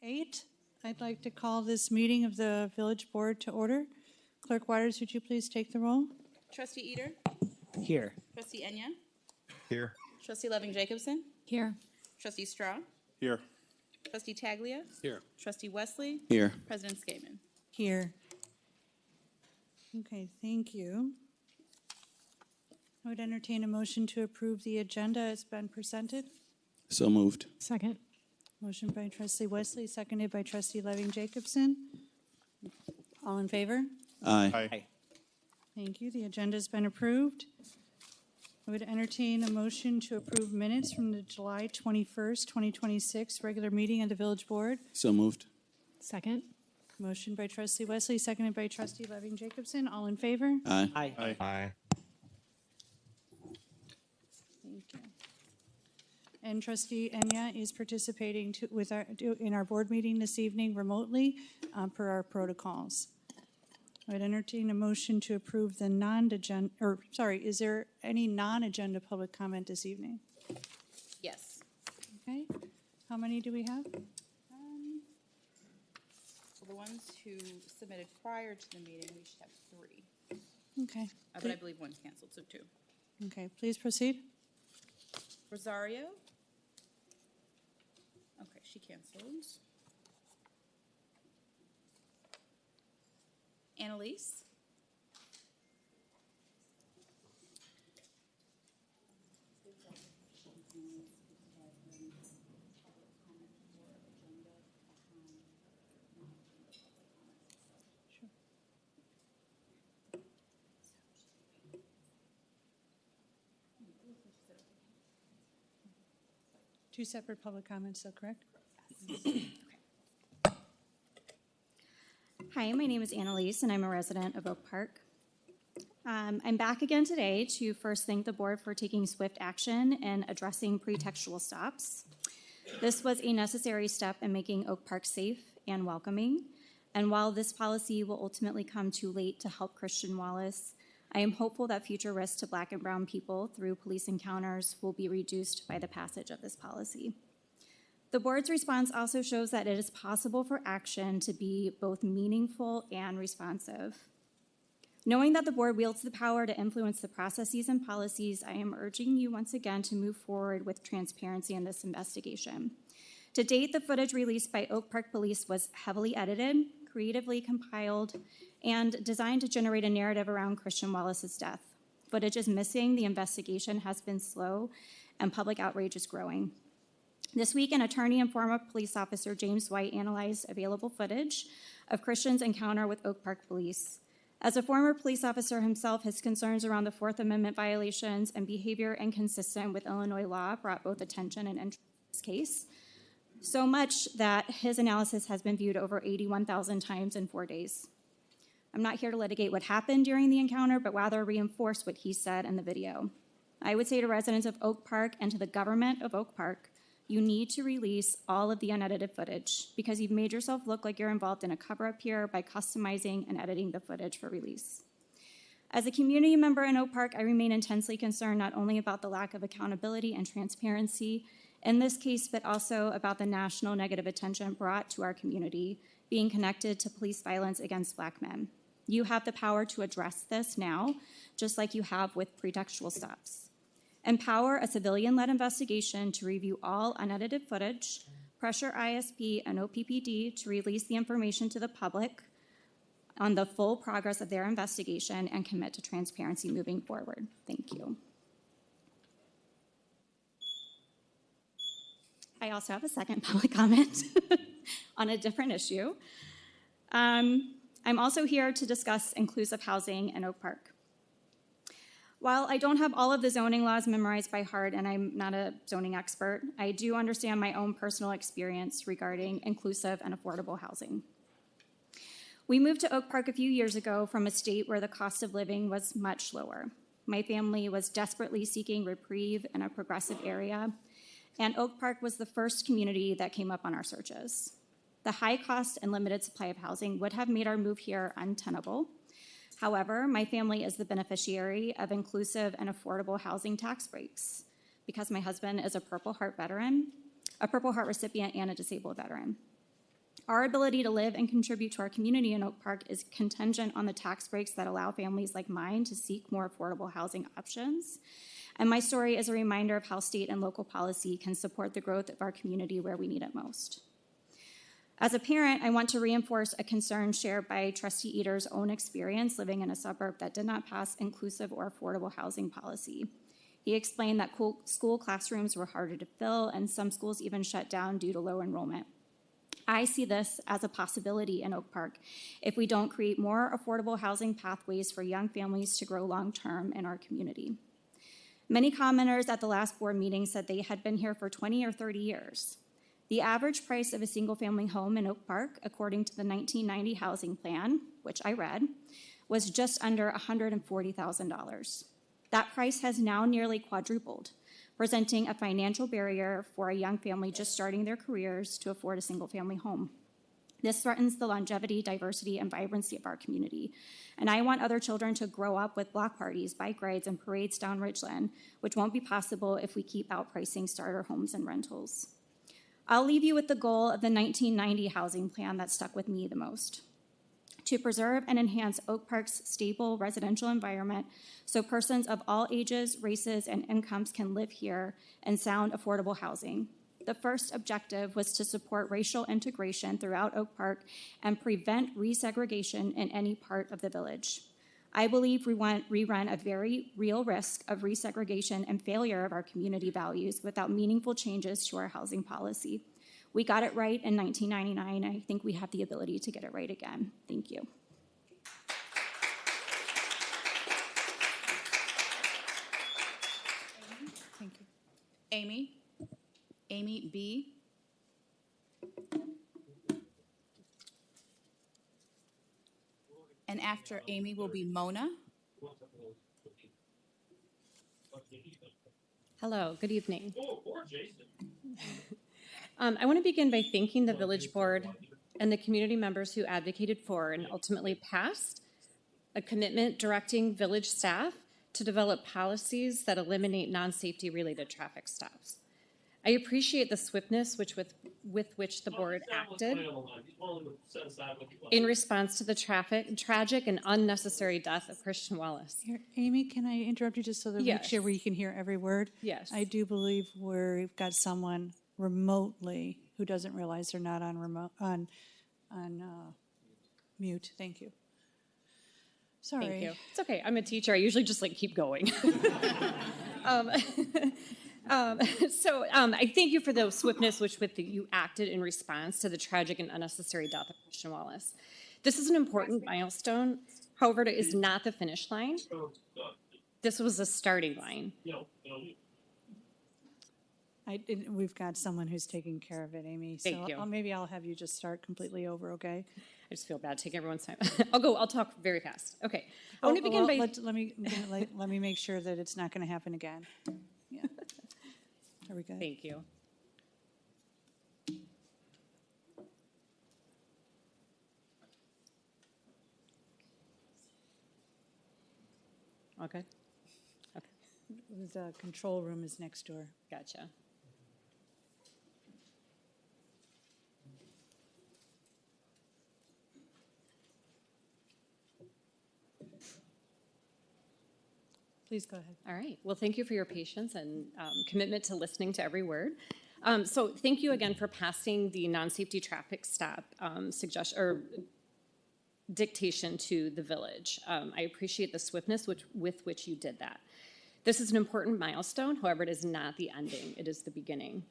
8. I'd like to call this meeting of the Village Board to order. Clerk Waters, would you please take the roll? Trustee Eater? Here. Trustee Enya? Here. Trustee Loving-Jacobson? Here. Trustee Straw? Here. Trustee Taglia? Here. Trustee Wesley? Here. President Skaman? Here. Okay, thank you. I would entertain a motion to approve the agenda as been presented. So moved. Second. Motion by Trustee Wesley, seconded by Trustee Loving-Jacobson. All in favor? Aye. Aye. Thank you. The agenda has been approved. I would entertain a motion to approve minutes from the July 21st, 2026 regular meeting of the Village Board. So moved. Second. Motion by Trustee Wesley, seconded by Trustee Loving-Jacobson. All in favor? Aye. Aye. Aye. Thank you. And Trustee Enya is participating in our board meeting this evening remotely per our protocols. I would entertain a motion to approve the is there any non-agenda public comment this evening? Yes. Okay. How many do we have? So the ones who submitted prior to the meeting, we should have 3. Okay. But I believe one's canceled, so 2. Okay, please proceed. Rosario? Okay, she canceled. Annalise? Two separate public comments, though, correct? Hi, my name is Annalise, and I'm a resident of Oak Park. I'm back again today to first thank the board for taking swift action in addressing pretextual stops. This was a necessary step in making Oak Park safe and welcoming, and while this policy will ultimately come too late to help Christian Wallace, I am hopeful that future risks to Black and brown people through police encounters will be reduced by the passage of this policy. The board's response also shows that it is possible for action to be both meaningful and responsive. Knowing that the board wields the power to influence the processes and policies, I am urging you once again to move forward with transparency in this investigation. To date, the footage released by Oak Park Police was heavily edited, creatively compiled, and designed to generate a narrative around Christian Wallace's death. Footage is missing, the investigation has been slow, and public outrage is growing. This week, an attorney and former police officer, James White, analyzed available footage of Christian's encounter with Oak Park Police. As a former police officer himself, his concerns around the Fourth Amendment violations and behavior inconsistent with Illinois law brought both attention and interest in this case, so much that his analysis has been viewed over 81,000 times in 4 days. I'm not here to litigate what happened during the encounter, but rather reinforce what he said in the video. I would say to residents of Oak Park and to the government of Oak Park, you need to release all of the unedited footage because you've made yourself look like you're involved in a cover-up here by customizing and editing the footage for release. As a community member in Oak Park, I remain intensely concerned not only about the lack of accountability and transparency in this case, but also about the national negative attention brought to our community being connected to police violence against Black men. You have the power to address this now, just like you have with pretextual stops. Empower a civilian-led investigation to review all unedited footage, pressure ISP and OPPD to release the information to the public on the full progress of their investigation, and commit to transparency moving forward. Thank you. I also have a second public comment on a different issue. I'm also here to discuss inclusive housing in Oak Park. While I don't have all of the zoning laws memorized by heart and I'm not a zoning expert, I do understand my own personal experience regarding inclusive and affordable housing. We moved to Oak Park a few years ago from a state where the cost of living was much lower. My family was desperately seeking reprieve in a progressive area, and Oak Park was the first community that came up on our searches. The high cost and limited supply of housing would have made our move here untenable. However, my family is the beneficiary of inclusive and affordable housing tax breaks because my husband is a Purple Heart veteran, a Purple Heart recipient, and a disabled veteran. Our ability to live and contribute to our community in Oak Park is contingent on the tax breaks that allow families like mine to seek more affordable housing options. And my story is a reminder of how state and local policy can support the growth of our community where we need it most. As a parent, I want to reinforce a concern shared by Trustee Eater's own experience living in a suburb that did not pass inclusive or affordable housing policy. He explained that school classrooms were harder to fill, and some schools even shut down due to low enrollment. I see this as a possibility in Oak Park if we don't create more affordable housing pathways for young families to grow long-term in our community. Many commenters at the last board meeting said they had been here for 20 or 30 years. The average price of a single-family home in Oak Park, according to the 1990 housing plan, which I read, was just under $140,000. That price has now nearly quadrupled, presenting a financial barrier for a young family just starting their careers to afford a single-family home. This threatens the longevity, diversity, and vibrancy of our community. And I want other children to grow up with block parties, bike rides, and parades down Ridgeland, which won't be possible if we keep outpricing starter homes and rentals. I'll leave you with the goal of the 1990 housing plan that stuck with me the most: to preserve and enhance Oak Park's stable residential environment so persons of all ages, races, and incomes can live here in sound, affordable housing. The first objective was to support racial integration throughout Oak Park and prevent resegregation in any part of the village. I believe we run a very real risk of resegregation and failure of our community values without meaningful changes to our housing policy. We got it right in 1999, and I think we have the ability to get it right again. Thank you. Thank you. Amy? Amy B. And after Amy will be Mona. Hello, good evening. I want to begin by thanking the Village Board and the community members who advocated for and ultimately passed a commitment directing village staff to develop policies that eliminate non-safety related traffic stops. I appreciate the swiftness with which the board acted in response to the tragic and unnecessary death of Christian Wallace. Here, Amy, can I interrupt you just so that we make Yes. sure we can hear every word? Yes. I do believe we've got someone remotely who doesn't realize they're not on mute. Thank you. Sorry. Thank you. It's okay. I'm a teacher. I usually just keep going. I thank you for the swiftness with which you acted in response to the tragic and unnecessary death of Christian Wallace. This is an important milestone. However, it is not the finish line. This was a starting line. We've got someone who's taking care of it, Amy. Thank you. Maybe I'll have you just start completely over, okay? I just feel bad taking everyone's time. I'll talk very fast. Okay. I want to begin by... Let me make sure that it's not going to happen again. Yeah. Are we good? Thank you. Okay. Okay. The control room is next door. Gotcha. Please go ahead. All right. Well, thank you for your patience and commitment to listening to every word. So thank you again for passing the non-safety traffic stop dictation to the village. I appreciate the swiftness with which you did that. This is an important milestone. However, it is not the ending. It is the beginning.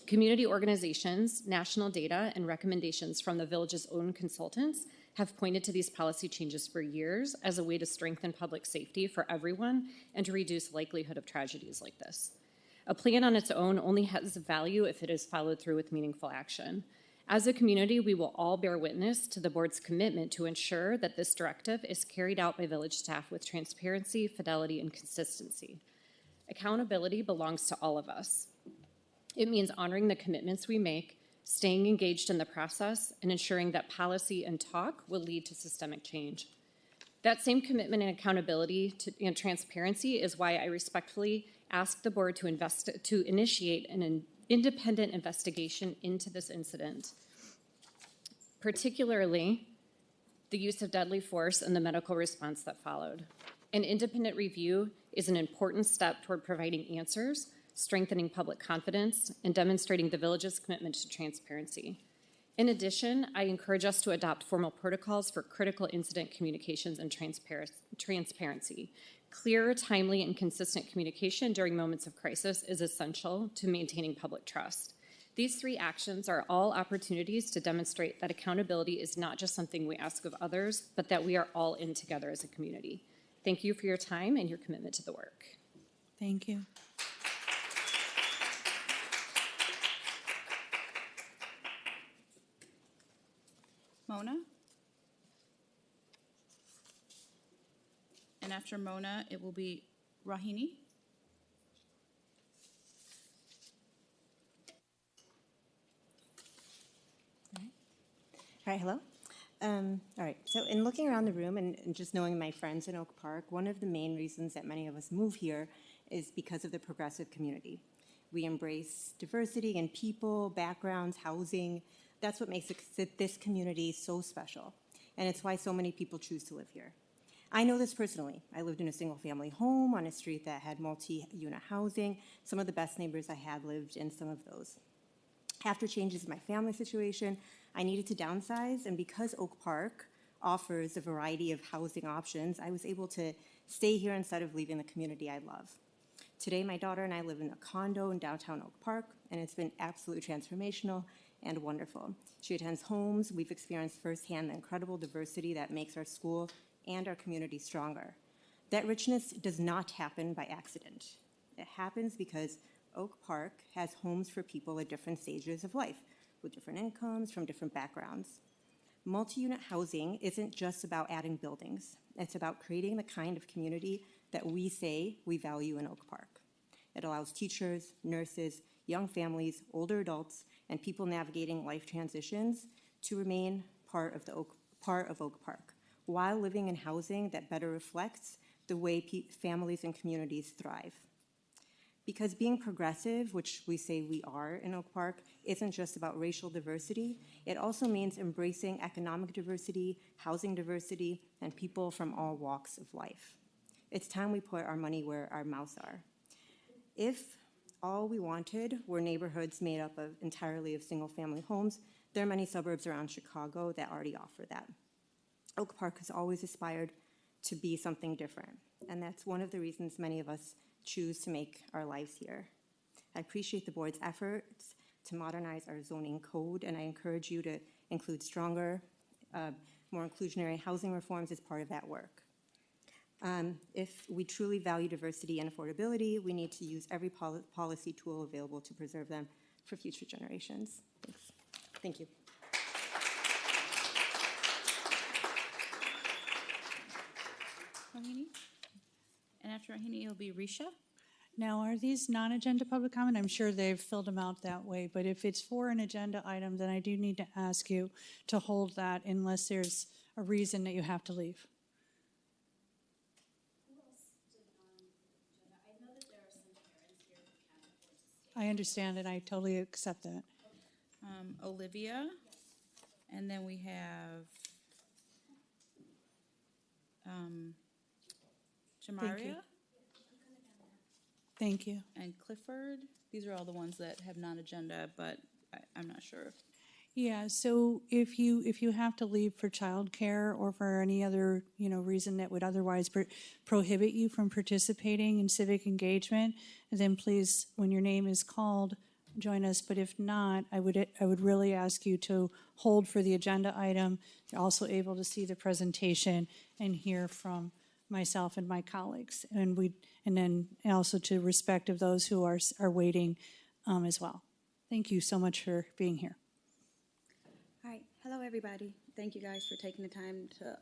Community organizations, national data, and recommendations from the village's own consultants have pointed to these policy changes for years as a way to strengthen public safety for everyone and to reduce likelihood of tragedies like this. A plan on its own only has value if it is followed through with meaningful action. As a community, we will all bear witness to the board's commitment to ensure that this directive is carried out by village staff with transparency, fidelity, and consistency. Accountability belongs to all of us. It means honoring the commitments we make, staying engaged in the process, and ensuring that policy and talk will lead to systemic change. That same commitment and accountability and transparency is why I respectfully ask the board to initiate an independent investigation into this incident. particularly the use of deadly force and the medical response that followed. An independent review is an important step toward providing answers, strengthening public confidence, and demonstrating the village's commitment to transparency. In addition, I encourage us to adopt formal protocols for critical incident communications and transparency. Clear, timely, and consistent communication during moments of crisis is essential to maintaining public trust. These three actions are all opportunities to demonstrate that accountability is not just something we ask of others, but that we are all in together as a community. Thank you for your time and your commitment to the work. Thank you. Mona? And after Mona, it will be Rahini. All right, hello. All right, so in looking around the room and just knowing my friends in Oak Park, one of the main reasons that many of us move here is because of the progressive community. We embrace diversity in people, backgrounds, housing. That's what makes this community so special, and it's why so many people choose to live here. I know this personally. I lived in a single-family home on a street that had multi-unit housing. Some of the best neighbors I had lived in some of those. After changes in my family situation, I needed to downsize, and because Oak Park offers a variety of housing options, I was able to stay here instead of leaving the community I love. Today, my daughter and I live in a condo in downtown Oak Park, and it's been absolutely transformational and wonderful. She attends homes. We've experienced firsthand the incredible diversity that makes our school and our community stronger. That richness does not happen by accident. It happens because Oak Park has homes for people at different stages of life, with different incomes, from different backgrounds. Multi-unit housing isn't just about adding buildings. It's about creating the kind of community that we say we value in Oak Park. It allows teachers, nurses, young families, older adults, and people navigating life transitions to remain part of Oak Park, while living in housing that better reflects the way families and communities thrive. Because being progressive, which we say we are in Oak Park, isn't just about racial diversity, it also means embracing economic diversity, housing diversity, and people from all walks of life. It's time we put our money where our mouths are. If all we wanted were neighborhoods made up of entirely of single-family homes, there are many suburbs around Chicago that already offer that. Oak Park has always aspired to be something different, and that's one of the reasons many of us choose to make our lives here. I appreciate the board's efforts to modernize our zoning code, and I encourage you to include stronger, more inclusionary housing reforms as part of that work. If we truly value diversity and affordability, we need to use every policy tool available to preserve them for future generations. Thanks. Thank you. Rahini? And after Rahini, it'll be Risha. Now, are these non-agenda public comment? I'm sure they've filled them out that way, but if it's for an agenda item, then I do need to ask you to hold that unless there's a reason that you have to leave. I understand and I totally accept that. Olivia. And then we have Jamaria Thank you. and Clifford. These are all the ones that have non-agenda, but I'm not sure. Yeah, so if you have to leave for childcare or for any other, reason that would otherwise prohibit you from participating in civic engagement, then please, when your name is called, join us. But if not, I would really ask you to hold for the agenda item. You're also able to see the presentation and hear from myself and my colleagues, and then also to respect of those who are waiting as well. Thank you so much for being here. Hi, hello everybody. Thank you guys for taking the time to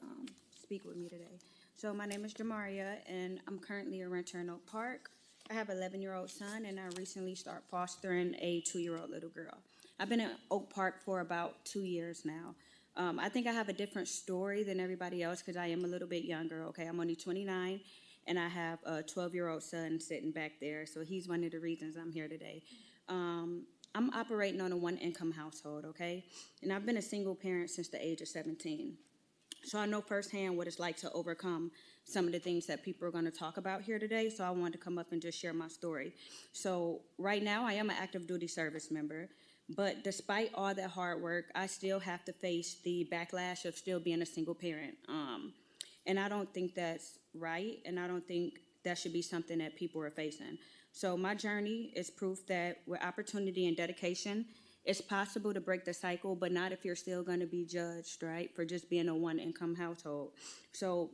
speak with me today. So my name is Jamaria, and I'm currently a renter in Oak Park. I have an 11-year-old son, and I recently started fostering a 2-year-old little girl. I've been in Oak Park for about 2 years now. I think I have a different story than everybody else because I am a little bit younger. Okay, I'm only 29, and I have a 12-year-old son sitting back there, so he's one of the reasons I'm here today. I'm operating on a one-income household, okay? And I've been a single parent since the age of 17. So I know firsthand what it's like to overcome some of the things that people are going to talk about here today. So I wanted to come up and just share my story. So right now I am an active duty service member, but despite all that hard work, I still have to face the backlash of still being a single parent. And I don't think that's right, and I don't think that should be something that people are facing. So my journey is proof that with opportunity and dedication, it's possible to break the cycle, but not if you're still going to be judged, right, for just being a one-income household. So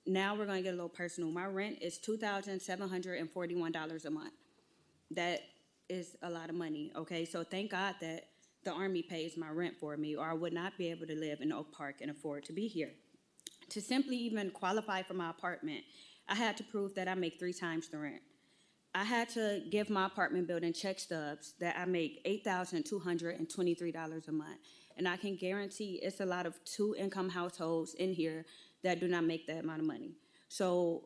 now we're going to get a little personal. My rent is $2,741 a month. That is a lot of money, okay? So thank God that the Army pays my rent for me, or I would not be able to live in Oak Park and afford to be here. To simply even qualify for my apartment, I had to prove that I make 3 times the rent. I had to give my apartment building check stubs that I make $8,223 a month. And I can guarantee it's a lot of 2-income households in here that do not make that amount of money. So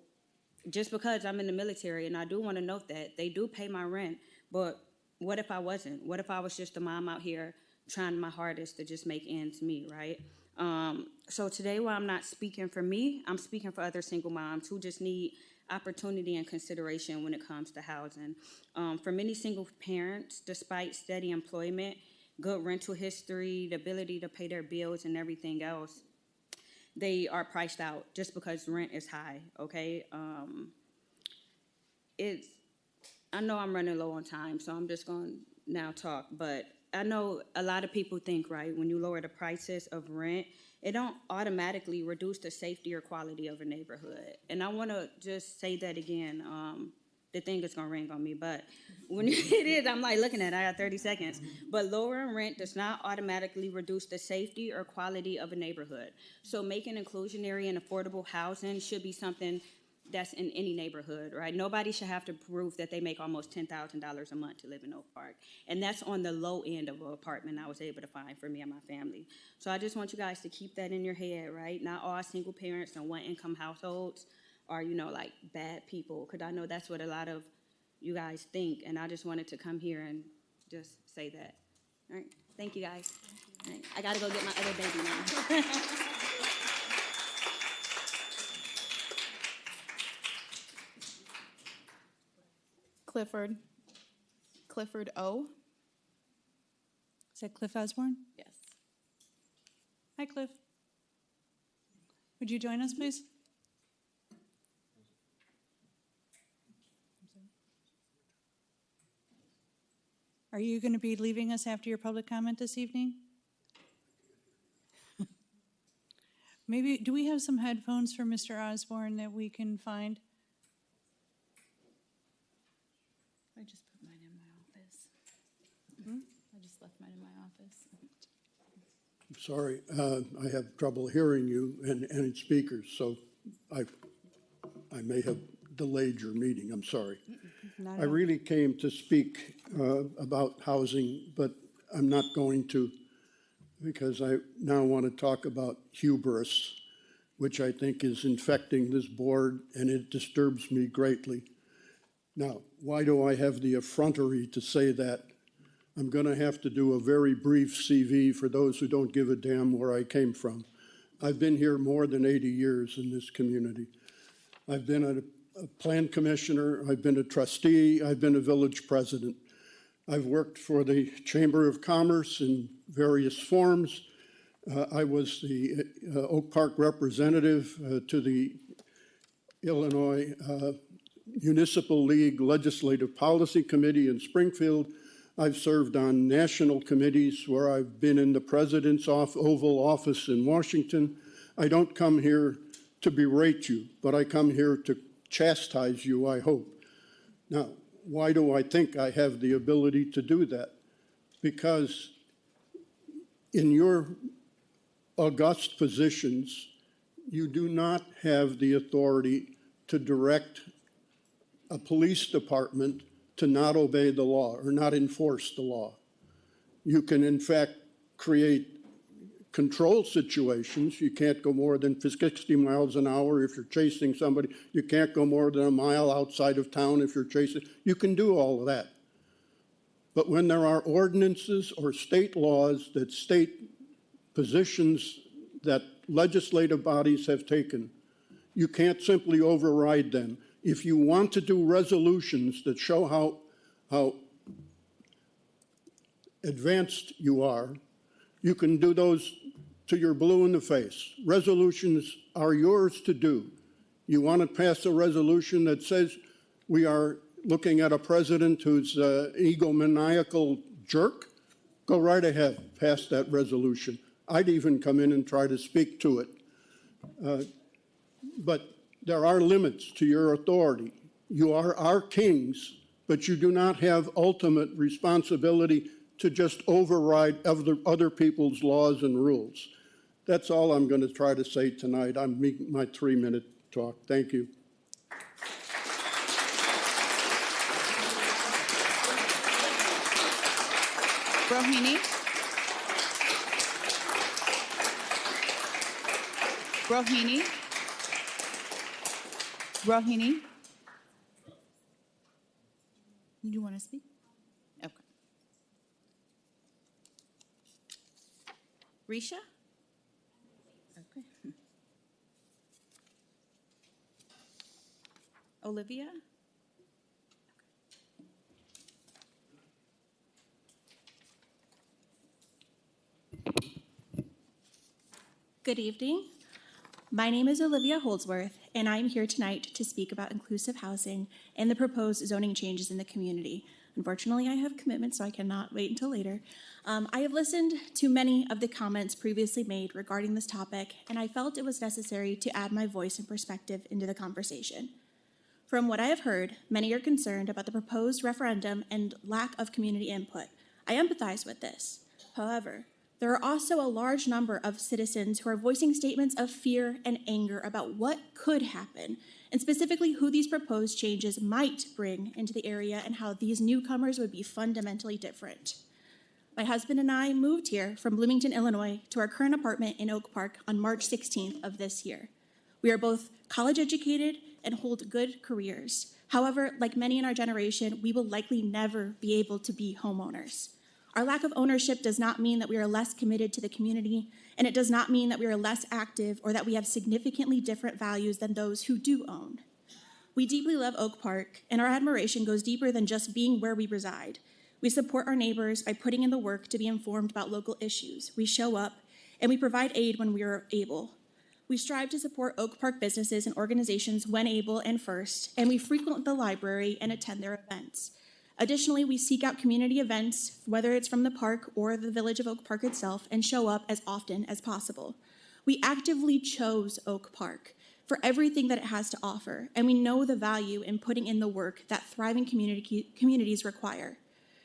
just because I'm in the military, and I do want to note that they do pay my rent, but what if I wasn't? What if I was just a mom out here trying my hardest to just make ends meet, right? So today, while I'm not speaking for me, I'm speaking for other single moms who just need opportunity and consideration when it comes to housing. For many single parents, despite steady employment, good rental history, the ability to pay their bills and everything else, they are priced out just because rent is high, okay? I know I'm running low on time, so I'm just going to now talk, but I know a lot of people think, right, when you lower the prices of rent, it don't automatically reduce the safety or quality of a neighborhood. And I want to just say that again. The thing is going to ring on me, but when it is, I'm like looking at it, I got 30 seconds. But lowering rent does not automatically reduce the safety or quality of a neighborhood. So making inclusionary and affordable housing should be something that's in any neighborhood, right? Nobody should have to prove that they make almost $10,000 a month to live in Oak Park. And that's on the low end of an apartment I was able to find for me and my family. So I just want you guys to keep that in your head, right? Not all single parents and one-income households are, like bad people, because I know that's what a lot of you guys think, and I just wanted to come here and just say that. All right, thank you guys. All right. I gotta go get my other baby now. Clifford O. Is that Cliff Osborne? Yes. Hi, Cliff. Would you join us, please? Are you going to be leaving us after your public comment this evening? Maybe, do we have some headphones for Mr. Osborne that we can find? I just put mine in my office. I just left mine in my office. Sorry, I have trouble hearing you and speakers, so I may have delayed your meeting. I'm sorry. Not I at all. really came to speak about housing, but I'm not going to, because I now want to talk about hubris, which I think is infecting this board, and it disturbs me greatly. Now, why do I have the effrontery to say that? I'm going to have to do a very brief CV for those who don't give a damn where I came from. I've been here more than 80 years in this community. I've been a plan commissioner, I've been a trustee, I've been a village president. I've worked for the Chamber of Commerce in various forms. I was the Oak Park representative to the Illinois Municipal League Legislative Policy Committee in Springfield. I've served on national committees where I've been in the President's Oval Office in Washington. I don't come here to berate you, but I come here to chastise you, I hope. Now, why do I think I have the ability to do that? Because in your august positions, you do not have the authority to direct a police department to not obey the law or not enforce the law. You can, in fact, create control situations. You can't go more than 60 miles an hour if you're chasing somebody. You can't go more than a mile outside of town if you're chasing. You can do all of that. But when there are ordinances or state laws that state positions that legislative bodies have taken, you can't simply override them. If you want to do resolutions that show how advanced you are, you can do those till you're blue in the face. Resolutions are yours to do. You want to pass a resolution that says we are looking at a president who's an egomaniacal jerk? Go right ahead, pass that resolution. I'd even come in and try to speak to it. But there are limits to your authority. You are our kings, but you do not have ultimate responsibility to just override other people's laws and rules. That's all I'm going to try to say tonight. I'm making my 3-minute talk. Thank you. Brohini? Brohini? Brohini? You want to speak? Okay. Risha? Okay. Olivia? Good evening. My name is Olivia Holdsworth, and I'm here tonight to speak about inclusive housing and the proposed zoning changes in the community. Unfortunately, I have commitments, so I cannot wait until later. I have listened to many of the comments previously made regarding this topic, and I felt it was necessary to add my voice and perspective into the conversation. From what I have heard, many are concerned about the proposed referendum and lack of community input. I empathize with this. However, there are also a large number of citizens who are voicing statements of fear and anger about what could happen, and specifically who these proposed changes might bring into the area and how these newcomers would be fundamentally different. My husband and I moved here from Bloomington, Illinois, to our current apartment in Oak Park on March 16th of this year. We are both college educated and hold good careers. However, like many in our generation, we will likely never be able to be homeowners. Our lack of ownership does not mean that we are less committed to the community, and it does not mean that we are less active or that we have significantly different values than those who do own. We deeply love Oak Park, and our admiration goes deeper than just being where we reside. We support our neighbors by putting in the work to be informed about local issues. We show up, and we provide aid when we are able. We strive to support Oak Park businesses and organizations when able and first, and we frequent the library and attend their events. Additionally, we seek out community events, whether it's from the park or the village of Oak Park itself, and show up as often as possible. We actively chose Oak Park for everything that it has to offer, and we know the value in putting in the work that thriving communities require.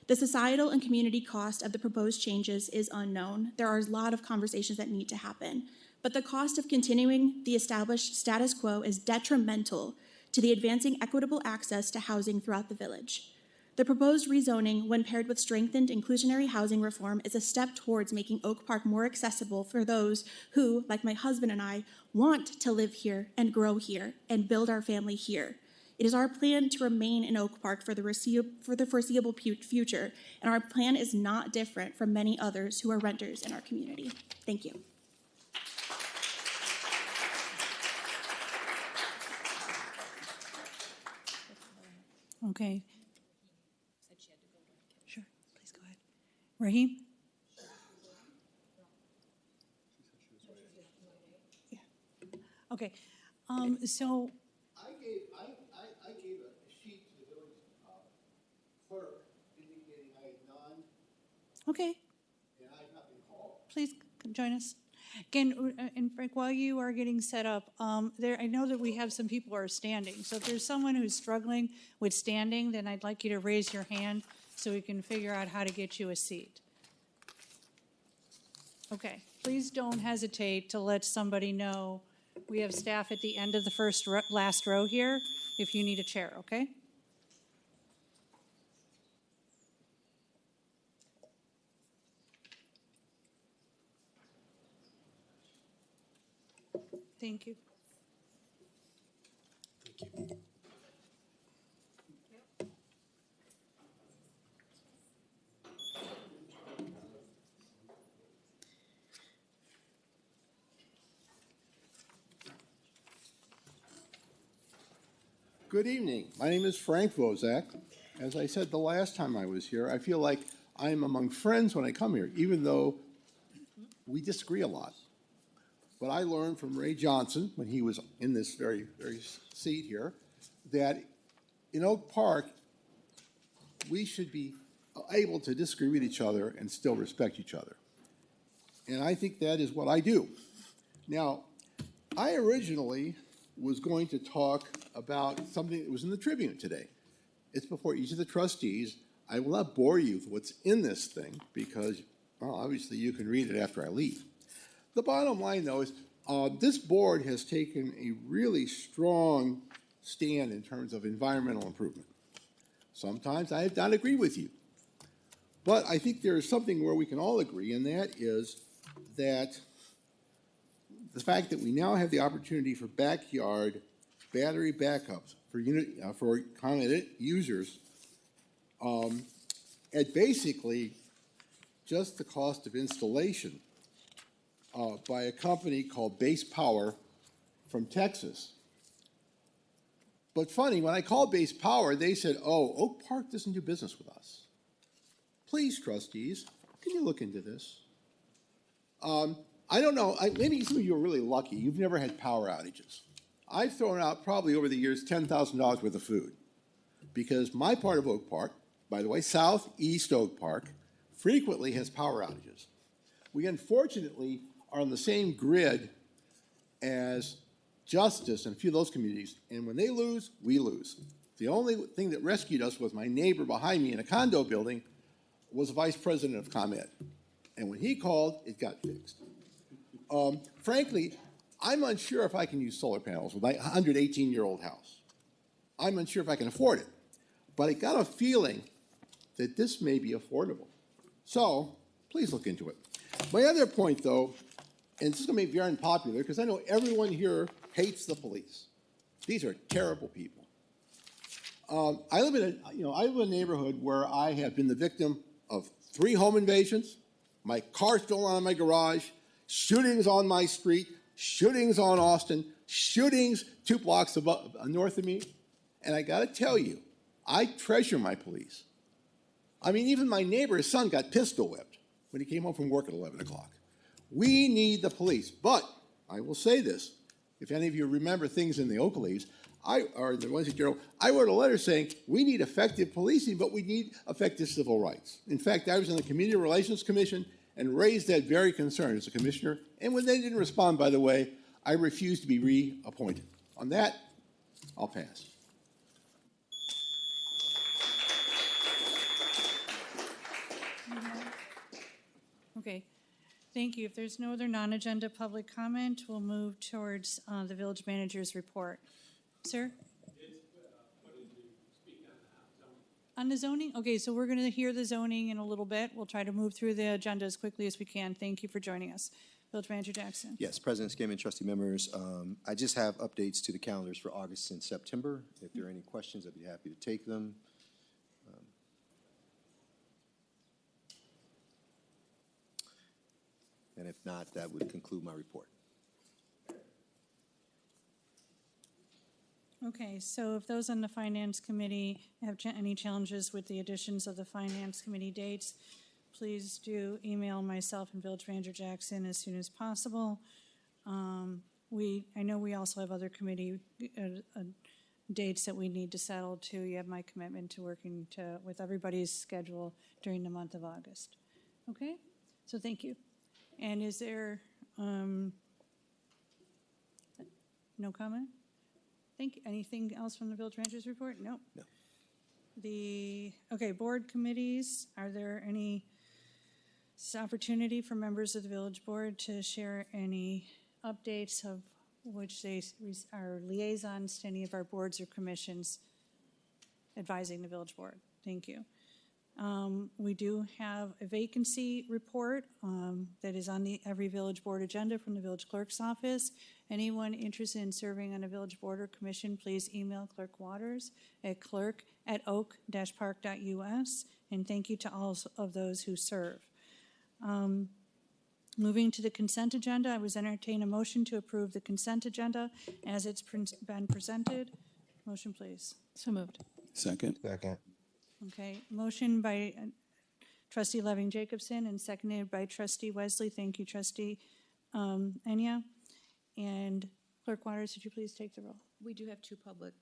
The societal and community cost of the proposed changes is unknown. There are a lot of conversations that need to happen, but the cost of continuing the established status quo is detrimental to the advancing equitable access to housing throughout the village. The proposed rezoning, when paired with strengthened inclusionary housing reform, is a step towards making Oak Park more accessible for those who, like my husband and I, want to live here and grow here and build our family here. It is our plan to remain in Oak Park for the foreseeable future, and our plan is not different from many others who are renters in our community. Thank you. Okay. Sure, please go ahead. Raheem? Yeah. Okay, so, I gave a sheet to the village clerk indicating I had none, okay, and I've not been called. please join us. Again, and Frank, while you are getting set up, I know that we have some people who are standing. So if there's someone who's struggling with standing, then I'd like you to raise your hand so we can figure out how to get you a seat. Okay, please don't hesitate to let somebody know. We have staff at the end of the last row here if you need a chair, okay? Thank you. Good evening. My name is Frank Vozak. As I said the last time I was here, I feel like I'm among friends when I come here, even though we disagree a lot. But I learned from Ray Johnson, when he was in this very seat here, that in Oak Park, we should be able to disagree with each other and still respect each other. And I think that is what I do. Now, I originally was going to talk about something that was in the Tribune today. It's before each of the trustees. I will not bore you with what's in this thing because, well, obviously you can read it after I leave. The bottom line, though, is this board has taken a really strong stand in terms of environmental improvement. Sometimes I have not agreed with you. But I think there is something where we can all agree, and that is that the fact that we now have the opportunity for backyard battery backups for common users at basically just the cost of installation by a company called Base Power from Texas. But funny, when I called Base Power, they said, oh, Oak Park doesn't do business with us. Please, trustees, can you look into this? I don't know, maybe some of you are really lucky. You've never had power outages. I've thrown out probably over the years $10,000 worth of food because my part of Oak Park, by the way, southeast Oak Park, frequently has power outages. We unfortunately are on the same grid as Justice and a few of those communities, and when they lose, we lose. The only thing that rescued us was my neighbor behind me in a condo building was vice president of ComEd. And when he called, it got fixed. Frankly, I'm unsure if I can use solar panels with my 118-year-old house. I'm unsure if I can afford it. But I got a feeling that this may be affordable. So please look into it. My other point, though, and this is going to be very unpopular because I know everyone here hates the police. These are terrible people. I live in a neighborhood where I have been the victim of 3 home invasions, my car stolen out of my garage, shootings on my street, shootings on Austin, shootings 2 blocks north of me. And I got to tell you, I treasure my police. I mean, even my neighbor's son got pistol whipped when he came home from work at 11 o'clock. We need the police. But I will say this. If any of you remember things in the Oak Leaves, or the Wednesday Journal, I wrote a letter saying we need effective policing, but we need effective civil rights. In fact, I was in the Community Relations Commission and raised that very concern as a commissioner. And when they didn't respond, by the way, I refused to be reappointed. On that, I'll pass. Okay, thank you. If there's no other non-agenda public comment, we'll move towards the village manager's report. Sir? On the zoning? Okay, so we're going to hear the zoning in a little bit. We'll try to move through the agenda as quickly as we can. Thank you for joining us. Village Manager Jackson. Yes, President Scammon, trustee members. I just have updates to the calendars for August and September. If there are any questions, I'd be happy to take them. And if not, that would conclude my report. Okay, so if those on the Finance Committee have any challenges with the additions of the Finance Committee dates, please do email myself and Village Manager Jackson as soon as possible. I know we also have other committee dates that we need to settle too. You have my commitment to working with everybody's schedule during the month of August. Okay, so thank you. And is there no comment? Anything else from the village manager's report? No. No. Okay, board committees, are there any opportunity for members of the village board to share any updates of which they are liaisons to any of our boards or commissions advising the village board? Thank you. We do have a vacancy report that is on every village board agenda from the village clerk's office. Anyone interested in serving on a village board or commission, please email Clerk Waters at clerk@oak-park.us. And thank you to all of those who serve. Moving to the consent agenda, I was entertain a motion to approve the consent agenda as it's been presented. Motion, please. So moved. Second. Second. Okay, motion by trustee Loving Jacobson and seconded by trustee Wesley. Thank you, trustee Enya. And Clerk Waters, would you please take the roll? We do have two public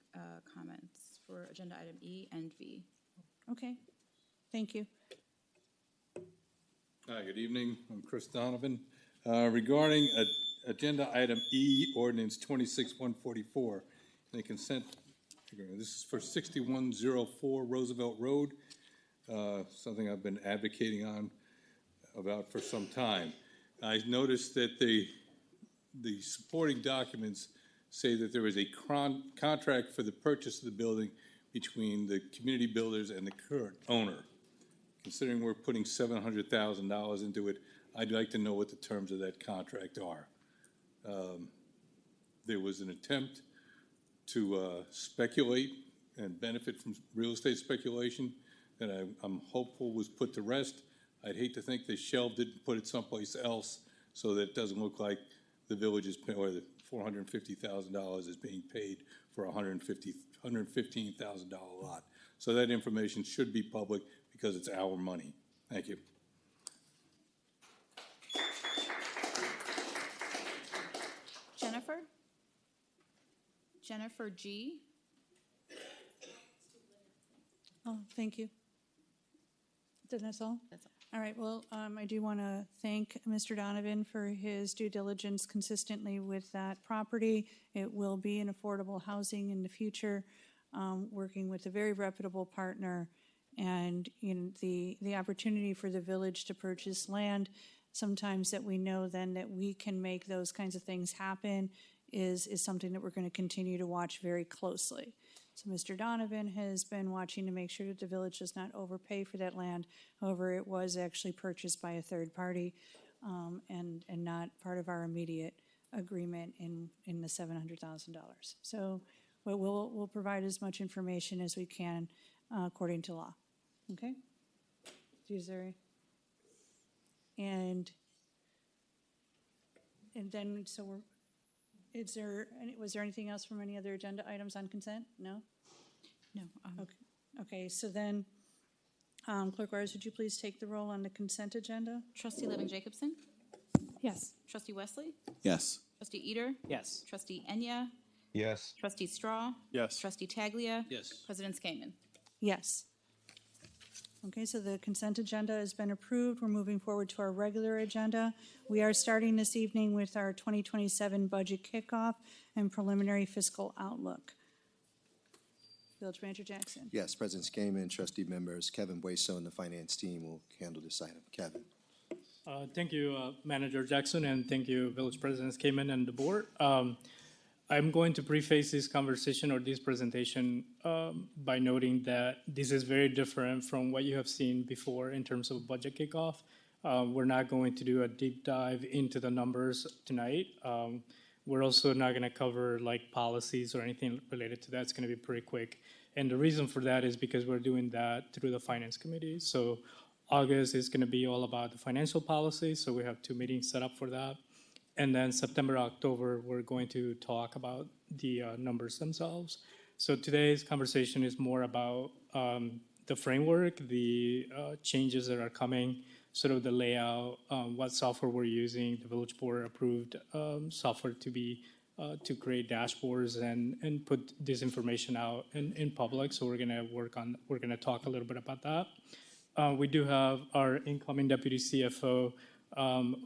comments for agenda item E and V. Okay, thank you. Hi, good evening. I'm Chris Donovan. Regarding agenda item E, ordinance 26-144, the consent, this is for 6104 Roosevelt Road, something I've been advocating about for some time. I noticed that the supporting documents say that there is a contract for the purchase of the building between the community builders and the current owner. Considering we're putting $700,000 into it, I'd like to know what the terms of that contract are. There was an attempt to speculate and benefit from real estate speculation that I'm hopeful was put to rest. I'd hate to think they shelved it and put it someplace else so that it doesn't look like the village is paying, or the $450,000 is being paid for a $115,000 lot. So that information should be public because it's our money. Thank you. Jennifer? Jennifer G. Oh, thank you. Then that's all? That's all. All right, well, I do want to thank Mr. Donovan for his due diligence consistently with that property. It will be an affordable housing in the future, working with a very reputable partner. And the opportunity for the village to purchase land, sometimes that we know then that we can make those kinds of things happen is something that we're going to continue to watch very closely. So Mr. Donovan has been watching to make sure that the village does not overpay for that land. However, it was actually purchased by a third party and not part of our immediate agreement in the $700,000. So we'll provide as much information as we can according to law. Okay? Is there, and then, so was there anything else from any other agenda items on consent? No? No. Okay, so then, Clerk Waters, would you please take the roll on the consent agenda? Trustee Loving Jacobson? Yes. Trustee Wesley? Yes. Trustee Eater? Yes. Trustee Enya? Yes. Trustee Straw? Yes. Trustee Taglia? Yes. President Skaman? Yes. Okay, so the consent agenda has been approved. We're moving forward to our regular agenda. We are starting this evening with our 2027 budget kickoff and preliminary fiscal outlook. Village Manager Jackson. Yes, President Skaman, trustee members, Kevin Bueso and the finance team will handle this item. Kevin. Thank you, Manager Jackson, and thank you, Village President Skaman and the board. I'm going to preface this conversation or this presentation by noting that this is very different from what you have seen before in terms of budget kickoff. We're not going to do a deep dive into the numbers tonight. We're also not going to cover like policies or anything related to that. It's going to be pretty quick. And the reason for that is because we're doing that through the Finance Committee. So August is going to be all about the financial policy. So we have 2 meetings set up for that. And then September, October, we're going to talk about the numbers themselves. So today's conversation is more about the framework, the changes that are coming, sort of the layout, what software we're using. The village board approved software to create dashboards and put this information out in public. So we're going to talk a little bit about that. We do have our incoming deputy CFO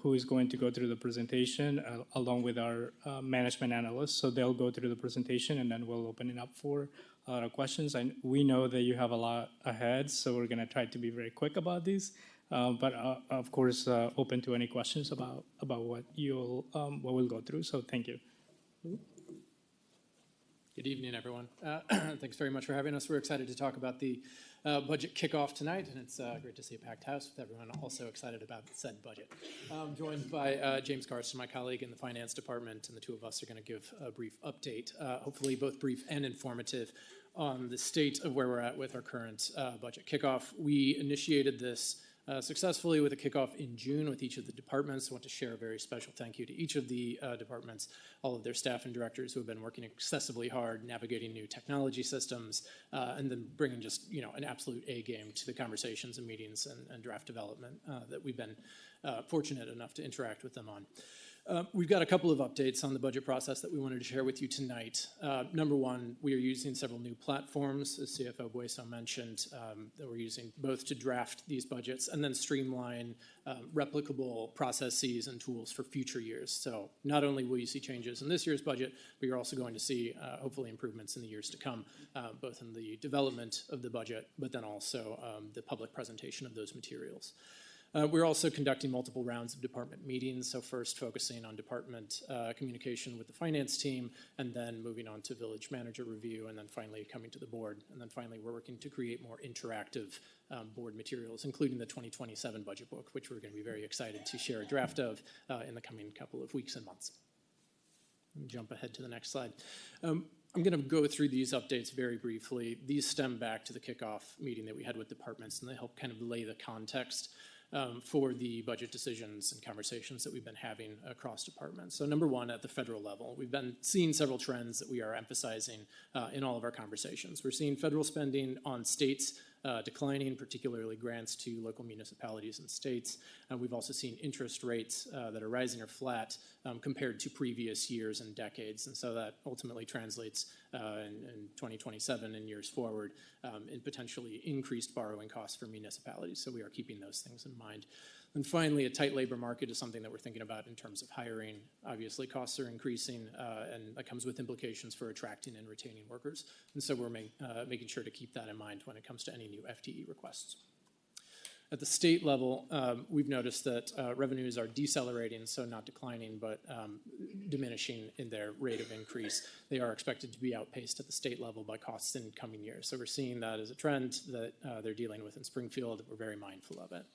who is going to go through the presentation along with our management analysts. So they'll go through the presentation and then we'll open it up for a lot of questions. We know that you have a lot ahead, so we're going to try to be very quick about these. But of course, open to any questions about what we'll go through. So thank you. Good evening, everyone. Thanks very much for having us. We're excited to talk about the budget kickoff tonight, and it's great to see a packed house with everyone also excited about said budget. I'm joined by James Carson, my colleague in the finance department, and the two of us are going to give a brief update, hopefully both brief and informative, on the state of where we're at with our current budget kickoff. We initiated this successfully with a kickoff in June with each of the departments. I want to share a very special thank you to each of the departments, all of their staff and directors who have been working excessively hard, navigating new technology systems, and then bringing just an absolute A game to the conversations and meetings and draft development that we've been fortunate enough to interact with them on. We've got a couple of updates on the budget process that we wanted to share with you tonight. Number one, we are using several new platforms, as CFO Bueso mentioned, that we're using both to draft these budgets and then streamline replicable processes and tools for future years. So not only will you see changes in this year's budget, but you're also going to see hopefully improvements in the years to come, both in the development of the budget, but then also the public presentation of those materials. We're also conducting multiple rounds of department meetings, so first focusing on department communication with the finance team, and then moving on to village manager review, and then finally coming to the board. And then finally, we're working to create more interactive board materials, including the 2027 budget book, which we're going to be very excited to share a draft of in the coming couple of weeks and months. Let me jump ahead to the next slide. I'm going to go through these updates very briefly. These stem back to the kickoff meeting that we had with departments, and they help kind of lay the context for the budget decisions and conversations that we've been having across departments. So number one, at the federal level, we've been seeing several trends that we are emphasizing in all of our conversations. We're seeing federal spending on states declining, particularly grants to local municipalities and states. We've also seen interest rates that are rising or flat compared to previous years and decades. And so that ultimately translates in 2027 and years forward in potentially increased borrowing costs for municipalities. So we are keeping those things in mind. And finally, a tight labor market is something that we're thinking about in terms of hiring. Obviously, costs are increasing, and that comes with implications for attracting and retaining workers. And so we're making sure to keep that in mind when it comes to any new FTE requests. At the state level, we've noticed that revenues are decelerating, so not declining, but diminishing in their rate of increase. They are expected to be outpaced at the state level by costs in coming years. So we're seeing that as a trend that they're dealing with in Springfield. We're very mindful of it.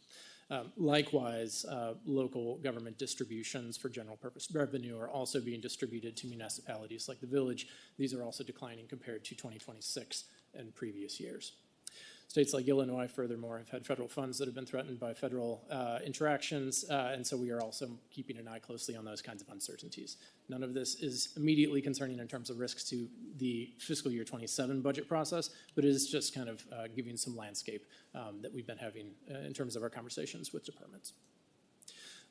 Likewise, local government distributions for general purpose revenue are also being distributed to municipalities like the village. These are also declining compared to 2026 and previous years. States like Illinois, furthermore, have had federal funds that have been threatened by federal interactions, and so we are also keeping an eye closely on those kinds of uncertainties. None of this is immediately concerning in terms of risks to the fiscal year 27 budget process, but it is just kind of giving some landscape that we've been having in terms of our conversations with departments.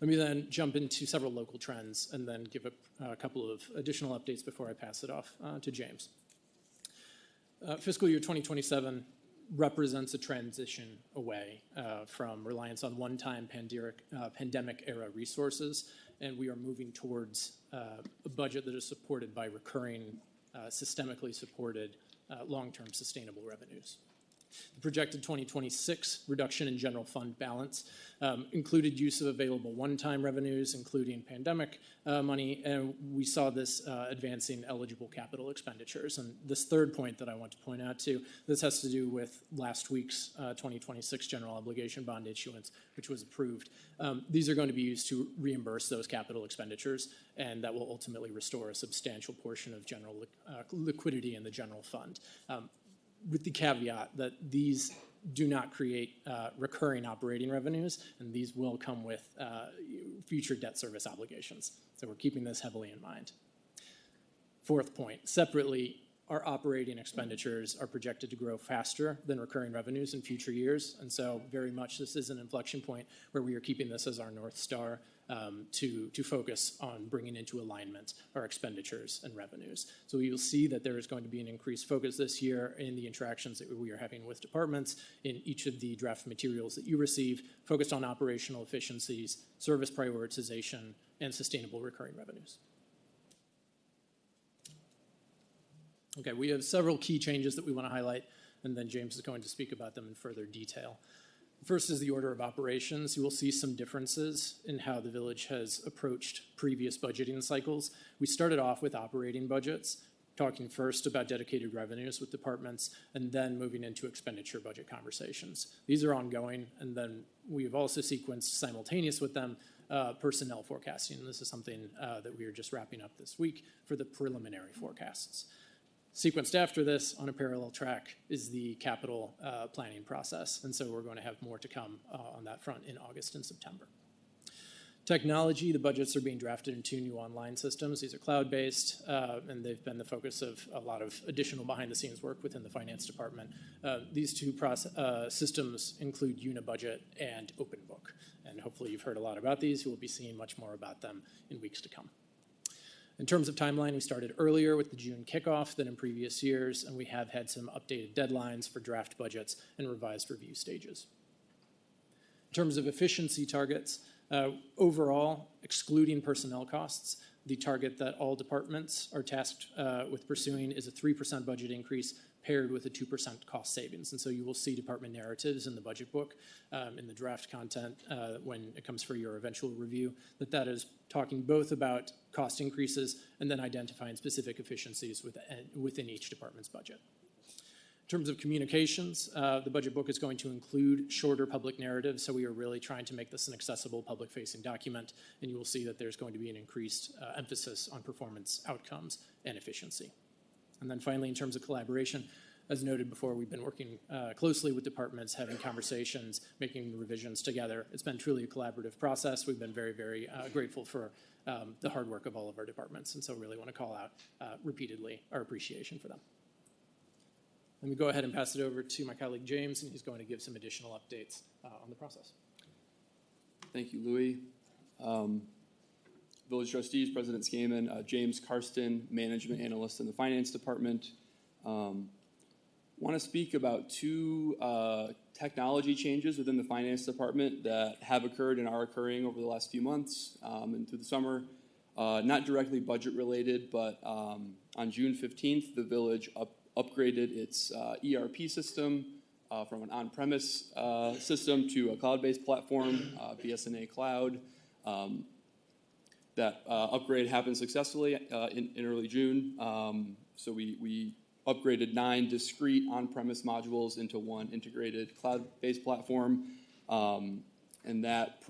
Let me then jump into several local trends and then give a couple of additional updates before I pass it off to James. Fiscal year 2027 represents a transition away from reliance on one-time pandemic-era resources, and we are moving towards a budget that is supported by recurring, systemically supported, long-term sustainable revenues. The projected 2026 reduction in general fund balance included use of available one-time revenues, including pandemic money, and we saw this advancing eligible capital expenditures. And this third point that I want to point out too, this has to do with last week's 2026 general obligation bond issuance, which was approved. These are going to be used to reimburse those capital expenditures, and that will ultimately restore a substantial portion of general liquidity in the general fund. With the caveat that these do not create recurring operating revenues, and these will come with future debt service obligations. So we're keeping this heavily in mind. Fourth point, separately, our operating expenditures are projected to grow faster than recurring revenues in future years, and so very much this is an inflection point where we are keeping this as our North Star to focus on bringing into alignment our expenditures and revenues. So you will see that there is going to be an increased focus this year in the interactions that we are having with departments in each of the draft materials that you receive, focused on operational efficiencies, service prioritization, and sustainable recurring revenues. Okay, we have several key changes that we want to highlight, and then James is going to speak about them in further detail. First is the order of operations. You will see some differences in how the village has approached previous budgeting cycles. We started off with operating budgets, talking first about dedicated revenues with departments, and then moving into expenditure budget conversations. These are ongoing, and then we have also sequenced simultaneous with them personnel forecasting. This is something that we are just wrapping up this week for the preliminary forecasts. Sequenced after this, on a parallel track, is the capital planning process. And so we're going to have more to come on that front in August and September. Technology, the budgets are being drafted in 2 new online systems. These are cloud-based, and they've been the focus of a lot of additional behind-the-scenes work within the finance department. These 2 systems include Unibudget and OpenBook. And hopefully you've heard a lot about these. You will be seeing much more about them in weeks to come. In terms of timeline, we started earlier with the June kickoff than in previous years, and we have had some updated deadlines for draft budgets and revised review stages. In terms of efficiency targets, overall, excluding personnel costs, the target that all departments are tasked with pursuing is a 3% budget increase paired with a 2% cost savings. And so you will see department narratives in the budget book, in the draft content when it comes for your eventual review, that is talking both about cost increases and then identifying specific efficiencies within each department's budget. In terms of communications, the budget book is going to include shorter public narratives, so we are really trying to make this an accessible public-facing document, and you will see that there's going to be an increased emphasis on performance outcomes and efficiency. And then finally, in terms of collaboration, as noted before, we've been working closely with departments, having conversations, making revisions together. It's been truly a collaborative process. We've been very, very grateful for the hard work of all of our departments, and so really want to call out repeatedly our appreciation for them. Let me go ahead and pass it over to my colleague James, and he's going to give some additional updates on the process. Thank you, Louis. Village Trustees, President Skaman, James Karsten, Management Analyst in the Finance Department. Want to speak about 2 technology changes within the Finance Department that have occurred and are occurring over the last few months and through the summer. Not directly budget related, but on June 15th, the village upgraded its ERP system from an on-premise system to a cloud-based platform, BSNA Cloud. That upgrade happened successfully in early June. So we upgraded 9 discrete on-premise modules into 1 integrated cloud-based platform. And that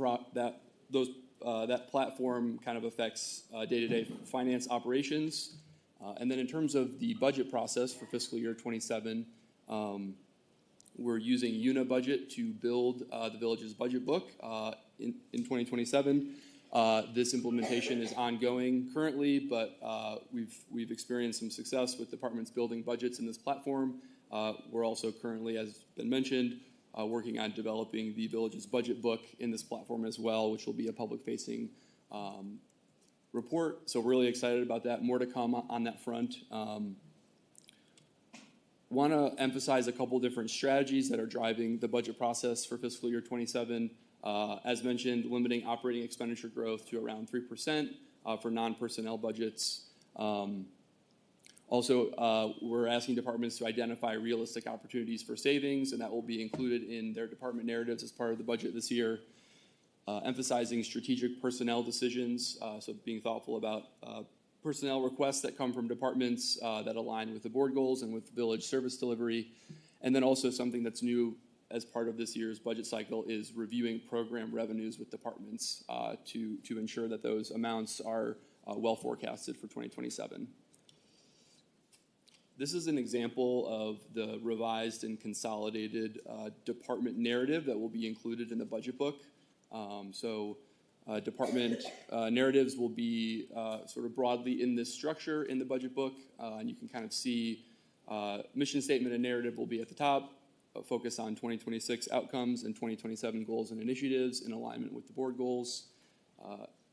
platform kind of affects day-to-day finance operations. And then in terms of the budget process for fiscal year 27, we're using Unibudget to build the village's budget book in 2027. This implementation is ongoing currently, but we've experienced some success with departments building budgets in this platform. We're also currently, as been mentioned, working on developing the village's budget book in this platform as well, which will be a public-facing report. So we're really excited about that. More to come on that front. Want to emphasize a couple different strategies that are driving the budget process for fiscal year 27. As mentioned, limiting operating expenditure growth to around 3% for non-personnel budgets. Also, we're asking departments to identify realistic opportunities for savings, and that will be included in their department narratives as part of the budget this year. Emphasizing strategic personnel decisions, so being thoughtful about personnel requests that come from departments that align with the board goals and with village service delivery. And then also something that's new as part of this year's budget cycle is reviewing program revenues with departments to ensure that those amounts are well forecasted for 2027. This is an example of the revised and consolidated department narrative that will be included in the budget book. Department narratives will be sort of broadly in this structure in the budget book, and you can kind of see mission statement and narrative will be at the top, focus on 2026 outcomes and 2027 goals and initiatives in alignment with the board goals.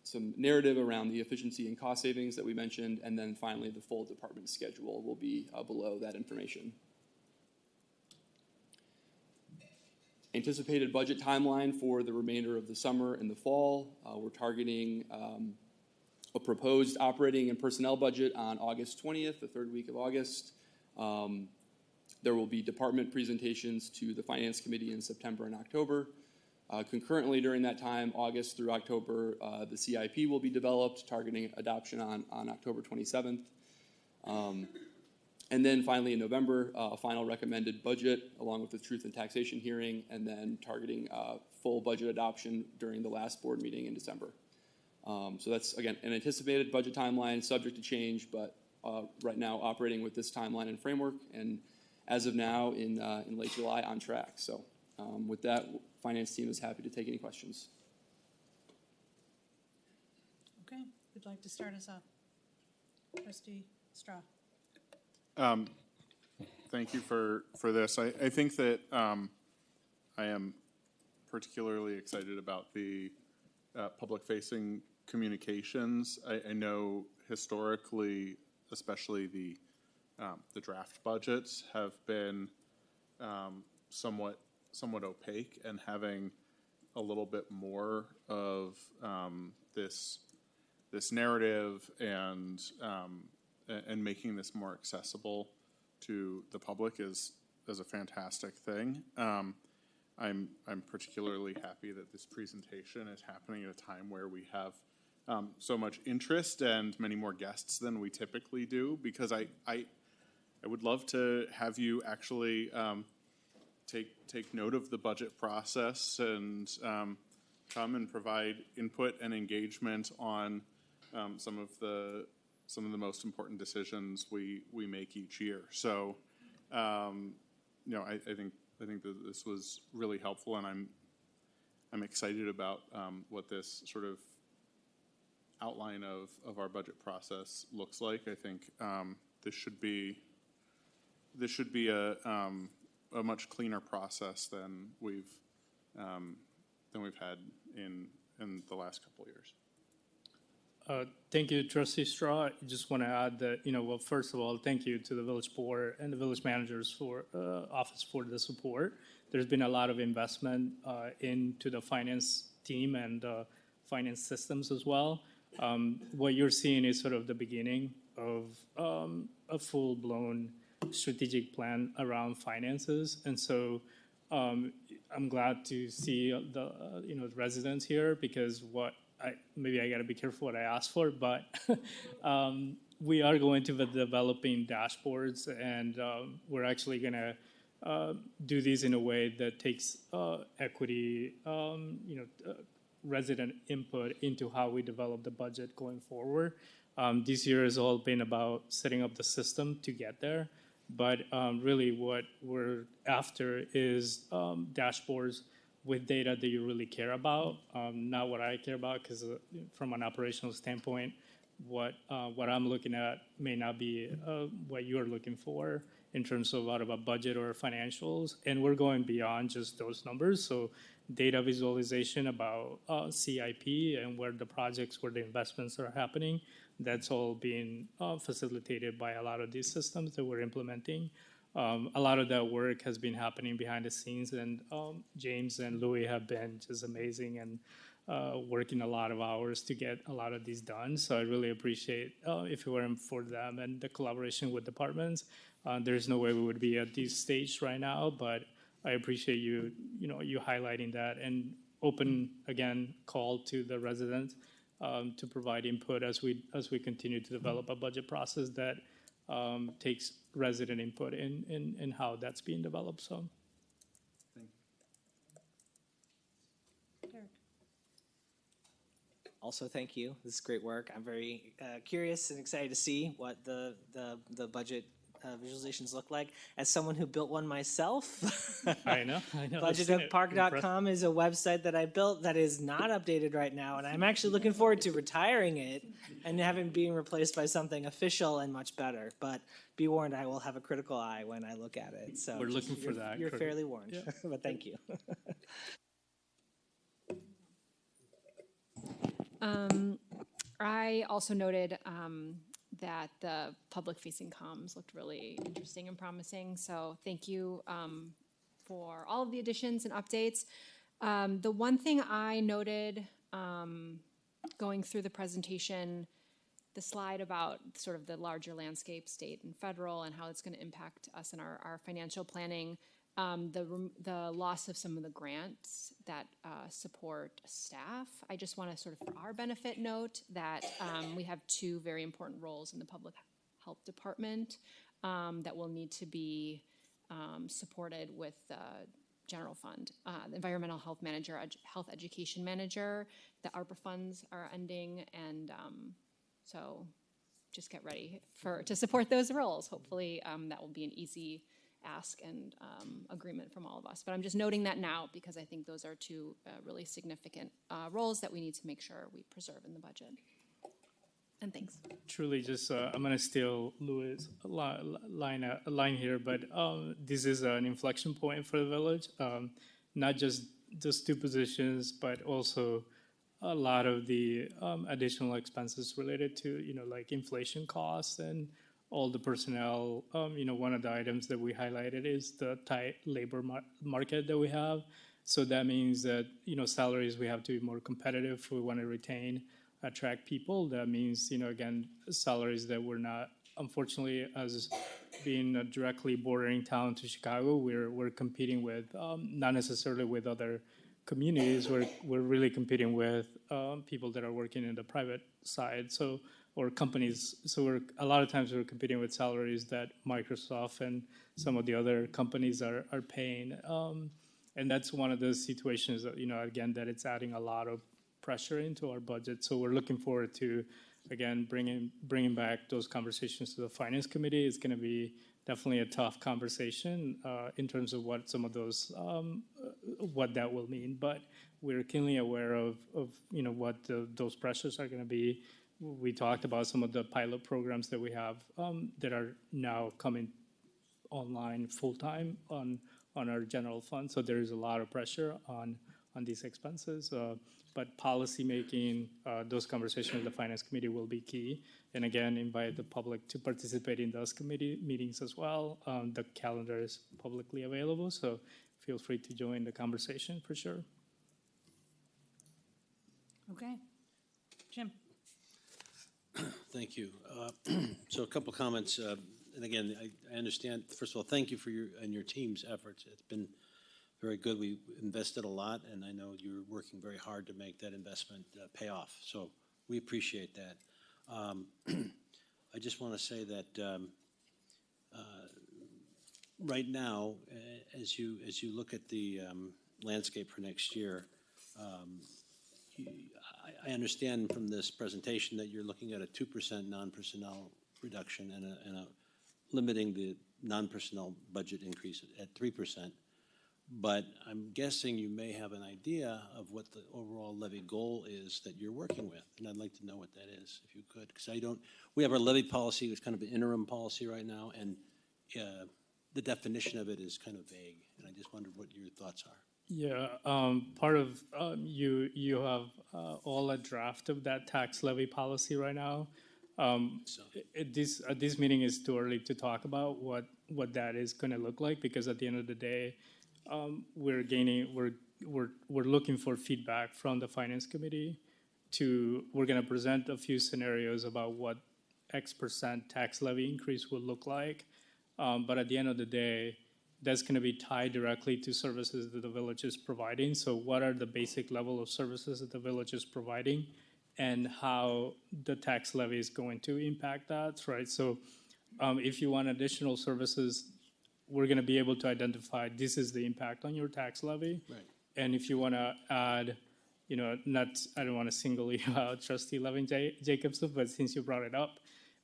Some narrative around the efficiency and cost savings that we mentioned, and then finally the full department schedule will be below that information. Anticipated budget timeline for the remainder of the summer and the fall. We're targeting a proposed operating and personnel budget on August 20th, the 3rd week of August. There will be department presentations to the Finance Committee in September and October. Concurrently during that time, August through October, the CIP will be developed, targeting adoption on October 27th. And then finally in November, a final recommended budget along with the Truth and Taxation hearing, and then targeting full budget adoption during the last board meeting in December. So that's, again, an anticipated budget timeline, subject to change, but right now operating with this timeline and framework, and as of now, in late July, on track. So with that, finance team is happy to take any questions. Okay, who'd like to start us off? Trustee Straw. Thank you for this. I think that I am particularly excited about the public-facing communications. I know historically, especially the draft budgets have been somewhat opaque, and having a little bit more of this narrative and making this more accessible to the public is a fantastic thing. I'm particularly happy that this presentation is happening at a time where we have so much interest and many more guests than we typically do, because I would love to have you actually take note of the budget process and come and provide input and engagement on some of the most important decisions we make each year. So, I think that this was really helpful, and I'm excited about what this sort of outline of our budget process looks like. I think this should be a much cleaner process than we've had in the last couple of years. Thank you, Trustee Straw. I just want to add that, well, first of all, thank you to the village board and the village managers for office for the support. There's been a lot of investment into the finance team and finance systems as well. What you're seeing is sort of the beginning of a full-blown strategic plan around finances, and so I'm glad to see the residents here, because maybe I got to be careful what I ask for, but we are going to be developing dashboards, and we're actually going to do these in a way that takes equity, resident input into how we develop the budget going forward. This year has all been about setting up the system to get there, but really what we're after is dashboards with data that you really care about, not what I care about, because from an operational standpoint, what I'm looking at may not be what you're looking for in terms of out of a budget or financials, and we're going beyond just those numbers. So data visualization about CIP and where the projects, where the investments are happening, that's all being facilitated by a lot of these systems that we're implementing. A lot of that work has been happening behind the scenes, and James and Louis have been just amazing and working a lot of hours to get a lot of these done. So I really appreciate if it weren't for them and the collaboration with departments, there's no way we would be at this stage right now. But I appreciate you highlighting that, and open again call to the residents to provide input as we continue to develop a budget process that takes resident input in how that's being developed. So, Thank you. Derek. Also, thank you. This is great work. I'm very curious and excited to see what the budget visualizations look like. As someone who built one myself, I know. budgetoakpark.com is a website that I built that is not updated right now, and I'm actually looking forward to retiring it and having being replaced by something official and much better. But be warned, I will have a critical eye when I look at it. So we're looking for that. You're fairly warned, yeah. but thank you. I also noted that the public-facing comms looked really interesting and promising. So thank you for all of the additions and updates. The one thing I noted going through the presentation, the slide about sort of the larger landscape, state and federal, and how it's going to impact us in our financial planning, the loss of some of the grants that support staff. I just want to sort of, for our benefit, note that we have two very important roles in the public health department that will need to be supported with the general fund. The environmental health manager, health education manager, the ARPA funds are ending, and so just get ready to support those roles. Hopefully, that will be an easy ask and agreement from all of us. But I'm just noting that now because I think those are two really significant roles that we need to make sure we preserve in the budget. And thanks. Truly, just I'm gonna steal Louis' line here, but this is an inflection point for the village. Not just those two positions, but also a lot of the additional expenses related to like inflation costs and all the personnel. One of the items that we highlighted is the tight labor market that we have. So that means that salaries, we have to be more competitive if we want to attract people. That means, again, salaries that we're not, unfortunately, as being a directly bordering town to Chicago, we're competing with, not necessarily with other communities. We're really competing with people that are working in the private side, or companies. So a lot of times we're competing with salaries that Microsoft and some of the other companies are paying. And that's one of those situations that, again, that it's adding a lot of pressure into our budget. So we're looking forward to, again, bringing back those conversations to the Finance Committee. It's going to be definitely a tough conversation in terms of what some of those, what that will mean. But we're keenly aware of what those pressures are going to be. We talked about some of the pilot programs that we have that are now coming online full-time on our general fund. So there is a lot of pressure on these expenses. But policy making, those conversations with the Finance Committee will be key. And again, invite the public to participate in those committee meetings as well. The calendar is publicly available, so feel free to join the conversation for sure. Okay. Jim. Thank you. So a couple comments. And again, I understand, first of all, thank you for your team's efforts. It's been very good. We invested a lot, and I know you're working very hard to make that investment pay off. So we appreciate that. I just want to say that right now, as you look at the landscape for next year, I understand from this presentation that you're looking at a 2% non-personnel reduction and a limiting the non-personnel budget increase at 3%. But I'm guessing you may have an idea of what the overall levy goal is that you're working with, and I'd like to know what that is, if you could, because we have our levy policy, it's kind of an interim policy right now, and the definition of it is kind of vague, and I just wondered what your thoughts are. Yeah, part of you have all a draft of that tax levy policy right now. This meeting is too early to talk about what that is going to look like, because at the end of the day, we're looking for feedback from the Finance Committee. We're going to present a few scenarios about what X% tax levy increase will look like, but at the end of the day, that's going to be tied directly to services that the village is providing. So what are the basic level of services that the village is providing, and how the tax levy is going to impact that, right? So if you want additional services, we're going to be able to identify this is the impact on your tax levy. Right. And if you want to add, I don't want to single you out, Trustee Levin Jacobson, but since you brought it up,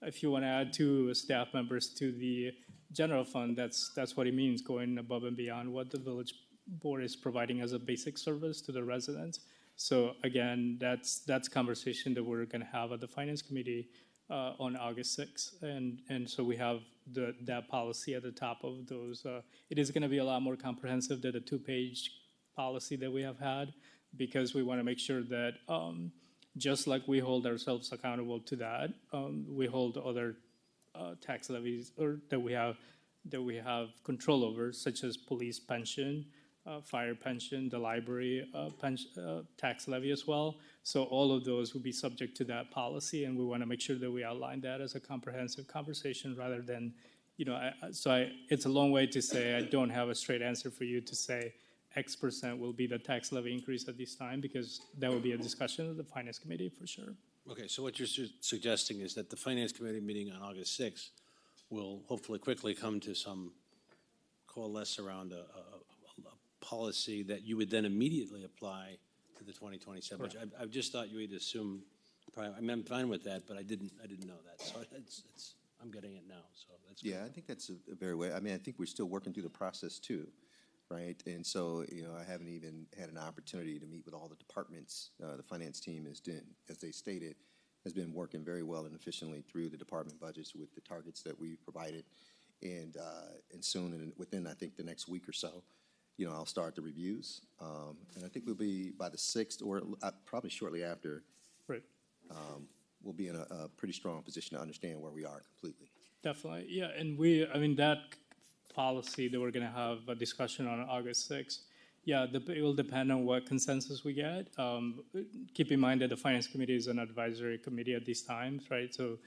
if you want to add 2 staff members to the general fund, that's what it means, going above and beyond what the village board is providing as a basic service to the residents. So again, that's conversation that we're going to have at the Finance Committee on August 6th. And so we have that policy at the top of those. It is going to be a lot more comprehensive than the 2-page policy that we have had, because we want to make sure that just like we hold ourselves accountable to that, we hold other tax levies that we have control over, such as police pension, fire pension, the library tax levy as well. So all of those will be subject to that policy, and we want to make sure that we outline that as a comprehensive conversation rather than, it's a long way to say I don't have a straight answer for you to say X% will be the tax levy increase at this time, because that will be a discussion of the Finance Committee for sure. Okay, so what you're suggesting is that the Finance Committee meeting on August 6th will hopefully quickly come to some coalesce around a policy that you would then immediately apply to the 2027 budget. I've just thought you would assume I mean, I'm fine with that, but I didn't know that, so I'm getting it now, so that's good. Yeah, I think that's a very way, I mean, I think we're still working through the process too, right? And so, I haven't even had an opportunity to meet with all the departments. The finance team is doing, as they stated, has been working very well and efficiently through the department budgets with the targets that we provided. And soon, and within, I think, the next week or so, I'll start the reviews. And I think we'll be by the 6th, or probably shortly after, Right. We'll be in a pretty strong position to understand where we are completely. Definitely, yeah, and that policy that we're gonna have a discussion on August 6th, yeah, it will depend on what consensus we get. Keep in mind that the Finance Committee is an advisory committee at these times, right? So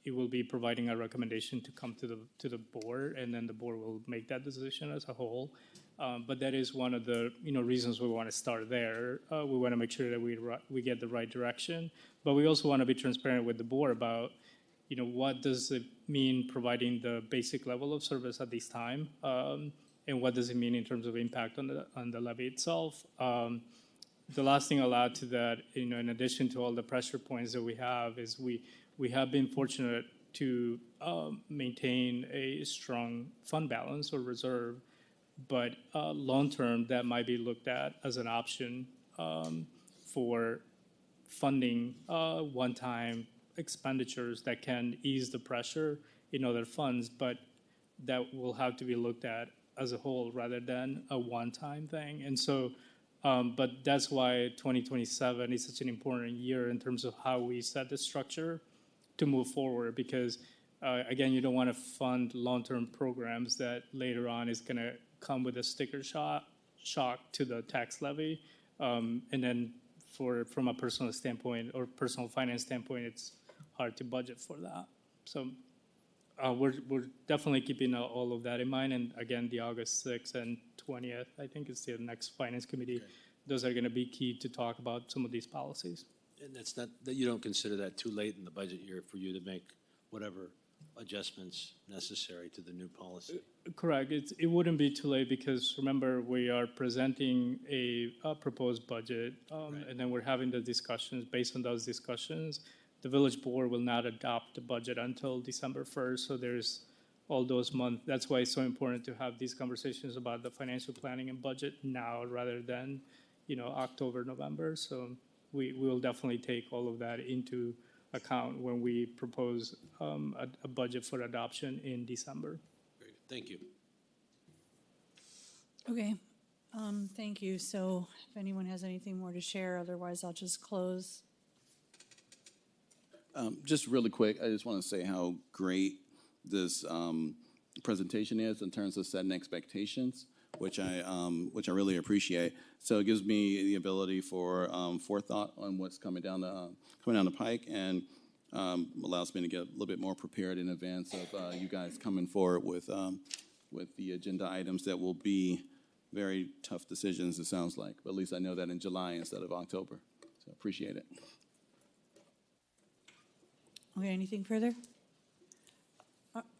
it will be providing a recommendation to come to the board, and then the board will make that decision as a whole. But that is one of the reasons we want to start there. We want to make sure that we get the right direction, but we also want to be transparent with the board about what does it mean providing the basic level of service at this time, and what does it mean in terms of impact on the levy itself. The last thing I'll add to that, in addition to all the pressure points that we have, is we have been fortunate to maintain a strong fund balance or reserve, but long-term, that might be looked at as an option for funding one-time expenditures that can ease the pressure in other funds, but that will have to be looked at as a whole rather than a one-time thing. And so, but that's why 2027 is such an important year in terms of how we set the structure to move forward, because again, you don't want to fund long-term programs that later on is going to come with a sticker shock to the tax levy, and then from a personal standpoint or personal finance standpoint, it's hard to budget for that. So we're definitely keeping all of that in mind. And again, the August 6th and 20th, I think is the next Finance Committee. Okay. Those are going to be key to talk about some of these policies. And that's not, that you don't consider that too late in the budget year for you to make whatever adjustments necessary to the new policy? Correct. It wouldn't be too late, because remember, we are presenting a proposed budget, right, and then we're having the discussions. Based on those discussions, the village board will not adopt the budget until December 1st. So there's all those months. That's why it's so important to have these conversations about the financial planning and budget now rather than, October, November. So we will definitely take all of that into account when we propose a budget for adoption in December. Great. Thank you. Okay, thank you. So if anyone has anything more to share, otherwise I'll just close. Just really quick, I just want to say how great this presentation is in terms of setting expectations, which I really appreciate. So it gives me the ability for forethought on what's coming down the pike, and allows me to get a little bit more prepared in advance of you guys coming forward with the agenda items that will be very tough decisions, it sounds like. But at least I know that in July instead of October. So appreciate it. Okay, anything further?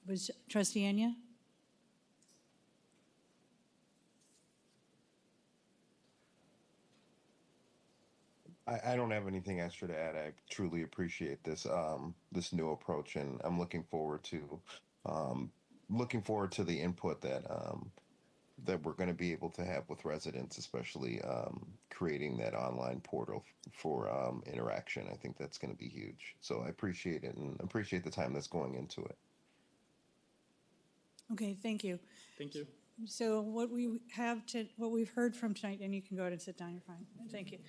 Was Trustee Enya? I don't have anything extra to add. I truly appreciate this this new approach, and I'm looking forward to the input that we're going to be able to have with residents, especially creating that online portal for interaction. I think that's going to be huge. So I appreciate it, and appreciate the time that's going into it. Okay, thank you. Thank you. So what we've heard from tonight, and you can go ahead and sit down, you're fine. Thank you.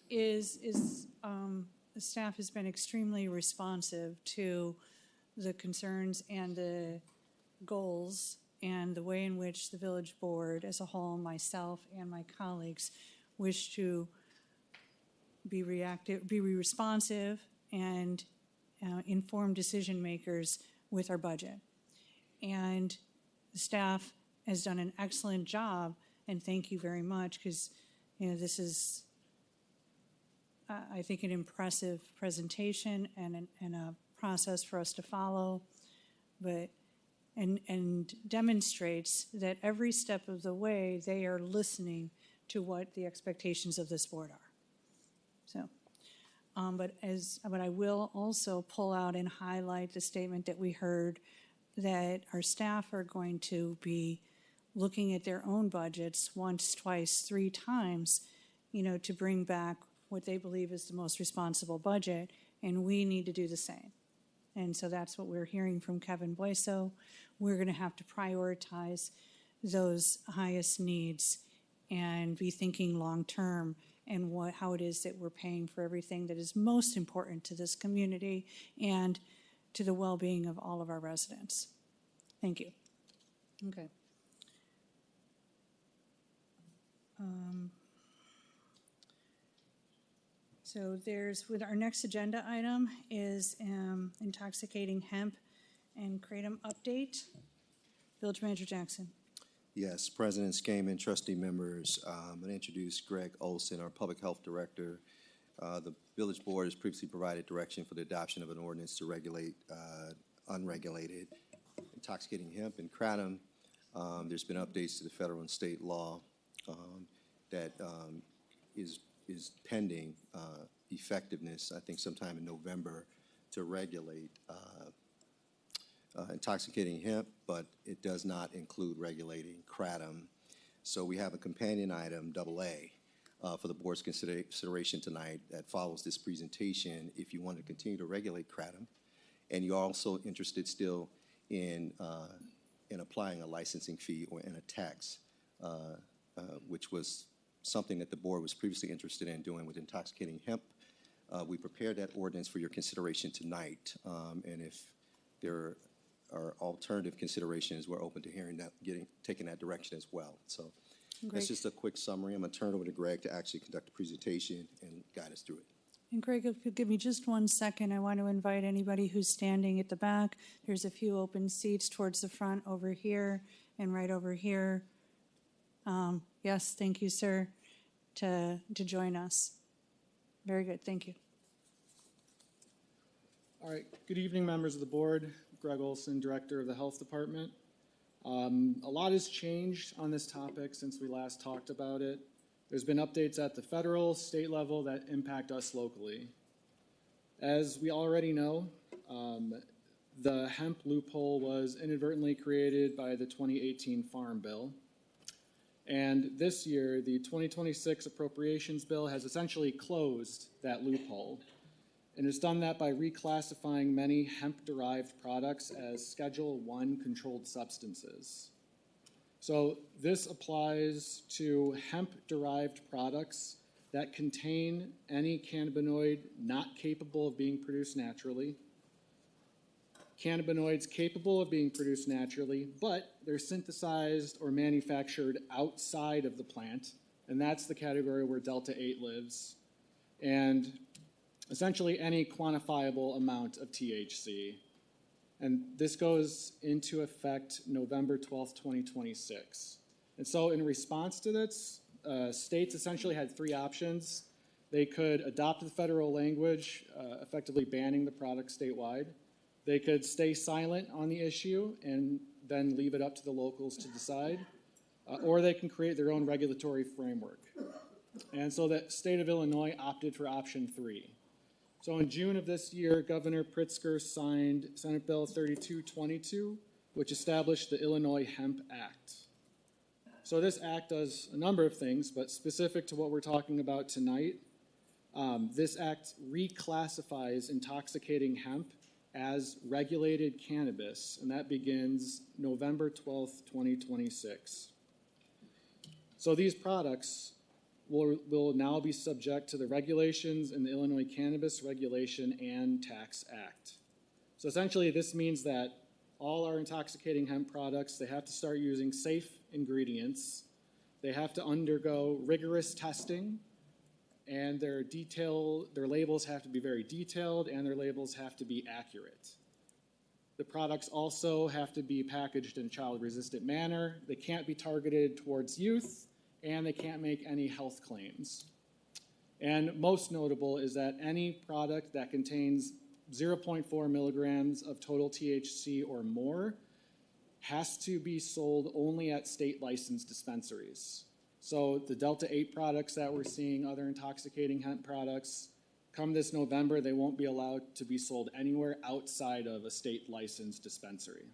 Is the staff has been extremely responsive to the concerns and the goals and the way in which the village board as a whole, myself and my colleagues, wish to be responsive and informed decision makers with our budget. And the staff has done an excellent job, and thank you very much, because this is I think an impressive presentation and a process for us to follow, but and demonstrates that every step of the way they are listening to what the expectations of this board are. So But I will also pull out and highlight the statement that we heard that our staff are going to be looking at their own budgets once, twice, three times, to bring back what they believe is the most responsible budget, and we need to do the same. And so that's what we're hearing from Kevin Boyso. We're going to have to prioritize those highest needs and be thinking long-term and how it is that we're paying for everything that is most important to this community and to the well-being of all of our residents. Thank you. Okay. So with our next agenda item is Intoxicating Hemp and Kratom update. Village Manager Jackson. Yes, President Skaman, trustee members, I'm going to introduce Greg Olson, our Public Health Director. The Village Board has previously provided direction for the adoption of an ordinance to regulate unregulated intoxicating hemp and kratom. There's been updates to the federal and state law that is pending effectiveness, I think sometime in November, to regulate intoxicating hemp, but it does not include regulating kratom. So we have a companion item, AA, for the board's consideration tonight that follows this presentation if you want to continue to regulate kratom, and you're also interested still in applying a licensing fee or in a tax, which was something that the board was previously interested in doing with intoxicating hemp. We prepared that ordinance for your consideration tonight, and if there are alternative considerations, we're open to hearing that, taking that direction as well. So that's just a quick summary. I'm going to turn it over to Greg to actually conduct the presentation and guide us through it. And Greg, if you give me just 1 second, I want to invite anybody who's standing at the back. There's a few open seats towards the front over here and right over here. Yes, thank you, sir, to join us. Very good, thank you. All right, good evening, members of the board. Greg Olson, Director of the Health Department. A lot has changed on this topic since we last talked about it. There's been updates at the federal, state level that impact us locally. As we already know, the hemp loophole was inadvertently created by the 2018 Farm Bill. And this year, the 2026 Appropriations Bill has essentially closed that loophole. And it's done that by reclassifying many hemp-derived products as Schedule I controlled substances. So this applies to hemp-derived products that contain any cannabinoid not capable of being produced naturally, cannabinoids capable of being produced naturally, but they're synthesized or manufactured outside of the plant, and that's the category where Delta-8 lives, and essentially any quantifiable amount of THC. And this goes into effect November 12th, 2026. And so in response to this, states essentially had three options. They could adopt the federal language, effectively banning the product statewide. They could stay silent on the issue and then leave it up to the locals to decide, or they can create their own regulatory framework. And so the state of Illinois opted for option 3. So in June of this year, Governor Pritzker signed Senate Bill 3222, which established the Illinois Hemp Act. So this act does a number of things, but specific to what we're talking about tonight, this act reclassifies intoxicating hemp as regulated cannabis, and that begins November 12th, 2026. So these products will now be subject to the regulations in the Illinois Cannabis Regulation and Tax Act. So essentially this means that all our intoxicating hemp products, they have to start using safe ingredients, they have to undergo rigorous testing, and their labels have to be very detailed, and their labels have to be accurate. The products also have to be packaged in a child-resistant manner. They can't be targeted towards youth, and they can't make any health claims. And most notable is that any product that contains 0.4 milligrams of total THC or more has to be sold only at state licensed dispensaries. So the Delta-8 products that we're seeing, other intoxicating hemp products, come this November, they won't be allowed to be sold anywhere outside of a state licensed dispensary.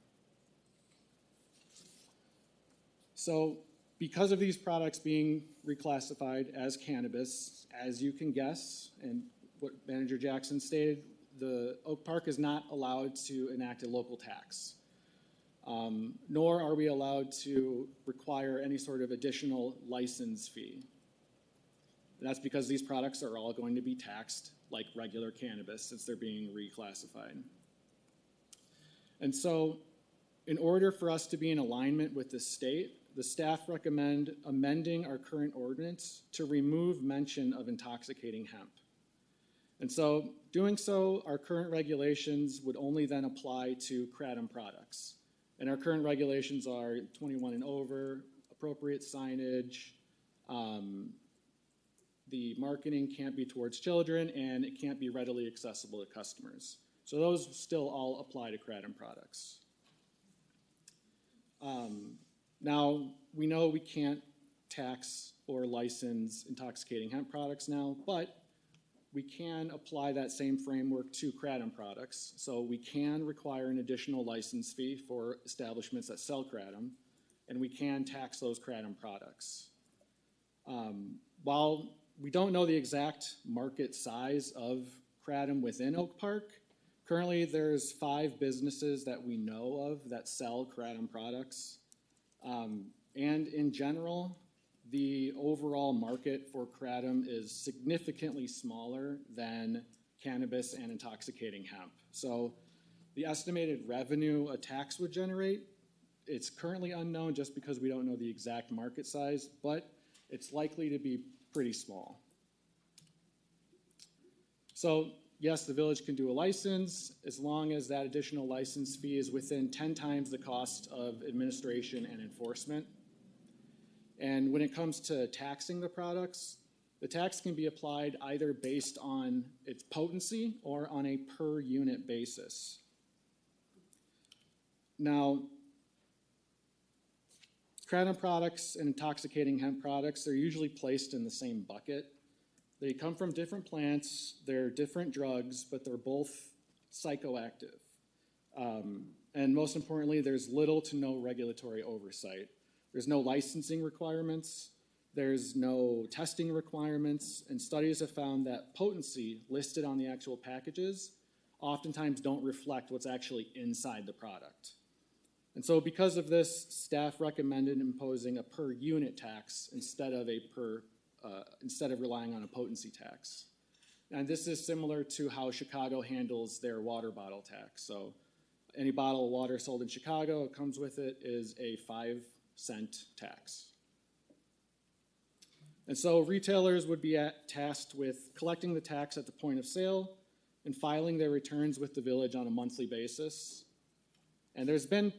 So because of these products being reclassified as cannabis, as you can guess, and what Manager Jackson stated, the Oak Park is not allowed to enact a local tax, nor are we allowed to require any sort of additional license fee. And that's because these products are all going to be taxed like regular cannabis since they're being reclassified. And so in order for us to be in alignment with the state, the staff recommend amending our current ordinance to remove mention of intoxicating hemp. And so doing so, our current regulations would only then apply to Kratom products. And our current regulations are 21 and over, appropriate signage, the marketing can't be towards children, and it can't be readily accessible to customers. So those still all apply to Kratom products. Now, we know we can't tax or license intoxicating hemp products now, but we can apply that same framework to Kratom products. So we can require an additional license fee for establishments that sell Kratom, and we can tax those Kratom products. While we don't know the exact market size of Kratom within Oak Park, currently there's 5 businesses that we know of that sell Kratom products. And in general, the overall market for Kratom is significantly smaller than cannabis and intoxicating hemp. So the estimated revenue a tax would generate, it's currently unknown just because we don't know the exact market size, but it's likely to be pretty small. So yes, the village can do a license as long as that additional license fee is within 10 times the cost of administration and enforcement. And when it comes to taxing the products, the tax can be applied either based on its potency or on a per unit basis. Now, Kratom products and intoxicating hemp products, they're usually placed in the same bucket. They come from different plants, they're different drugs, but they're both psychoactive. And most importantly, there's little to no regulatory oversight. There's no licensing requirements, there's no testing requirements, and studies have found that potency listed on the actual packages oftentimes don't reflect what's actually inside the product. And so because of this, staff recommended imposing a per unit tax instead of relying on a potency tax. And this is similar to how Chicago handles their water bottle tax. So any bottle of water sold in Chicago, it comes with it is a 5-cent tax. And so retailers would be tasked with collecting the tax at the point of sale and filing their returns with the village on a monthly basis. And there's been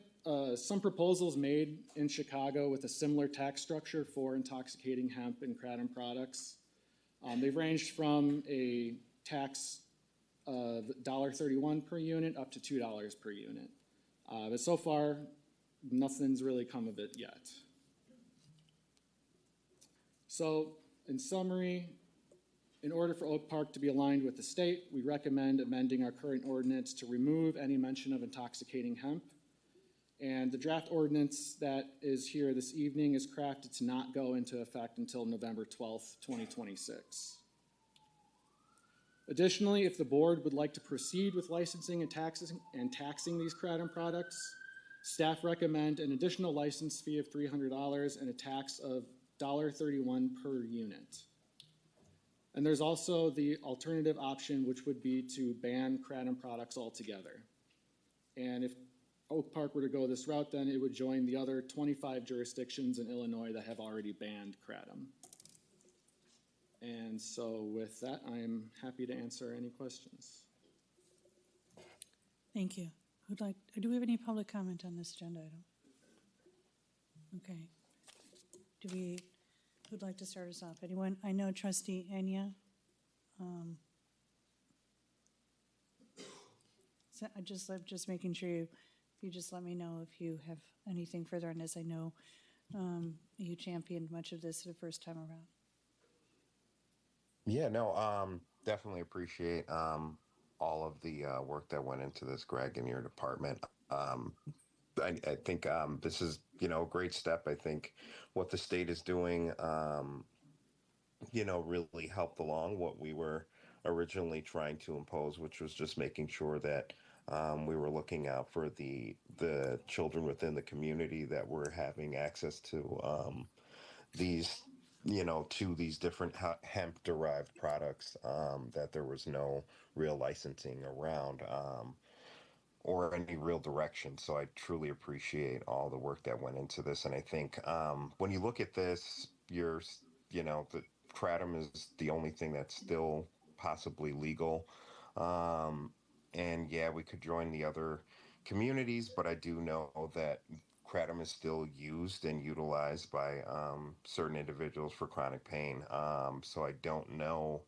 some proposals made in Chicago with a similar tax structure for intoxicating hemp and Kratom products. They've ranged from a tax of $1.31 per unit up to $2 per unit. But so far, nothing's really come of it yet. So, in summary, in order for Oak Park to be aligned with the state, we recommend amending our current ordinance to remove any mention of intoxicating hemp. And the draft ordinance that is here this evening is crafted to not go into effect until November 12th, 2026. Additionally, if the board would like to proceed with licensing and taxing these Kratom products, staff recommend an additional license fee of $300 and a tax of $1.31 per unit. And there's also the alternative option, which would be to ban Kratom products altogether. And if Oak Park were to go this route, then it would join the other 25 jurisdictions in Illinois that have already banned Kratom. And so with that, I am happy to answer any questions. Thank you. Do we have any public comment on this agenda item? Okay. Who'd like to start us off? Anyone? I know Trustee Enya. So I'm just making sure you just let me know if you have anything further on this. I know you championed much of this the first time around. Yeah, no, Definitely appreciate all of the work that went into this, Greg, in your department. I think this is, a great step. I think what the state is doing, really helped along what we were originally trying to impose, which was just making sure that we were looking out for the children within the community that were having access to these, to these different hemp derived products, that there was no real licensing around. Or any real direction. So I truly appreciate all the work that went into this. And I think when you look at this, the kratom is the only thing that's still possibly legal. Um, and yeah, we could join the other communities, but I do know that kratom is still used and utilized by certain individuals for chronic pain. So I don't know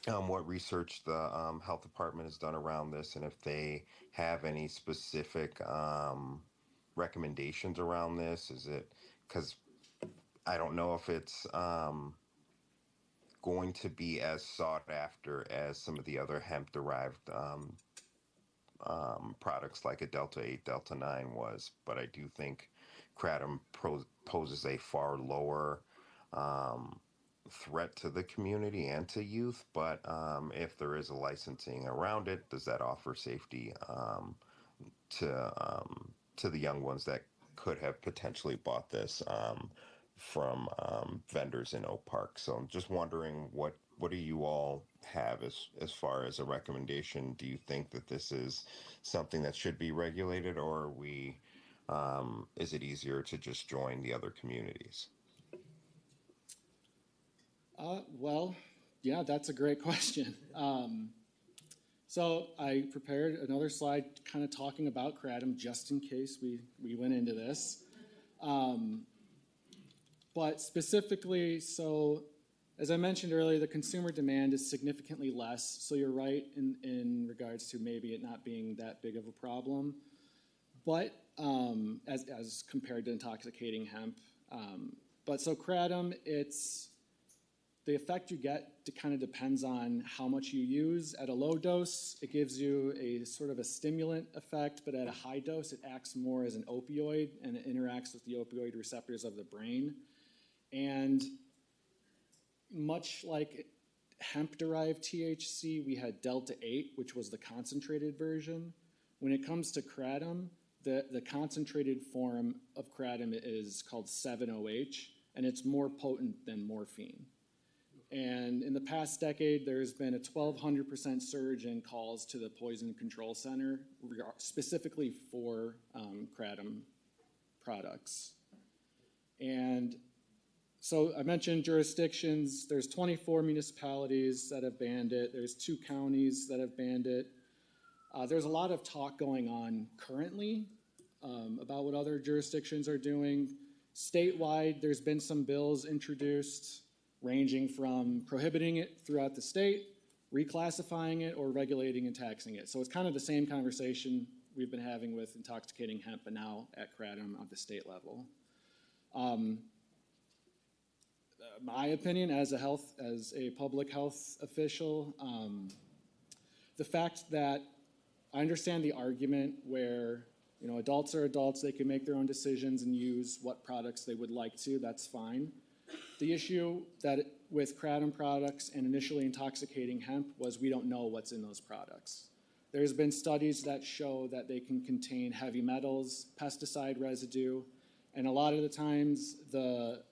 what research the health department has done around this, and if they have any specific recommendations around this. Is it because I don't know if it's going to be as sought after as some of the other hemp derived products like a Delta 8, Delta 9 was, but I do think kratom poses a far lower um, threat to the community and to youth. But if there is a licensing around it, does that offer safety to the young ones that could have potentially bought this from vendors in Oak Park? So I'm just wondering what do you all have as far as a recommendation? Do you think that this is something that should be regulated, or are we is it easier to just join the other communities? Well, yeah, that's a great question. So I prepared another slide kind of talking about kratom just in case we went into this. But specifically, so as I mentioned earlier, the consumer demand is significantly less. So you're right in regards to maybe it not being that big of a problem. But as compared to intoxicating hemp. But so kratom, the effect you get kind of depends on how much you use. At a low dose, it gives you a sort of a stimulant effect, but at a high dose, it acts more as an opioid, and it interacts with the opioid receptors of the brain. And much like hemp-derived THC, we had Delta 8, which was the concentrated version. When it comes to kratom, the concentrated form of kratom is called 7-OH, and it's more potent than morphine. And in the past decade, there's been a 1,200% surge in calls to the Poison Control Center, specifically for kratom products. And so I mentioned jurisdictions. There's 24 municipalities that have banned it. There's 2 counties that have banned it. There's a lot of talk going on currently about what other jurisdictions are doing. Statewide, there's been some bills introduced ranging from prohibiting it throughout the state, reclassifying it, or regulating and taxing it. So it's kind of the same conversation we've been having with intoxicating hemp, but now at kratom at the state level. My opinion as a public health official, the fact that I understand the argument where adults are adults, they can make their own decisions and use what products they would like to, that's fine. The issue with kratom products and initially intoxicating hemp was we don't know what's in those products. There's been studies that show that they can contain heavy metals, pesticide residue, and a lot of the times the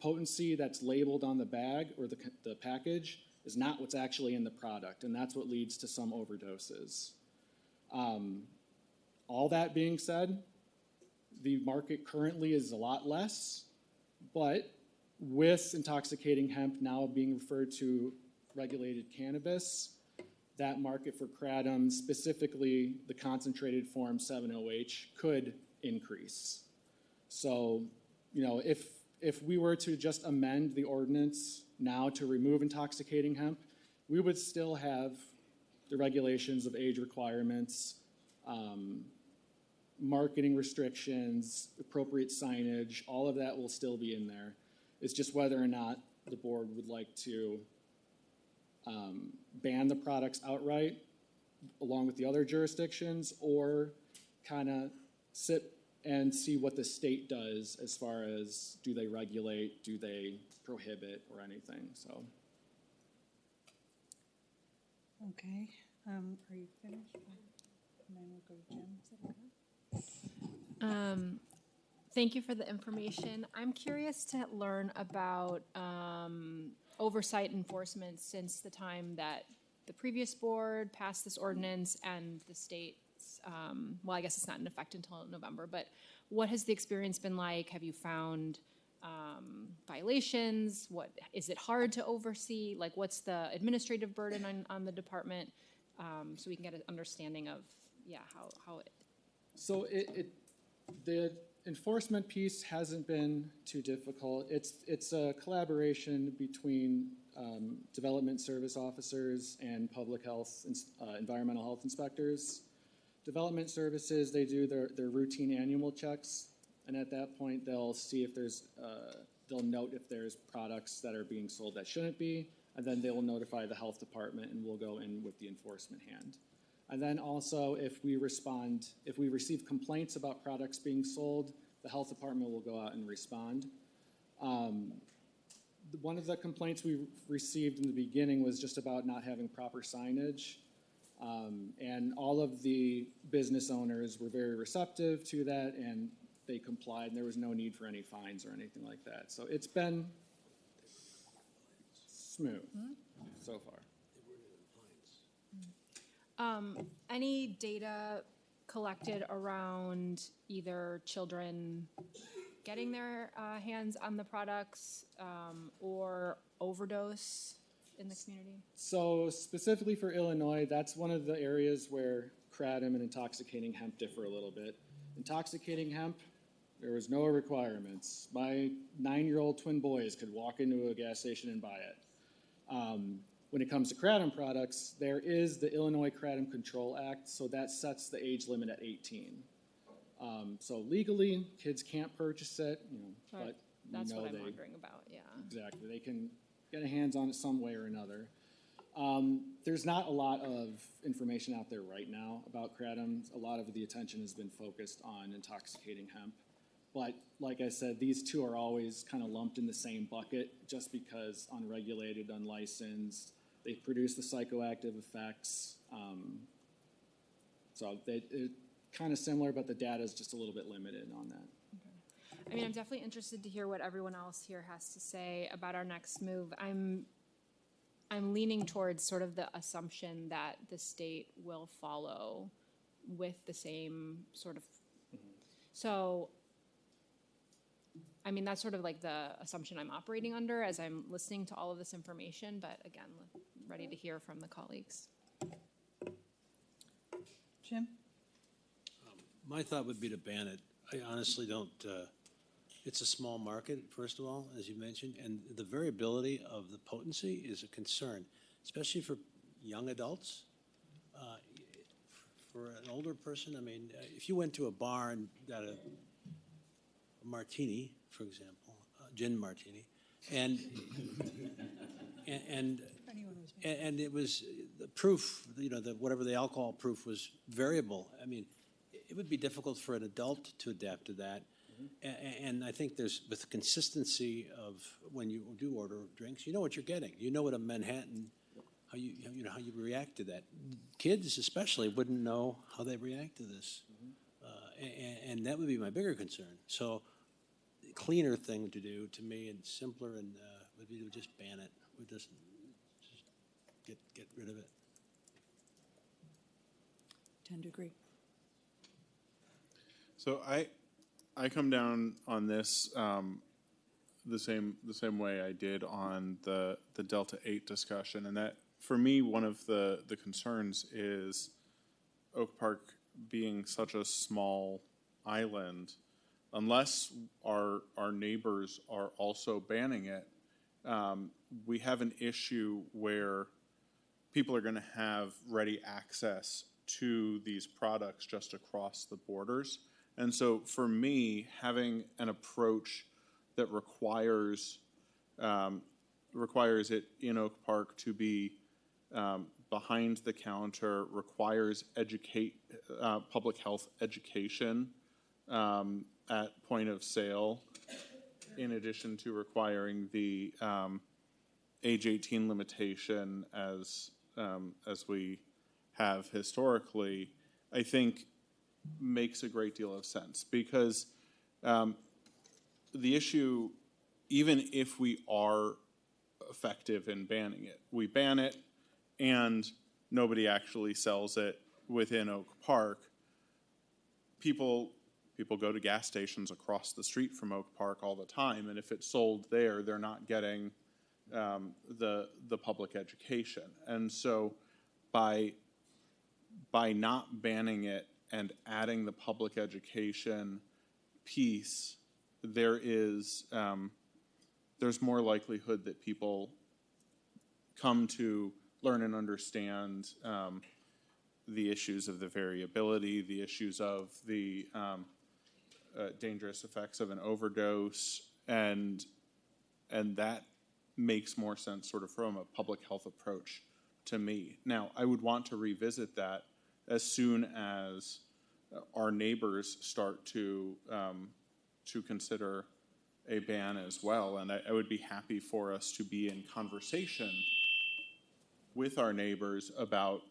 potency that's labeled on the bag or the package is not what's actually in the product, and that's what leads to some overdoses. All that being said, the market currently is a lot less, but with intoxicating hemp now being referred to regulated cannabis, that market for kratom, specifically the concentrated form 7-OH, could increase. So, if we were to just amend the ordinance now to remove intoxicating hemp, we would still have the regulations of age requirements, marketing restrictions, appropriate signage, all of that will still be in there. It's just whether or not the board would like to ban the products outright along with the other jurisdictions, or kind of sit and see what the state does as far as do they regulate, do they prohibit, or anything, so. Okay, are you finished? And then we'll go to Jim. Is that okay? Thank you for the information. I'm curious to learn about oversight enforcement since the time that the previous board passed this ordinance and the state's, well, I guess it's not in effect until November, but what has the experience been like? Have you found violations? What, is it hard to oversee? Like, what's the administrative burden on the department? So we can get an understanding of, yeah, how it. So the enforcement piece hasn't been too difficult. It's a collaboration between development service officers and public health, environmental health inspectors. Development services, they do their routine annual checks, and at that point they'll see if there's, they'll note if there's products that are being sold that shouldn't be, and then they will notify the health department and we'll go in with the enforcement hand. And then also, if we receive complaints about products being sold, the health department will go out and respond. One of the complaints we received in the beginning was just about not having proper signage. And all of the business owners were very receptive to that, and they complied, and there was no need for any fines or anything like that. So it's been smooth so far. Any data collected around either children getting their hands on the products or overdose in the community? So specifically for Illinois, that's one of the areas where Kratom and Intoxicating Hemp differ a little bit. Intoxicating Hemp, there was no requirements. My 9-year-old twin boys could walk into a gas station and buy it. When it comes to Kratom products, there is the Illinois Kratom Control Act, so that sets the age limit at 18. So legally, kids can't purchase it, but that's what I'm wondering about, yeah. Exactly, they can get a hands on it some way or another. There's not a lot of information out there right now about Kratom. A lot of the attention has been focused on Intoxicating Hemp. But like I said, these two are always kind of lumped in the same bucket just because unregulated, unlicensed, they produce the psychoactive effects. So they're kind of similar, but the data is just a little bit limited on that. Okay. I mean, I'm definitely interested to hear what everyone else here has to say about our next move. I'm leaning towards sort of the assumption that the state will follow with the same sort of. So, I mean, that's sort of like the assumption I'm operating under as I'm listening to all of this information, but again, ready to hear from the colleagues. Jim? My thought would be to ban it. I honestly don't, it's a small market, first of all, as you mentioned, and the variability of the potency is a concern, especially for young adults. For an older person, I mean, if you went to a bar and got a martini, for example, gin martini, and it was the proof, whatever the alcohol proof was variable. I mean, it would be difficult for an adult to adapt to that. And I think there's, with consistency of when you do order drinks, you know what you're getting. You know what a Manhattan, how you react to that. Kids especially wouldn't know how they react to this. And that would be my bigger concern. So cleaner thing to do to me and simpler and would be to just ban it. Would just get rid of it. Tend to agree. So I come down on this the same way I did on the Delta 8 discussion, and that for me one of the concerns is Oak Park being such a small island. Unless our neighbors are also banning it, we have an issue where people are going to have ready access to these products just across the borders. And so for me, having an approach that requires it in Oak Park to be behind the counter requires public health education at point of sale, in addition to requiring the age 18 limitation as we have historically, I think makes a great deal of sense, because the issue, even if we are effective in banning it, we ban it and nobody actually sells it within Oak Park. People go to gas stations across the street from Oak Park all the time, and if it's sold there, they're not getting the public education. And so by not banning it and adding the public education piece, there's more likelihood that people come to learn and understand the issues of the variability, the issues of the dangerous effects of an overdose, and that makes more sense sort of from a public health approach to me. Now, I would want to revisit that as soon as our neighbors start to consider a ban as well, and I would be happy for us to be in conversation with our neighbors about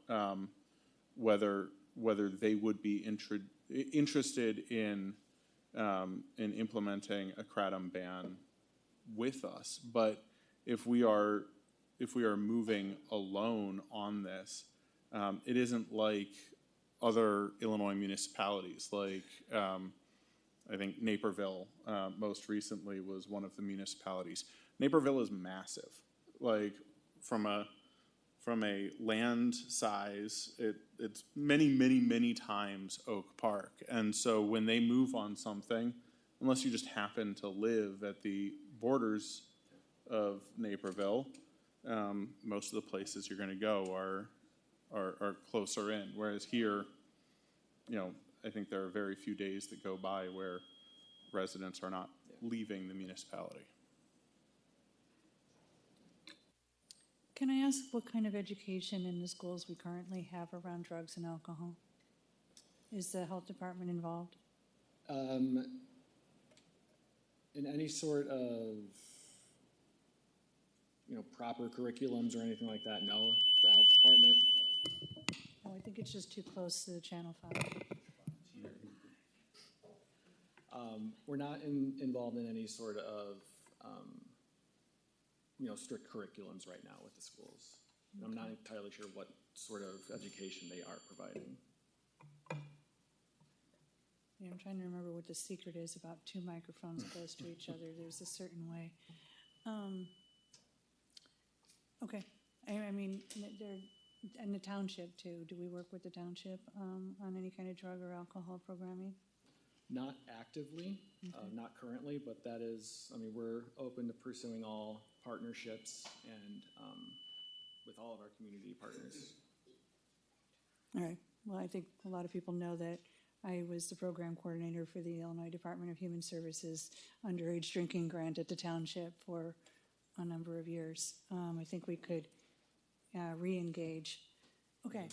whether they would be interested in implementing a kratom ban with us. But if we are moving alone on this, it isn't like other Illinois municipalities, like I think Naperville most recently was one of the municipalities. Naperville is massive. Like from a land size, it's many times Oak Park. And so when they move on something, unless you just happen to live at the borders of Naperville, most of the places you're going to go are closer in. Whereas here, I think there are very few days that go by where residents are not leaving the municipality. Can I ask what kind of education in the schools we currently have around drugs and alcohol? Is the health department involved? In any sort of, proper curriculums or anything like that, no. The health department. Oh, I think it's just too close to the Channel 5. We're not involved in any sort of, strict curriculums right now with the schools. Okay. I'm not entirely sure what sort of education they are providing. Yeah, I'm trying to remember what the secret is about two microphones close to each other. There's a certain way. Okay. I mean, they're in the township too. Do we work with the township on any kind of drug or alcohol programming? Not actively, not currently, but that is, we're open to pursuing all partnerships and with all of our community partners. All right. Well, I think a lot of people know that I was the program coordinator for the Illinois Department of Human Services underage drinking grant at the township for a number of years. I think we could re-engage. Okay.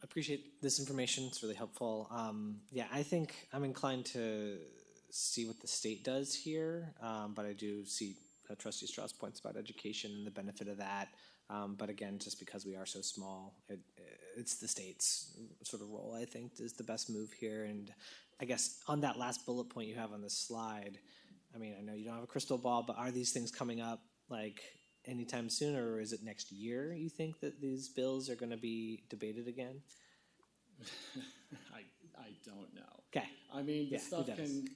Appreciate this information. It's really helpful. I think I'm inclined to see what the state does here, but I do see Trustee Strauss' points about education and the benefit of that. But again, just because we are so small, it's the state's sort of role, I think, is the best move here. And I guess on that last bullet point you have on the slide, I know you don't have a crystal ball, but are these things coming up like anytime soon, or is it next year you think that these bills are going to be debated again? I don't know. Okay. The stuff can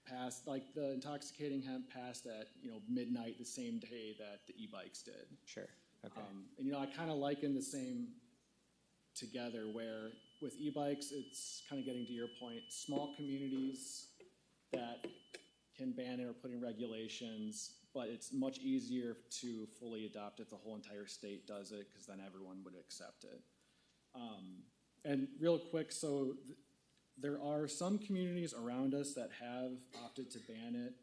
pass, like the intoxicating hemp passed at midnight the same day that the e-bikes did. Sure. Okay. And I kind of liken the same together, where with e-bikes it's kind of getting to your point, small communities that can ban it or put in regulations, but it's much easier to fully adopt if the whole entire state does it, because then everyone would accept it. And real quick, so there are some communities around us that have opted to ban it.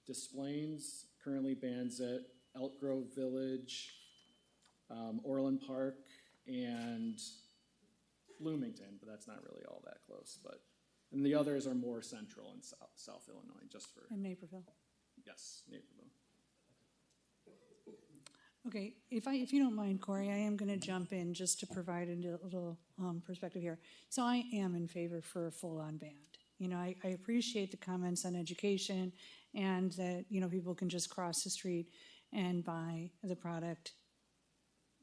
Des Plaines currently bans it. Elk Grove Village, Orland Park, and Bloomington, but that's not really all that close. And the others are more central and South Illinois, just for, In Naperville. yes, Naperville. Okay, if you don't mind, Corey, I am going to jump in just to provide a little perspective here. So I am in favor for a full-on ban. You know, I appreciate the comments on education and that, you know, people can just cross the street and buy the product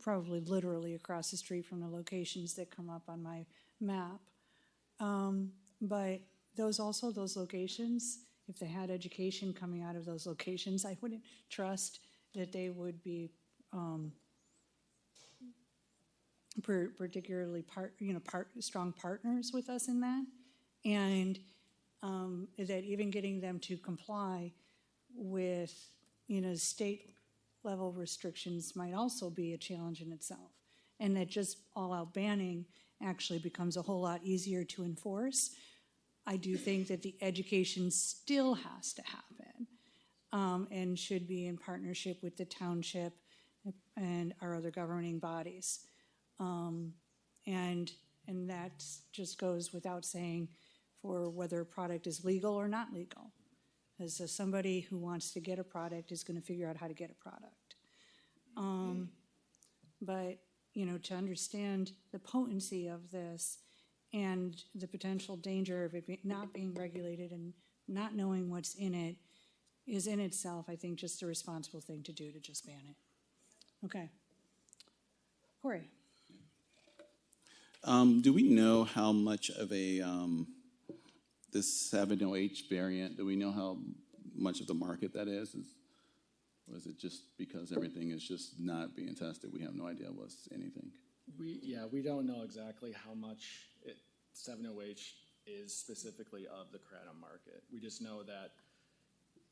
probably literally across the street from the locations that come up on my map. But those locations, if they had education coming out of those locations, I wouldn't trust that they would be particularly strong partners with us in that, and that even getting them to comply with, you know, state level restrictions might also be a challenge in itself, and that just all-out banning actually becomes a whole lot easier to enforce. I do think that the education still has to happen, and should be in partnership with the township and our other governing bodies. And that just goes without saying for whether a product is legal or not legal. As somebody who wants to get a product is going to figure out how to get a product. But, you know, to understand the potency of this and the potential danger of it not being regulated and not knowing what's in it is in itself, I think, just a responsible thing to do to just ban it. Okay. Corey. Do we know how much of a, this 708 variant, do we know how much of the market that is? Or is it just because everything is just not being tested, we have no idea what's anything? We don't know exactly how much 708 is specifically of the Kratom market. We just know that,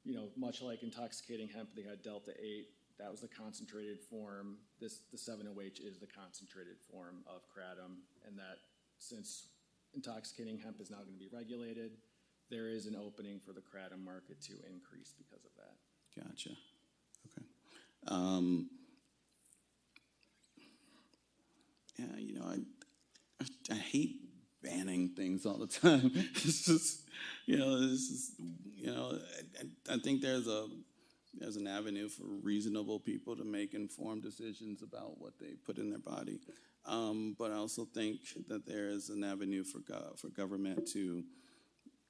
you know, much like Intoxicating Hemp, they had Delta 8. That was the concentrated form. The 708 is the concentrated form of Kratom, and that since Intoxicating Hemp is now going to be regulated, there is an opening for the Kratom market to increase because of that. Gotcha. Okay. Yeah, you know, I hate banning things all the time. It's just, you know, I think there's an avenue for reasonable people to make informed decisions about what they put in their body. But I also think that there is an avenue for government to,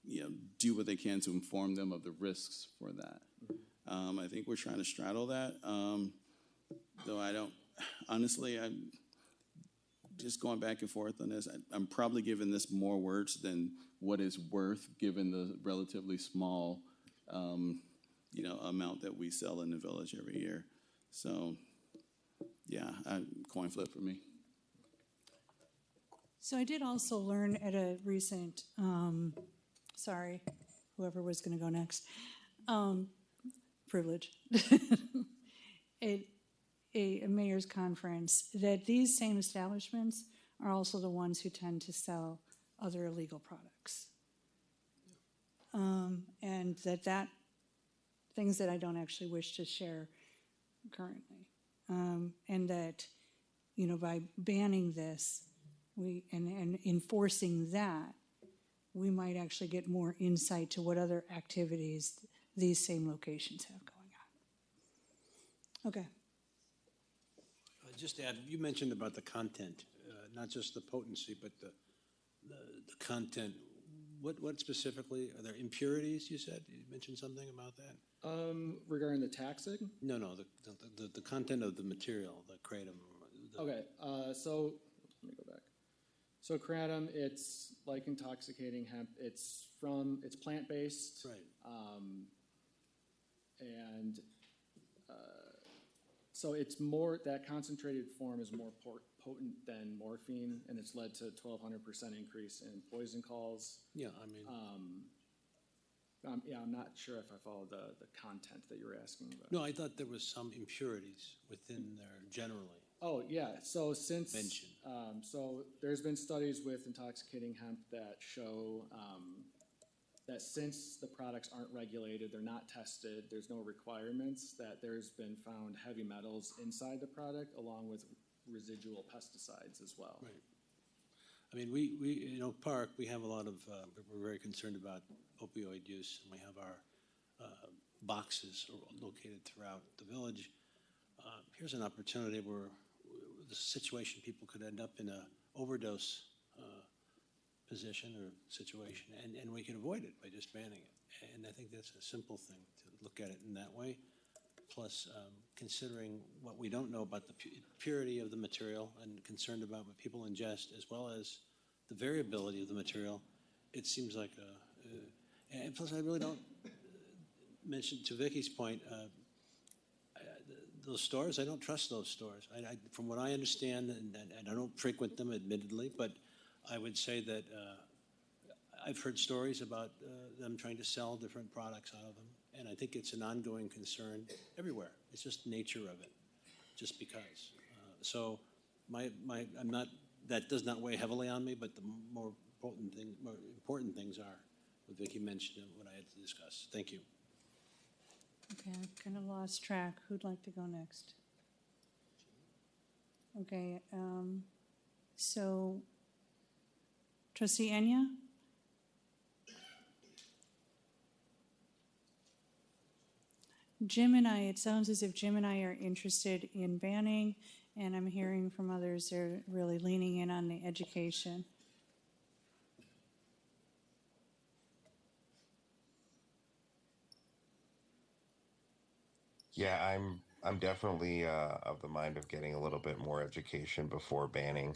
you know, do what they can to inform them of the risks for that. I think we're trying to straddle that. Though I don't, honestly, I'm just going back and forth on this. I'm probably giving this more words than what is worth, given the relatively small, you know, amount that we sell in the village every year. So, yeah, coin flip for me. So I did also learn at a recent, sorry, whoever was going to go next, privilege, a mayor's conference, that these same establishments are also the ones who tend to sell other illegal products. And that things that I don't actually wish to share currently. And that, you know, by banning this, and enforcing that, we might actually get more insight to what other activities these same locations have going on. Okay. Just to add, you mentioned about the content, not just the potency, but the content. What specifically? Are there impurities, you said? You mentioned something about that? Regarding the taxing? No, the content of the material, the Kratom. Okay, so let me go back. So Kratom, it's like Intoxicating Hemp. It's plant-based. Right. And so it's more, that concentrated form is more potent than morphine, and it's led to 1,200% increase in poison calls. Yeah, I mean. I'm not sure if I follow the content that you're asking about. No, I thought there was some impurities within there generally. Oh, yeah, so since, mentioned. So there's been studies with Intoxicating Hemp that show that since the products aren't regulated, they're not tested, there's no requirements, that there's been found heavy metals inside the product along with residual pesticides as well. Right. I mean, we in Oak Park, we have a lot of, we're very concerned about opioid use, and we have our boxes located throughout the village. Here's an opportunity where the situation, people could end up in a overdose position or situation, and we can avoid it by just banning it. And I think that's a simple thing to look at it in that way. Plus, considering what we don't know about the purity of the material and concerned about what people ingest, as well as the variability of the material, it seems like and plus I really don't mention, to Vicky's point, those stores, I don't trust those stores. From what I understand, and I don't frequent them admittedly, but I would say that I've heard stories about them trying to sell different products out of them, and I think it's an ongoing concern everywhere. It's just the nature of it, just because. So I'm not, that does not weigh heavily on me, but the more important things are what Vicky mentioned and what I had to discuss. Thank you. Okay, I kind of lost track. Who'd like to go next? Okay, so Trustee Enya? Jim and I, it sounds as if Jim and I are interested in banning, and I'm hearing from others they're really leaning in on the education. Yeah, I'm definitely of the mind of getting a little bit more education before banning.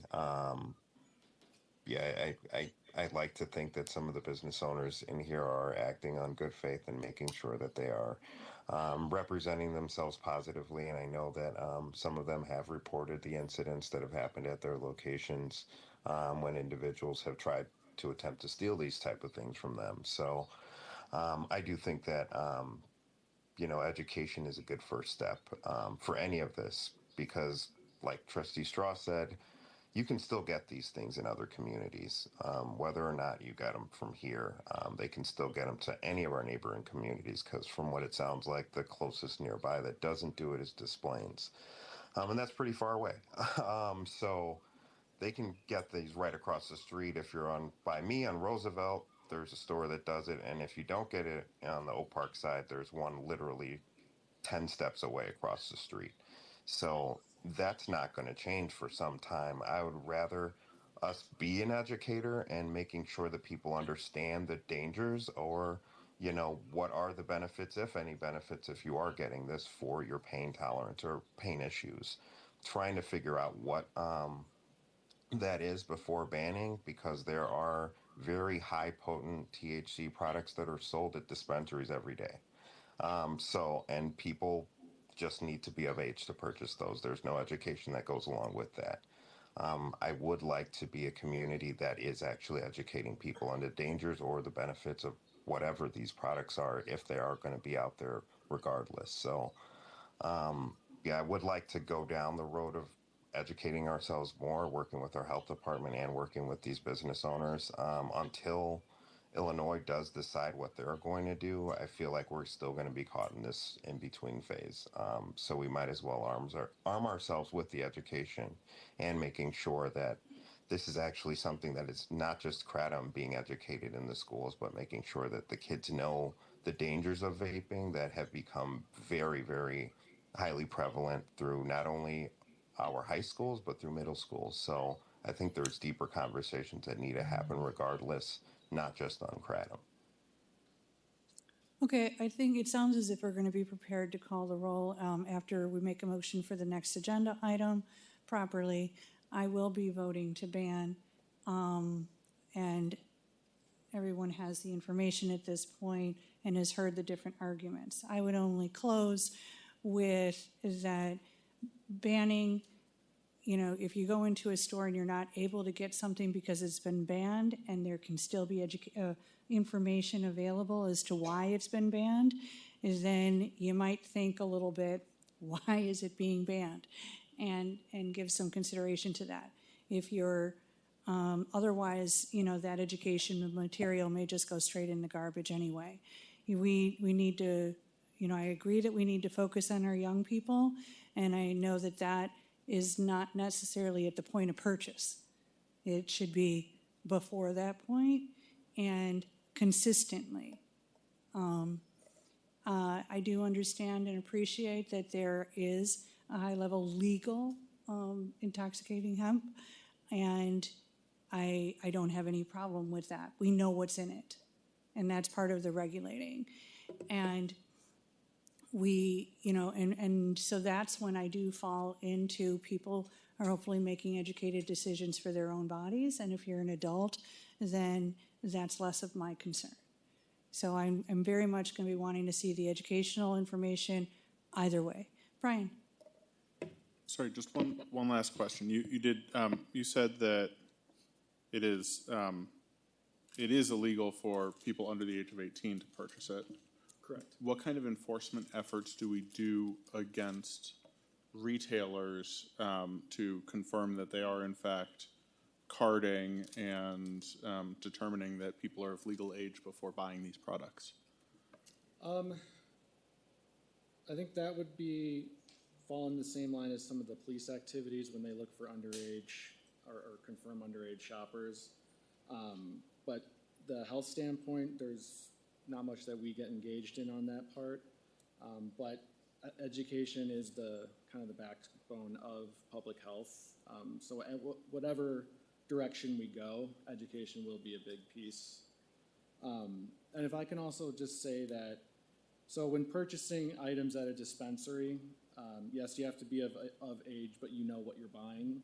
Yeah, I like to think that some of the business owners in here are acting on good faith and making sure that they are representing themselves positively. And I know that some of them have reported the incidents that have happened at their locations when individuals have tried to attempt to steal these type of things from them. So I do think that education is a good first step for any of this because, like Trustee Straw said, you can still get these things in other communities. Whether or not you get them from here, they can still get them to any of our neighboring communities because from what it sounds like, the closest nearby that doesn't do it is Des Plaines. And that's pretty far away. So they can get these right across the street. If you're by me on Roosevelt, there's a store that does it. And if you don't get it on the Oak Park side, there's one literally 10 steps away across the street. So that's not going to change for some time. I would rather us be an educator and making sure that people understand the dangers or, what are the benefits, if any benefits, if you are getting this for your pain tolerance or pain issues. Trying to figure out what that is before banning because there are very high potent THC products that are sold at dispensaries every day. And people just need to be of age to purchase those. There's no education that goes along with that. I would like to be a community that is actually educating people on the dangers or the benefits of whatever these products are, if they are going to be out there regardless. So, I would like to go down the road of educating ourselves more, working with our health department and working with these business owners until Illinois does decide what they're going to do. I feel like we're still going to be caught in this in-between phase. So we might as well arm ourselves with the education and making sure that this is actually something that is not just Kratom being educated in the schools, but making sure that the kids know the dangers of vaping that have become very, very highly prevalent through not only our high schools, but through middle schools. So I think there's deeper conversations that need to happen regardless, not just on Kratom. Okay, I think it sounds as if we're going to be prepared to call the roll after we make a motion for the next agenda item properly. I will be voting to ban, and everyone has the information at this point and has heard the different arguments. I would only close with that banning, if you go into a store and you're not able to get something because it's been banned and there can still be information available as to why it's been banned, is then you might think a little bit, why is it being banned? And give some consideration to that. If you're Otherwise, that education material may just go straight in the garbage anyway. We need to, I agree that we need to focus on our young people, and I know that that is not necessarily at the point of purchase. It should be before that point and consistently. I do understand and appreciate that there is a high-level legal intoxicating hemp, and I don't have any problem with that. We know what's in it, and that's part of the regulating. And and so that's when I do fall into people are hopefully making educated decisions for their own bodies, and if you're an adult, then that's less of my concern. So I'm very much going to be wanting to see the educational information either way. Brian? Sorry, just one last question. You said that it is illegal for people under the age of 18 to purchase it. Correct. What kind of enforcement efforts do we do against retailers to confirm that they are in fact carding and determining that people are of legal age before buying these products? I think that would fall in the same line as some of the police activities when they look for underage or confirm underage shoppers. But the health standpoint, there's not much that we get engaged in on that part. But education is the kind of the backbone of public health. So whatever direction we go, education will be a big piece. And if I can also just say that, so when purchasing items at a dispensary, yes, you have to be of age, but you know what you're buying.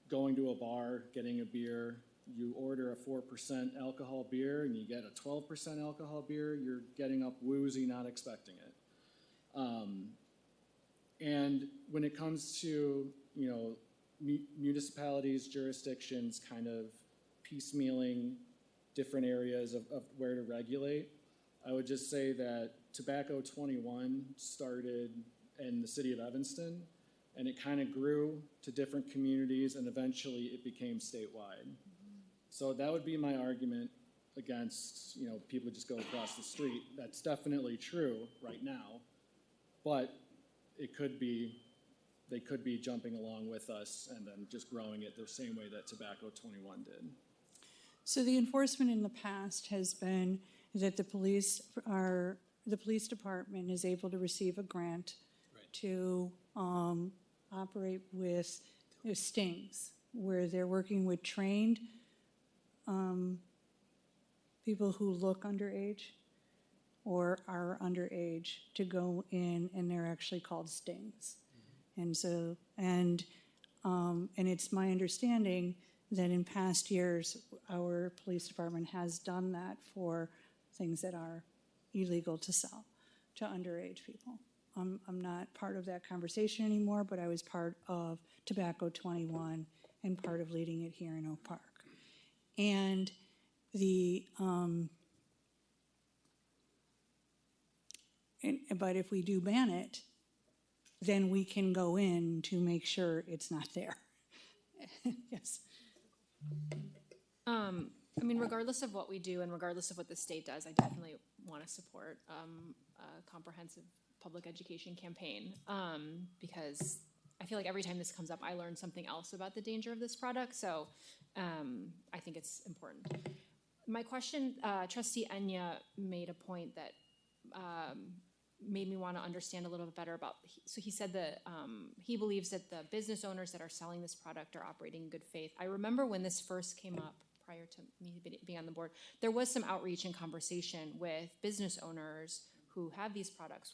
Going to a bar, getting a beer, you order a 4% alcohol beer and you get a 12% alcohol beer, you're getting up woozy, not expecting it. And when it comes to, municipalities, jurisdictions kind of piecemealing different areas of where to regulate, I would just say that Tobacco 21 started in the city of Evanston, and it kind of grew to different communities, and eventually it became statewide. So that would be my argument against, people just go across the street. That's definitely true right now, but they could be jumping along with us and then just growing it the same way that Tobacco 21 did. So the enforcement in the past has been that the police department is able to receive a grant to operate with stings, where they're working with trained people who look underage or are underage to go in, and they're actually called stings. And so, and it's my understanding that in past years, our police department has done that for things that are illegal to sell to underage people. I'm not part of that conversation anymore, but I was part of Tobacco 21 and part of leading it here in Oak Park. And but if we do ban it, then we can go in to make sure it's not there. Yes. Regardless of what we do and regardless of what the state does, I definitely want to support a comprehensive public education campaign because I feel like every time this comes up, I learn something else about the danger of this product. So I think it's important. My question, Trustee Enya made a point that made me want to understand a little bit better about, so he said that he believes that the business owners that are selling this product are operating in good faith. I remember when this first came up prior to me being on the board, there was some outreach and conversation with business owners who have these products.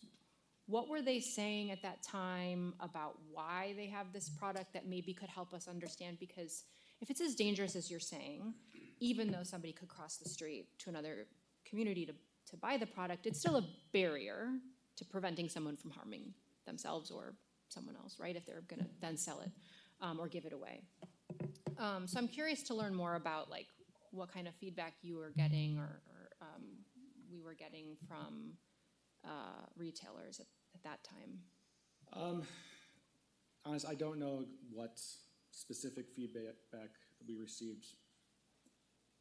What were they saying at that time about why they have this product that maybe could help us understand? Because if it's as dangerous as you're saying, even though somebody could cross the street to another community to buy the product, it's still a barrier to preventing someone from harming themselves or someone else, right? If they're gonna then sell it or give it away. So I'm curious to learn more about like what kind of feedback you were getting or we were getting from retailers at that time. Honestly, I don't know what specific feedback that we received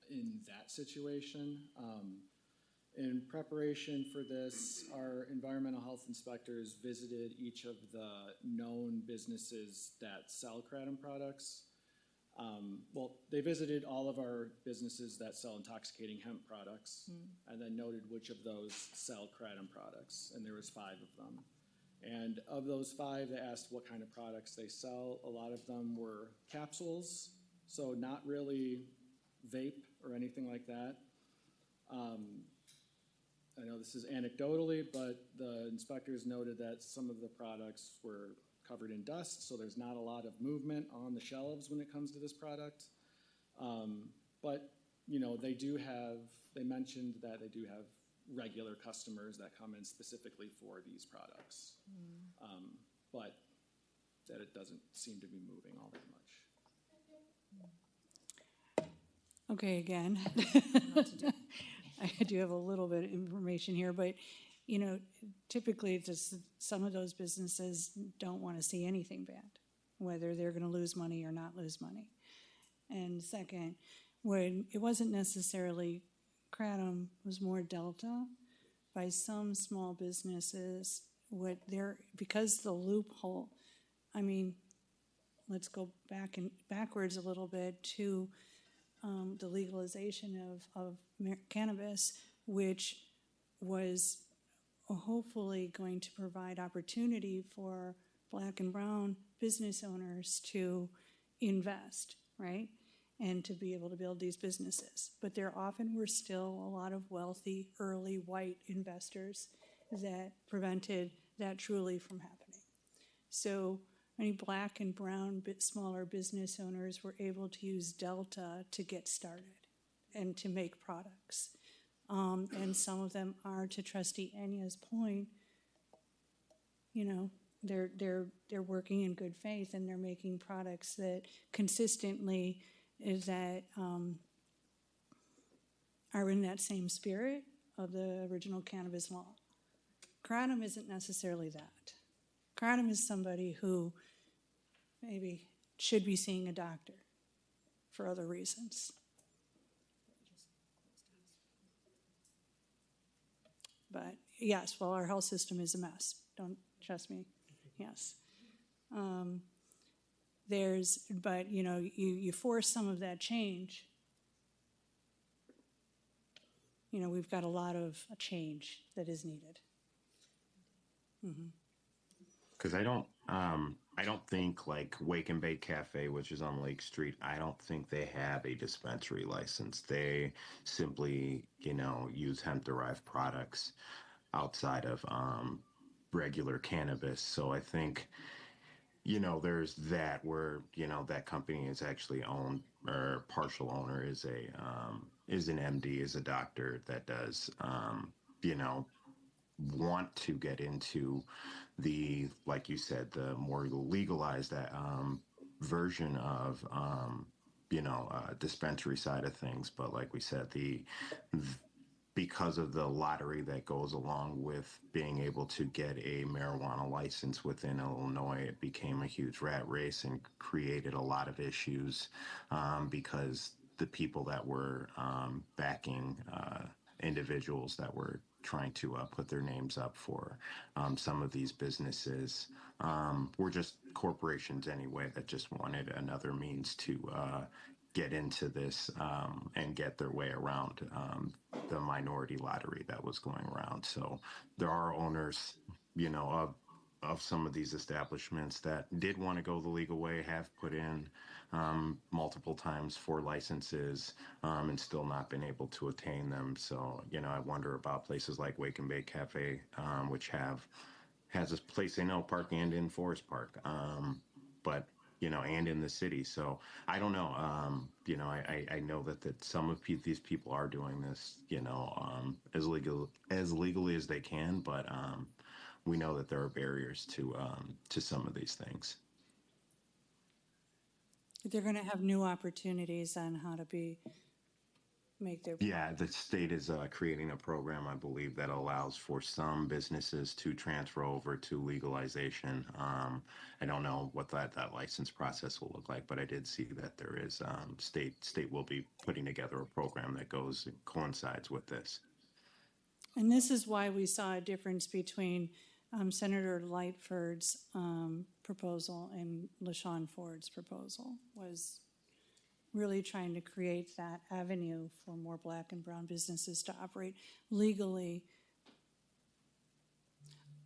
in that situation. In preparation for this, our environmental health inspectors visited each of the known businesses that sell Kratom products. Well, they visited all of our businesses that sell intoxicating hemp products, and then noted which of those sell Kratom products, and there was 5 of them. And of those 5, they asked what kind of products they sell. A lot of them were capsules, so not really vape or anything like that. I know this is anecdotally, but the inspectors noted that some of the products were covered in dust, so there's not a lot of movement on the shelves when it comes to this product. But, you know, they mentioned that they do have regular customers that come in specifically for these products. But that it doesn't seem to be moving all that much. Okay, again. I do have a little bit of information here, but, you know, typically just some of those businesses don't want to see anything bad, whether they're going to lose money or not lose money. And second, when it wasn't necessarily Kratom, was more Delta by some small businesses, because the loophole, I mean, let's go backwards a little bit to the legalization of cannabis, which was hopefully going to provide opportunity for Black and brown business owners to invest, right? And to be able to build these businesses. But there often were still a lot of wealthy, early white investors that prevented that truly from happening. So many Black and brown smaller business owners were able to use Delta to get started and to make products. And some of them are, to Trustee Enya's point, you know, they're working in good faith and they're making products that consistently are in that same spirit of the original cannabis law. Kratom isn't necessarily that. Kratom is somebody who maybe should be seeing a doctor for other reasons. But yes, well, our health system is a mess. Don't trust me. Yes. But you know, you force some of that change. You know, we've got a lot of change that is needed. Because I don't think like Wake and Bake Cafe, which is on Lake Street, I don't think they have a dispensary license. They simply, you know, use hemp-derived products outside of regular cannabis. So I think, you know, there's that where, you know, that company is actually owned, or partial owner is an MD, is a doctor that does, you know, want to get into the, like you said, the more legalized version of, you know, dispensary side of things. But like we said, because of the lottery that goes along with being able to get a marijuana license within Illinois, it became a huge rat race and created a lot of issues because the people that were backing individuals that were trying to put their names up for some of these businesses were just corporations anyway that just wanted another means to get into this and get their way around the minority lottery that was going around. So there are owners, you know, of some of these establishments that did want to go the legal way, have put in multiple times for licenses and still not been able to attain them. So, you know, I wonder about places like Wake and Bake Cafe, which has a place in Oak Park and in Forest Park, but, you know, and in the city. So I don't know. You know, I know that some of these people are doing this, you know, as legally as they can, but we know that there are barriers to some of these things. They're going to have new opportunities on how to be make their. Yeah, the state is creating a program, I believe, that allows for some businesses to transfer over to legalization. I don't know what that license process will look like, but I did see that there is state will be putting together a program that coincides with this. And this is why we saw a difference between Senator Lightford's proposal and LaShawn Ford's proposal, was really trying to create that avenue for more black and brown businesses to operate legally.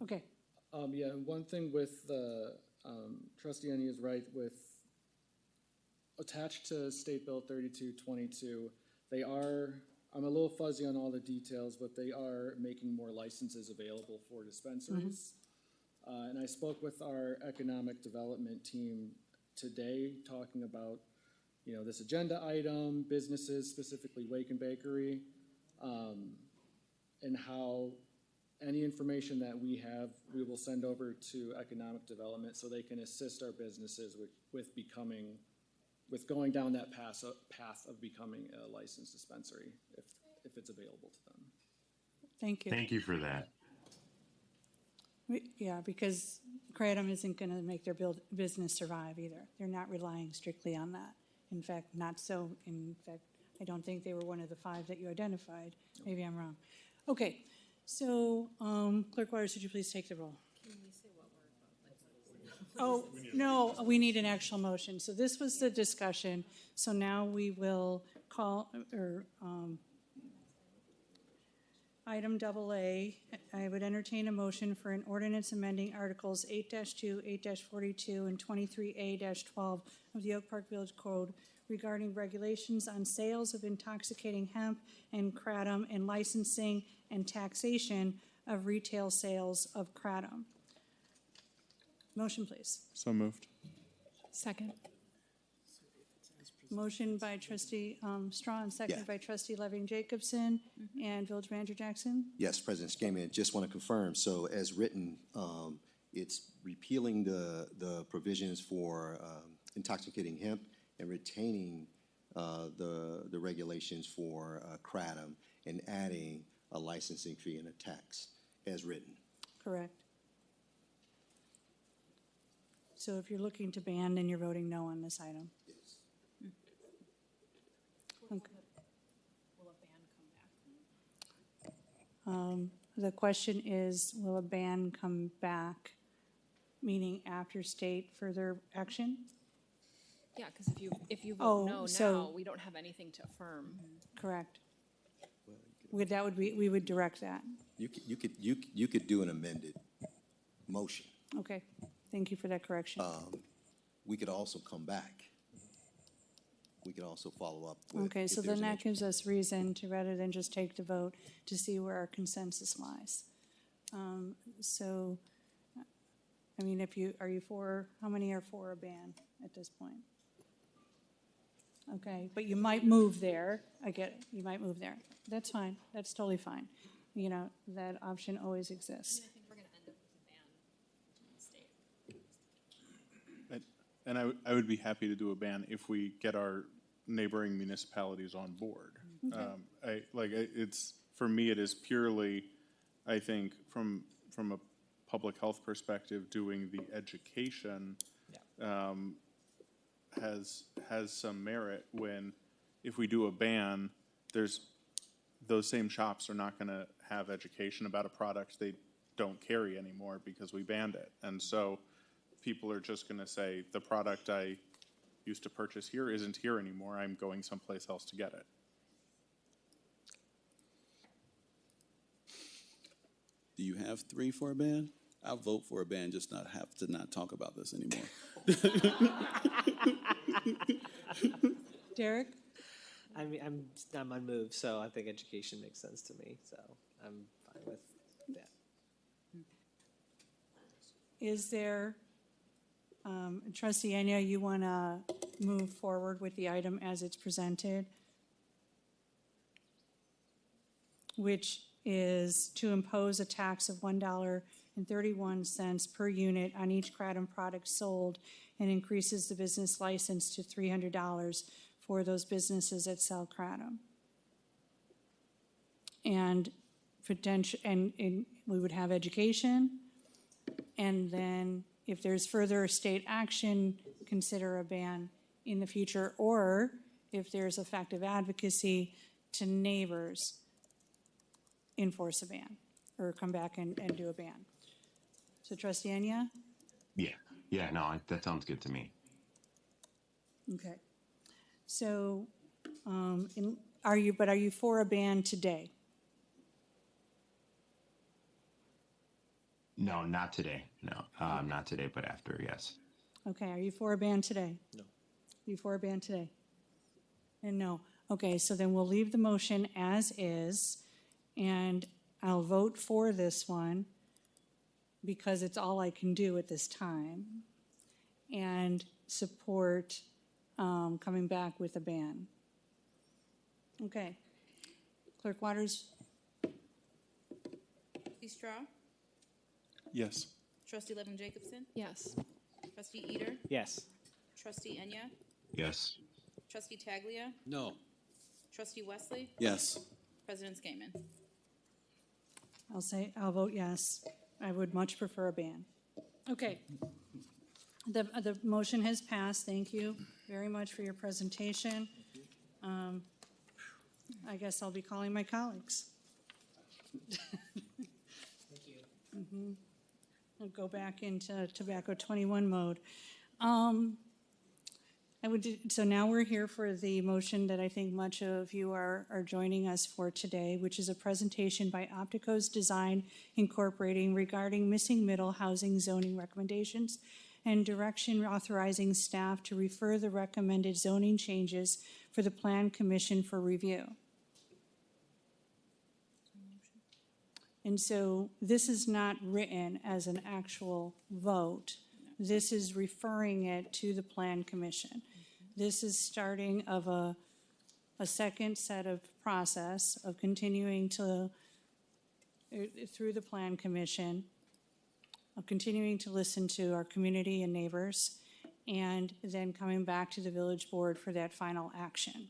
Okay. Yeah, and one thing with Trustee Ennie is right, with attached to State Bill 3222, I'm a little fuzzy on all the details, but they are making more licenses available for dispensaries. And I spoke with our economic development team today, talking about, this agenda item, businesses, specifically Wake and Bakery, and how any information that we have, we will send over to economic development so they can assist our businesses with going down that path of becoming a licensed dispensary if it's available to them. Thank you. Thank you for that. Yeah, because Kratom isn't going to make their business survive either. They're not relying strictly on that. In fact, not so. In fact, I don't think they were one of the 5 that you identified. Maybe I'm wrong. Okay, so Clerk Waters, would you please take the roll? Oh, no, we need an actual motion. So this was the discussion. So now we will call, item AA, I would entertain a motion for an ordinance amending Articles 8-2, 8-42, and 23A-12 of the Oak Park Village Code regarding regulations on sales of intoxicating hemp and kratom and licensing and taxation of retail sales of kratom. Motion, please. So moved. Second. Motion by Trustee Straw and seconded by Trustee Loving Jacobson and Village Manager Jackson. Yes, President Scaman, just want to confirm. So as written, it's repealing the provisions for intoxicating hemp and retaining the regulations for kratom and adding a licensing fee and a tax as written. Correct. So if you're looking to ban, then you're voting no on this item. Yes. Okay. The question is, will a ban come back, meaning after state further action? Yeah, because if you vote no so- now, we don't have anything to affirm. Correct. We would direct that. You could do an amended motion. Okay, thank you for that correction. We could also come back. We could also follow up with. Okay, so then that gives us reason to, rather than just take the vote, to see where our consensus lies. So, I mean, are you for, how many are for a ban at this point? Okay, but you might move there. I get it, you might move there. That's fine, that's totally fine. That option always exists. I think we're going to end up with a ban in the state. And I would be happy to do a ban if we get our neighboring municipalities on board. For me, it is purely, I think, from a public health perspective, doing the education has some merit. When if we do a ban, those same shops are not going to have education about a product they don't carry anymore because we banned it, and so people are just going to say the product I used to purchase here isn't here anymore. I'm going someplace else to get it. Do you have 3 for a ban? I'll vote for a ban, just not have to not talk about this anymore. Derek? I'm unmoved, so I think education makes sense to me, so I'm fine with that. Is there, Trustee Enya, you want to move forward with the item as it's presented, which is to impose a tax of $1.31 per unit on each kratom product sold and increases the business license to $300 for those businesses that sell kratom. and potential, and we would have education. And then if there's further state action, consider a ban in the future, or if there's effective advocacy to neighbors, enforce a ban, or come back and do a ban. So Trustee Enya? Yeah, no, that sounds good to me. Okay. So, are you for a ban today? No, not today. No, not today, but after, yes. Okay, are you for a ban today? No. You for a ban today? And no. Okay, so then we'll leave the motion as is, and I'll vote for this one because it's all I can do at this time, and support coming back with a ban. Okay. Clerk Waters? Trustee Straw? Yes. Trustee Levin Jacobson? Yes. Trustee Eater? Yes. Trustee Enya? Yes. Trustee Taglia? No. Trustee Wesley? Yes. President Skaman? I'll vote yes. I would much prefer a ban. Okay. The motion has passed. Thank you very much for your presentation. I guess I'll be calling my colleagues. Thank you. I'll go back into tobacco 21 mode. So now we're here for the motion that I think much of you are joining us for today, which is a presentation by Opticos Design Incorporating regarding missing middle housing zoning recommendations and direction authorizing staff to refer the recommended zoning changes for the Plan Commission for review. And so this is not written as an actual vote. This is referring it to the Plan Commission. This is starting of a second set of process of continuing to, through the Plan Commission, of continuing to listen to our community and neighbors, and then coming back to the village board for that final action.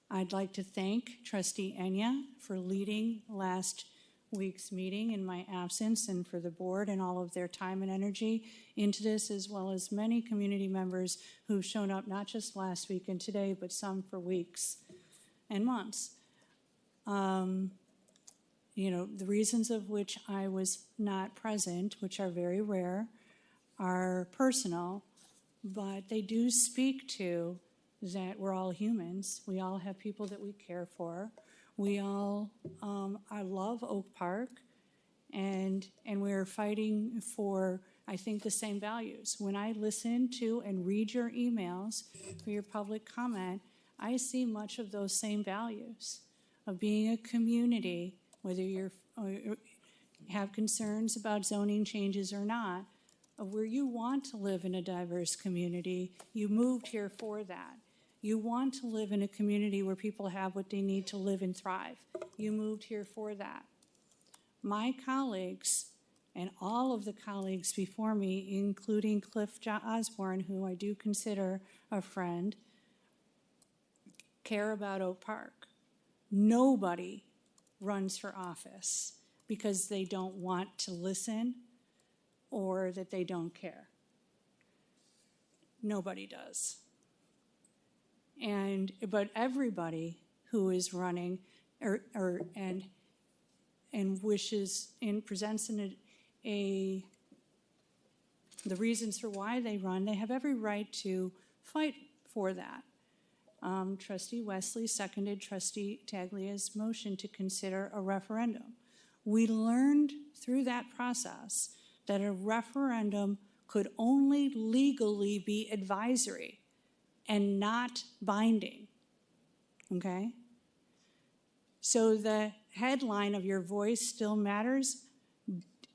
I'd like to thank Trustee Enya for leading last week's meeting in my absence, and for the board and all of their time and energy into this, as well as many community members who've shown up not just last week and today, but some for weeks and months. You know, the reasons of which I was not present, which are very rare, are personal, but they do speak to that we're all humans. We all have people that we care for. We all, I love Oak Park, and we're fighting for, I think, the same values. When I listen to and read your emails for your public comment, I see much of those same values of being a community, whether you have concerns about zoning changes or not, of where you want to live in a diverse community. You moved here for that. You want to live in a community where people have what they need to live and thrive. You moved here for that. My colleagues, and all of the colleagues before me, including Cliff Osborne, who I do consider a friend, care about Oak Park. Nobody runs for office because they don't want to listen or that they don't care. Nobody does. But everybody who is running and wishes and presents the reasons for why they run, they have every right to fight for that. Trustee Wesley seconded Trustee Taglia's motion to consider a referendum. We learned through that process that a referendum could only legally be advisory and not binding, okay? So the headline of your voice still matters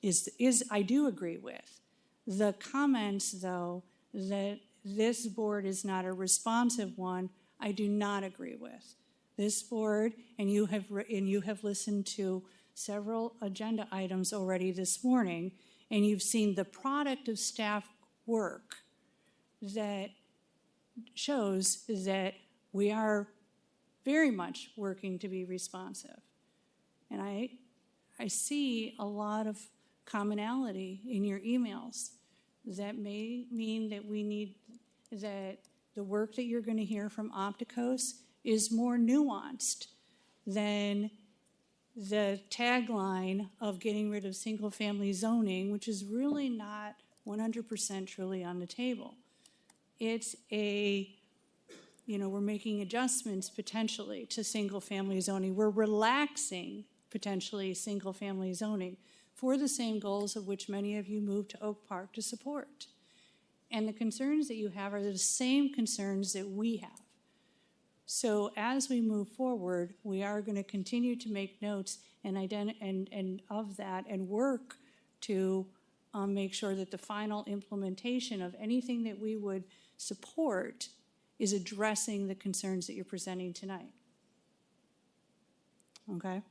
is I do agree with. The comments, though, that this board is not a responsive one, I do not agree with. This board, and you have listened to several agenda items already this morning, and you've seen the product of staff work that shows that we are very much working to be responsive. And I see a lot of commonality in your emails. That may mean that that the work that you're going to hear from Opticos is more nuanced than the tagline of getting rid of single-family zoning, which is really not 100% truly on the table. It's we're making adjustments potentially to single-family zoning. We're relaxing potentially single-family zoning for the same goals of which many of you moved to Oak Park to support. And the concerns that you have are the same concerns that we have. So as we move forward, we are going to continue to make notes and of that and work to make sure that the final implementation of anything that we would support is addressing the concerns that you're presenting tonight. Okay?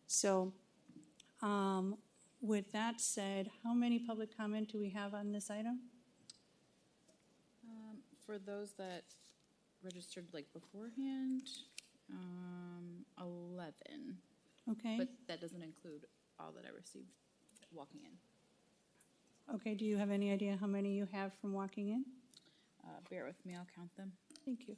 So with that said, how many public comment do we have on this item? For those that registered like beforehand, 11. Okay. But that doesn't include all that I received walking in. Okay, do you have any idea how many you have from walking in? Bear with me, I'll count them. Thank you.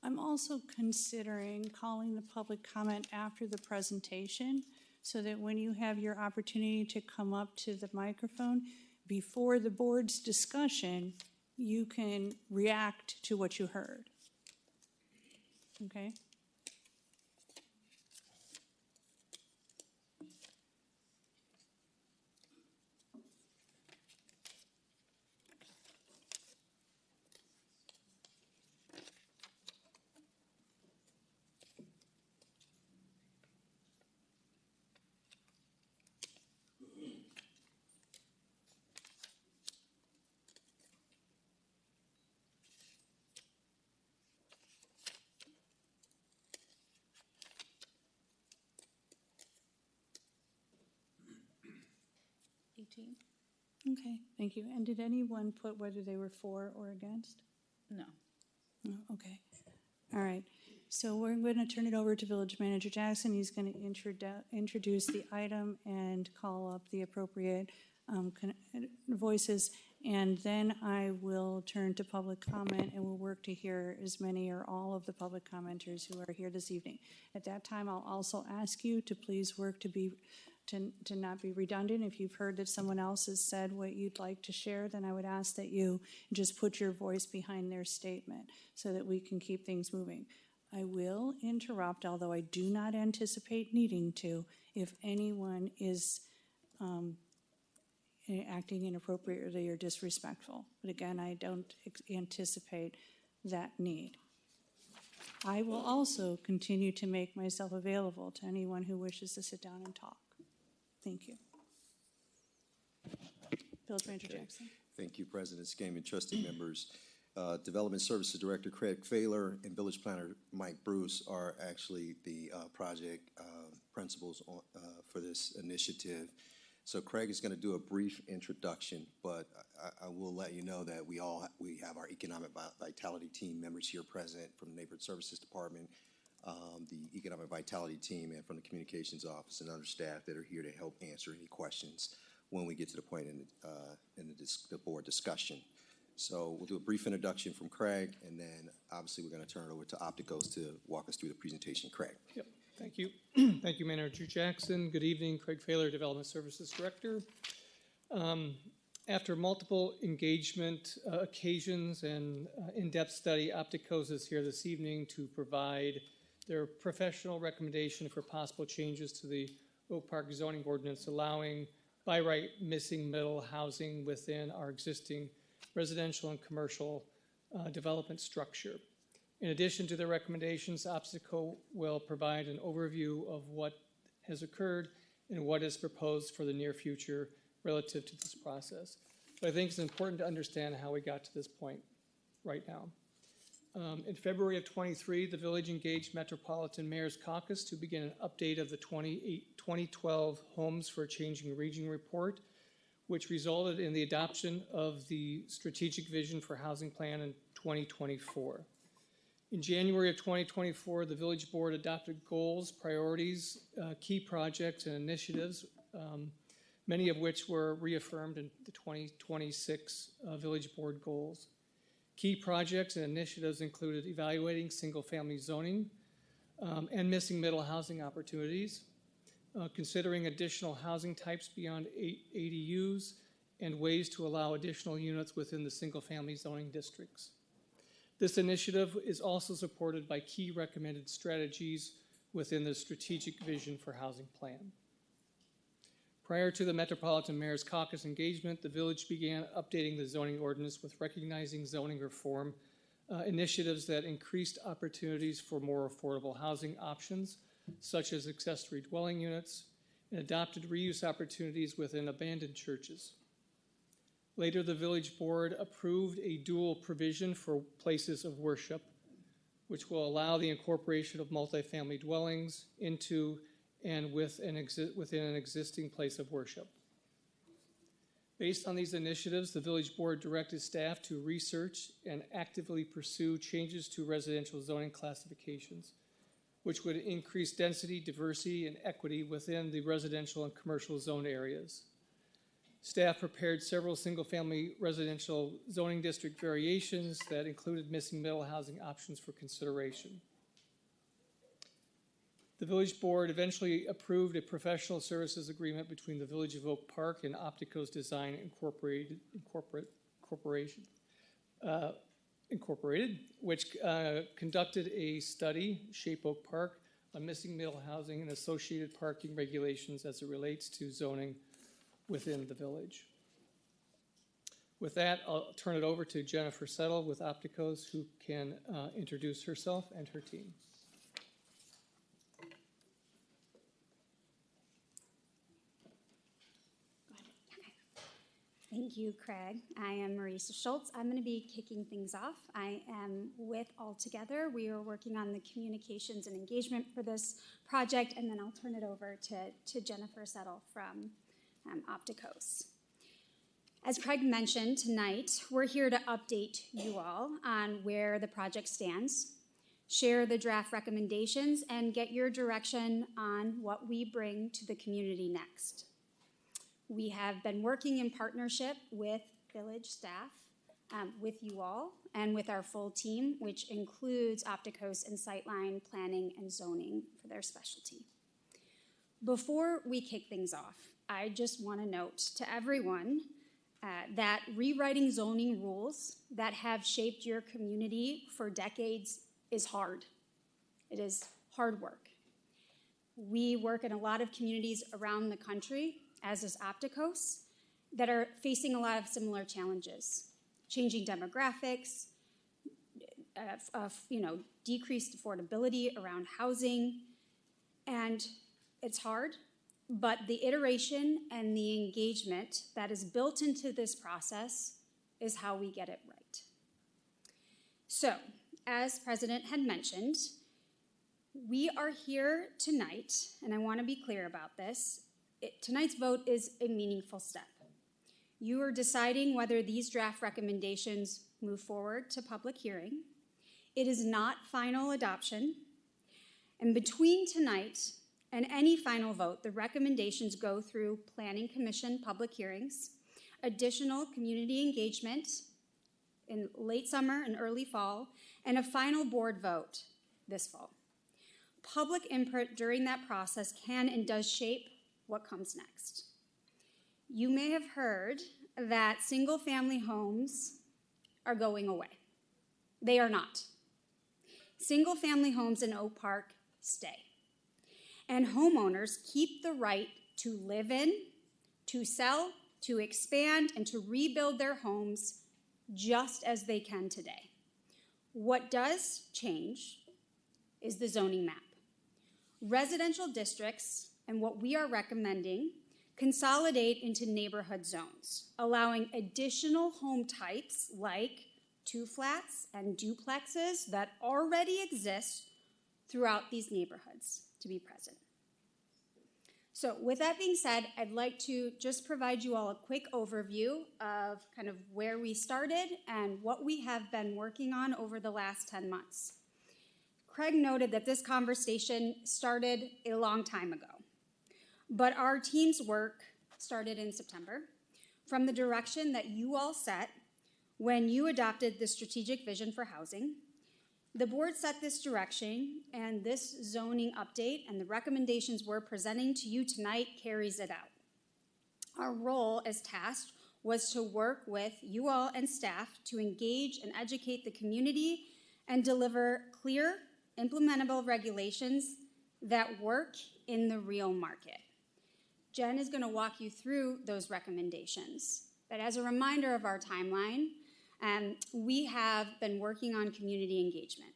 I'm also considering calling the public comment after the presentation so that when you have your opportunity to come up to the microphone before the board's discussion, you can react to what you heard. Okay? Okay, thank you. And did anyone put whether they were for or against? No. No, okay. All right. So we're going to turn it over to Village Manager Jackson. He's going to introduce the item and call up the appropriate voices. And then I will turn to public comment and we'll work to hear as many or all of the public commenters who are here this evening. At that time, I'll also ask you to please work to not be redundant. If you've heard that someone else has said what you'd like to share, then I would ask that you just put your voice behind their statement so that we can keep things moving. I will interrupt, although I do not anticipate needing to, if anyone is acting inappropriately or disrespectful. But again, I don't anticipate that need. I will also continue to make myself available to anyone who wishes to sit down and talk. Thank you. Village Manager Jackson. Thank you, President Skame and trustee members. Development Services Director Craig Failer and Village Planner Mike Bruce are actually the project principals for this initiative. So Craig is going to do a brief introduction, but I will let you know that we have our Economic Vitality Team members here present from the Neighborhood Services Department, the Economic Vitality Team, and from the Communications Office and other staff that are here to help answer any questions when we get to the point in the board discussion. So we'll do a brief introduction from Craig, and then obviously we're going to turn it over to Opticos to walk us through the presentation. Craig. Yep. Thank you. Thank you, Manager Jackson. Good evening. Craig Failer, Development Services Director. After multiple engagement occasions and in-depth study, Opticos is here this evening to provide their professional recommendation for possible changes to the Oak Park zoning ordinance, allowing by right missing middle housing within our existing residential and commercial development structure. In addition to the recommendations, Opticos will provide an overview of what has occurred and what is proposed for the near future relative to this process. But I think it's important to understand how we got to this point right now. In February of 23, the village engaged Metropolitan Mayor's Caucus to begin an update of the 2012 Homes for a Changing Region report, which resulted in the adoption of the Strategic Vision for Housing Plan in 2024. In January of 2024, the Village Board adopted goals, priorities, key projects, and initiatives, many of which were reaffirmed in the 2026 Village Board goals. Key projects and initiatives included evaluating single-family zoning and missing middle housing opportunities, considering additional housing types beyond ADUs, and ways to allow additional units within the single-family zoning districts. This initiative is also supported by key recommended strategies within the Strategic Vision for Housing Plan. Prior to the Metropolitan Mayor's Caucus engagement, the village began updating the zoning ordinance with recognizing zoning reform initiatives that increased opportunities for more affordable housing options, such as accessory dwelling units, and adopted reuse opportunities within abandoned churches. Later, the Village Board approved a dual provision for places of worship, which will allow the incorporation of multifamily dwellings into and within an existing place of worship. Based on these initiatives, the Village Board directed staff to research and actively pursue changes to residential zoning classifications, which would increase density, diversity, and equity within the residential and commercial zone areas. Staff prepared several single-family residential zoning district variations that included missing middle housing options for consideration. The Village Board eventually approved a professional services agreement between the Village of Oak Park and Opticos Design Incorporated, which conducted a study, Shape Oak Park, on missing middle housing and associated parking regulations as it relates to zoning within the village. With that, I'll turn it over to Jennifer Settle with Opticos, who can introduce herself and her team. Thank you, Craig. I am Marisa Schultz. I'm going to be kicking things off. I am with Altogether. We are working on the communications and engagement for this project, and then I'll turn it over to Jennifer Settle from Opticos. As Craig mentioned tonight, we're here to update you all on where the project stands, share the draft recommendations, and get your direction on what we bring to the community next. We have been working in partnership with village staff, with you all, and with our full team, which includes Opticos and Sightline Planning and Zoning for their specialty. Before we kick things off, I just want to note to everyone that rewriting zoning rules that have shaped your community for decades is hard. It is hard work. We work in a lot of communities around the country, as is Opticos, that are facing a lot of similar challenges. Changing demographics, decreased affordability around housing, and it's hard, but the iteration and the engagement that is built into this process is how we get it right. So, as President had mentioned, we are here tonight, and I want to be clear about this. Tonight's vote is a meaningful step. You are deciding whether these draft recommendations move forward to public hearing. It is not final adoption. And between tonight and any final vote, the recommendations go through Planning Commission public hearings, additional community engagement in late summer and early fall, and a final board vote this fall. Public input during that process can and does shape what comes next. You may have heard that single-family homes are going away. They are not. Single-family homes in Oak Park stay. And homeowners keep the right to live in, to sell, to expand, and to rebuild their homes just as they can today. What does change is the zoning map. Residential districts and what we are recommending consolidate into neighborhood zones, allowing additional home types like two-flats and duplexes that already exist throughout these neighborhoods to be present. So with that being said, I'd like to just provide you all a quick overview of kind of where we started and what we have been working on over the last 10 months. Craig noted that this conversation started a long time ago, but our team's work started in September from the direction that you all set when you adopted the strategic vision for housing. The board set this direction, and this zoning update and the recommendations we're presenting to you tonight carries it out. Our role as tasked was to work with you all and staff to engage and educate the community and deliver clear, implementable regulations that work in the real market. Jen is going to walk you through those recommendations. But as a reminder of our timeline, we have been working on community engagement.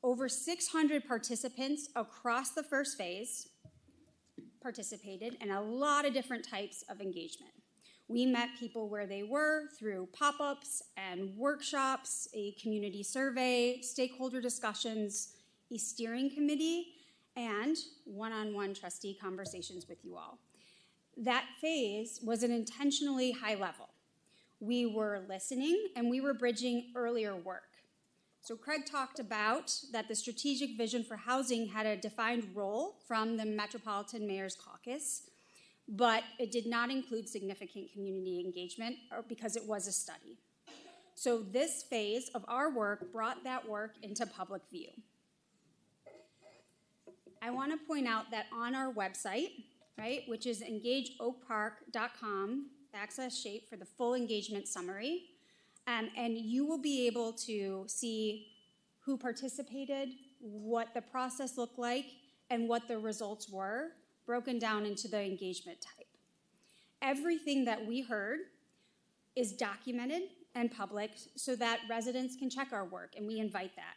Over 600 participants across the first phase participated in a lot of different types of engagement. We met people where they were through pop-ups and workshops, a community survey, stakeholder discussions, a steering committee, and one-on-one trustee conversations with you all. That phase was an intentionally high level. We were listening and we were bridging earlier work. So Craig talked about that the strategic vision for housing had a defined role from the Metropolitan Mayor's Caucus, but it did not include significant community engagement because it was a study. So this phase of our work brought that work into public view. I want to point out that on our website, right, which is engageoakpark.com/shape for the full engagement summary, and you will be able to see who participated, what the process looked like, and what the results were, broken down into the engagement type. Everything that we heard is documented and public so that residents can check our work, and we invite that.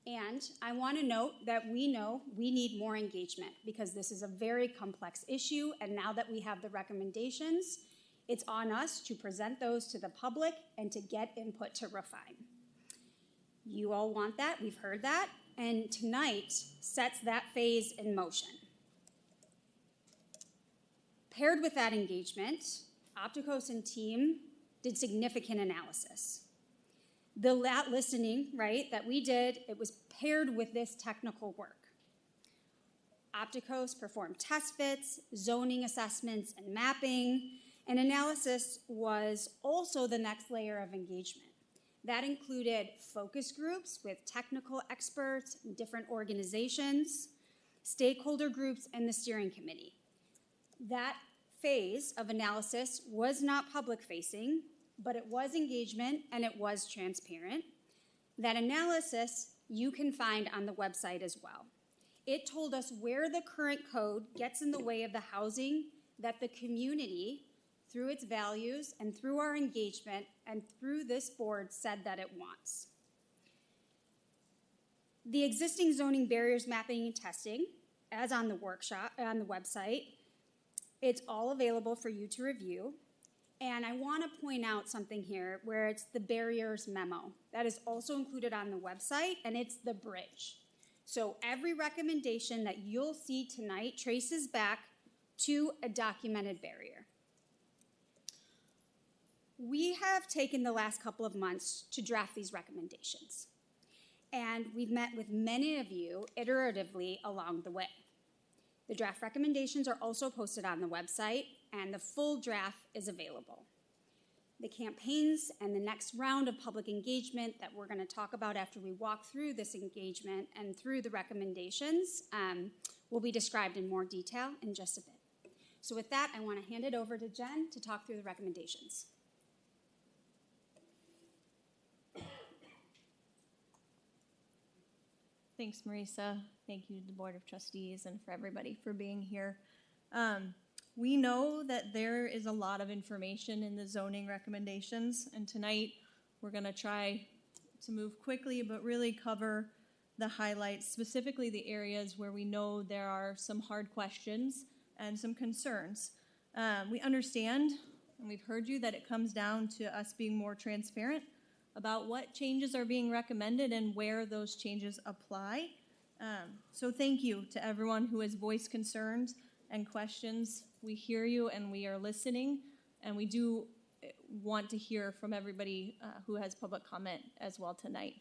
And I want to note that we know we need more engagement because this is a very complex issue, and now that we have the recommendations, it's on us to present those to the public and to get input to refine. You all want that, we've heard that, and tonight sets that phase in motion. Paired with that engagement, Opticos and team did significant analysis. The listening, right, that we did, it was paired with this technical work. Opticos performed test fits, zoning assessments, and mapping, and analysis was also the next layer of engagement. That included focus groups with technical experts, different organizations, stakeholder groups, and the steering committee. That phase of analysis was not public-facing, but it was engagement and it was transparent. That analysis you can find on the website as well. It told us where the current code gets in the way of the housing that the community, through its values and through our engagement and through this board, said that it wants. The existing zoning barriers mapping and testing, as on the workshop, on the website, it's all available for you to review. And I want to point out something here where it's the barriers memo. That is also included on the website, and it's the bridge. So every recommendation that you'll see tonight traces back to a documented barrier. We have taken the last couple of months to draft these recommendations, and we've met with many of you iteratively along the way. The draft recommendations are also posted on the website, and the full draft is available. The campaigns and the next round of public engagement that we're going to talk about after we walk through this engagement and through the recommendations will be described in more detail in just a bit. So with that, I want to hand it over to Jen to talk through the recommendations. Thanks, Marisa. Thank you to the Board of Trustees and for everybody for being here. We know that there is a lot of information in the zoning recommendations, and tonight we're going to try to move quickly but really cover the highlights, specifically the areas where we know there are some hard questions and some concerns. We understand, and we've heard you, that it comes down to us being more transparent about what changes are being recommended and where those changes apply. So thank you to everyone who has voiced concerns and questions. We hear you and we are listening, and we do want to hear from everybody who has public comment as well tonight.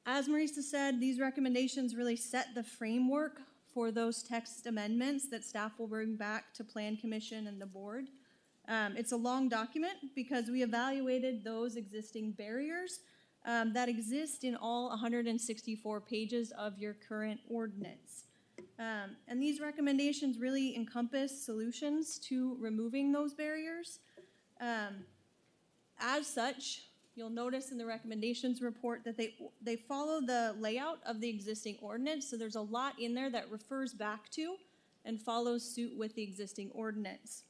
As Marisa said, these recommendations really set the framework for those text amendments that staff will bring back to Plan Commission and the board. It's a long document because we evaluated those existing barriers that exist in all 164 pages of your current ordinance. And these recommendations really encompass solutions to removing those barriers. As such, you'll notice in the recommendations report that they follow the layout of the existing ordinance, so there's a lot in there that refers back to and follows suit with the existing ordinance.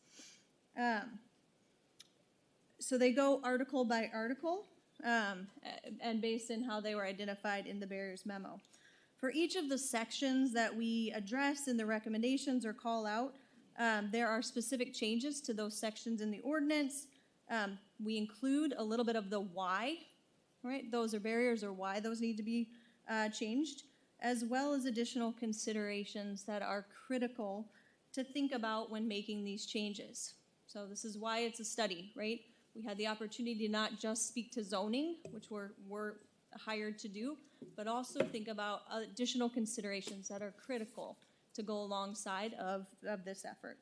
So they go article by article and based on how they were identified in the barriers memo. For each of the sections that we address in the recommendations or call out, there are specific changes to those sections in the ordinance. We include a little bit of the why, right? Those are barriers or why those need to be changed, as well as additional considerations that are critical to think about when making these changes. So this is why it's a study, right? We had the opportunity to not just speak to zoning, which we're hired to do, but also think about additional considerations that are critical to go alongside of this effort.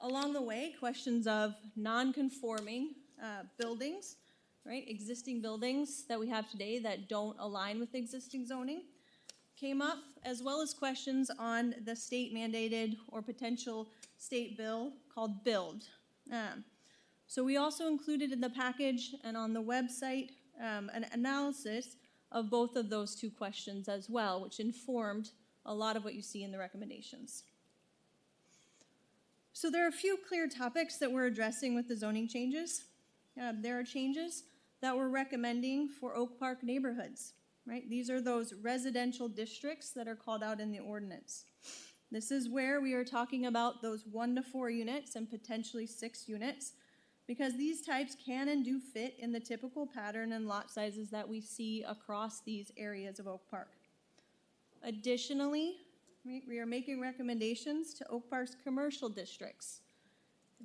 Along the way, questions of non-conforming buildings, right? Existing buildings that we have today that don't align with existing zoning came up, as well as questions on the state mandated or potential state bill called BUILD. So we also included in the package and on the website an analysis of both of those two questions as well, which informed a lot of what you see in the recommendations. So there are a few clear topics that we're addressing with the zoning changes. There are changes that we're recommending for Oak Park neighborhoods, right? These are those residential districts that are called out in the ordinance. This is where we are talking about those 1 to 4 units and potentially 6 units, because these types can and do fit in the typical pattern and lot sizes that we see across these areas of Oak Park. Additionally, we are making recommendations to Oak Park's commercial districts.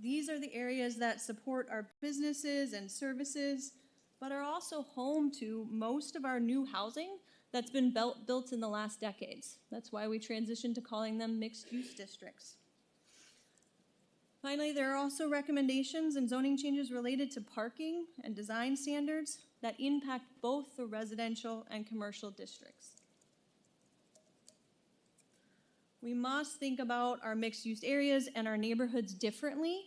These are the areas that support our businesses and services, but are also home to most of our new housing that's been built in the last decades. That's why we transitioned to calling them mixed-use districts. Finally, there are also recommendations and zoning changes related to parking and design standards that impact both the residential and commercial districts. We must think about our mixed-use areas and our neighborhoods differently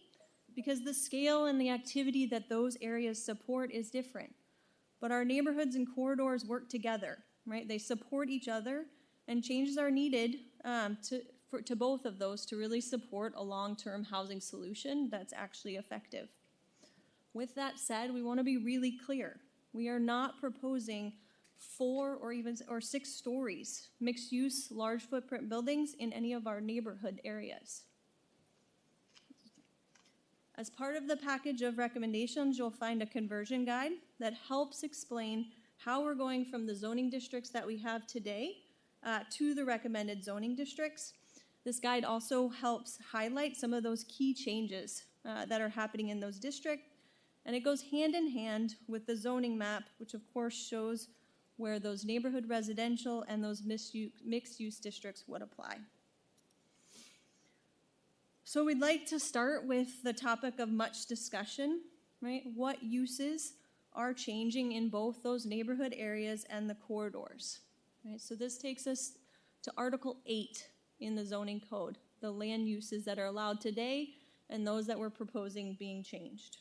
because the scale and the activity that those areas support is different. But our neighborhoods and corridors work together, right? They support each other, and changes are needed to both of those to really support a long-term housing solution that's actually effective. With that said, we want to be really clear. We are not proposing 4 or 6 stories, mixed-use, large footprint buildings in any of our neighborhood areas. As part of the package of recommendations, you'll find a conversion guide that helps explain how we're going from the zoning districts that we have today to the recommended zoning districts. This guide also helps highlight some of those key changes that are happening in those districts, and it goes hand in hand with the zoning map, which of course shows where those neighborhood residential and those mixed-use districts would apply. So we'd like to start with the topic of much discussion, right? What uses are changing in both those neighborhood areas and the corridors, right? So this takes us to Article 8 in the zoning code, the land uses that are allowed today and those that we're proposing being changed.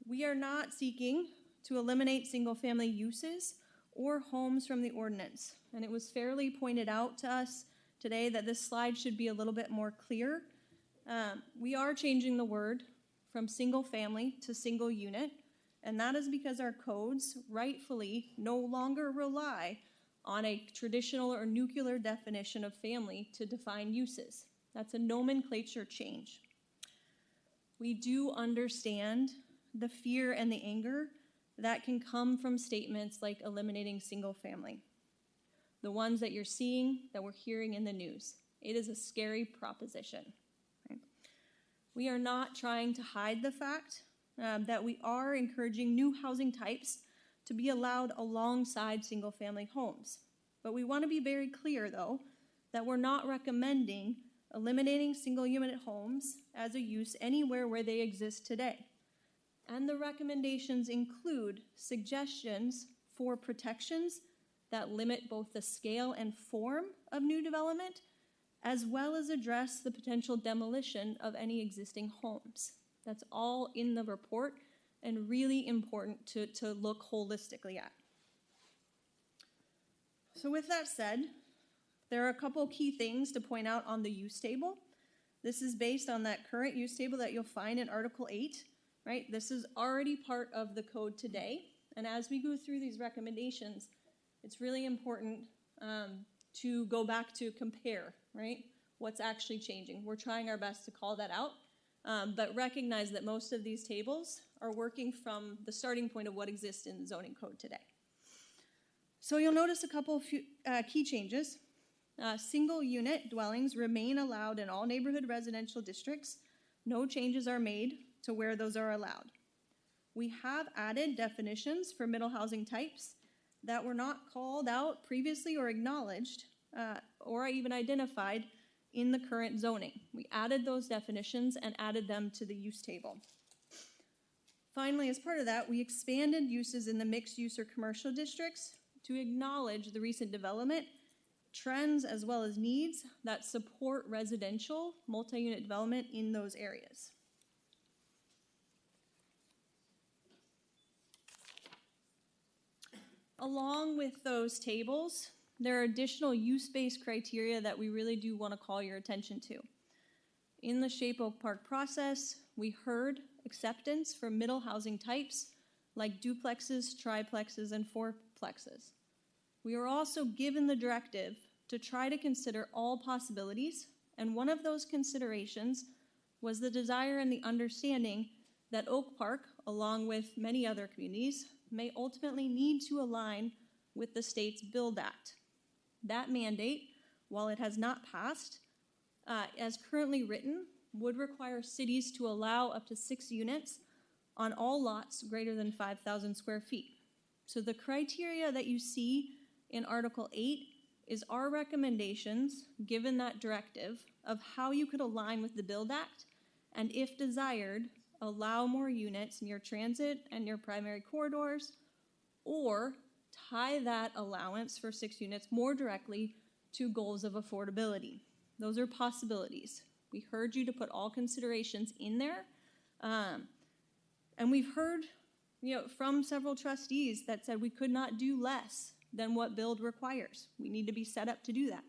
We are not seeking to eliminate single-family uses or homes from the ordinance, and it was fairly pointed out to us today that this slide should be a little bit more clear. We are changing the word from single-family to single unit, and that is because our codes rightfully no longer rely on a traditional or nuclear definition of family to define uses. That's a nomenclature change. We do understand the fear and the anger that can come from statements like eliminating single family. The ones that you're seeing, that we're hearing in the news. It is a scary proposition. Right? We are not trying to hide the fact that we are encouraging new housing types to be allowed alongside single family homes. But we want to be very clear, though, that we're not recommending eliminating single unit homes as a use anywhere where they exist today. And the recommendations include suggestions for protections that limit both the scale and form of new development, as well as address the potential demolition of any existing homes. That's all in the report and really important to look holistically at. So with that said, there are a couple key things to point out on the use table. This is based on that current use table that you'll find in Article 8, right? This is already part of the code today. And as we go through these recommendations, it's really important to go back to compare, right? What's actually changing. We're trying our best to call that out, but recognize that most of these tables are working from the starting point of what exists in the zoning code today. So you'll notice a couple of key changes. Single unit dwellings remain allowed in all neighborhood residential districts. No changes are made to where those are allowed. We have added definitions for middle housing types that were not called out previously or acknowledged or even identified in the current zoning. We added those definitions and added them to the use table. Finally, as part of that, we expanded uses in the mixed use or commercial districts to acknowledge the recent development, trends, as well as needs that support residential multi-unit development in those areas. Along with those tables, there are additional use-based criteria that we really do want to call your attention to. In the Shape Oak Park process, we heard acceptance for middle housing types like duplexes, triplexes, and fourplexes. We were also given the directive to try to consider all possibilities, and one of those considerations was the desire and the understanding that Oak Park, along with many other communities, may ultimately need to align with the state's Build Act. That mandate, while it has not passed, as currently written, would require cities to allow up to 6 units on all lots greater than 5,000 square feet. So the criteria that you see in Article 8 is our recommendations, given that directive, of how you could align with the Build Act, and if desired, allow more units near transit and near primary corridors, or tie that allowance for 6 units more directly to goals of affordability. Those are possibilities. We heard you to put all considerations in there, and we've heard from several trustees that said we could not do less than what build requires. We need to be set up to do that.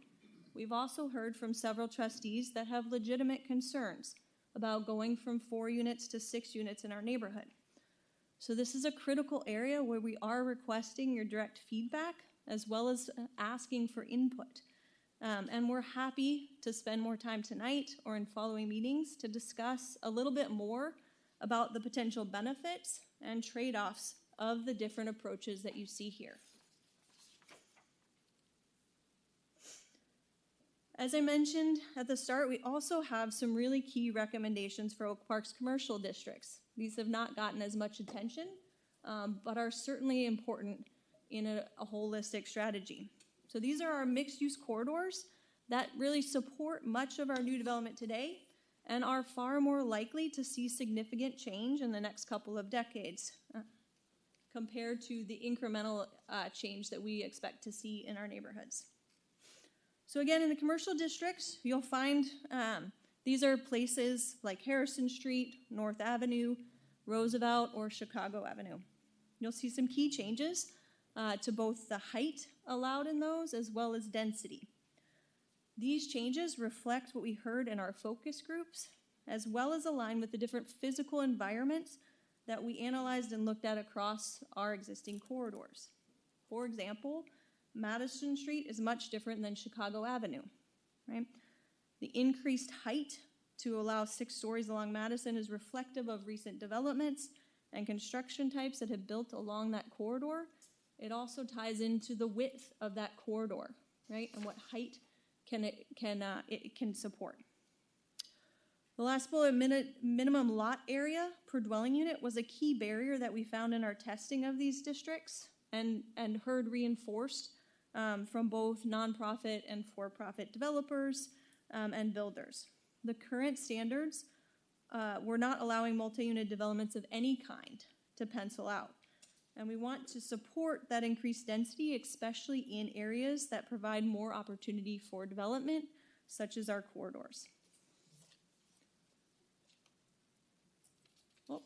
We've also heard from several trustees that have legitimate concerns about going from 4 units to 6 units in our neighborhood. So this is a critical area where we are requesting your direct feedback as well as asking for input. And we're happy to spend more time tonight or in following meetings to discuss a little bit more about the potential benefits and trade-offs of the different approaches that you see here. As I mentioned at the start, we also have some really key recommendations for Oak Park's commercial districts. These have not gotten as much attention, but are certainly important in a holistic strategy. So these are our mixed-use corridors that really support much of our new development today and are far more likely to see significant change in the next couple of decades compared to the incremental change that we expect to see in our neighborhoods. So again, in the commercial districts, you'll find these are places like Harrison Street, North Avenue, Roosevelt, or Chicago Avenue. You'll see some key changes to both the height allowed in those as well as density. These changes reflect what we heard in our focus groups, as well as align with the different physical environments that we analyzed and looked at across our existing corridors. For example, Madison Street is much different than Chicago Avenue, right? The increased height to allow 6 stories along Madison is reflective of recent developments and construction types that have built along that corridor, it also ties into the width of that corridor, right? And what height it can support. The last bullet, minimum lot area per dwelling unit, was a key barrier that we found in our testing of these districts and heard reinforced from both nonprofit and for-profit developers and builders. The current standards were not allowing multi-unit developments of any kind to pencil out. And we want to support that increased density, especially in areas that provide more opportunity for development, such as our corridors. Oh.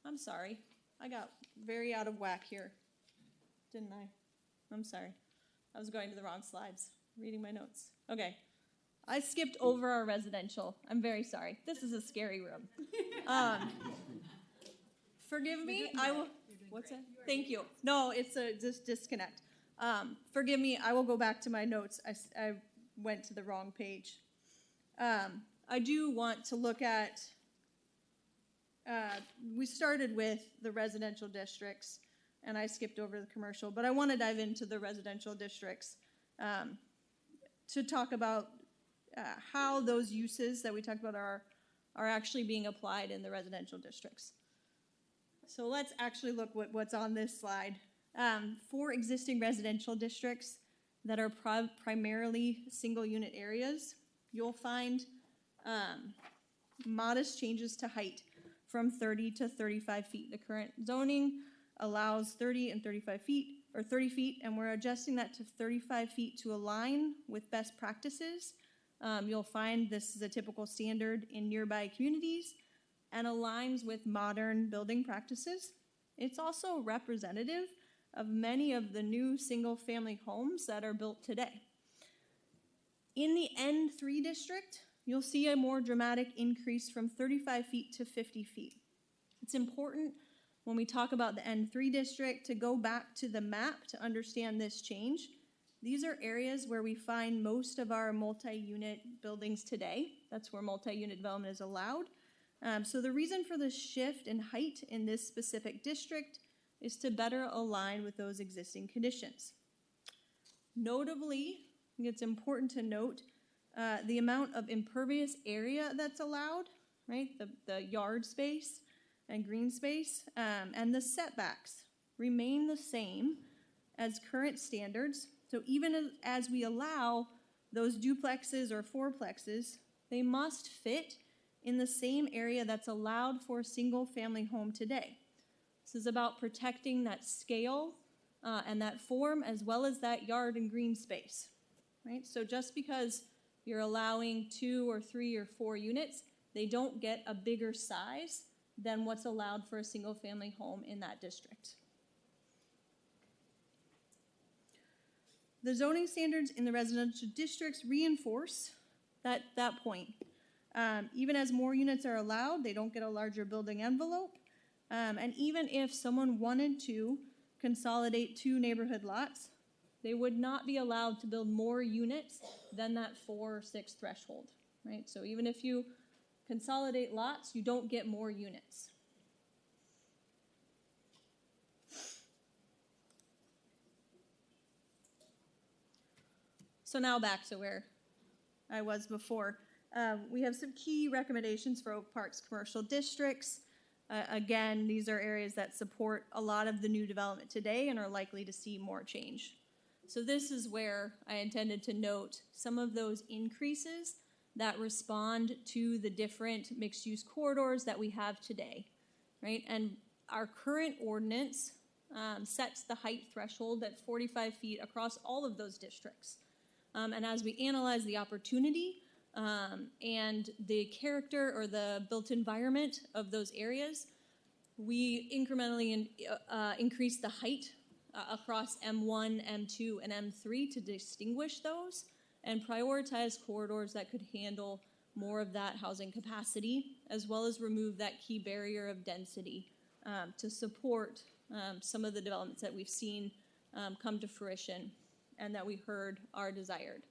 I'm sorry. I got very out of whack here, didn't I? I'm sorry. I was going to the wrong slides, reading my notes. Okay. I skipped over our residential. I'm very sorry. This is a scary room. Forgive me. I will. What's that? Thank you. No, it's a disconnect. Forgive me. I will go back to my notes. I went to the wrong page. I do want to look at. We started with the residential districts, and I skipped over the commercial. But I want to dive into the residential districts to talk about how those uses that we talked about are actually being applied in the residential districts. So let's actually look what's on this slide. For existing residential districts that are primarily single unit areas, you'll find modest changes to height from 30 to 35 feet. The current zoning allows 30 and 35 feet, or 30 feet, and we're adjusting that to 35 feet to align with best practices. You'll find this is a typical standard in nearby communities and aligns with modern building practices. It's also representative of many of the new single-family homes that are built today. In the N3 district, you'll see a more dramatic increase from 35 feet to 50 feet. It's important when we talk about the N3 district to go back to the map to understand this change. These are areas where we find most of our multi-unit buildings today. That's where multi-unit development is allowed. So the reason for the shift in height in this specific district is to better align with those existing conditions. Notably, I think it's important to note the amount of impervious area that's allowed, right? The yard space and green space, and the setbacks remain the same as current standards. So even as we allow those duplexes or fourplexes, they must fit in the same area that's allowed for a single-family home today. This is about protecting that scale and that form, as well as that yard and green space, right? So just because you're allowing 2 or 3 or 4 units, they don't get a bigger size than what's allowed for a single-family home in that district. The zoning standards in the residential districts reinforce that point. Even as more units are allowed, they don't get a larger building envelope. And even if someone wanted to consolidate 2 neighborhood lots, they would not be allowed to build more units than that 4 or 6 threshold, right? So even if you consolidate lots, you don't get more units. So now back to where I was before. We have some key recommendations for Oak Park's commercial districts. Again, these are areas that support a lot of the new development today and are likely to see more change. So this is where I intended to note some of those increases that respond to the different mixed-use corridors that we have today, right? And our current ordinance sets the height threshold at 45 feet across all of those districts. And as we analyze the opportunity and the character or the built environment of those areas, we incrementally increase the height across M1, M2, and M3 to distinguish those and prioritize corridors that could handle more of that housing capacity, as well as remove that key barrier of density to support some of the developments that we've seen come to fruition and that we heard are desired.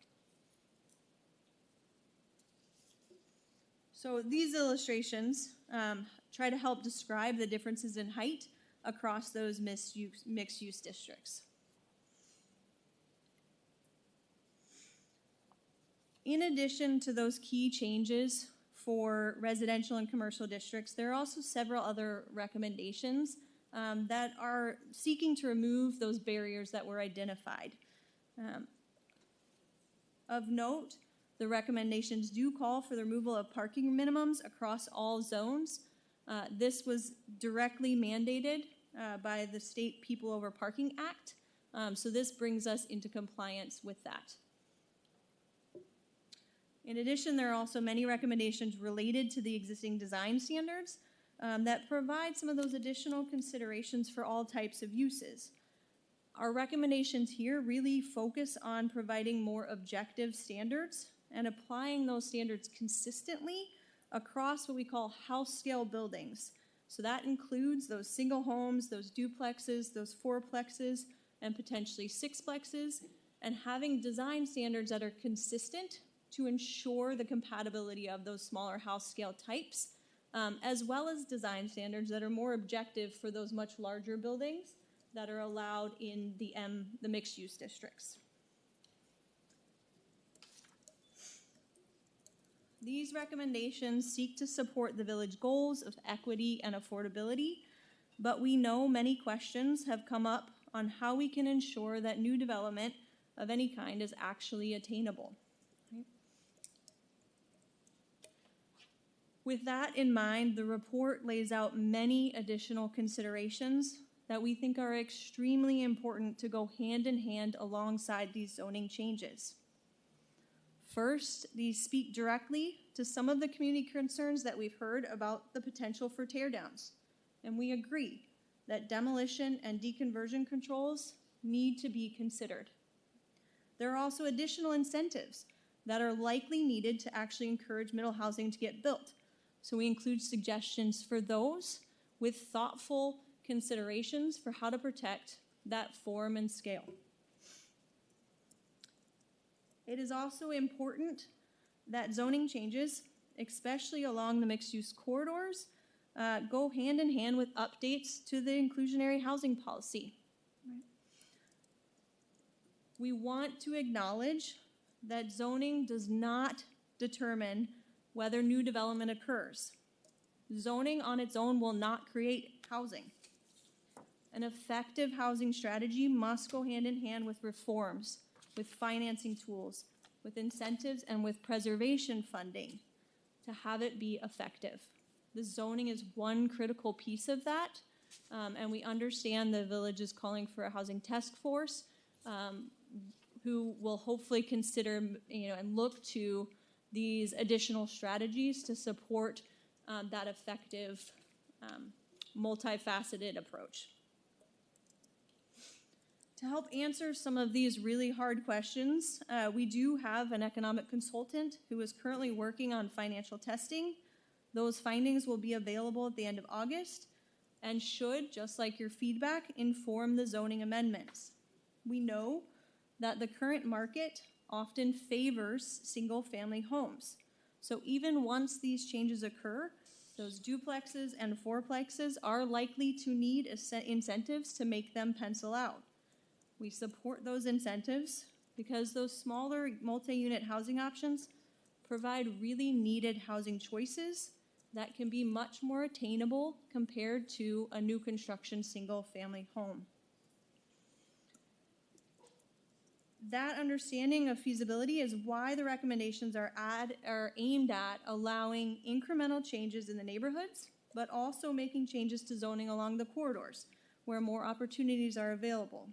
So these illustrations try to help describe the differences in height across those mixed-use districts. In addition to those key changes for residential and commercial districts, there are also several other recommendations that are seeking to remove those barriers that were identified. Of note, the recommendations do call for the removal of parking minimums across all zones. This was directly mandated by the State People Over Parking Act, so this brings us into compliance with that. In addition, there are also many recommendations related to the existing design standards that provide some of those additional considerations for all types of uses. Our recommendations here really focus on providing more objective standards and applying those standards consistently across what we call house scale buildings. So that includes those single homes, those duplexes, those fourplexes, and potentially sixplexes, and having design standards that are consistent to ensure the compatibility of those smaller house scale types, as well as design standards that are more objective for those much larger buildings that are allowed in the mixed-use districts. These recommendations seek to support the village goals of equity and affordability, but we know many questions have come up on how we can ensure that new development of any kind is actually attainable. With that in mind, the report lays out many additional considerations that we think are extremely important to go hand in hand alongside these zoning changes. First, these speak directly to some of the community concerns that we've heard about the potential for teardowns, and we agree that demolition and deconversion controls need to be considered. There are also additional incentives that are likely needed to actually encourage middle housing to get built. So we include suggestions for those with thoughtful considerations for how to protect that form and scale. It is also important that zoning changes, especially along the mixed-use corridors, go hand in hand with updates to the inclusionary housing policy. We want to acknowledge that zoning does not determine whether new development occurs. Zoning on its own will not create housing. An effective housing strategy must go hand in hand with reforms, with financing tools, with incentives, and with preservation funding to have it be effective. The zoning is one critical piece of that, and we understand the village is calling for a housing task force who will hopefully consider, and look to these additional strategies to support that effective, multifaceted approach. To help answer some of these really hard questions, we do have an economic consultant who is currently working on financial testing. Those findings will be available at the end of August and should, just like your feedback, inform the zoning amendments. We know that the current market often favors single-family homes. So even once these changes occur, those duplexes and fourplexes are likely to need incentives to make them pencil out. We support those incentives because those smaller multi-unit housing options provide really needed housing choices that can be much more attainable compared to a new construction single-family home. That understanding of feasibility is why the recommendations are aimed at allowing incremental changes in the neighborhoods, but also making changes to zoning along the corridors where more opportunities are available.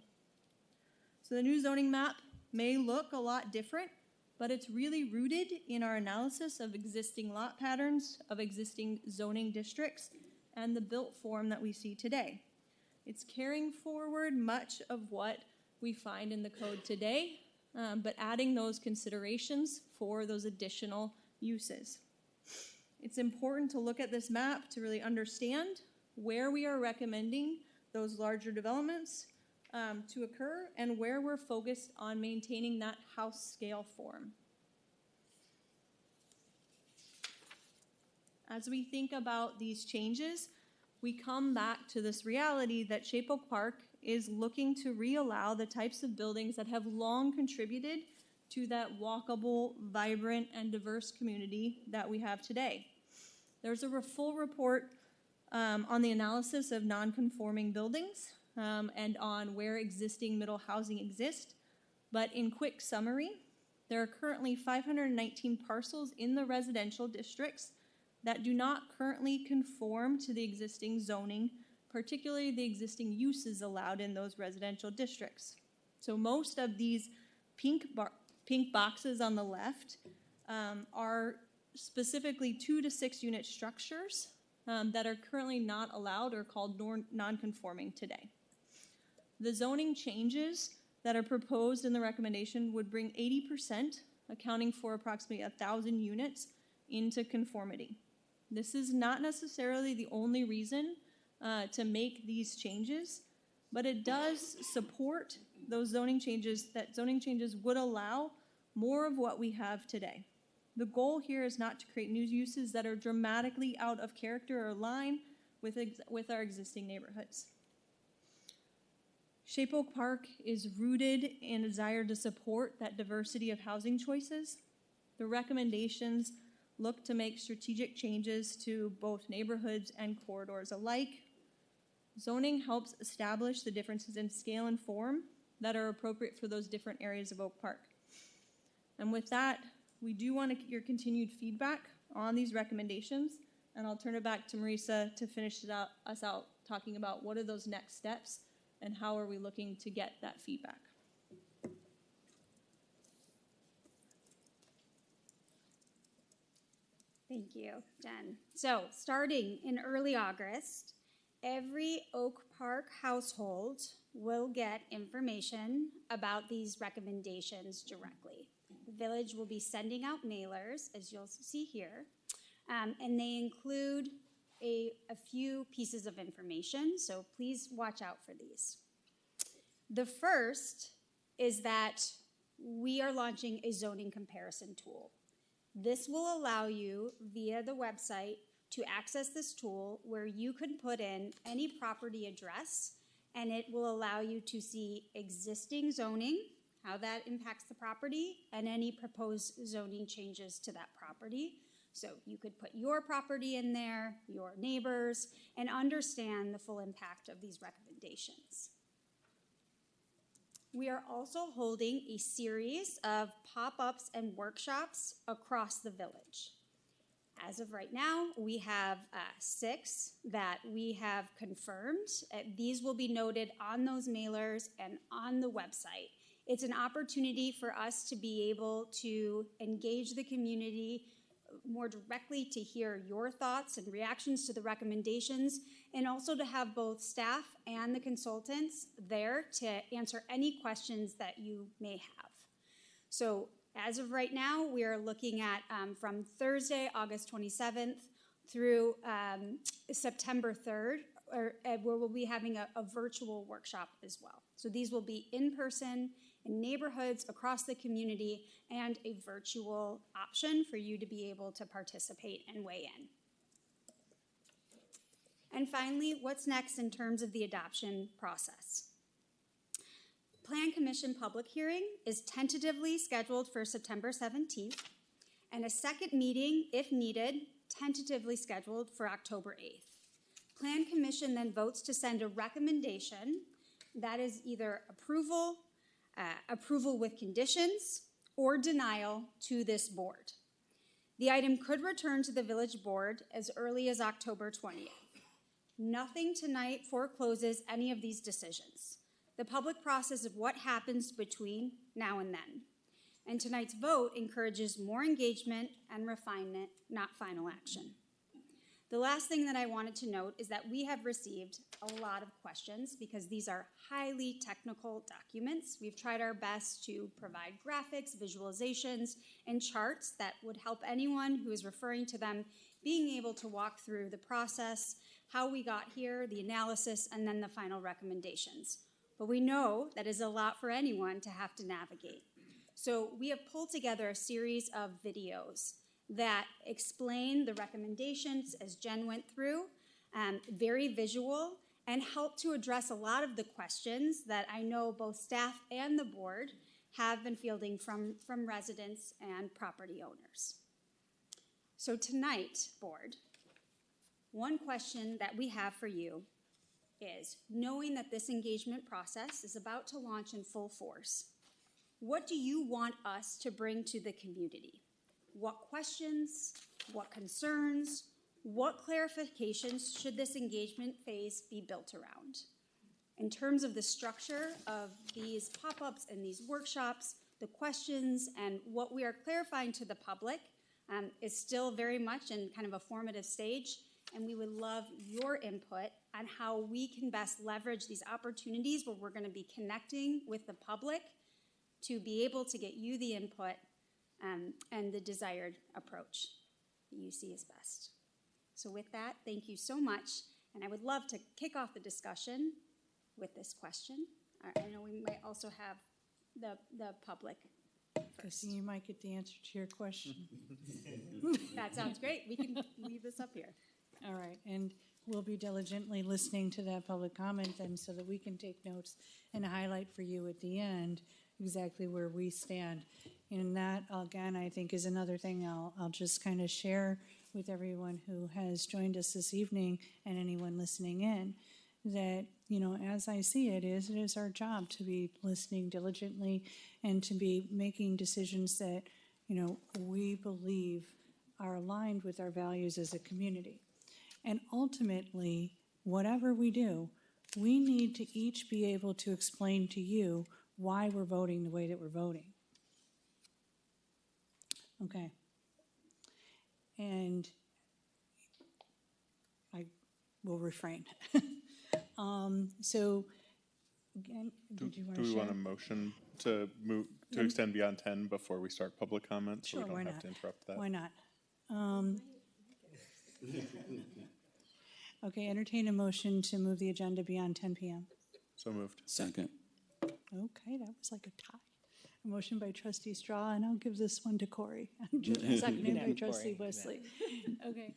So the new zoning map may look a lot different, but it's really rooted in our analysis of existing lot patterns, of existing zoning districts, and the built form that we see today. It's carrying forward much of what we find in the code today, but adding those considerations for those additional uses. It's important to look at this map to really understand where we are recommending those larger developments to occur and where we're focused on maintaining that house scale form. as we think about these changes, we come back to this reality that Shape Oak Park is looking to reallow the types of buildings that have long contributed to that walkable, vibrant, and diverse community that we have today. There's a full report on the analysis of non-conforming buildings and on where existing middle housing exists. But in quick summary, there are currently 519 parcels in the residential districts that do not currently conform to the existing zoning, particularly the existing uses allowed in those residential districts. So most of these pink boxes on the left are specifically 2 to 6 unit structures that are currently not allowed or called non-conforming today. The zoning changes that are proposed in the recommendation would bring 80%, accounting for approximately 1,000 units, into conformity. This is not necessarily the only reason to make these changes, but it does support those zoning changes, that zoning changes would allow more of what we have today. The goal here is not to create new uses that are dramatically out of character or line with our existing neighborhoods. Shape Oak Park is rooted in a desire to support that diversity of housing choices. The recommendations look to make strategic changes to both neighborhoods and corridors alike. Zoning helps establish the differences in scale and form that are appropriate for those different areas of Oak Park. And with that, we do want your continued feedback on these recommendations, and I'll turn it back to Marisa to finish us out talking about what are those next steps and how are we looking to get that feedback. Thank you, Jen. So starting in early August, every Oak Park household will get information about these recommendations directly. The village will be sending out mailers, as you'll see here, and they include a few pieces of information, so please watch out for these. The first is that we are launching a zoning comparison tool. This will allow you, via the website, to access this tool where you can put in any property address, and it will allow you to see existing zoning, how that impacts the property, and any proposed zoning changes to that property. So you could put your property in there, your neighbors, and understand the full impact of these recommendations. We are also holding a series of pop-ups and workshops across the village. As of right now, we have 6 that we have confirmed. These will be noted on those mailers and on the website. It's an opportunity for us to be able to engage the community more directly, to hear your thoughts and reactions to the recommendations, and also to have both staff and the consultants there to answer any questions that you may have. So as of right now, we are looking at from Thursday, August 27th through September 3rd, where we'll be having a virtual workshop as well. So these will be in person in neighborhoods across the community and a virtual option for you to be able to participate and weigh in. And finally, what's next in terms of the adoption process? Plan Commission public hearing is tentatively scheduled for September 17th, and a second meeting, if needed, tentatively scheduled for October 8th. Plan Commission then votes to send a recommendation that is either approval with conditions, or denial to this board. The item could return to the village board as early as October 20th. Nothing tonight forecloses any of these decisions. The public process of what happens between now and then. And tonight's vote encourages more engagement and refinement, not final action. The last thing that I wanted to note is that we have received a lot of questions because these are highly technical documents. We've tried our best to provide graphics, visualizations, and charts that would help anyone who is referring to them being able to walk through the process, how we got here, the analysis, and then the final recommendations. But we know that is a lot for anyone to have to navigate. So we have pulled together a series of videos that explain the recommendations as Jen went through, very visual, and help to address a lot of the questions that I know both staff and the board have been fielding from residents and property owners. So tonight, board, one question that we have for you is, knowing that this engagement process is about to launch in full force, what do you want us to bring to the community? What questions, what concerns, what clarifications should this engagement phase be built around? In terms of the structure of these pop-ups and these workshops, the questions and what we are clarifying to the public is still very much in kind of a formative stage, and we would love your input on how we can best leverage these opportunities where we're going to be connecting with the public to be able to get you the input and the desired approach that you see as best. So with that, thank you so much, and I would love to kick off the discussion with this question. I know we might also have the public first. You might get the answer to your question. That sounds great. We can leave this up here. All right, and we'll be diligently listening to that public comment then so that we can take notes and highlight for you at the end exactly where we stand. And that, again, I think is another thing I'll just kind of share with everyone who has joined us this evening and anyone listening in, that, you know, as I see it is our job to be listening diligently and to be making decisions that, you know, we believe are aligned with our values as a community. And ultimately, whatever we do, we need to each be able to explain to you why we're voting the way that we're voting. Okay. And I will refrain. So, again, did you want to share? Do we want a motion to move, to extend beyond 10 before we start public comments? Sure, so we why don't have not? to interrupt that? Why not? Okay, entertain a motion to move the agenda beyond 10 p.m. So moved. Second. Okay, that was like a tie. A motion by trustee Straw, and I'll give this one to Corey. Seconded by trustee Wesley. Okay.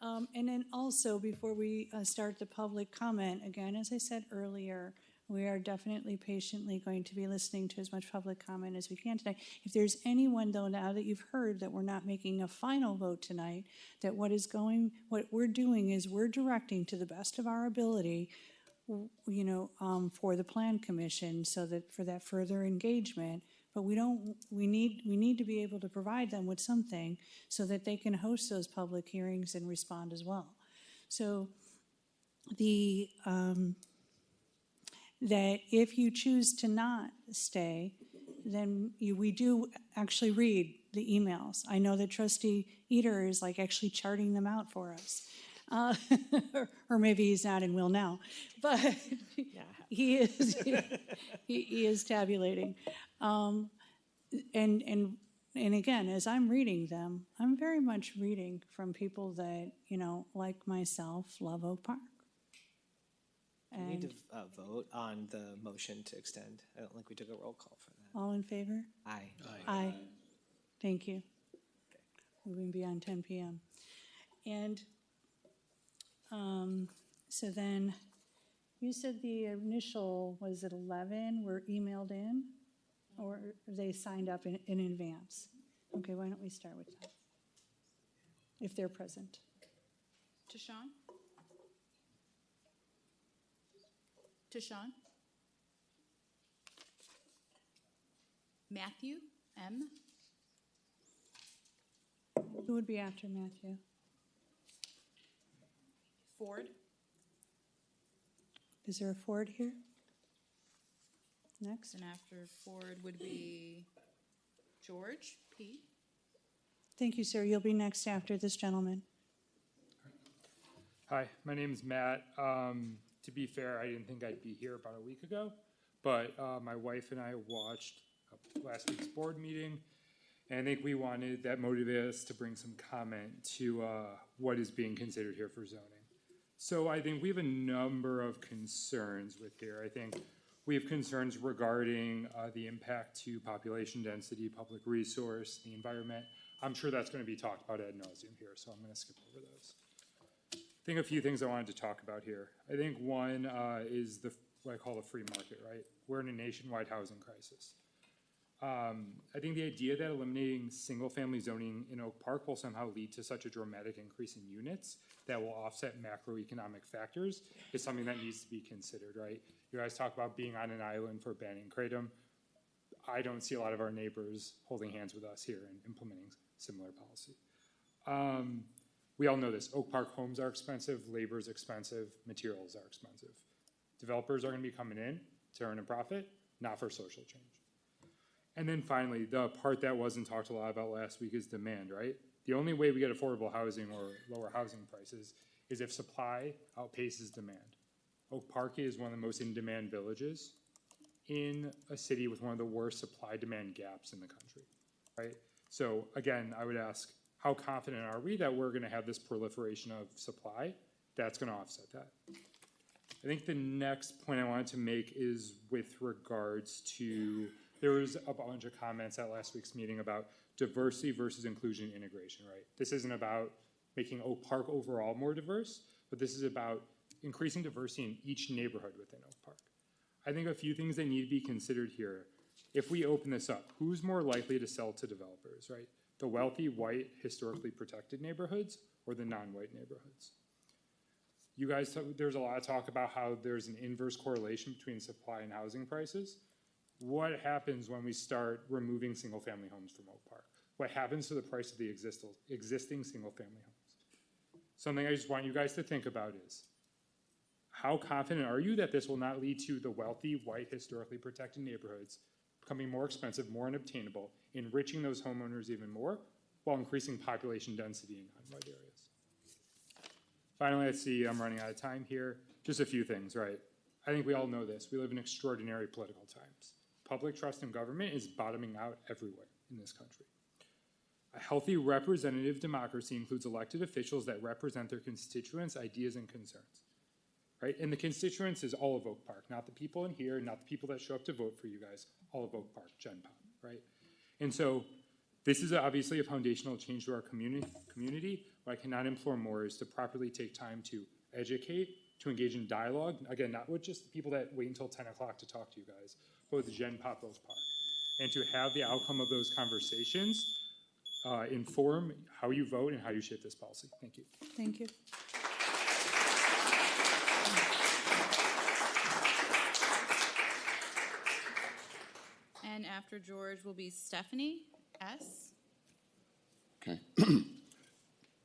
And then also, before we start the public comment, again, as I said earlier, we are definitely patiently going to be listening to as much public comment as we can tonight. If there's anyone, though, now that you've heard that we're not making a final vote tonight, that what we're doing is we're directing to the best of our ability, you know, for the Plan Commission, so that for that further engagement. But we need to be able to provide them with something so that they can host those public hearings and respond as well. So that if you choose to not stay, then we do actually read the emails. I know that Trustee Eater is like actually charting them out for us. Or maybe he's not and will now, but he is tabulating. And again, as I'm reading them, I'm very much reading from people that, you know, like myself, love Oak Park. We need to vote on the motion to extend. I don't think we took a roll call for that. All in favor? Aye. Aye. Thank you. Moving beyond 10 p.m. And so then you said the initial, was it 11, were emailed in? Or they signed up in advance? Okay, why don't we start with that? If they're present. Tashawn? Tashawn? Matthew? M? Who would be after Matthew? Ford? Is there a Ford here? Next. And after Ford would be George, P. Thank you, sir. You'll be next after this gentleman. Hi, my name is Matt. To be fair, I didn't think I'd be here about a week ago, but my wife and I watched last week's board meeting, and I think that motivated us to bring some comment to what is being considered here for zoning. So I think we have a number of concerns with here. I think we have concerns regarding the impact to population density, public resource, the environment. I'm sure that's going to be talked about ad nauseum here, so I'm going to skip over those. I think a few things I wanted to talk about here. I think one is what I call the free market, right? We're in a nationwide housing crisis. I think the idea that eliminating single-family zoning in Oak Park will somehow lead to such a dramatic increase in units that will offset macroeconomic factors is something that needs to be considered, right? You guys talk about being on an island for banning Kratom. I don't see a lot of our neighbors holding hands with us here and implementing similar policy. We all know this. Oak Park homes are expensive, labor is expensive, materials are expensive. Developers are going to be coming in to earn a profit, not for social change. And then finally, the part that wasn't talked a lot about last week is demand, right? The only way we get affordable housing or lower housing prices is if supply outpaces demand. Oak Park is one of the most in-demand villages in a city with one of the worst supply-demand gaps in the country, right? So again, I would ask, how confident are we that we're gonna have this proliferation of supply that's gonna offset that? I think the next point I wanted to make is with regards to, there was a bunch of comments at last week's meeting about diversity versus inclusion and integration, right? This isn't about making Oak Park overall more diverse, but this is about increasing diversity in each neighborhood within Oak Park. I think a few things that need to be considered here. If we open this up, who's more likely to sell to developers, right? The wealthy, white, historically protected neighborhoods or the non-white neighborhoods? You guys, there's a lot of talk about how there's an inverse correlation between supply and housing prices. What happens when we start removing single-family homes from Oak Park? What happens to the price of the existing single-family homes? Something I just want you guys to think about is, how confident are you that this will not lead to the wealthy, white, historically protected neighborhoods becoming more expensive, more unobtainable, enriching those homeowners even more, while increasing population density in non-white areas? Finally, I see I'm running out of time here. Just a few things, right? I think we all know this. We live in extraordinary political times. Public trust in government is bottoming out everywhere in this country. A healthy representative democracy includes elected officials that represent their constituents' ideas and concerns, right? And the constituents is all of Oak Park, not the people in here, not the people that show up to vote for you guys, all of Oak Park, Gen Pop, right? And so this is obviously a foundational change to our community. What I cannot implore more is to properly take time to educate, to engage in dialogue, again, not with just the people that wait until 10 o'clock to talk to you guys, but with Gen Pop Oak Park, and to have the outcome of those conversations inform how you vote and how you shape this policy. Thank you. Thank you. And after George will be Stephanie S. Okay.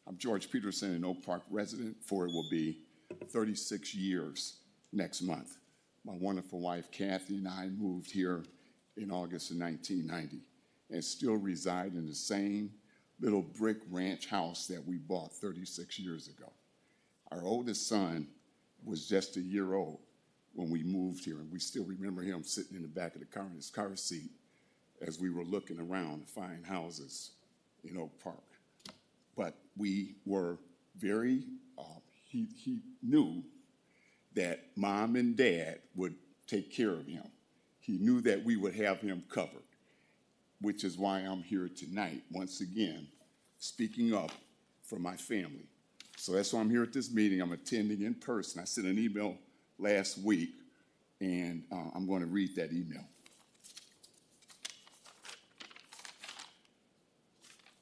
I'm George Peterson, an Oak Park resident, for it will be 36 years next month. My wonderful wife, Kathy, and I moved here in August of 1990 and still reside in the same little brick ranch house that we bought 36 years ago. Our oldest son was just a year old when we moved here, and we still remember him sitting in the back of the car in his car seat as we were looking around to find houses in Oak Park. But we were very, he knew that Mom and Dad would take care of him. He knew that we would have him covered, which is why I'm here tonight, once again, speaking up for my family. So that's why I'm here at this meeting. I'm attending in person. I sent an email last week, and I'm going to read that email.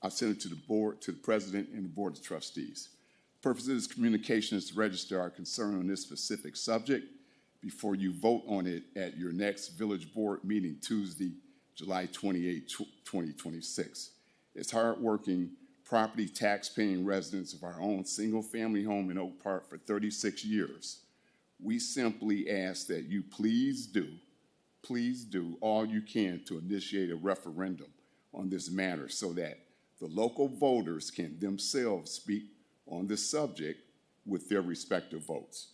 I sent it to the board, to the president and the board of trustees. The purpose of this communication is to register our concern on this specific subject before you vote on it at your next village board meeting Tuesday, July 28, 2026. As hardworking, property tax-paying residents of our own single-family home in Oak Park for 36 years, we simply ask that you please do all you can to initiate a referendum on this matter so that the local voters can themselves speak on this subject with their respective votes.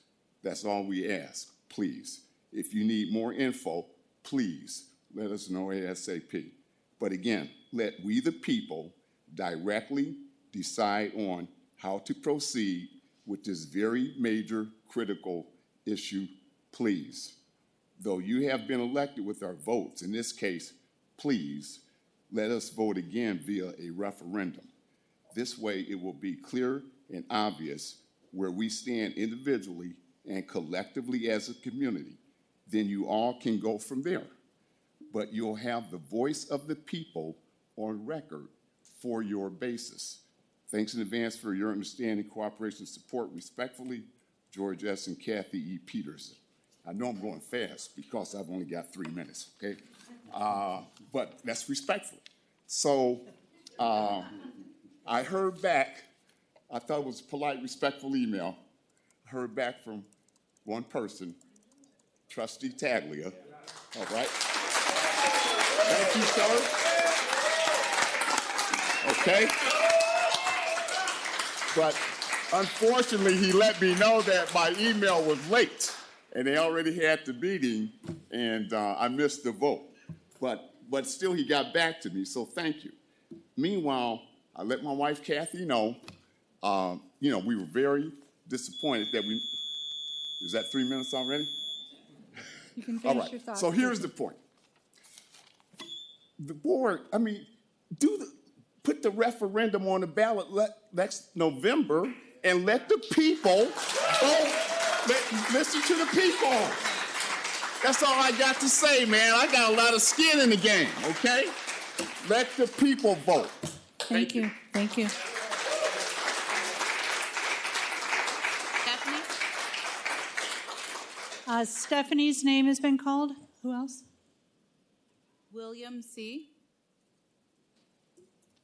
That's all we ask, please. If you need more info, please let us know ASAP. But again, let we the people directly decide on how to proceed with this very major critical issue, please. Though you have been elected with our votes, in this case, please let us vote again via a referendum. This way, it will be clear and obvious where we stand individually and collectively as a community. Then you all can go from there. But you'll have the voice of the people on record for your basis. Thanks in advance for your understanding, cooperation, and support. Respectfully, George S. and Kathy E. Peterson. I know I'm going fast because I've only got 3 minutes, okay? But that's respectful. So I heard back, I thought it was a polite, respectful email. I heard back from one person, Trustee Taglia. All right. Thank you, sir. Okay. But unfortunately, he let me know that my email was late, and they already had the meeting, and I missed the vote. But still, he got back to me, so thank you. Meanwhile, I let my wife, Kathy, know, we were very disappointed that is that 3 minutes already? You can All finish right, your thought. so here's the point. The board, put the referendum on the ballot next November and let the people vote. Listen to the people. That's all I got to say, man. I got a lot of skin in the game, okay? Let the people vote. Thank you. Thank you. Stephanie? Stephanie's name has been called. Who else? William C.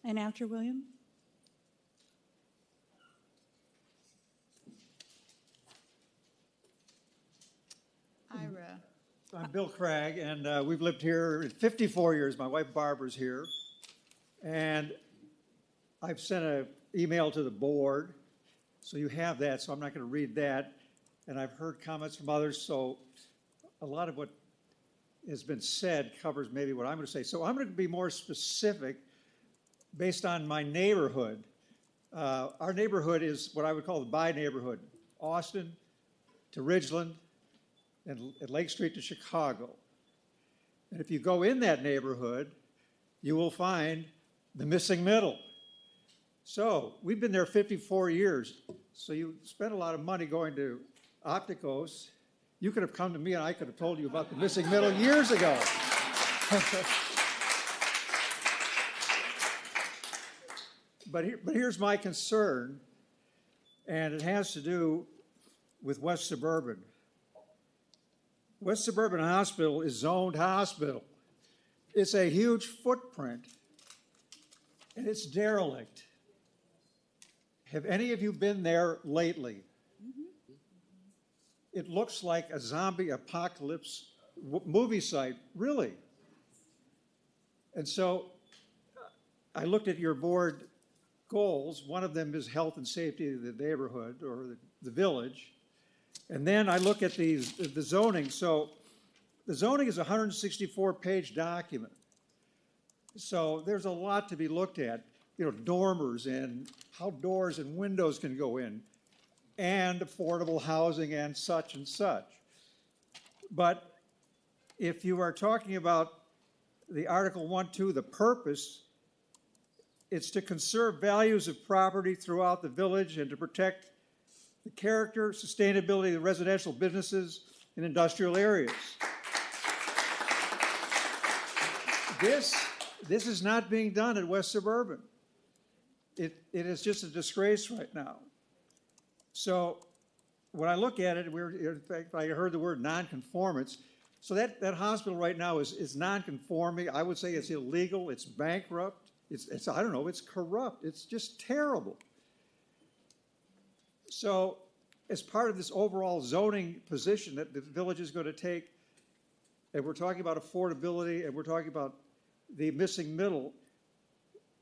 And after William? Ira. I'm Bill Craig, and we've lived here 54 years. My wife Barbara's here. And I've sent an email to the board, so you have that, so I'm not going to read that. And I've heard comments from others, so a lot of what has been said covers maybe what I'm going to say. So I'm going to be more specific based on my neighborhood. Our neighborhood is what I would call the bi neighborhood, Austin to Ridgeland and Lake Street to Chicago. And if you go in that neighborhood, you will find the missing middle. So we've been there 54 years. So you spent a lot of money going to Opticos. You could have come to me and I could have told you about the missing middle years ago. But here's my concern, and it has to do with West Suburban. West Suburban Hospital is zoned hospital. It's a huge footprint, and it's derelict. Have any of you been there lately? It looks like a zombie apocalypse movie site, really. And so I looked at your board goals. One of them is health and safety of the neighborhood or the village. And then I look at the zoning. So the zoning is a 164-page document. So there's a lot to be looked at. Dormers and how doors and windows can go in, and affordable housing and such and such. But if you are talking about the Article 1.2, the purpose, it's to conserve values of property throughout the village and to protect the character, sustainability of the residential businesses and industrial areas. This is not being done at West Suburban. It is just a disgrace right now. So when I look at it, in fact, I heard the word nonconformance. So that hospital right now is nonconforming. I would say it's illegal, it's bankrupt, it's I don't know, it's corrupt, it's just terrible. So as part of this overall zoning position that the village is going to take, and we're talking about affordability and we're talking about the missing middle,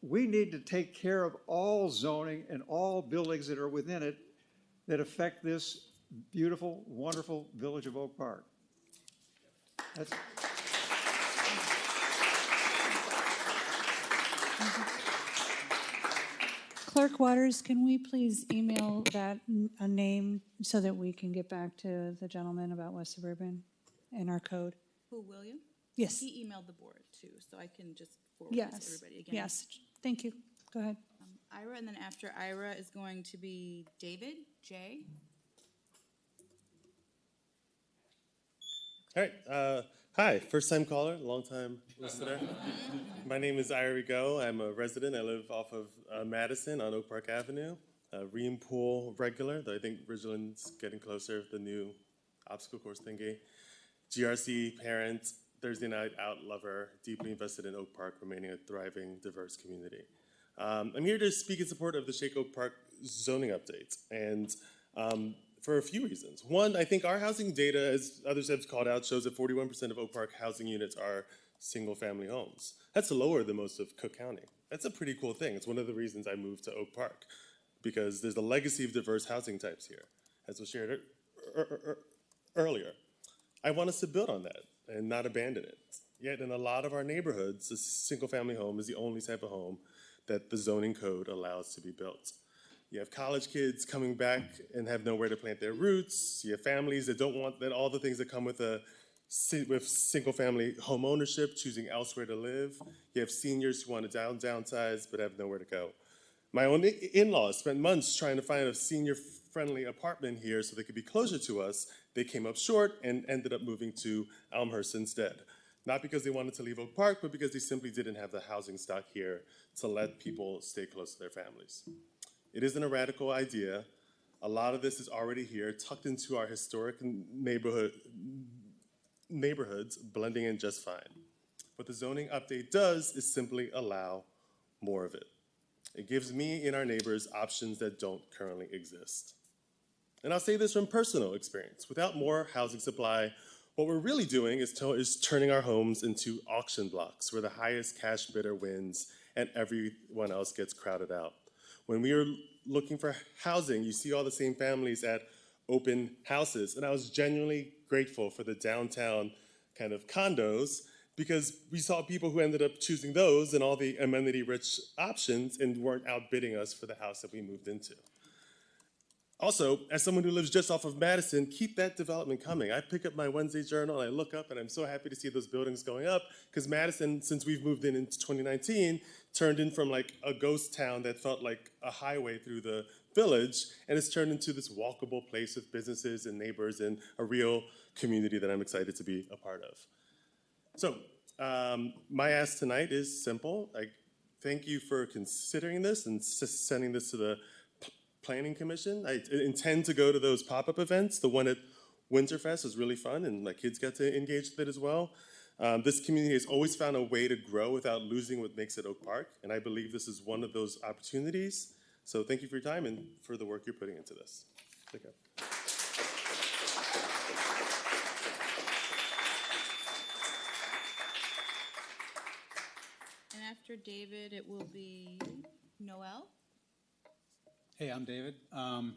we need to take care of all zoning and all buildings that are within it that affect this beautiful, wonderful village of Oak Park. That's Clerk Waters, can we please email that a name so that we can get back to the gentleman about West Suburban and our code? Who, William? Yes, He emailed the board too, so I can just forward this to yes, everybody again. yes. Thank you. Go ahead. Ira, and then after Ira is going to be David, J. All right. Hi, first time caller, long time listener. My name is Ira Go. I'm a resident. I live off of Madison on Oak Park Avenue. Ream Pool regular, though I think Ridgeland's getting closer, the new obstacle course thingy. GRC parent, Thursday night out lover, deeply invested in Oak Park, remaining a thriving, diverse community. I'm here to speak in support of the Shake Oak Park zoning updates, and for a few reasons. One, I think our housing data, as others have called out, shows that 41% of Oak Park housing units are single-family homes. That's lower than most of Cook County. That's a pretty cool thing. It's one of the reasons I moved to Oak Park, because there's a legacy of diverse housing types here, as was shared earlier. I want us to build on that and not abandon it. Yet in a lot of our neighborhoods, a single-family home is the only type of home that the zoning code allows to be built. You have college kids coming back and have nowhere to plant their roots. You have families that don't want all the things that come with single-family home ownership, choosing elsewhere to live. You have seniors who want to downsize but have nowhere to go. My own in-laws spent months trying to find a senior-friendly apartment here so they could be closer to us. They came up short and ended up moving to Elmhurst instead. Not because they wanted to leave Oak Park, but because they simply didn't have the housing stock here to let people stay close to their families. It isn't a radical idea. A lot of this is already here, tucked into our historic neighborhoods, blending in just fine. What the zoning update does is simply allow more of it. It gives me and our neighbors options that don't currently exist. And I'll say this from personal experience. Without more housing supply, what we're really doing is turning our homes into auction blocks where the highest cash bidder wins and everyone else gets crowded out. When we were looking for housing, you see all the same families at open houses, and I was genuinely grateful for the downtown kind of condos because we saw people who ended up choosing those and all the amenity-rich options and weren't outbidding us for the house that we moved into. Also, as someone who lives just off of Madison, keep that development coming. I pick up my Wednesday journal and I look up and I'm so happy to see those buildings going up because Madison, since we've moved in into 2019, turned in from like a ghost town that felt like a highway through the village, and it's turned into this walkable place with businesses and neighbors and a real community that I'm excited to be a part of. So my ask tonight is simple. I thank you for considering this and sending this to the Planning Commission. I intend to go to those pop-up events. The one at Winterfest was really fun, and my kids got to engage with it as well. This community has always found a way to grow without losing what makes it Oak Park, and I believe this is one of those opportunities. So thank you for your time and for the work you're putting into this. Take care. And after David, it will be Noel. Hey, I'm David. I'm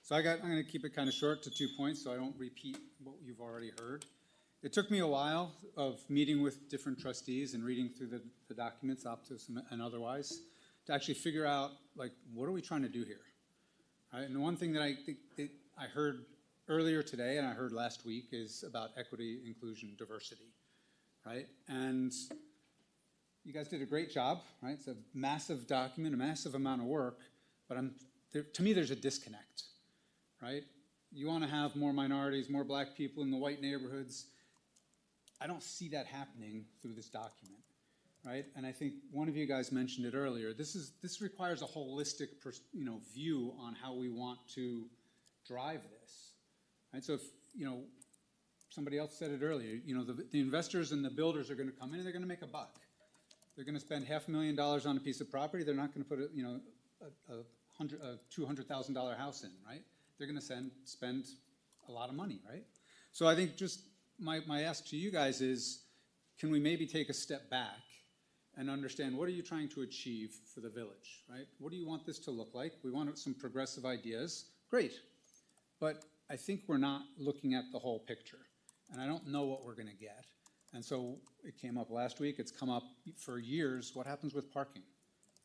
going to keep it kind of short to 2 points so I don't repeat what you've already heard. It took me a while of meeting with different trustees and reading through the documents, Opticos and otherwise, to actually figure out, like, what are we trying to do here? Right? And the one thing that I think that I heard earlier today and I heard last week is about equity, inclusion, diversity, right? And you guys did a great job, right? It's a massive document, a massive amount of work, but to me, there's a disconnect, right? You want to have more minorities, more black people in the white neighborhoods. I don't see that happening through this document, right? And I think one of you guys mentioned it earlier. This requires a holistic, view on how we want to drive this, right? So if somebody else said it earlier, the investors and the builders are going to come in and they're going to make a buck. They're going to spend $500,000 on a piece of property. They're not going to put a $200,000 house in, right? They're going to spend a lot of money, right? So I think just my ask to you guys is, can we maybe take a step back and understand what are you trying to achieve for the village, right? What do you want this to look like? We want some progressive ideas. Great. But I think we're not looking at the whole picture. And I don't know what we're going to get. And so it came up last week. It's come up for years. What happens with parking,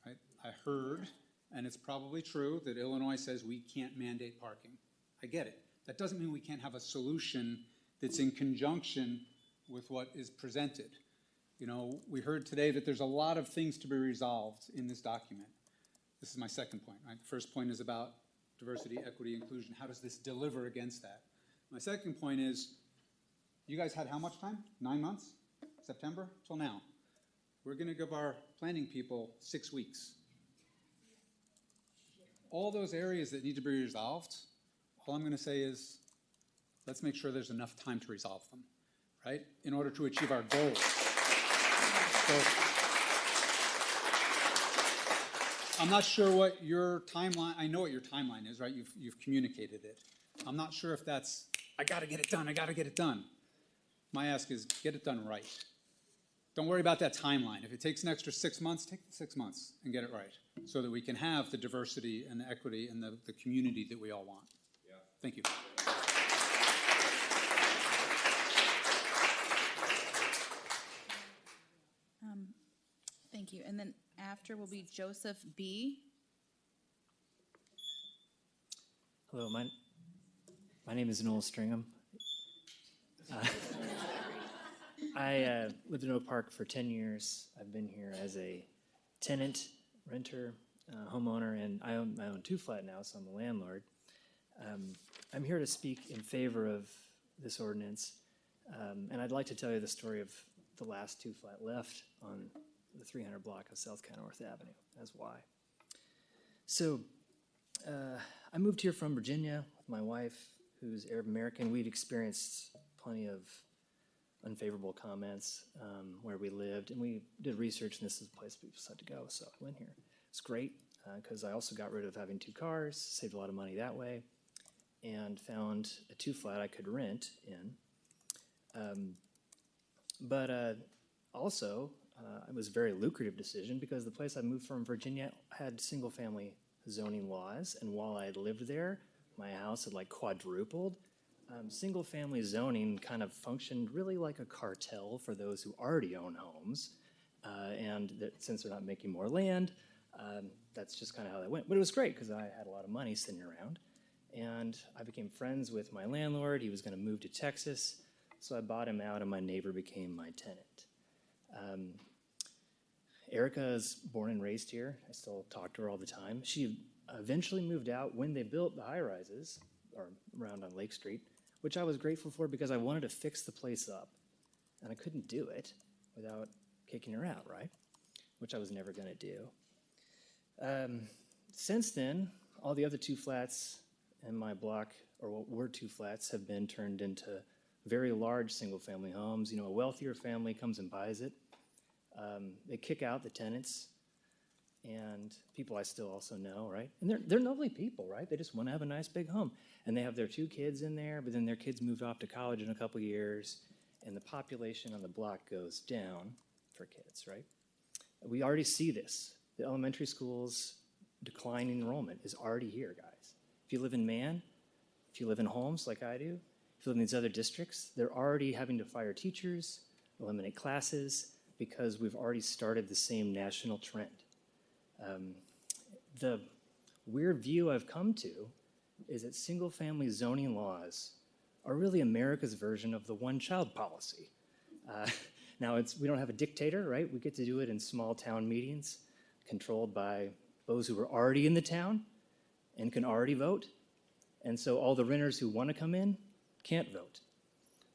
right? I heard, and it's probably true, that Illinois says we can't mandate parking. I get it. That doesn't mean we can't have a solution that's in conjunction with what is presented. You know, we heard today that there's a lot of things to be resolved in this document. This is my second point, right? The first point is about diversity, equity, inclusion. How does this deliver against that? My second point is, you guys had how much time? 9 months? September till now. We're going to give our planning people 6 weeks. All those areas that need to be resolved, all I'm going to say is, let's make sure there's enough time to resolve them, right? In order to achieve our goals. So, I'm not sure what your timeline, I know what your timeline is, right? You've communicated it. I'm not sure if that's, I gotta get it done, I gotta get it done. My ask is, get it done right. Don't worry about that timeline. If it takes an extra 6 months, take the 6 months and get it right, so that we can have the diversity and the equity and the community that we all want. Yeah. Thank you. Thank you. And then after will be Joseph B. Hello, my name is Noel Stringham. I lived in Oak Park for 10 years. I've been here as a tenant, renter, homeowner, and I own my own 2-flat now, so I'm a landlord. I'm here to speak in favor of this ordinance, and I'd like to tell you the story of the last 2-flat left on the 300 block of South Kenilworth Avenue. That's why. So I moved here from Virginia with my wife, who's Arab American. We'd experienced plenty of unfavorable comments where we lived, and we did research, and this is the place we decided to go, so I went here. It's great because I also got rid of having 2 cars, saved a lot of money that way, and found a 2-flat I could rent in. Also, it was a very lucrative decision because the place I moved from, Virginia, had single-family zoning laws, and while I lived there, my house had like quadrupled. Single-family zoning kind of functioned really like a cartel for those who already own homes, and that since they're not making more land, that's just kind of how that went. But it was great because I had a lot of money sitting around, and I became friends with my landlord. He was going to move to Texas, so I bought him out, and my neighbor became my tenant. Erica is born and raised here. I still talk to her all the time. She eventually moved out when they built the high-rises around on Lake Street, which I was grateful for because I wanted to fix the place up, and I couldn't do it without kicking her out, right? Which I was never going to do. Since then, all the other 2-flats in my block, or what were 2-flats, have been turned into very large single-family homes. You know, a wealthier family comes and buys it. They kick out the tenants and people I still also know, right? And they're lovely people, right? They just want to have a nice big home. And they have their 2 kids in there, but then their kids move off to college in a couple years, and the population on the block goes down for kids, right? We already see this. The elementary schools' declining enrollment is already here, guys. If you live in Man, if you live in Holmes like I do, if you live in these other districts, they're already having to fire teachers, eliminate classes, because we've already started the same national trend. The weird view I've come to is that single-family zoning laws are really America's version of the one-child policy. Now, we don't have a dictator, right? We get to do it in small town meetings controlled by those who are already in the town and can already vote. And so all the renters who want to come in can't vote.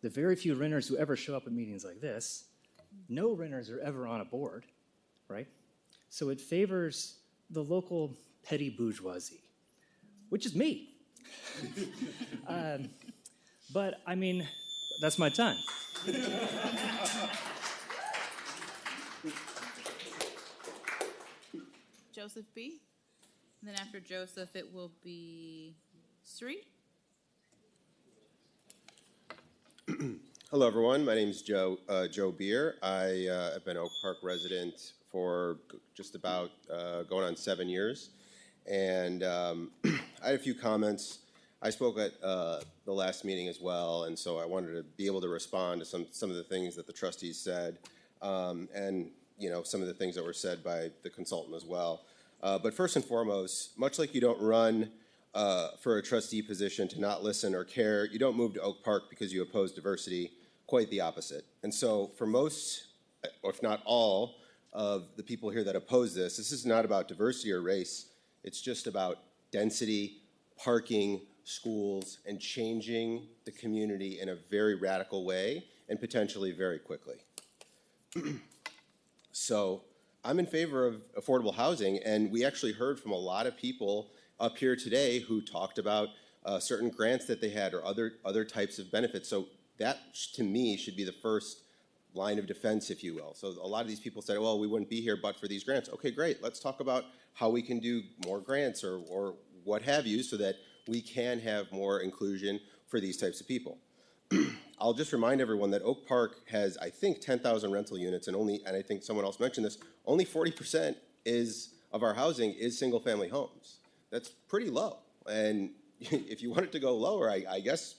The very few renters who ever show up at meetings like this, no renters are ever on a board, right? So it favors the local petty bourgeoisie, which is me. But, I mean, that's my time. Joseph B. And then after Joseph, it will be Sri. Hello, everyone. My name is Joe Beer. I have been Oak Park resident for just about going on 7 years. And I had a few comments. I spoke at the last meeting as well, and so I wanted to be able to respond to some of the things that the trustees said, and some of the things that were said by the consultant as well. But first and foremost, much like you don't run for a trustee position to not listen or care, you don't move to Oak Park because you oppose diversity. quite the opposite. And so for most, or if not all, of the people here that oppose this, this is not about diversity or race. It's just about density, parking, schools, and changing the community in a very radical way and potentially very quickly. So I'm in favor of affordable housing, and we actually heard from a lot of people up here today who talked about certain grants that they had or other types of benefits. So that, to me, should be the first line of defense, if you will. So a lot of these people said, well, we wouldn't be here but for these grants. Okay, great. Let's talk about how we can do more grants or what have you so that we can have more inclusion for these types of people. I'll just remind everyone that Oak Park has, I think, 10,000 rental units, and I think someone else mentioned this, only 40% of our housing is single-family homes. That's pretty low. And if you want it to go lower, I guess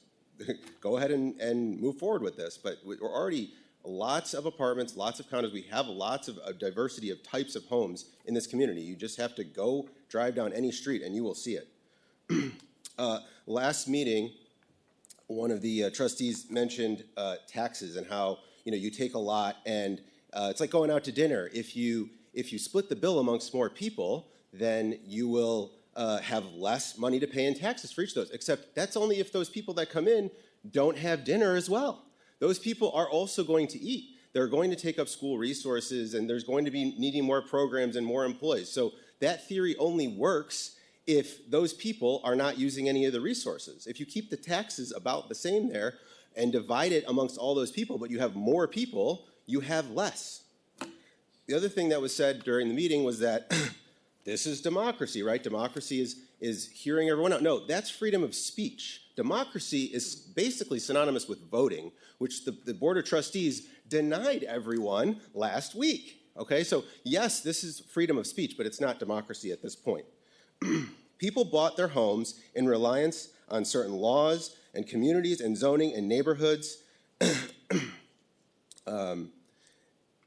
go ahead and move forward with this. But we're already lots of apartments, lots of condos. We have lots of diversity of types of homes in this community. You just have to go drive down any street and you will see it. Last meeting, one of the trustees mentioned taxes and how you take a lot and it's like going out to dinner. If you split the bill amongst more people, then you will have less money to pay in taxes for each of those. Except that's only if those people that come in don't have dinner as well. Those people are also going to eat. They're going to take up school resources, and there's going to be needing more programs and more employees. So that theory only works if those people are not using any of the resources. If you keep the taxes about the same there and divide it amongst all those people, but you have more people, you have less. The other thing that was said during the meeting was that this is democracy, right? Democracy is hearing everyone out. No, that's freedom of speech. Democracy is basically synonymous with voting, which the Board of Trustees denied everyone last week. Okay, so yes, this is freedom of speech, but it's not democracy at this point. People bought their homes in reliance on certain laws and communities and zoning and neighborhoods.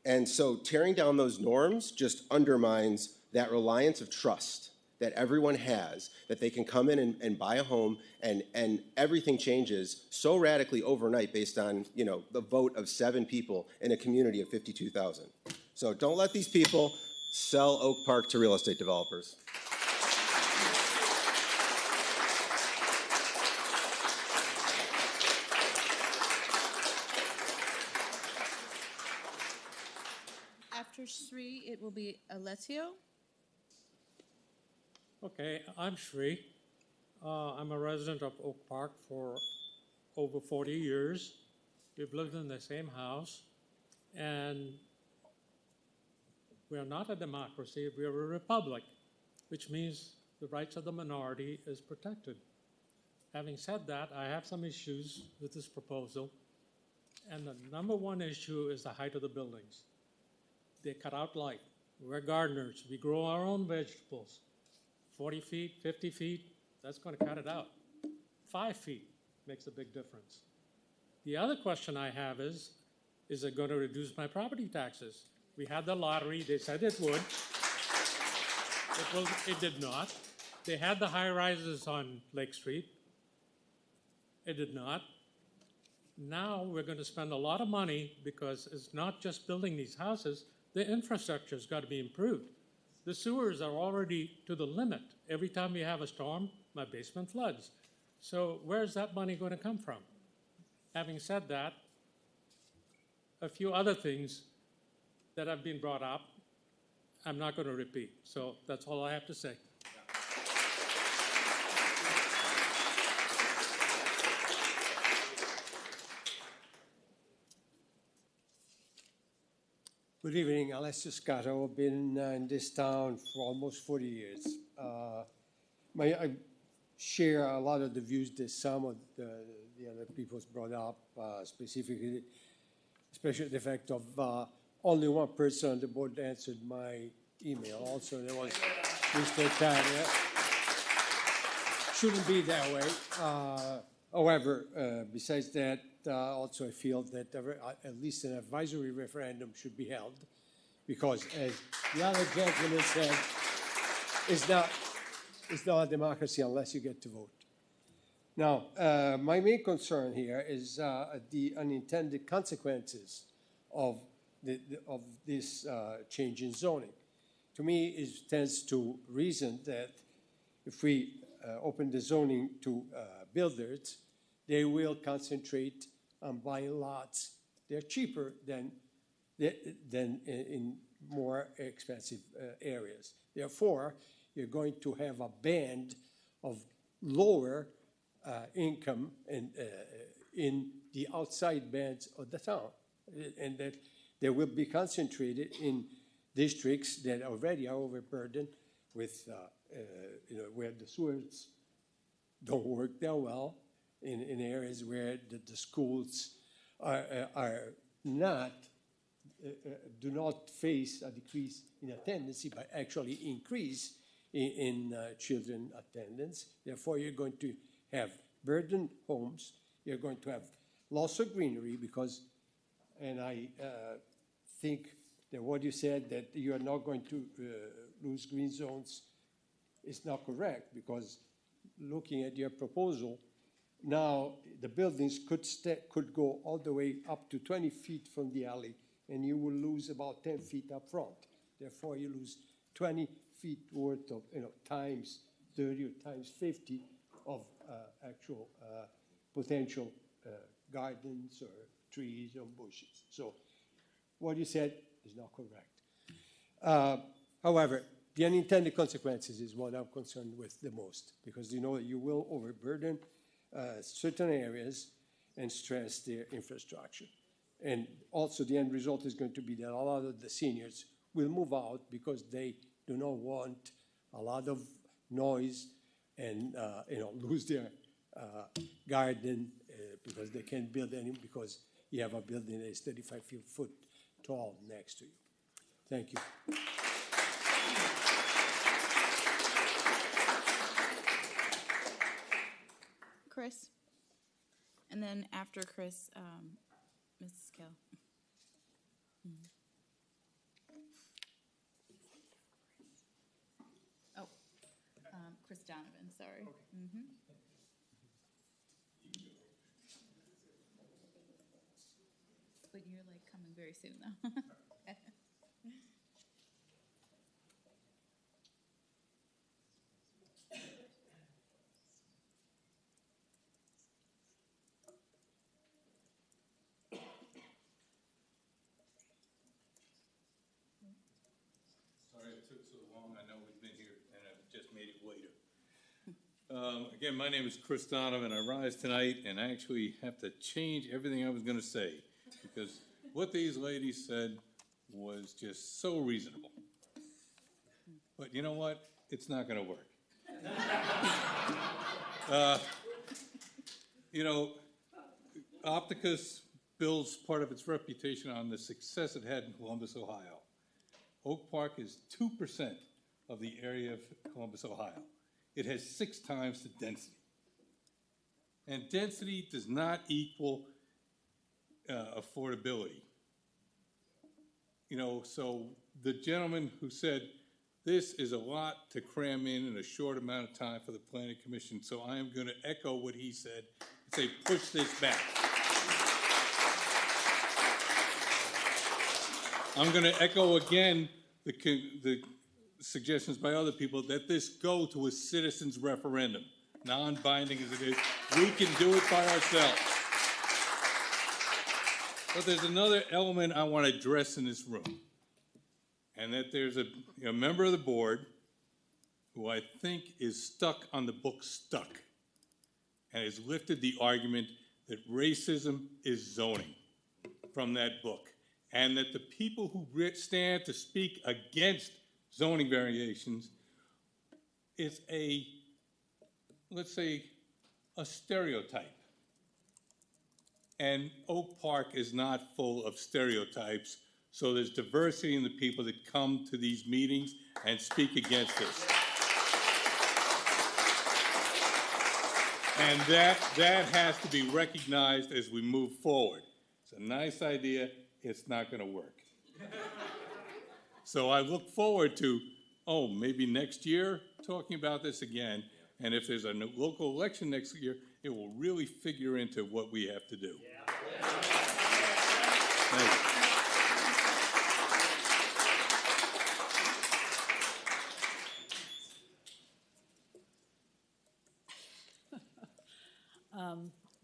And so tearing down those norms just undermines that reliance of trust that everyone has, that they can come in and buy a home and everything changes so radically overnight based on the vote of 7 people in a community of 52,000. So don't let these people sell Oak Park to real estate developers. After Sri, it will be Alessio. Okay, I'm Sri. I'm a resident of Oak Park for over 40 years. We've lived in the same house, and we are not a democracy, we are a republic, which means the rights of the minority is protected. Having said that, I have some issues with this proposal, and the number one issue is the height of the buildings. They cut out light. We're gardeners. We grow our own vegetables. 40 feet, 50 feet, that's going to cut it out. 5 feet makes a big difference. The other question I have is it going to reduce my property taxes? We had the lottery. They said it would. It did not. They had the high rises on Lake Street. It did not. Now we're going to spend a lot of money because it's not just building these houses. The infrastructure's got to be improved. The sewers are already to the limit. Every time we have a storm, my basement floods. So where's that money going to come from? Having said that, a few other things that have been brought up, I'm not going to repeat. So that's all I have to say. Good evening, Alessio Scotto. I've been in this town for almost 40 years. I share a lot of the views that some of the other people's brought up, specifically, especially the fact of only one person on the board answered my email. Also, there was Mr. Tanya. Shouldn't be that way. However, besides that, also I feel that at least an advisory referendum should be held because, as the other gentleman said, it's not a democracy unless you get to vote. Now, my main concern here is the unintended consequences of of this change in zoning. To me, it tends to reason that if we open the zoning to builders, they will concentrate on buying lots. They're cheaper than in more expensive areas. Therefore, you're going to have a band of lower income and in the outside bands of the town, and that they will be concentrated in districts that already are overburdened with, where the sewers don't work that well, in areas where the schools are not, do not face a decrease in attendance, but actually increase in children attendance. Therefore, you're going to have burdened homes. You're going to have loss of greenery because, and I think that what you said that you are not going to lose green zones is not correct, because looking at your proposal, now the buildings could go all the way up to 20 feet from the alley, and you will lose about 10 feet up front. Therefore, you lose 20 feet worth of, times 30 or times 50 of actual potential gardens or trees or bushes. So what you said is not correct. However, the unintended consequences is what I'm concerned with the most, because you know that you will overburden certain areas and stress their infrastructure. And also the end result is going to be that a lot of the seniors will move out because they do not want a lot of noise and lose their garden because they can't build any, because you have a building that is 35 foot tall next to you. Thank you. Chris, and then after Chris, Mrs. Kill. Oh, Chris Donovan, sorry. Okay. But you're like coming very soon though. Sorry it took so long. I know we've been here and I've just made it later. Again, my name is Chris Donovan. I rise tonight and I actually have to change everything I was going to say, because what these ladies said was just so reasonable. But you know what? It's not going to work. Opticos builds part of its reputation on the success it had in Columbus, Ohio. Oak Park is 2% of the area of Columbus, Ohio. It has 6 times the density. And density does not equal affordability. So the gentleman who said, this is a lot to cram in a short amount of time for the Planning Commission, so I am going to echo what he said and say, push this back. I'm going to echo again the suggestions by other people that this go to a citizens referendum, non-binding as it is. We can do it by ourselves. But there's another element I want to address in this room, and that there's a member of the board who I think is stuck on the book Stuck, and has lifted the argument that racism is zoning from that book, and that the people who stand to speak against zoning variations is let's say, a stereotype. And Oak Park is not full of stereotypes, so there's diversity in the people that come to these meetings and speak against this. And that has to be recognized as we move forward. It's a nice idea, it's not going to work. So I look forward to, maybe next year talking about this again. And if there's a local election next year, it will really figure into what we have to do. Thank you.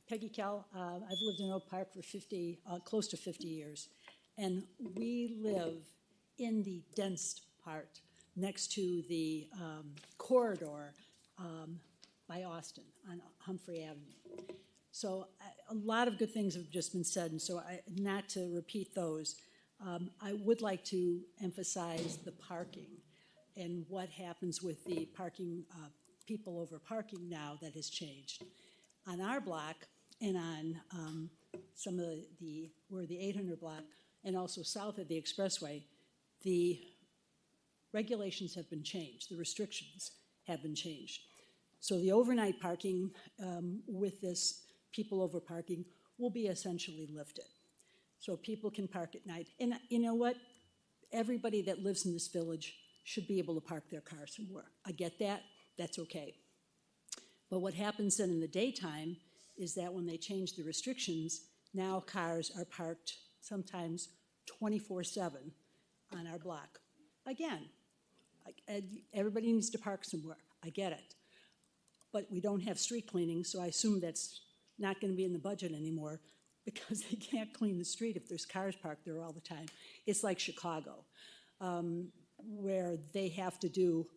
Peggy Kell. I've lived in Oak Park for close to 50 years. And we live in the dense part next to the corridor by Austin on Humphrey Avenue. So a lot of good things have just been said, and so not to repeat those, I would like to emphasize the parking and what happens with the parking, people over parking now that has changed. On our block and on some of the 800 block and also south of the expressway, the regulations have been changed, the restrictions have been changed. So the overnight parking with this people over parking will be essentially lifted. So people can park at night. And you know what? Everybody that lives in this village should be able to park their car somewhere. I get that, that's okay. But what happens then in the daytime is that when they change the restrictions, now cars are parked sometimes 24/7 on our block. Again, everybody needs to park somewhere, I get it. But we don't have street cleaning, so I assume that's not going to be in the budget anymore because they can't clean the street if there's cars parked there all the time. It's like Chicago, where they have to do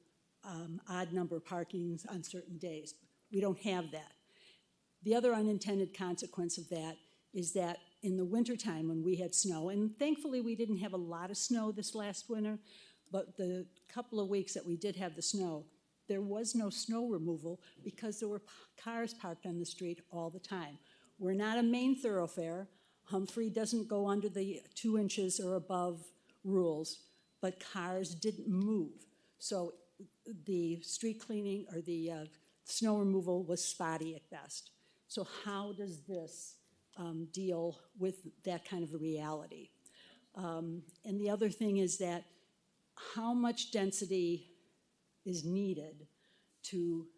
odd number of parkings on certain days. We don't have that. The other unintended consequence of that is that in the wintertime when we had snow, and thankfully we didn't have a lot of snow this last winter, but the couple of weeks that we did have the snow, there was no snow removal because there were cars parked on the street all the time. We're not a main thoroughfare. Humphrey doesn't go under the 2 inches or above rules, but cars didn't move. So the street cleaning or the snow removal was spotty at best. So how does this deal with that kind of a reality? And the other thing is that how much density is needed to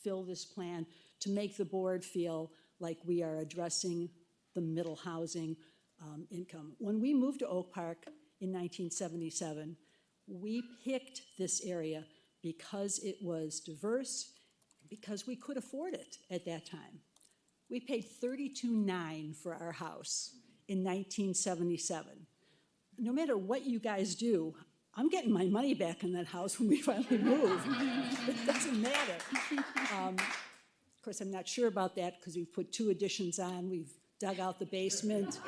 fill this plan to make the board feel like we are addressing the middle housing income. When we moved to Oak Park in 1977, we picked this area because it was diverse, because we could afford it at that time. We paid $32,900 for our house in 1977. No matter what you guys do, I'm getting my money back in that house when we finally move. It doesn't matter. Of course, I'm not sure about that because we've put 2 additions on. We've dug out the basement.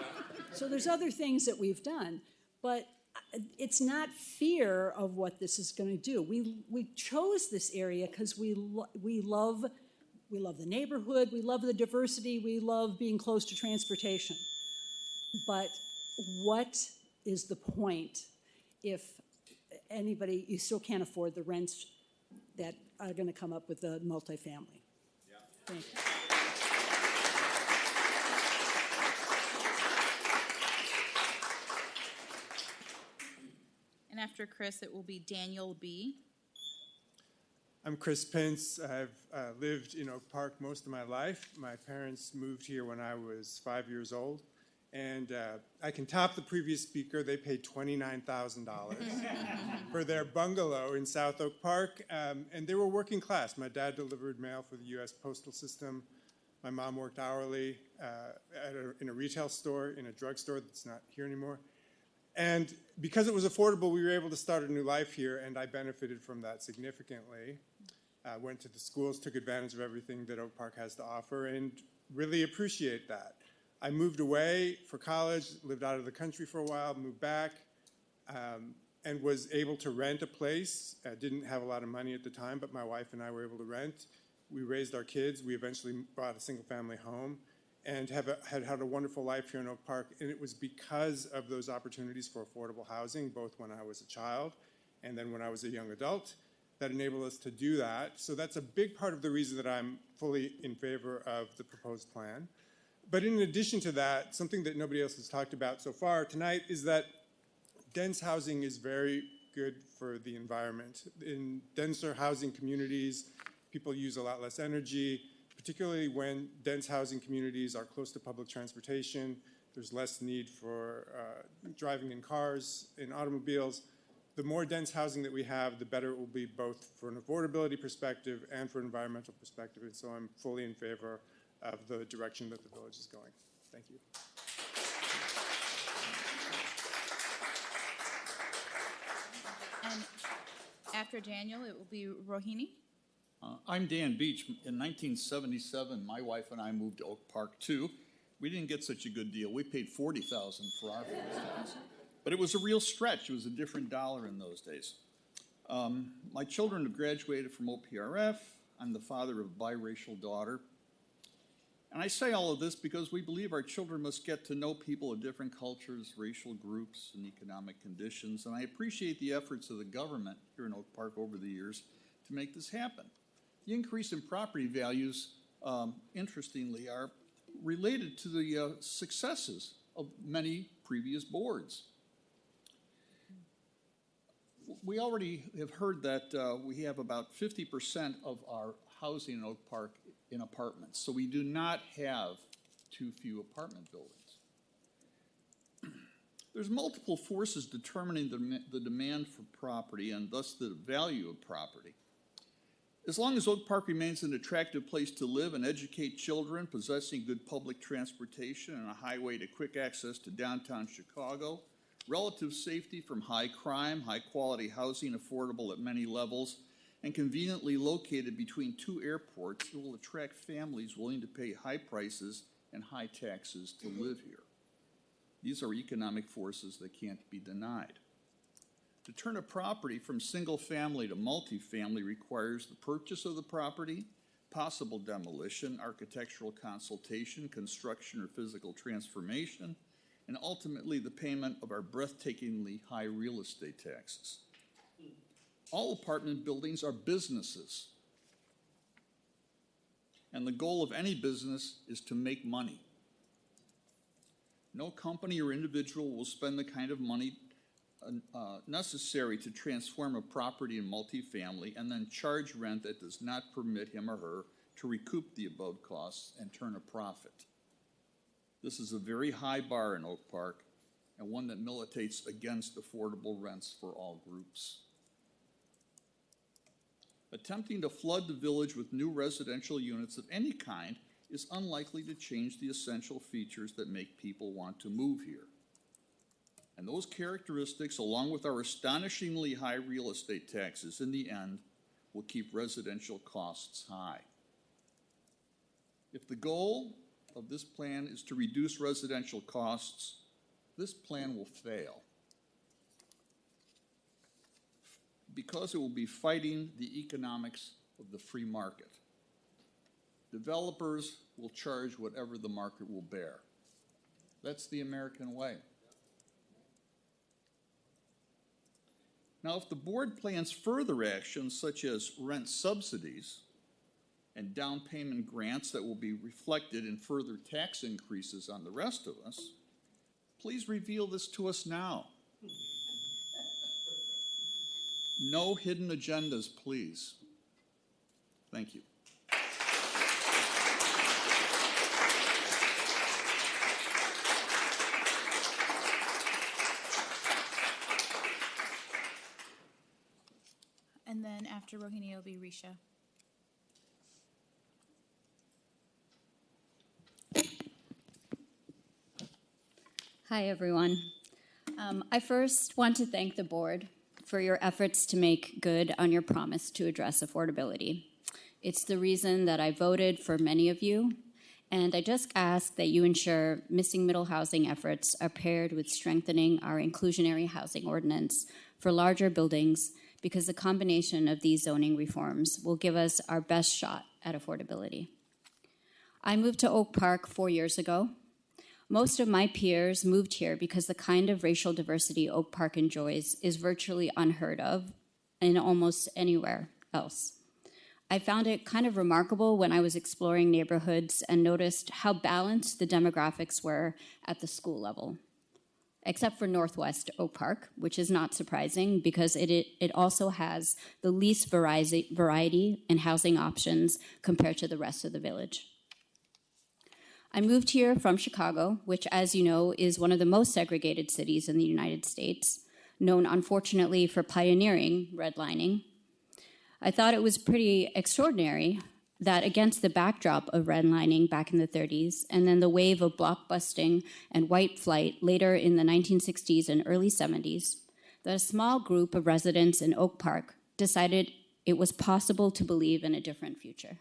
So there's other things that we've done. But it's not fear of what this is going to do. We chose this area because we love the neighborhood, we love the diversity, we love being close to transportation. But what is the point if anybody, you still can't afford the rents that are going to come up with the multifamily? Yeah. Thank you. And after Chris, it will be Daniel B. I'm Chris Pence. I've lived in Oak Park most of my life. My parents moved here when I was 5 years old. And I can top the previous speaker. They paid $29,000 for their bungalow in South Oak Park. And they were working class. My dad delivered mail for the U.S. Postal System. My mom worked hourly in a retail store, in a drugstore that's not here anymore. And because it was affordable, we were able to start a new life here, and I benefited from that significantly. Went to the schools, took advantage of everything that Oak Park has to offer, and really appreciate that. I moved away for college, lived out of the country for a while, moved back, and was able to rent a place. I didn't have a lot of money at the time, but my wife and I were able to rent. We raised our kids. We eventually bought a single-family home and had a wonderful life here in Oak Park. And it was because of those opportunities for affordable housing, both when I was a child and then when I was a young adult, that enabled us to do that. So that's a big part of the reason that I'm fully in favor of the proposed plan. But in addition to that, something that nobody else has talked about so far tonight is that dense housing is very good for the environment. In denser housing communities, people use a lot less energy, particularly when dense housing communities are close to public transportation. There's less need for driving in cars, in automobiles. The more dense housing that we have, the better it will be both for an affordability perspective and for an environmental perspective. And so I'm fully in favor of the direction that the village is going. Thank you. And after Daniel, it will be Rohini. I'm Dan Beach. In 1977, my wife and I moved to Oak Park too. We didn't get such a good deal. We paid $40,000 for our house. But it was a real stretch. It was a different dollar in those days. My children have graduated from OPRF. I'm the father of a biracial daughter. And I say all of this because we believe our children must get to know people of different cultures, racial groups, and economic conditions. And I appreciate the efforts of the government here in Oak Park over the years to make this happen. The increase in property values, interestingly, are related to the successes of many previous boards. We already have heard that we have about 50% of our housing in Oak Park in apartments, so we do not have too few apartment buildings. There's multiple forces determining the demand for property and thus the value of property. As long as Oak Park remains an attractive place to live and educate children, possessing good public transportation and a highway to quick access to downtown Chicago, relative safety from high crime, high-quality housing affordable at many levels, and conveniently located between two airports, it will attract families willing to pay high prices and high taxes to live here. These are economic forces that can't be denied. To turn a property from single-family to multifamily requires the purchase of the property, possible demolition, architectural consultation, construction or physical transformation, and ultimately the payment of our breathtakingly high real estate taxes. All apartment buildings are businesses, and the goal of any business is to make money. No company or individual will spend the kind of money necessary to transform a property in multifamily and then charge rent that does not permit him or her to recoup the above costs and turn a profit. This is a very high bar in Oak Park and one that militates against affordable rents for all groups. Attempting to flood the village with new residential units of any kind is unlikely to change the essential features that make people want to move here. And those characteristics, along with our astonishingly high real estate taxes, in the end, will keep residential costs high. If the goal of this plan is to reduce residential costs, this plan will fail, because it will be fighting the economics of the free market. Developers will charge whatever the market will bear. That's the American way. Now, if the board plans further actions such as rent subsidies and down payment grants that will be reflected in further tax increases on the rest of us, please reveal this to us now. No hidden agendas, please. Thank you. And then after Rohini, it'll be Risha. Hi, everyone. I first want to thank the board for your efforts to make good on your promise to address affordability. It's the reason that I voted for many of you, and I just ask that you ensure missing middle housing efforts are paired with strengthening our inclusionary housing ordinance for larger buildings, because the combination of these zoning reforms will give us our best shot at affordability. I moved to Oak Park 4 years ago. Most of my peers moved here because the kind of racial diversity Oak Park enjoys is virtually unheard of in almost anywhere else. I found it kind of remarkable when I was exploring neighborhoods and noticed how balanced the demographics were at the school level. except for Northwest Oak Park, which is not surprising because it also has the least variety in housing options compared to the rest of the village. I moved here from Chicago, which, as you know, is one of the most segregated cities in the United States, known unfortunately for pioneering redlining. I thought it was pretty extraordinary that against the backdrop of redlining back in the 30s, and then the wave of blockbusting and white flight later in the 1960s and early 70s, that a small group of residents in Oak Park decided it was possible to believe in a different future.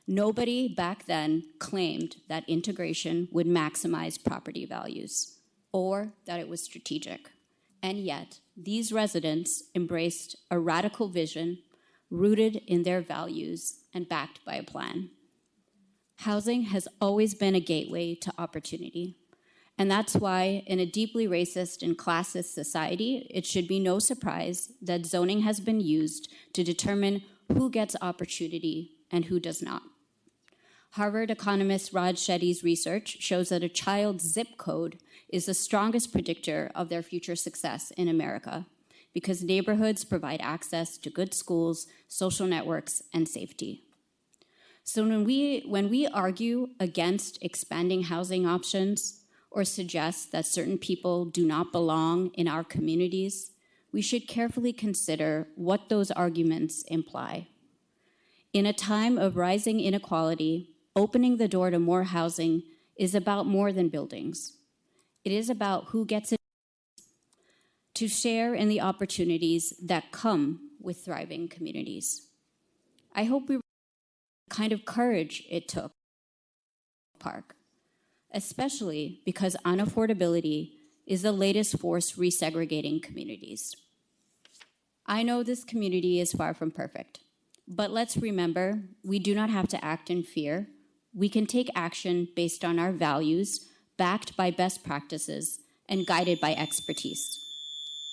Nobody back then claimed that integration would maximize property values or that it was strategic. And yet, these residents embraced a radical vision rooted in their values and backed by a plan. Housing has always been a gateway to opportunity. And that's why, in a deeply racist and classist society, it should be no surprise that zoning has been used to determine who gets opportunity and who does not. Harvard economist Raj Shetty's research shows that a child's zip code is the strongest predictor of their future success in America because neighborhoods provide access to good schools, social networks, and safety. So when we argue against expanding housing options or suggest that certain people do not belong in our communities, we should carefully consider what those arguments imply. In a time of rising inequality, opening the door to more housing is about more than buildings. It is about who gets it to share in the opportunities that come with thriving communities. I hope we the kind of courage it took Park, especially because unaffordability is the latest force resegregating communities. I know this community is far from perfect, but let's remember, we do not have to act in fear. We can take action based on our values, backed by best practices, and guided by expertise.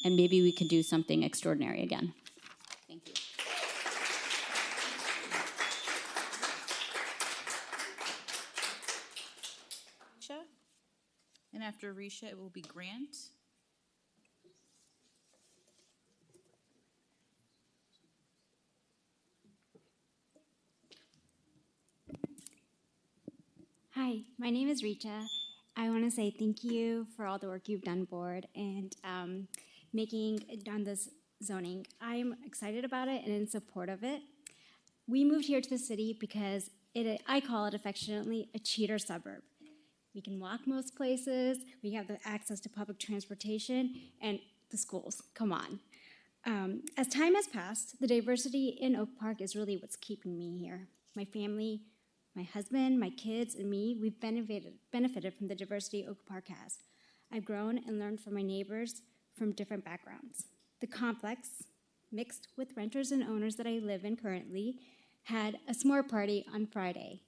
And maybe we could do something extraordinary again. Thank you. Risha? And after Risha, it will be Grant. Hi, my name is Richa. I want to say thank you for all the work you've done, board, and making it on this zoning. I'm excited about it and in support of it. We moved here to the city because I call it affectionately a cheater suburb. We can walk most places, we have the access to public transportation, and the schools, come on. As time has passed, the diversity in Oak Park is really what's keeping me here. My family, my husband, my kids, and me, we've benefited from the diversity Oak Park has. I've grown and learned from my neighbors from different backgrounds. The complex, mixed with renters and owners that I live in currently, had a s'more party on Friday.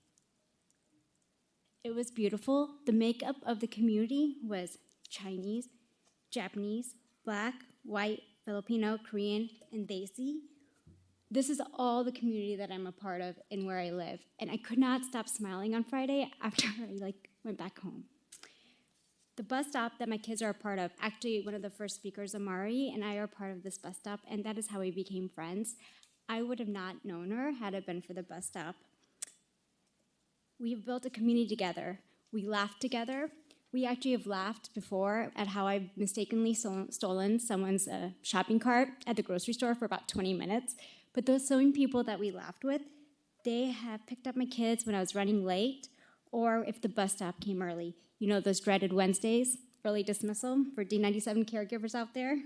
It was beautiful. The makeup of the community was Chinese, Japanese, Black, white, Filipino, Korean, and Desi. This is all the community that I'm a part of and where I live. And I could not stop smiling on Friday after I went back home. The bus stop that my kids are a part of, actually one of the first speakers, Amari, and I are part of this bus stop, and that is how we became friends. I would have not known her had it been for the bus stop. We've built a community together. We laughed together. We actually have laughed before at how I've mistakenly stolen someone's shopping cart at the grocery store for about 20 minutes. But those same people that we laughed with, they have picked up my kids when I was running late, or if the bus stop came early. You know those dreaded Wednesdays, early dismissal for D97 caregivers out there?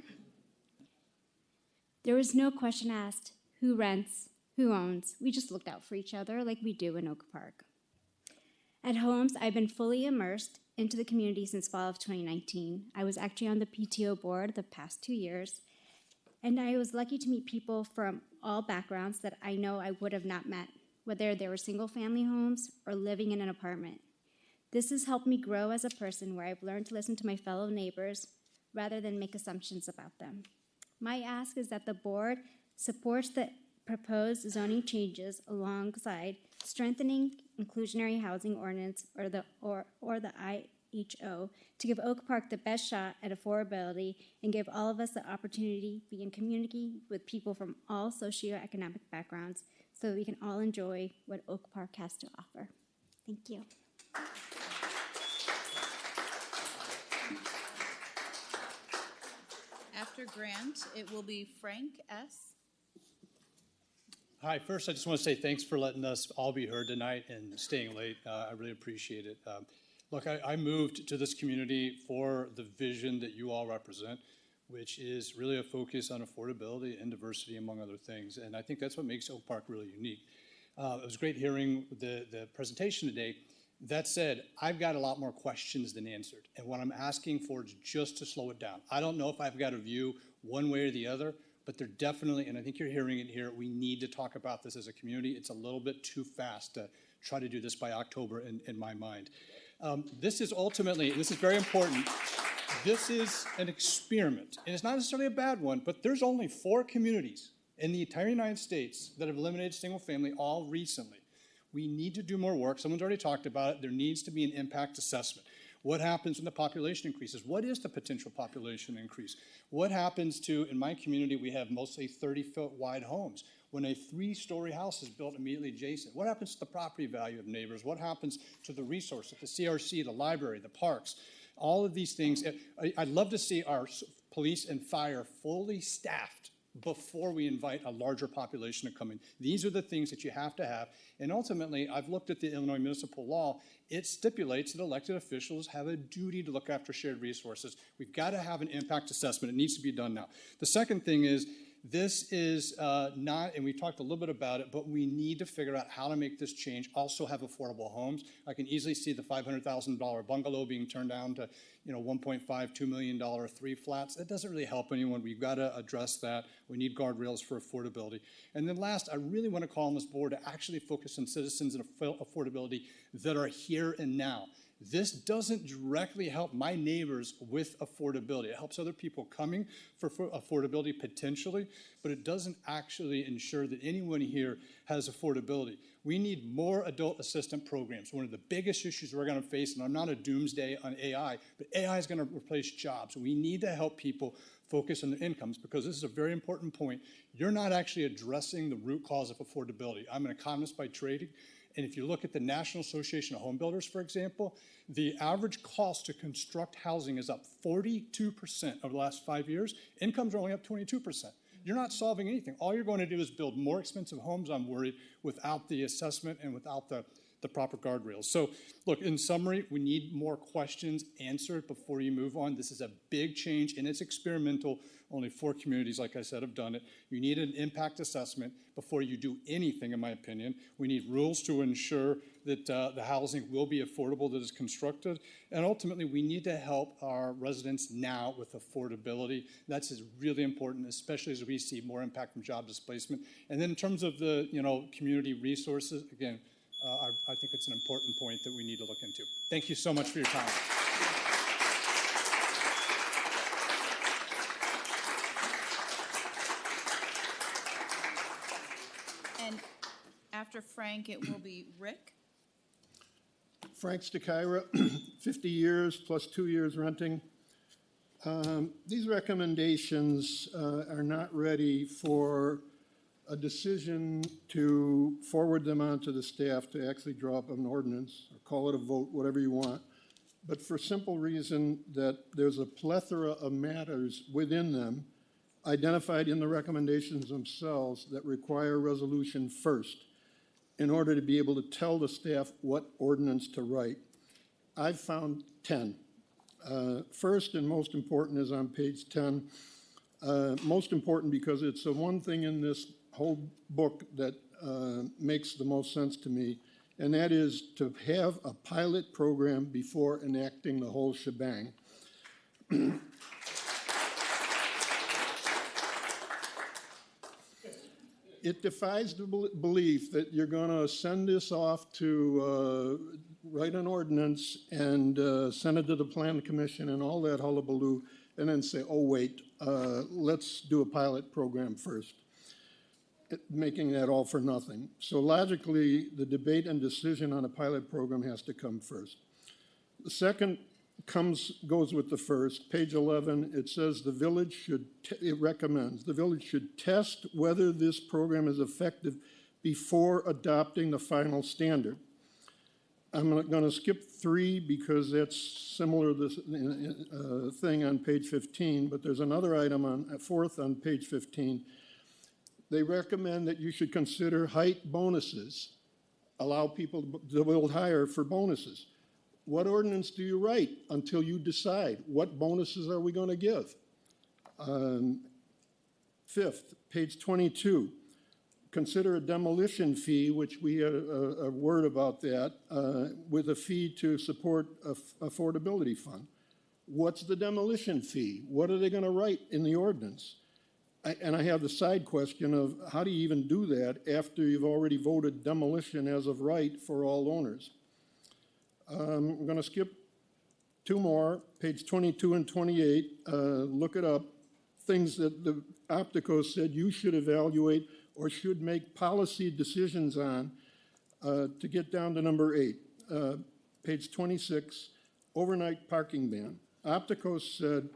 There was no question asked, who rents, who owns. We just looked out for each other like we do in Oak Park. At Homes, I've been fully immersed into the community since fall of 2019. I was actually on the PTO board the past 2 years, and I was lucky to meet people from all backgrounds that I know I would have not met, whether they were single-family homes or living in an apartment. This has helped me grow as a person where I've learned to listen to my fellow neighbors rather than make assumptions about them. My ask is that the board supports the proposed zoning changes alongside strengthening inclusionary housing ordinance or the to give Oak Park the best shot at affordability and give all of us the opportunity to be in community with people from all socioeconomic backgrounds so that we can all enjoy what Oak Park has to offer. Thank you. After Grant, it will be Frank S. Hi, first I just want to say thanks for letting us all be heard tonight and staying late. I really appreciate it. Look, I moved to this community for the vision that you all represent, which is really a focus on affordability and diversity, among other things. And I think that's what makes Oak Park really unique. It was great hearing the presentation today. That said, I've got a lot more questions than answered. And what I'm asking for is just to slow it down. I don't know if I've got a view one way or the other, but they're definitely, and I think you're hearing it here, we need to talk about this as a community. It's a little bit too fast to try to do this by October in my mind. This is ultimately, this is very important, this is an experiment. And it's not necessarily a bad one, but there's only 4 communities in the entire United States that have eliminated single family all recently. We need to do more work. Someone's already talked about it. There needs to be an impact assessment. What happens when the population increases? What is the potential population increase? What happens to, in my community, we have mostly 30-foot wide homes. When a 3-story house is built immediately adjacent, what happens to the property value of neighbors? What happens to the resources, the CRC, the library, the parks? All of these things. I'd love to see our police and fire fully staffed before we invite a larger population to come in. These are the things that you have to have. And ultimately, I've looked at the Illinois municipal law. It stipulates that elected officials have a duty to look after shared resources. We've got to have an impact assessment. It needs to be done now. The second thing is, this is not, and we talked a little bit about it, but we need to figure out how to make this change, also have affordable homes. I can easily see the $500,000 bungalow being turned down to, $1.5, $2 million 3 flats. That doesn't really help anyone. We've got to address that. We need guardrails for affordability. And then last, I really want to call on this board to actually focus on citizens and affordability that are here and now. This doesn't directly help my neighbors with affordability. It helps other people coming for affordability potentially, but it doesn't actually ensure that anyone here has affordability. We need more adult assistant programs. One of the biggest issues we're going to face, and I'm not a doomsday on AI, but AI is going to replace jobs. We need to help people focus on their incomes, because this is a very important point. You're not actually addressing the root cause of affordability. I'm an economist by training. And if you look at the National Association of Home Builders, for example, the average cost to construct housing is up 42% over the last 5 years. Incomes are only up 22%. You're not solving anything. All you're going to do is build more expensive homes, I'm worried, without the assessment and without the proper guardrails. So, look, in summary, we need more questions answered before you move on. This is a big change, and it's experimental. Only 4 communities, like I said, have done it. You need an impact assessment before you do anything, in my opinion. We need rules to ensure that the housing will be affordable that is constructed. And ultimately, we need to help our residents now with affordability. That's really important, especially as we see more impact from job displacement. And then in terms of the community resources, again, I think it's an important point that we need to look into. Thank you so much for your time. And after Frank, it will be Rick. Frank Stakira, 50 years plus 2 years renting. These recommendations are not ready for a decision to forward them on to the staff to actually draw up an ordinance, or call it a vote, whatever you want, but for simple reason that there's a plethora of matters within them identified in the recommendations themselves that require resolution first in order to be able to tell the staff what ordinance to write. I've found 10. First and most important is on page 10. Most important because it's the one thing in this whole book that makes the most sense to me, and that is to have a pilot program before enacting the whole shebang. It defies the belief that you're going to send this off to write an ordinance and send it to the Plan Commission and all that hullabaloo, and then say, oh, wait, let's do a pilot program first, making that all for nothing. So logically, the debate and decision on a pilot program has to come first. The second goes with the first. Page 11, it says the village should, it recommends, the village should test whether this program is effective before adopting the final standard. I'm going to skip 3 because that's similar to this thing on page 15, but there's another item on 4th on page 15. They recommend that you should consider height bonuses, allow people to build higher for bonuses. What ordinance do you write until you decide what bonuses are we going to give? 5th, page 22. Consider a demolition fee, which we had a word about that, with a fee to support affordability fund. What's the demolition fee? What are they going to write in the ordinance? And I have the side question of how do you even do that after you've already voted demolition as of right for all owners? I'm going to skip 2 more, page 22 and 28. Look it up. Things that the Opticos said you should evaluate or should make policy decisions on to get down to number 8. Page 26, overnight parking ban. Opticos said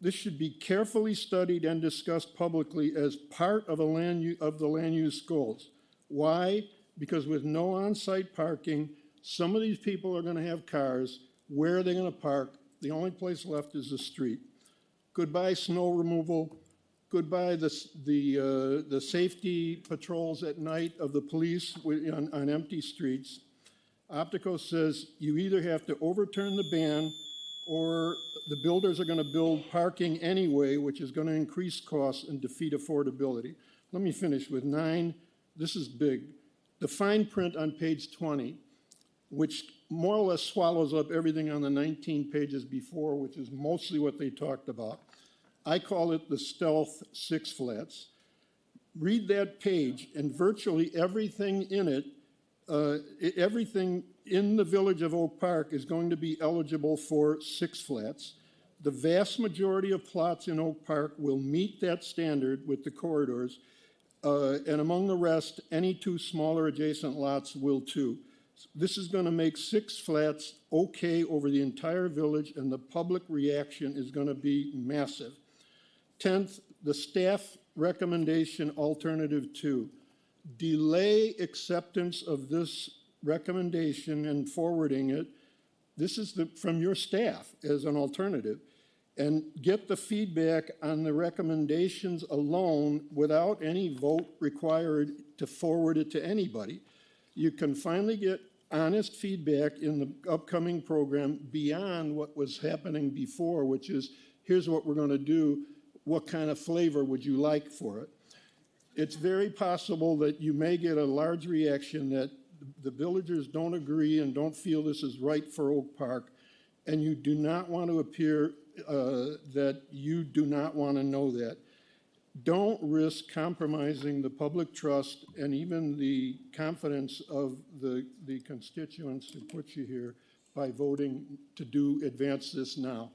this should be carefully studied and discussed publicly as part of the land use goals. Why? Because with no on-site parking, some of these people are going to have cars. Where are they going to park? The only place left is the street. Goodbye snow removal. Goodbye the safety patrols at night of the police on empty streets. Opticos says you either have to overturn the ban or the builders are going to build parking anyway, which is going to increase costs and defeat affordability. Let me finish with 9. This is big. The fine print on page 20, which more or less swallows up everything on the 19 pages before, which is mostly what they talked about. I call it the stealth 6 flats. Read that page, and virtually everything in it, everything in the village of Oak Park is going to be eligible for 6 flats. The vast majority of plots in Oak Park will meet that standard with the corridors, and among the rest, any 2 smaller adjacent lots will too. This is going to make 6 flats okay over the entire village, and the public reaction is going to be massive. 10th, the staff recommendation alternative 2. Delay acceptance of this recommendation and forwarding it. This is from your staff as an alternative. And get the feedback on the recommendations alone without any vote required to forward it to anybody. You can finally get honest feedback in the upcoming program beyond what was happening before, which is, here's what we're going to do. What kind of flavor would you like for it? It's very possible that you may get a large reaction that the villagers don't agree and don't feel this is right for Oak Park, and you do not want to appear that you do not want to know that. Don't risk compromising the public trust and even the confidence of the constituents who put you here by voting to advance this now.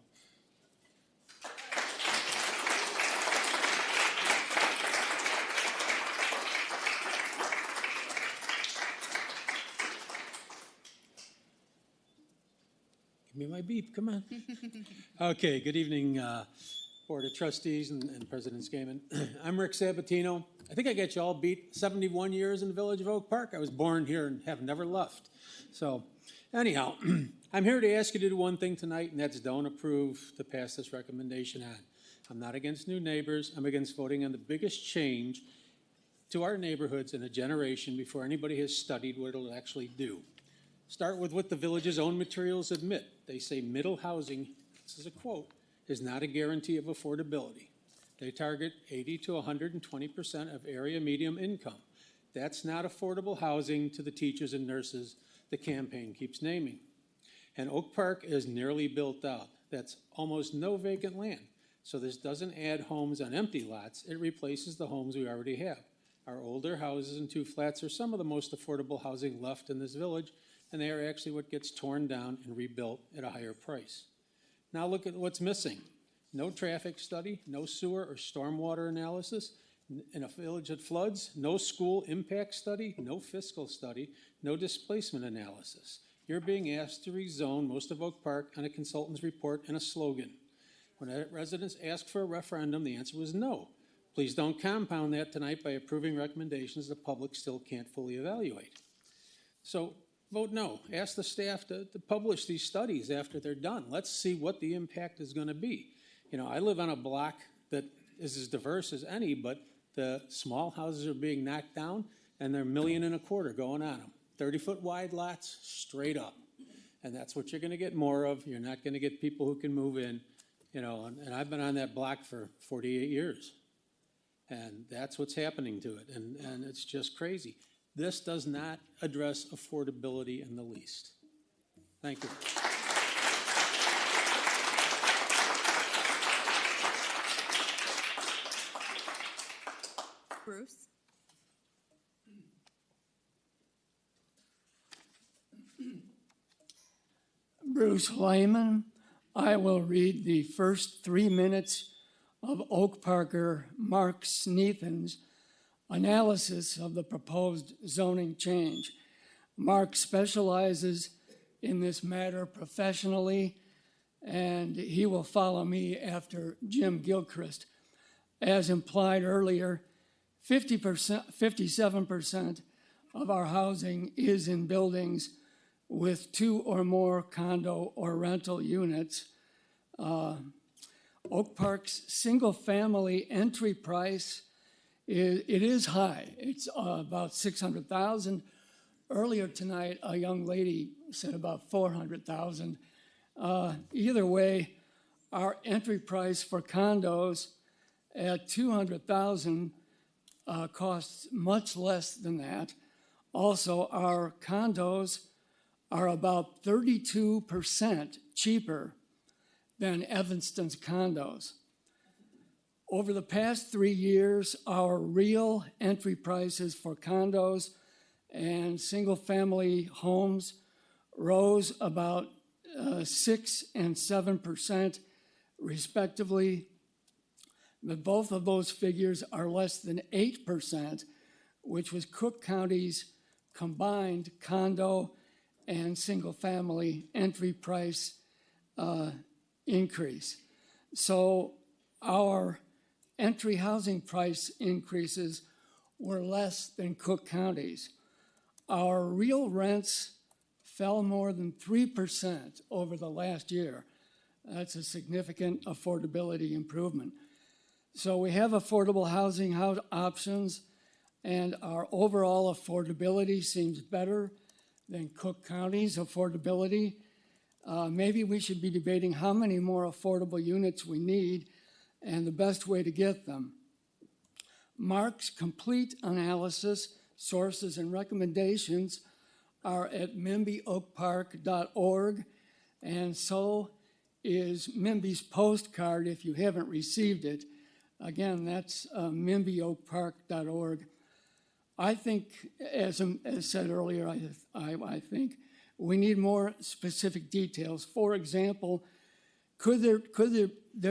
Give me my beep, come on. Okay, good evening, Board of Trustees and President Skaman. I'm Rick Sabatino. I think I got you all beat. 71 years in the village of Oak Park. I was born here and have never left. So anyhow, I'm here to ask you to do one thing tonight, and that's don't approve to pass this recommendation on. I'm not against new neighbors. I'm against voting on the biggest change to our neighborhoods in a generation before anybody has studied what it'll actually do. Start with what the village's own materials admit. They say middle housing, this is a quote, is not a guarantee of affordability. They target 80 to 120% of area median income. That's not affordable housing to the teachers and nurses the campaign keeps naming. And Oak Park is nearly built out. That's almost no vacant land. So this doesn't add homes on empty lots. It replaces the homes we already have. Our older houses and 2 flats are some of the most affordable housing left in this village, and they are actually what gets torn down and rebuilt at a higher price. Now look at what's missing. No traffic study, no sewer or stormwater analysis. In a village that floods, no school impact study, no fiscal study, no displacement analysis. You're being asked to rezone most of Oak Park on a consultant's report and a slogan. When residents asked for a referendum, the answer was no. Please don't compound that tonight by approving recommendations the public still can't fully evaluate. So vote no. Ask the staff to publish these studies after they're done. Let's see what the impact is going to be. You know, I live on a block that is as diverse as any, but the small houses are being knocked down and they're $1.25 million going on them. 30-foot wide lots straight up. And that's what you're going to get more of. You're not going to get people who can move in, you know, and I've been on that block for 48 years. And that's what's happening to it. And it's just crazy. This does not address affordability in the least. Thank you. Bruce? Bruce Lyman. I will read the first 3 minutes of Oak Parker Mark Sneathen's analysis of the proposed zoning change. Mark specializes in this matter professionally, and he will follow me after Jim Gilchrist. As implied earlier, 57% of our housing is in buildings with 2 or more condo or rental units. Oak Park's single-family entry price is high. It's about $600,000. Earlier tonight, a young lady said about $400,000. Either way, our entry price for condos at $200,000 costs much less than that. Also, our condos are about 32% cheaper than Evanston's condos. Over the past 3 years, our real entry prices for condos and single-family homes rose about 6% and 7% respectively. But both of those figures are less than 8%, which was Cook County's combined condo and single-family entry price increase. So our entry housing price increases were less than Cook County's. Our real rents fell more than 3% over the last year. That's a significant affordability improvement. So we have affordable housing options, and our overall affordability seems better than Cook County's affordability. Maybe we should be debating how many more affordable units we need and the best way to get them. Mark's complete analysis, sources, and recommendations are at MimbyOakPark.org, and so is Mimby's postcard if you haven't received it. Again, that's MimbyOakPark.org. I think, as said earlier, I think we need more specific details. For example, could there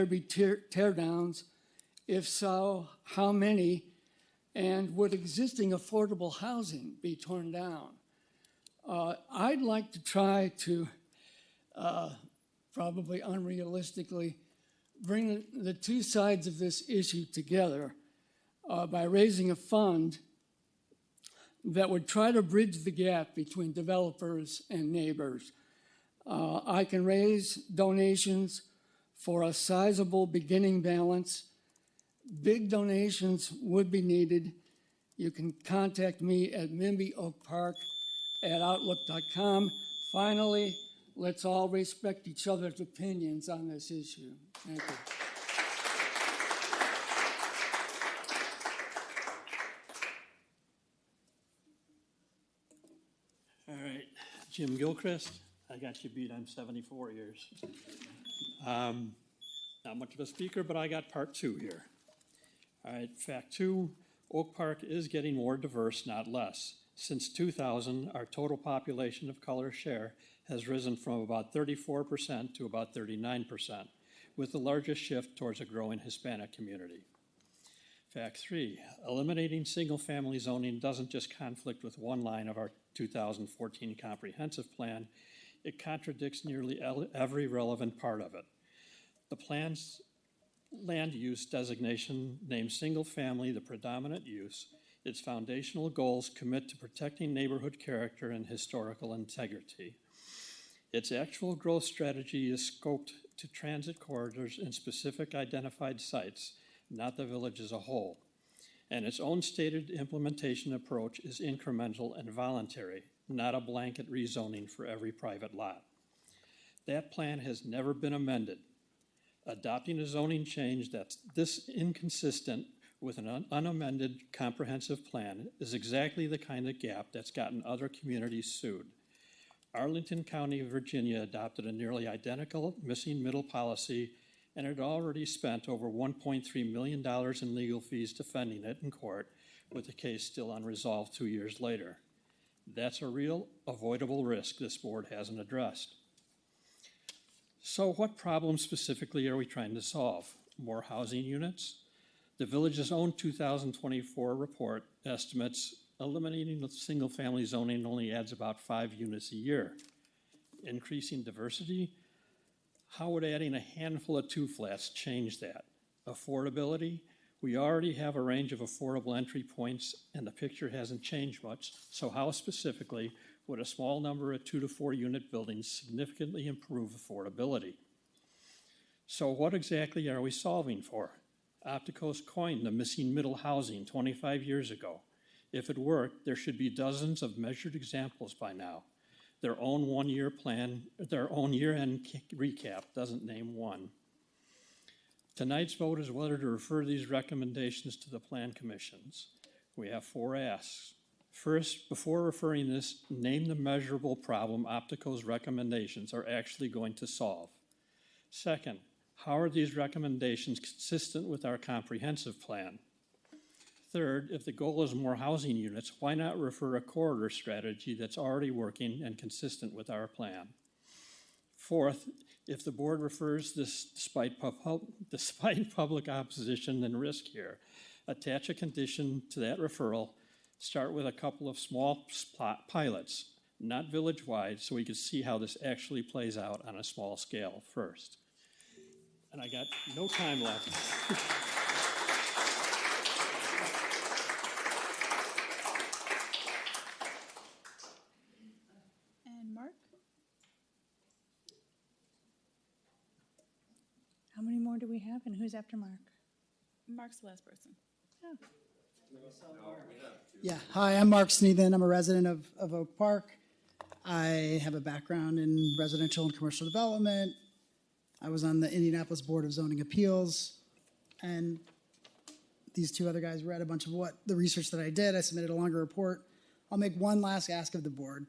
be teardowns? If so, how many? And would existing affordable housing be torn down? I'd like to try to, probably unrealistically, bring the two sides of this issue together by raising a fund that would try to bridge the gap between developers and neighbors. I can raise donations for a sizable beginning balance. Big donations would be needed. You can contact me at MimbyOakPark@outlook.com. Finally, let's all respect each other's opinions on this issue. Thank you. All right, Jim Gilchrist, I got you beat. I'm 74 years. Not much of a speaker, but I got part 2 here. All right, fact 2, Oak Park is getting more diverse, not less. Since 2000, our total population of color share has risen from about 34% to about 39%, with the largest shift towards a growing Hispanic community. Fact 3, eliminating single-family zoning doesn't just conflict with one line of our 2014 comprehensive plan, it contradicts nearly every relevant part of it. The plan's land use designation names single-family the predominant use. Its foundational goals commit to protecting neighborhood character and historical integrity. Its actual growth strategy is scoped to transit corridors in specific identified sites, not the village as a whole. And its own stated implementation approach is incremental and voluntary, not a blanket rezoning for every private lot. That plan has never been amended. Adopting a zoning change that's this inconsistent with an unamended comprehensive plan is exactly the kind of gap that's gotten other communities sued. Arlington County, Virginia adopted a nearly identical missing middle policy and had already spent over $1.3 million in legal fees defending it in court, with the case still unresolved 2 years later. That's a real avoidable risk this board hasn't addressed. So what problem specifically are we trying to solve? More housing units? The village's own 2024 report estimates eliminating the single-family zoning only adds about 5 units a year. Increasing diversity? How would adding a handful of 2 flats change that? Affordability? We already have a range of affordable entry points and the picture hasn't changed much, so how specifically would a small number of 2 to 4 unit buildings significantly improve affordability? So what exactly are we solving for? Opticos coined the missing middle housing 25 years ago. If it worked, there should be dozens of measured examples by now. Their own one-year plan, their own year-end recap doesn't name one. Tonight's vote is whether to refer these recommendations to the plan commissions. We have 4 asks. First, before referring this, name the measurable problem Opticos recommendations are actually going to solve. Second, how are these recommendations consistent with our comprehensive plan? Third, if the goal is more housing units, why not refer a corridor strategy that's already working and consistent with our plan? Fourth, if the board refers this despite public opposition and risk here, attach a condition to that referral. Start with a couple of small pilots, not village-wide, so we can see how this actually plays out on a small scale first. And I got no time left. And Mark? How many more do we have, and who's after Mark? Mark's the last person. Oh. Yeah, hi, I'm Mark Sneathan. I'm a resident of Oak Park. I have a background in residential and commercial development. I was on the Indianapolis Board of Zoning Appeals, and these 2 other guys read a bunch of the research that I did. I submitted a longer report. I'll make one last ask of the board.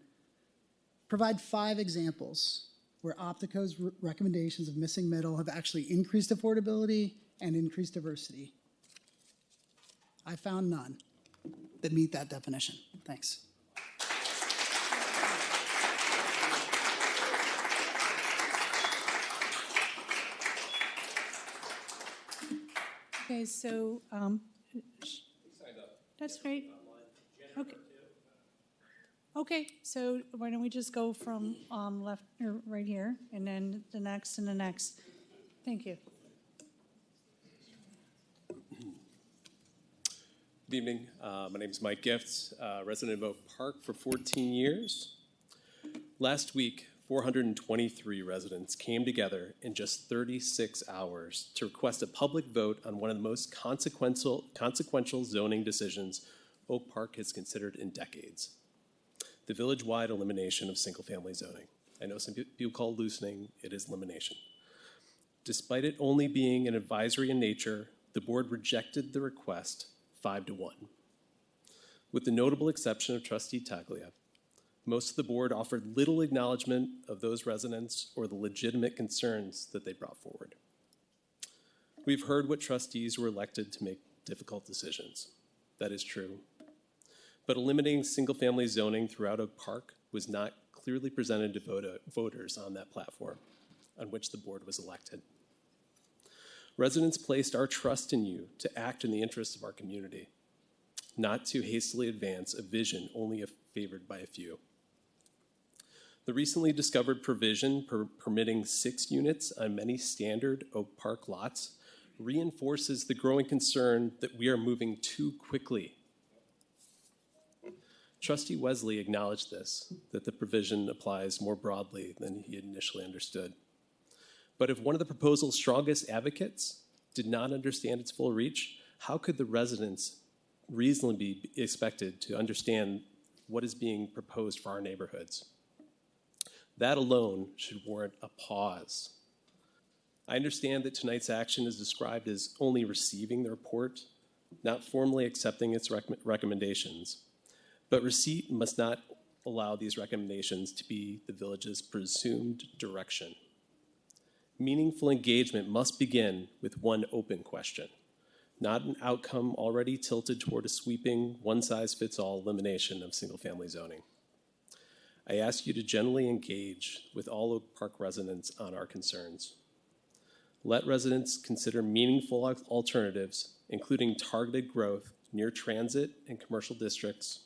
Provide 5 examples where Opticos' recommendations of missing middle have actually increased affordability and increased diversity. I found none that meet that definition. Thanks. Okay, so, that's great. Okay. Okay, so why don't we just go from left or right here, and then the next and the next. Thank you. Good evening. My name is Mike Gifts, resident of Oak Park for 14 years. Last week, 423 residents came together in just 36 hours to request a public vote on one of the most consequential zoning decisions Oak Park has considered in decades: the village-wide elimination of single-family zoning. I know some people call it loosening, it is elimination. Despite it only being an advisory in nature, the board rejected the request 5-1. With the notable exception of Trustee Taglia, most of the board offered little acknowledgement of those residents or the legitimate concerns that they brought forward. We've heard what trustees were elected to make difficult decisions. That is true. But eliminating single-family zoning throughout Oak Park was not clearly presented to voters on that platform on which the board was elected. Residents placed our trust in you to act in the interests of our community, not to hastily advance a vision only favored by a few. The recently discovered provision permitting 6 units on many standard Oak Park lots reinforces the growing concern that we are moving too quickly. Trustee Wesley acknowledged this, that the provision applies more broadly than he had initially understood. But if one of the proposal's strongest advocates did not understand its full reach, how could the residents reasonably be expected to understand what is being proposed for our neighborhoods? That alone should warrant a pause. I understand that tonight's action is described as only receiving the report, not formally accepting its recommendations. But receipt must not allow these recommendations to be the village's presumed direction. Meaningful engagement must begin with one open question, not an outcome already tilted toward a sweeping, one-size-fits-all elimination of single-family zoning. I ask you to gently engage with all Oak Park residents on our concerns. Let residents consider meaningful alternatives, including targeted growth near transit and commercial districts,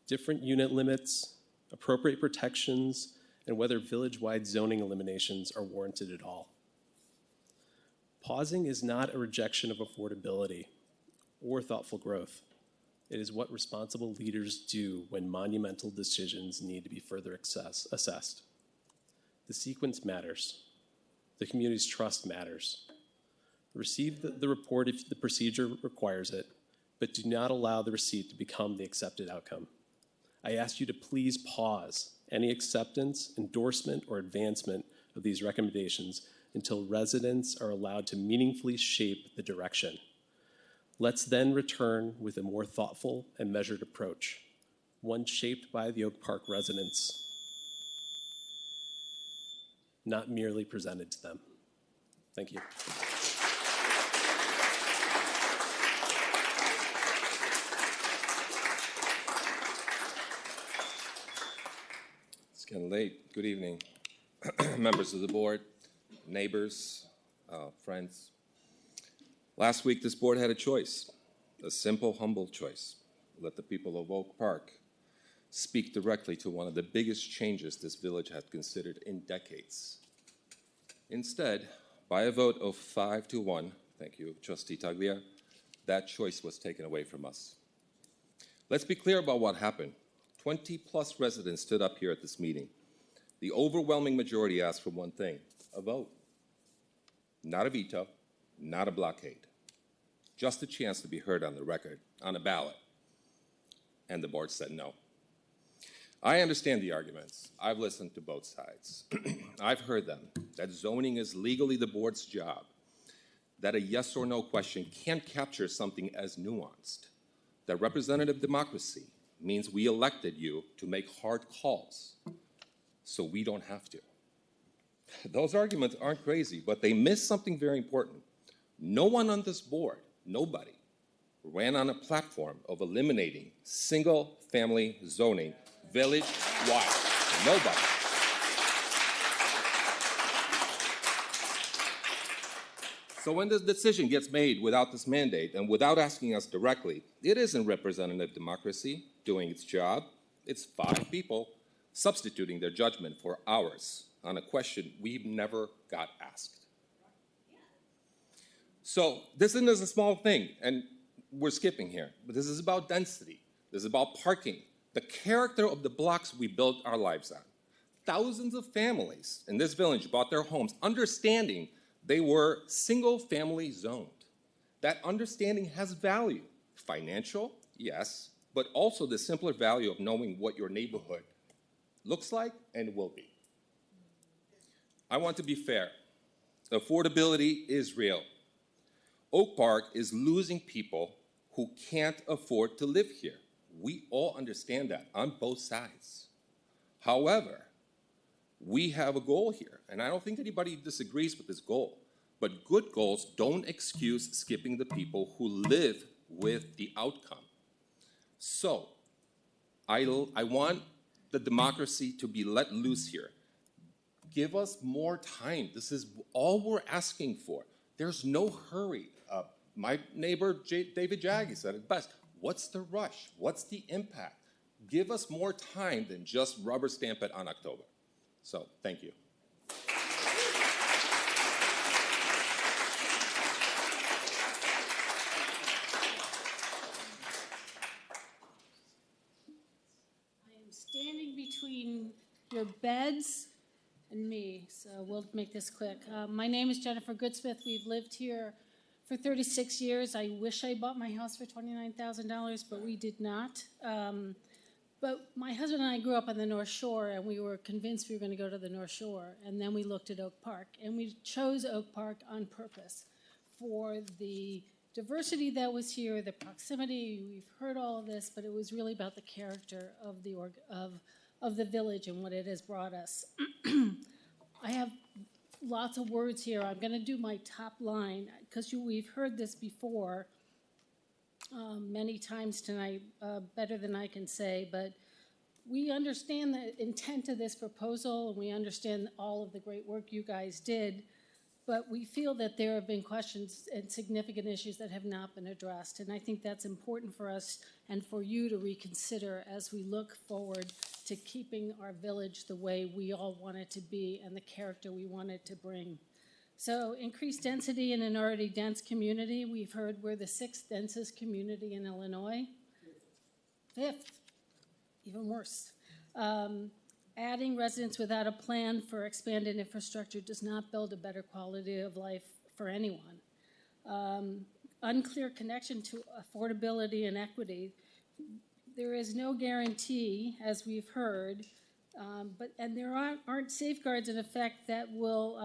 different unit limits, appropriate protections, and whether village-wide zoning eliminations are warranted at all. Pausing is not a rejection of affordability or thoughtful growth. It is what responsible leaders do when monumental decisions need to be further assessed. The sequence matters. The community's trust matters. Receive the report if the procedure requires it, but do not allow the receipt to become the accepted outcome. I ask you to please pause any acceptance, endorsement, or advancement of these recommendations until residents are allowed to meaningfully shape the direction. Let's then return with a more thoughtful and measured approach, one shaped by the Oak Park residents, not merely presented to them. Thank you. It's getting late. Good evening, members of the board, neighbors, friends. Last week, this board had a choice, a simple, humble choice. Let the people of Oak Park speak directly to one of the biggest changes this village had considered in decades. Instead, by a vote of 5-1, thank you, Trustee Taglia, that choice was taken away from us. Let's be clear about what happened. 20+ residents stood up here at this meeting. The overwhelming majority asked for one thing, a vote. Not a veto, not a blockade. Just a chance to be heard on the record, on a ballot. And the board said no. I understand the arguments. I've listened to both sides. I've heard them, that zoning is legally the board's job, that a yes or no question can't capture something as nuanced, that representative democracy means we elected you to make hard calls, so we don't have to. Those arguments aren't crazy, but they miss something very important. No one on this board, nobody, ran on a platform of eliminating single-family zoning village-wide. Nobody. So when this decision gets made without this mandate and without asking us directly, it isn't representative democracy doing its job. It's 5 people substituting their judgment for ours on a question we've never got asked. So this isn't a small thing, and we're skipping here, but this is about density. This is about parking, the character of the blocks we built our lives on. Thousands of families in this village bought their homes understanding they were single-family zoned. That understanding has value. Financial, yes, but also the simpler value of knowing what your neighborhood looks like and will be. I want to be fair. Affordability is real. Oak Park is losing people who can't afford to live here. We all understand that on both sides. However, we have a goal here, and I don't think anybody disagrees with this goal, but good goals don't excuse skipping the people who live with the outcome. So, I want the democracy to be let loose here. Give us more time. This is all we're asking for. There's no hurry. My neighbor, David Jaggi, said it best. What's the rush? What's the impact? Give us more time than just rubber stamp it on October. So, thank you. I am standing between your beds and me, so we'll make this quick. My name is Jennifer Goodsmith. We've lived here for 36 years. I wish I bought my house for $29,000, but we did not. But my husband and I grew up on the North Shore, and we were convinced we were going to go to the North Shore. And then we looked at Oak Park, and we chose Oak Park on purpose for the diversity that was here, the proximity. We've heard all of this, but it was really about the character of the village and what it has brought us. I have lots of words here. I'm going to do my top line because we've heard this before many times tonight, better than I can say, but we understand the intent of this proposal, and we understand all of the great work you guys did, but we feel that there have been questions and significant issues that have not been addressed, and I think that's important for us and for you to reconsider as we look forward to keeping our village the way we all want it to be and the character we want it to bring. So increased density in an already dense community. We've heard we're the 6th densest community in Illinois. 5th, even worse. Adding residents without a plan for expanded infrastructure does not build a better quality of life for anyone. Unclear connection to affordability and equity. There is no guarantee, as we've heard, and there aren't safeguards in effect that will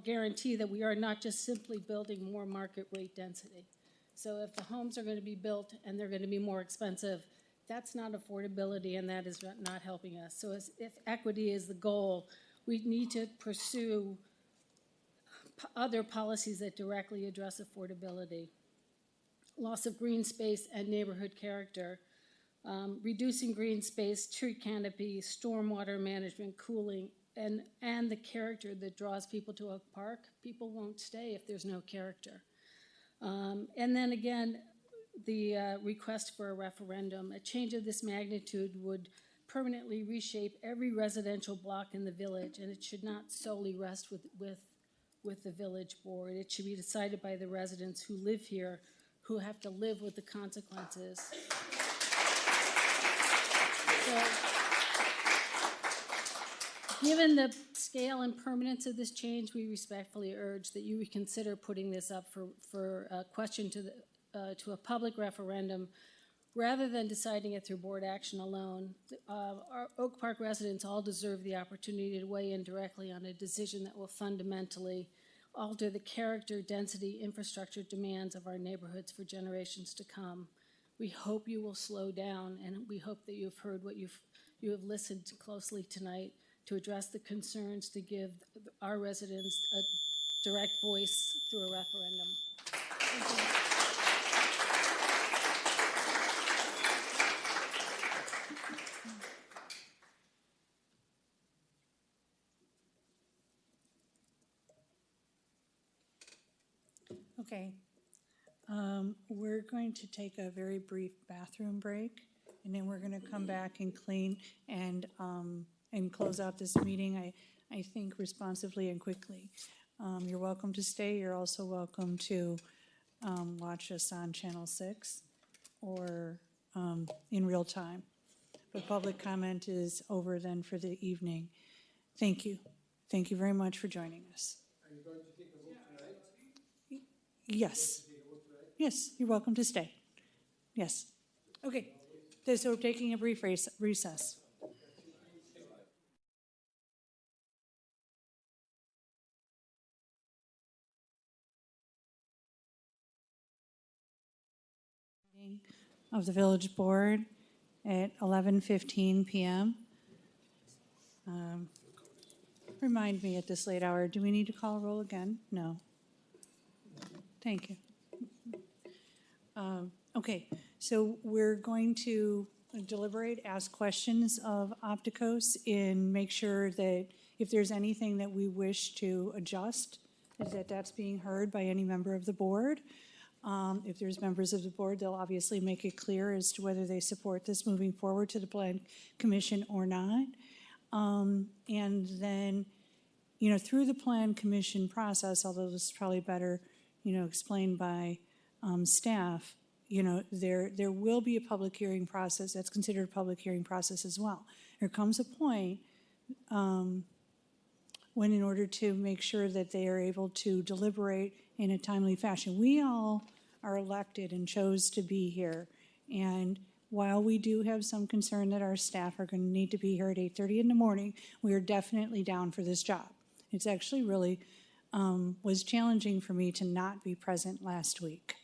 guarantee that we are not just simply building more market rate density. So if the homes are going to be built and they're going to be more expensive, that's not affordability, and that is not helping us. So if equity is the goal, we need to pursue other policies that directly address affordability. Loss of green space and neighborhood character. Reducing green space, tree canopy, stormwater management, cooling, and the character that draws people to Oak Park. People won't stay if there's no character. And then again, the request for a referendum. A change of this magnitude would permanently reshape every residential block in the village, and it should not solely rest with the village board. It should be decided by the residents who live here, who have to live with the consequences. So, given the scale and permanence of this change, we respectfully urge that you reconsider putting this up for a question to a public referendum rather than deciding it through board action alone. Our Oak Park residents all deserve the opportunity to weigh in directly on a decision that will fundamentally alter the character, density, infrastructure demands of our neighborhoods for generations to come. We hope you will slow down, and we hope that you've heard what you have listened closely tonight to address the concerns, to give our residents a direct voice through a referendum. Thank you. Okay. We're going to take a very brief bathroom break, and then we're going to come back and clean and close out this meeting, I think, responsively and quickly. You're welcome to stay. You're also welcome to watch us on Channel 6 or in real time. But public comment is over then for the evening. Thank you. Thank you very much for joining us. Are you going to take a vote tonight? Yes. Yes, you're welcome to stay. Yes. Okay. So we're taking a brief recess. Of the village board at 11:15 p.m. Remind me at this late hour, do we need to call roll again? No. Thank you. Okay, so we're going to deliberate, ask questions of Opticos, and make sure that if there's anything that we wish to adjust, is that that's being heard by any member of the board. If there's members of the board, they'll obviously make it clear as to whether they support this moving forward to the Plan Commission or not. And then, you know, through the Plan Commission process, although this is probably better, you know, explained by staff, you know, there will be a public hearing process that's considered a public hearing process as well. There comes a point when, in order to make sure that they are able to deliberate in a timely fashion, we all are elected and chose to be here. And while we do have some concern that our staff are going to need to be here at 8:30 in the morning, we are definitely down for this job. It's actually really was challenging for me to not be present last week.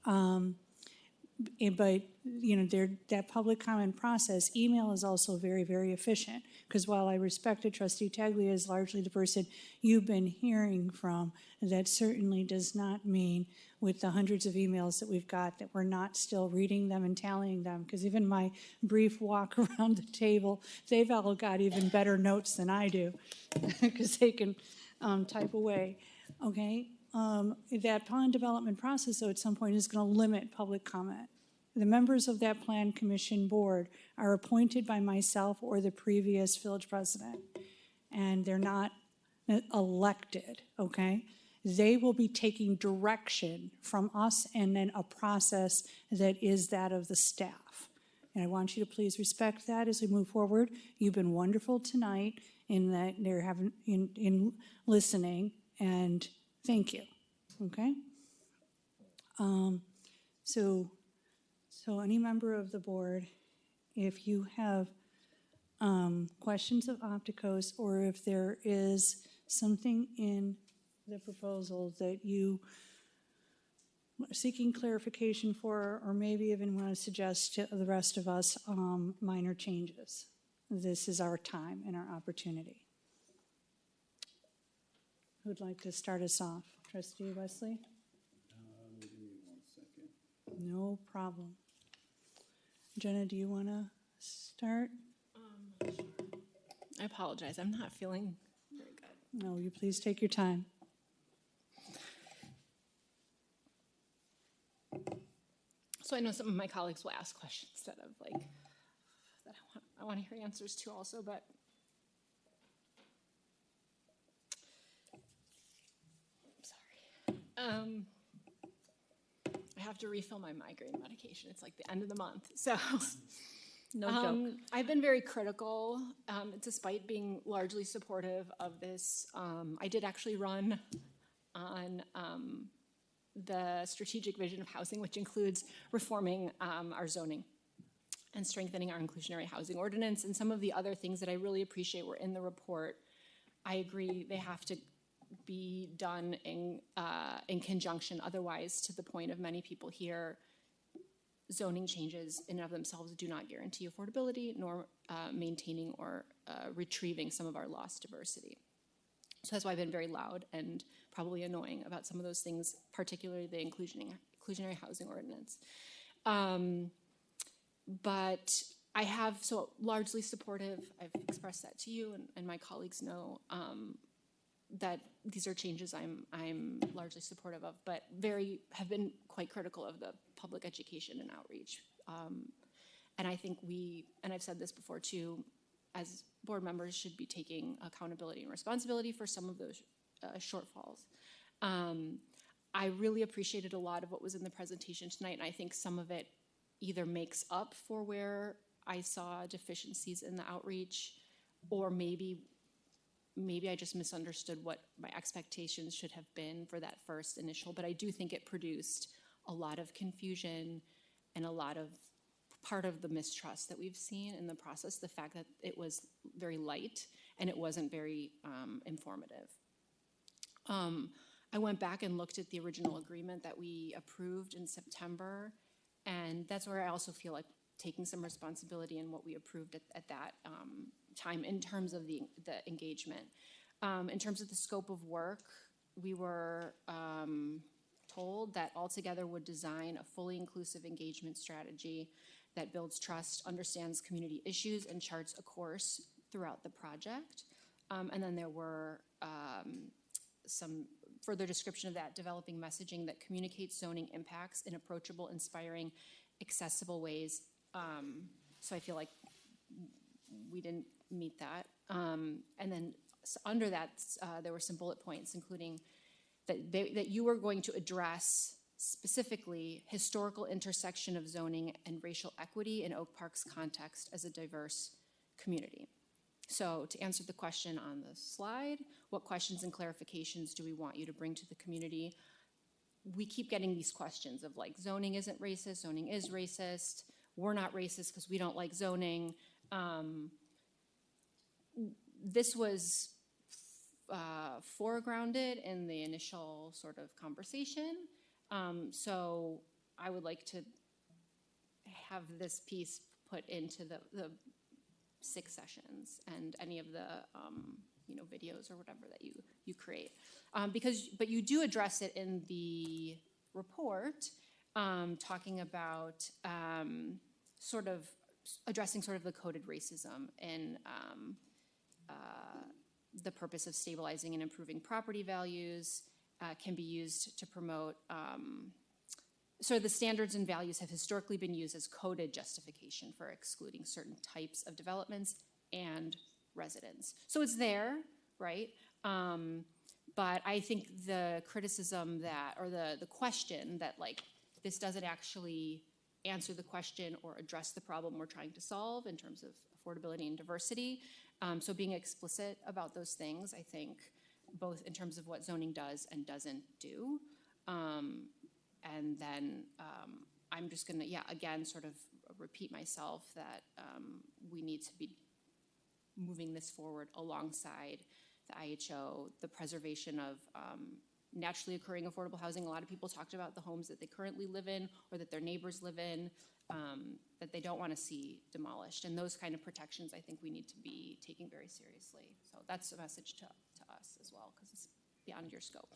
But, you know, that public comment process, email is also very, very efficient, because while I respected Trustee Taglia as largely the person you've been hearing from, that certainly does not mean with the hundreds of emails that we've got that we're not still reading them and tallying them, because even my brief walk around the table, they've all got even better notes than I do, because they can type away, okay? That plan development process, though, at some point is going to limit public comment. The members of that Plan Commission board are appointed by myself or the previous village president, and they're not elected, okay? They will be taking direction from us and then a process that is that of the staff. And I want you to please respect that as we move forward. You've been wonderful tonight in that they're having in listening, and thank you. Okay. So any member of the board, if you have questions of Opticos, or if there is something in the proposal that you are seeking clarification for, or maybe even want to suggest to the rest of us minor changes, this is our time and our opportunity. Who'd like to start us off? Trustee Wesley? Give me 1 second. No problem. Jenna, do you want to start? Sure. I apologize. I'm not feeling very good. No, you please take your time. So I know some of my colleagues will ask questions that I want to hear answers to also, but I'm sorry. I have to refill my migraine medication. It's like the end of the month. So No joke. I've been very critical, despite being largely supportive of this. I did actually run on the strategic vision of housing, which includes reforming our zoning and strengthening our inclusionary housing ordinance, and some of the other things that I really appreciate were in the report. I agree they have to be done in conjunction. Otherwise, to the point of many people here, zoning changes in and of themselves do not guarantee affordability, nor maintaining or retrieving some of our lost diversity. So that's why I've been very loud and probably annoying about some of those things, particularly the inclusionary housing ordinance. But I have, so largely supportive, I've expressed that to you, and my colleagues know that these are changes I'm largely supportive of, but have been quite critical of the public education and outreach. And I think and I've said this before too, as board members should be taking accountability and responsibility for some of those shortfalls. I really appreciated a lot of what was in the presentation tonight, and I think some of it either makes up for where I saw deficiencies in the outreach, or maybe I just misunderstood what my expectations should have been for that first initial, but I do think it produced a lot of confusion and a lot of part of the mistrust that we've seen in the process, the fact that it was very light and it wasn't very informative. I went back and looked at the original agreement that we approved in September, and that's where I also feel like taking some responsibility in what we approved at that time in terms of the engagement. In terms of the scope of work, we were told that Altogether would design a fully inclusive engagement strategy that builds trust, understands community issues, and charts a course throughout the project. And then there were some further description of that, developing messaging that communicates zoning impacts in approachable, inspiring, accessible ways. So I feel like we didn't meet that. And then under that, there were some bullet points, including that you were going to address specifically historical intersection of zoning and racial equity in Oak Park's context as a diverse community. So to answer the question on the slide, what questions and clarifications do we want you to bring to the community? We keep getting these questions of like, zoning isn't racist, zoning is racist, we're not racist because we don't like zoning. This was foregrounded in the initial sort of conversation. So I would like to have this piece put into the 6 sessions and any of the videos or whatever that you create, but you do address it in the report, talking about sort of addressing sort of the coded racism and the purpose of stabilizing and improving property values can be used to promote. So the standards and values have historically been used as coded justification for excluding certain types of developments and residents. So it's there, right? But I think the criticism that, or the question that like, this doesn't actually answer the question or address the problem we're trying to solve in terms of affordability and diversity. So being explicit about those things, I think, both in terms of what zoning does and doesn't do. And then I'm just gonna, again, sort of repeat myself that we need to be moving this forward alongside the IHO, the preservation of naturally occurring affordable housing. A lot of people talked about the homes that they currently live in or that their neighbors live in, that they don't want to see demolished. And those kind of protections I think we need to be taking very seriously. So that's a message to us as well, because it's beyond your scope.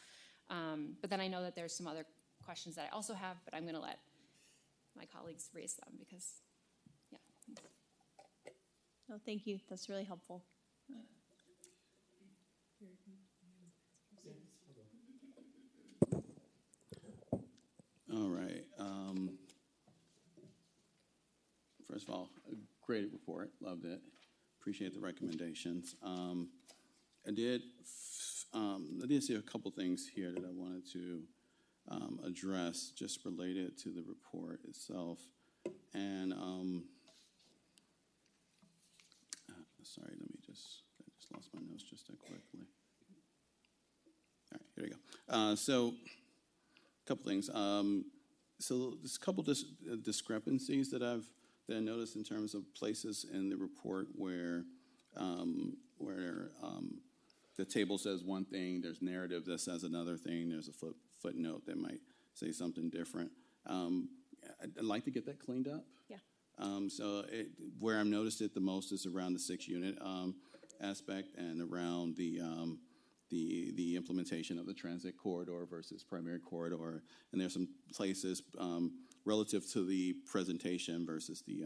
But then I know that there's some other questions that I also have, but I'm going to let my colleagues raise them because, Oh, thank you. That's really helpful. All right. First of all, a great report. Loved it. Appreciate the recommendations. I did see a couple things here that I wanted to address, just related to the report itself. And sorry, I just lost my notes just that quickly. All right, here we go. So, a couple things. So there's a couple discrepancies that I noticed in terms of places in the report where the table says one thing, there's narrative that says another thing, there's a footnote that might say something different. I'd like to get that cleaned up. Yeah. So where I've noticed it the most is around the 6-unit aspect and around the implementation of the transit corridor versus primary corridor. And there's some places relative to the presentation versus the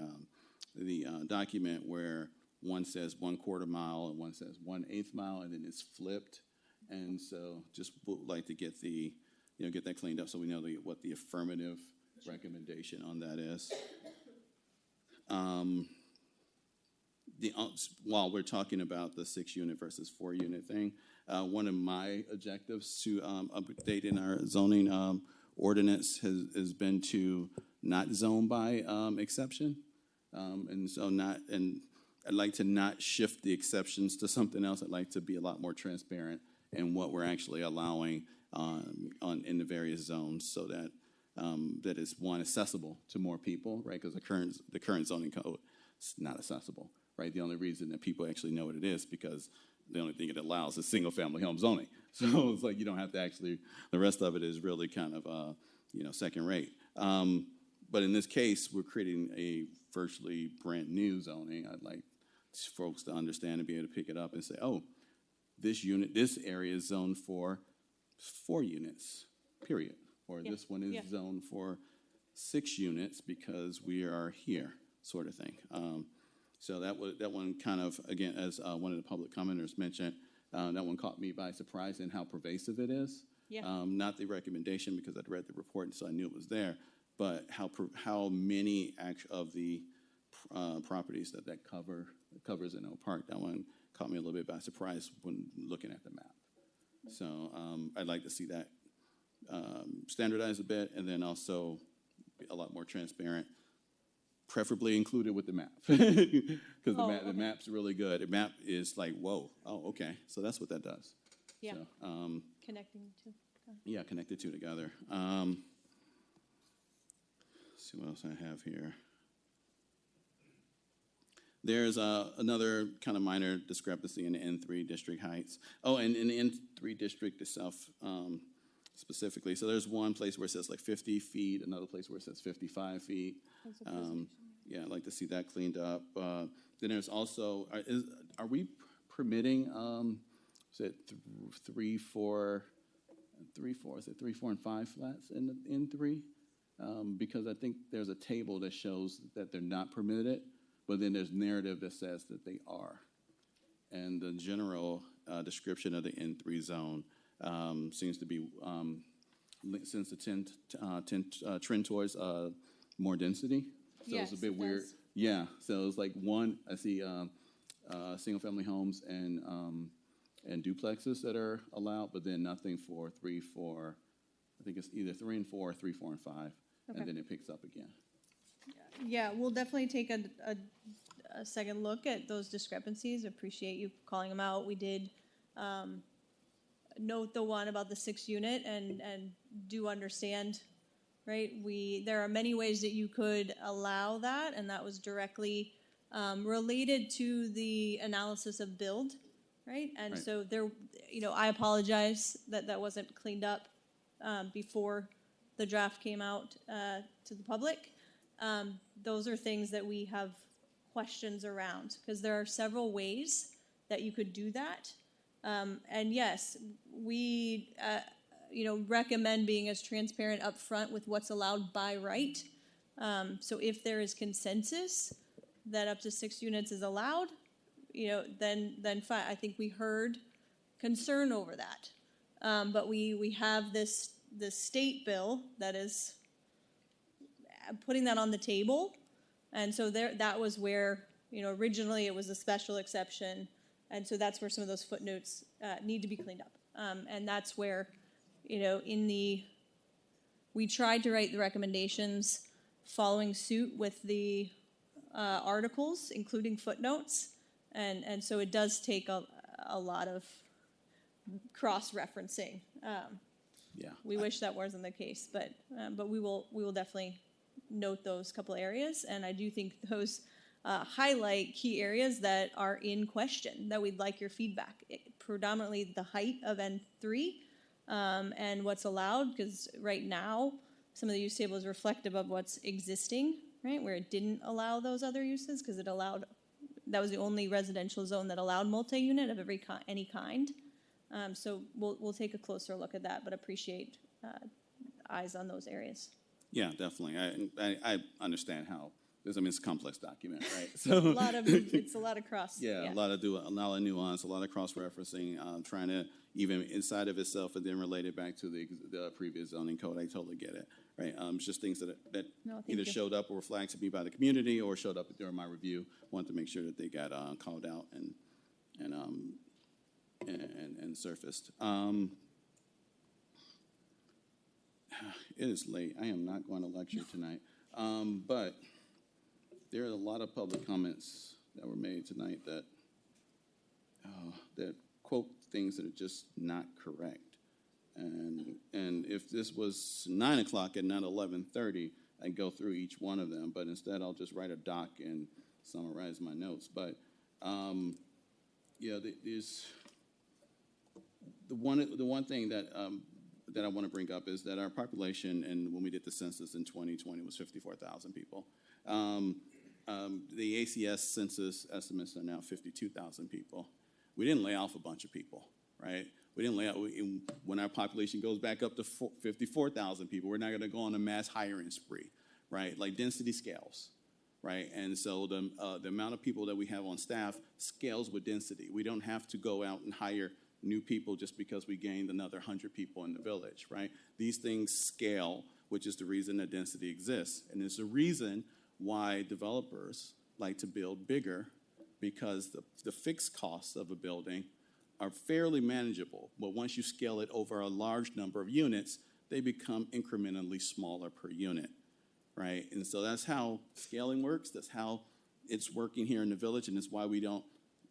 document where one says 1/4 mile and one says 1/8 mile, and then it's flipped. And so just would like to get get that cleaned up so we know what the affirmative recommendation on that is. While we're talking about the 6-unit versus 4-unit thing, one of my objectives to update in our zoning ordinance has been to not zone by exception, and I'd like to not shift the exceptions to something else. I'd like to be a lot more transparent in what we're actually allowing in the various zones, so that that is, one, accessible to more people, right? Because the current zoning code is not accessible, right? The only reason that people actually know what it is because the only thing it allows is single-family home zoning. So it's like you don't have to actually. The rest of it is really kind of second rate. But in this case, we're creating a virtually brand new zoning. I'd like folks to understand and be able to pick it up and say, oh, this area is zoned for 4 units, period. Or this one is zoned for 6 units because we are here, sort of thing. So that one kind of, again, as one of the public commenters mentioned, that one caught me by surprise in how pervasive it is. Yeah. Not the recommendation because I'd read the report and so I knew it was there, but how many of the properties that covers in Oak Park, that one caught me a little bit by surprise when looking at the map. So I'd like to see that standardized a bit, and then also a lot more transparent, preferably included with the map. Because the map's really good. The map is like, whoa, oh, okay. So that's what that does. Yeah. So, Connecting to. yeah, connect the two together. Let's see what else I have here. There's another kind of minor discrepancy in the N3 district heights. Oh, and in the N3 district itself specifically. So there's one place where it says like 50 feet, another place where it says 55 feet. Yeah, I'd like to see that cleaned up. Then there's also, are we permitting, is it 3, 4, is it 3, 4, and 5 flats in the N3? Because I think there's a table that shows that they're not permitted, but then there's narrative that says that they are. And the general description of the N3 zone seems to be, since the trend towards more density. So Yes, it's a bit it weird. does. Yeah, so it's like one, I see single-family homes and duplexes that are allowed, but then nothing for 3, 4, I think it's either 3 and 4, 3, 4, and 5, Okay. and then it picks up again. Yeah, we'll definitely take a second look at those discrepancies. Appreciate you calling them out. We did note the one about the 6 unit and do understand, right? There are many ways that you could allow that, and that was directly related to the analysis of build, right? And Right. so there, I apologize that wasn't cleaned up before the draft came out to the public. Those are things that we have questions around, because there are several ways that you could do that. And yes, we, recommend being as transparent up front with what's allowed by right. So if there is consensus that up to 6 units is allowed, then fine. I think we heard concern over that. But we have this state bill that is putting that on the table. And so that was where, originally it was a special exception. And so that's where some of those footnotes need to be cleaned up. And that's where, we tried to write the recommendations following suit with the articles, including footnotes. And so it does take a lot of cross-referencing. Yeah. We wish that wasn't the case, but we will definitely note those couple areas, and I do think those highlight key areas that are in question that we'd like your feedback. Predominantly the height of N3 and what's allowed, because right now some of the use table is reflective of what's existing, right? Where it didn't allow those other uses because that was the only residential zone that allowed multi-unit of any kind. So we'll take a closer look at that, but appreciate eyes on those areas. Yeah, definitely. I understand how, because it's a complex document, right? So It's a lot of cross. Yeah, a lot of nuance, a lot of cross-referencing, trying to even inside of itself and then relate it back to the previous zoning code. I totally get it, right? It's just things that either showed up or were flagged to me by the community or showed up during my review. Wanted to make sure that they got called out and surfaced. It is late. I am not going to lecture tonight, but there are a lot of public comments that were made tonight that quote things that are just not correct. And if this was 9 o'clock and not 11:30, I'd go through each one of them. But instead, I'll just write a doc and summarize my notes. But there's the one thing that I want to bring up is that our population, and when we did the census in 2020, was 54,000 people. The ACS census estimates are now 52,000 people. We didn't lay off a bunch of people, right? We didn't lay off. When our population goes back up to 54,000 people, we're not going to go on a mass hiring spree, right? Like density scales, right? And so the amount of people that we have on staff scales with density. We don't have to go out and hire new people just because we gained another 100 people in the village, right? These things scale, which is the reason that density exists. And it's the reason why developers like to build bigger, because the fixed costs of a building are fairly manageable. But once you scale it over a large number of units, they become incrementally smaller per unit, right? And so that's how scaling works. That's how it's working here in the village, and it's why we don't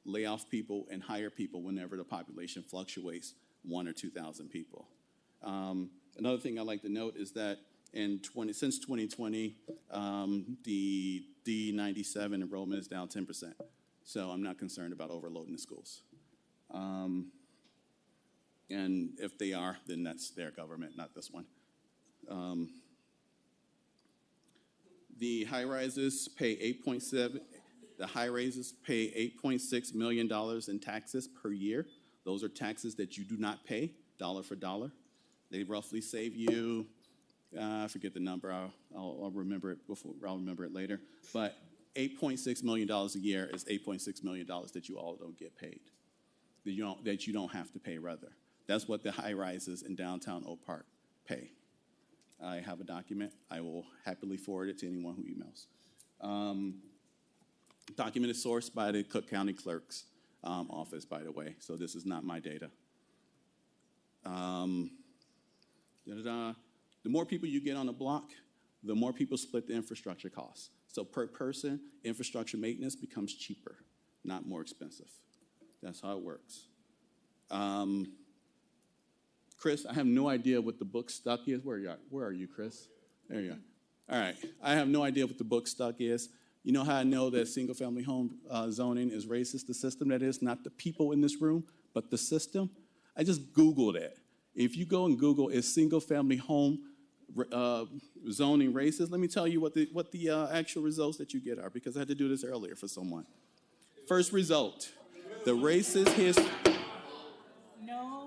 lay off people and hire people whenever the population fluctuates 1,000 or 2,000 people. Another thing I'd like to note is that since 2020, the D97 enrollment is down 10%. So I'm not concerned about overloading the schools. And if they are, then that's their government, not this one. The high rises pay $8.6 million in taxes per year. Those are taxes that you do not pay, dollar for dollar. They roughly save you, I forget the number, I'll remember it I'll remember it later. But $8.6 million a year is $8.6 million that you all don't get paid, that you don't have to pay, rather. That's what the high rises in downtown Oak Park pay. I have a document. I will happily forward it to anyone who emails. Document is sourced by the Cook County Clerk's office, by the way, so this is not my data. The more people you get on the block, the more people split the infrastructure costs. So per person, infrastructure maintenance becomes cheaper, not more expensive. That's how it works. Chris, I have no idea what the book stuck is. Where are you, Chris? There you are. All right. I have no idea what the book stuck is. You know how I know that single-family home zoning is racist? The system that is, not the people in this room, but the system. I just Googled it. If you go and Google, is single-family home zoning racist? Let me tell you what the actual results that you get are, because I had to do this earlier for someone. First result, the racist history.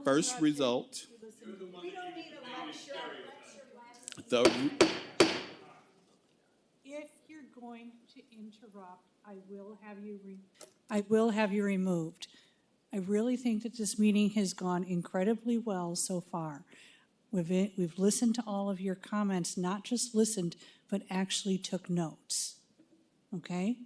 First result. We don't need a lecture. If you're going to interrupt, I will have you removed. I really think that this meeting has gone incredibly well so far. We've listened to all of your comments, not just listened, but actually took notes. Okay?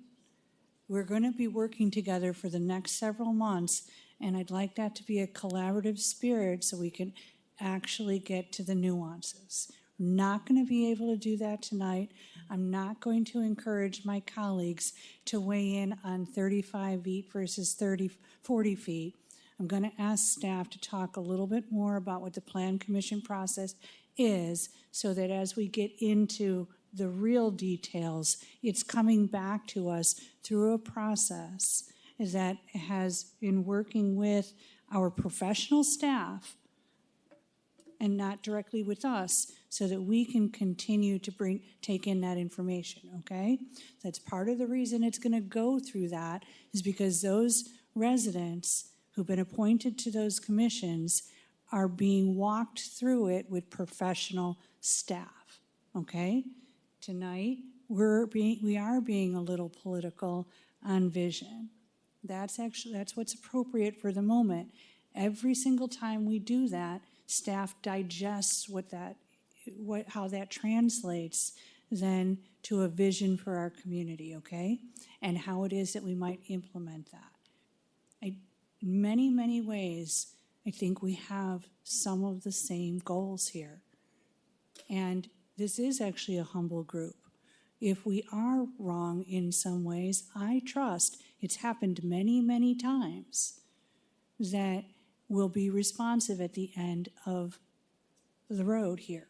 We're going to be working together for the next several months, and I'd like that to be a collaborative spirit so we can actually get to the nuances. We're not going to be able to do that tonight. I'm not going to encourage my colleagues to weigh in on 35 feet versus 40 feet. I'm going to ask staff to talk a little bit more about what the Plan Commission process is, so that as we get into the real details, it's coming back to us through a process that has been working with our professional staff and not directly with us, so that we can continue to take in that information, okay? That's part of the reason it's gonna go through that, is because those residents who've been appointed to those commissions are being walked through it with professional staff, okay? Tonight, we are being a little political on vision. That's what's appropriate for the moment. Every single time we do that, staff digests how that translates then to a vision for our community, okay? And how it is that we might implement that. In many, many ways, I think we have some of the same goals here. And this is actually a humble group. If we are wrong in some ways, I trust, it's happened many, many times, that we'll be responsive at the end of the road here.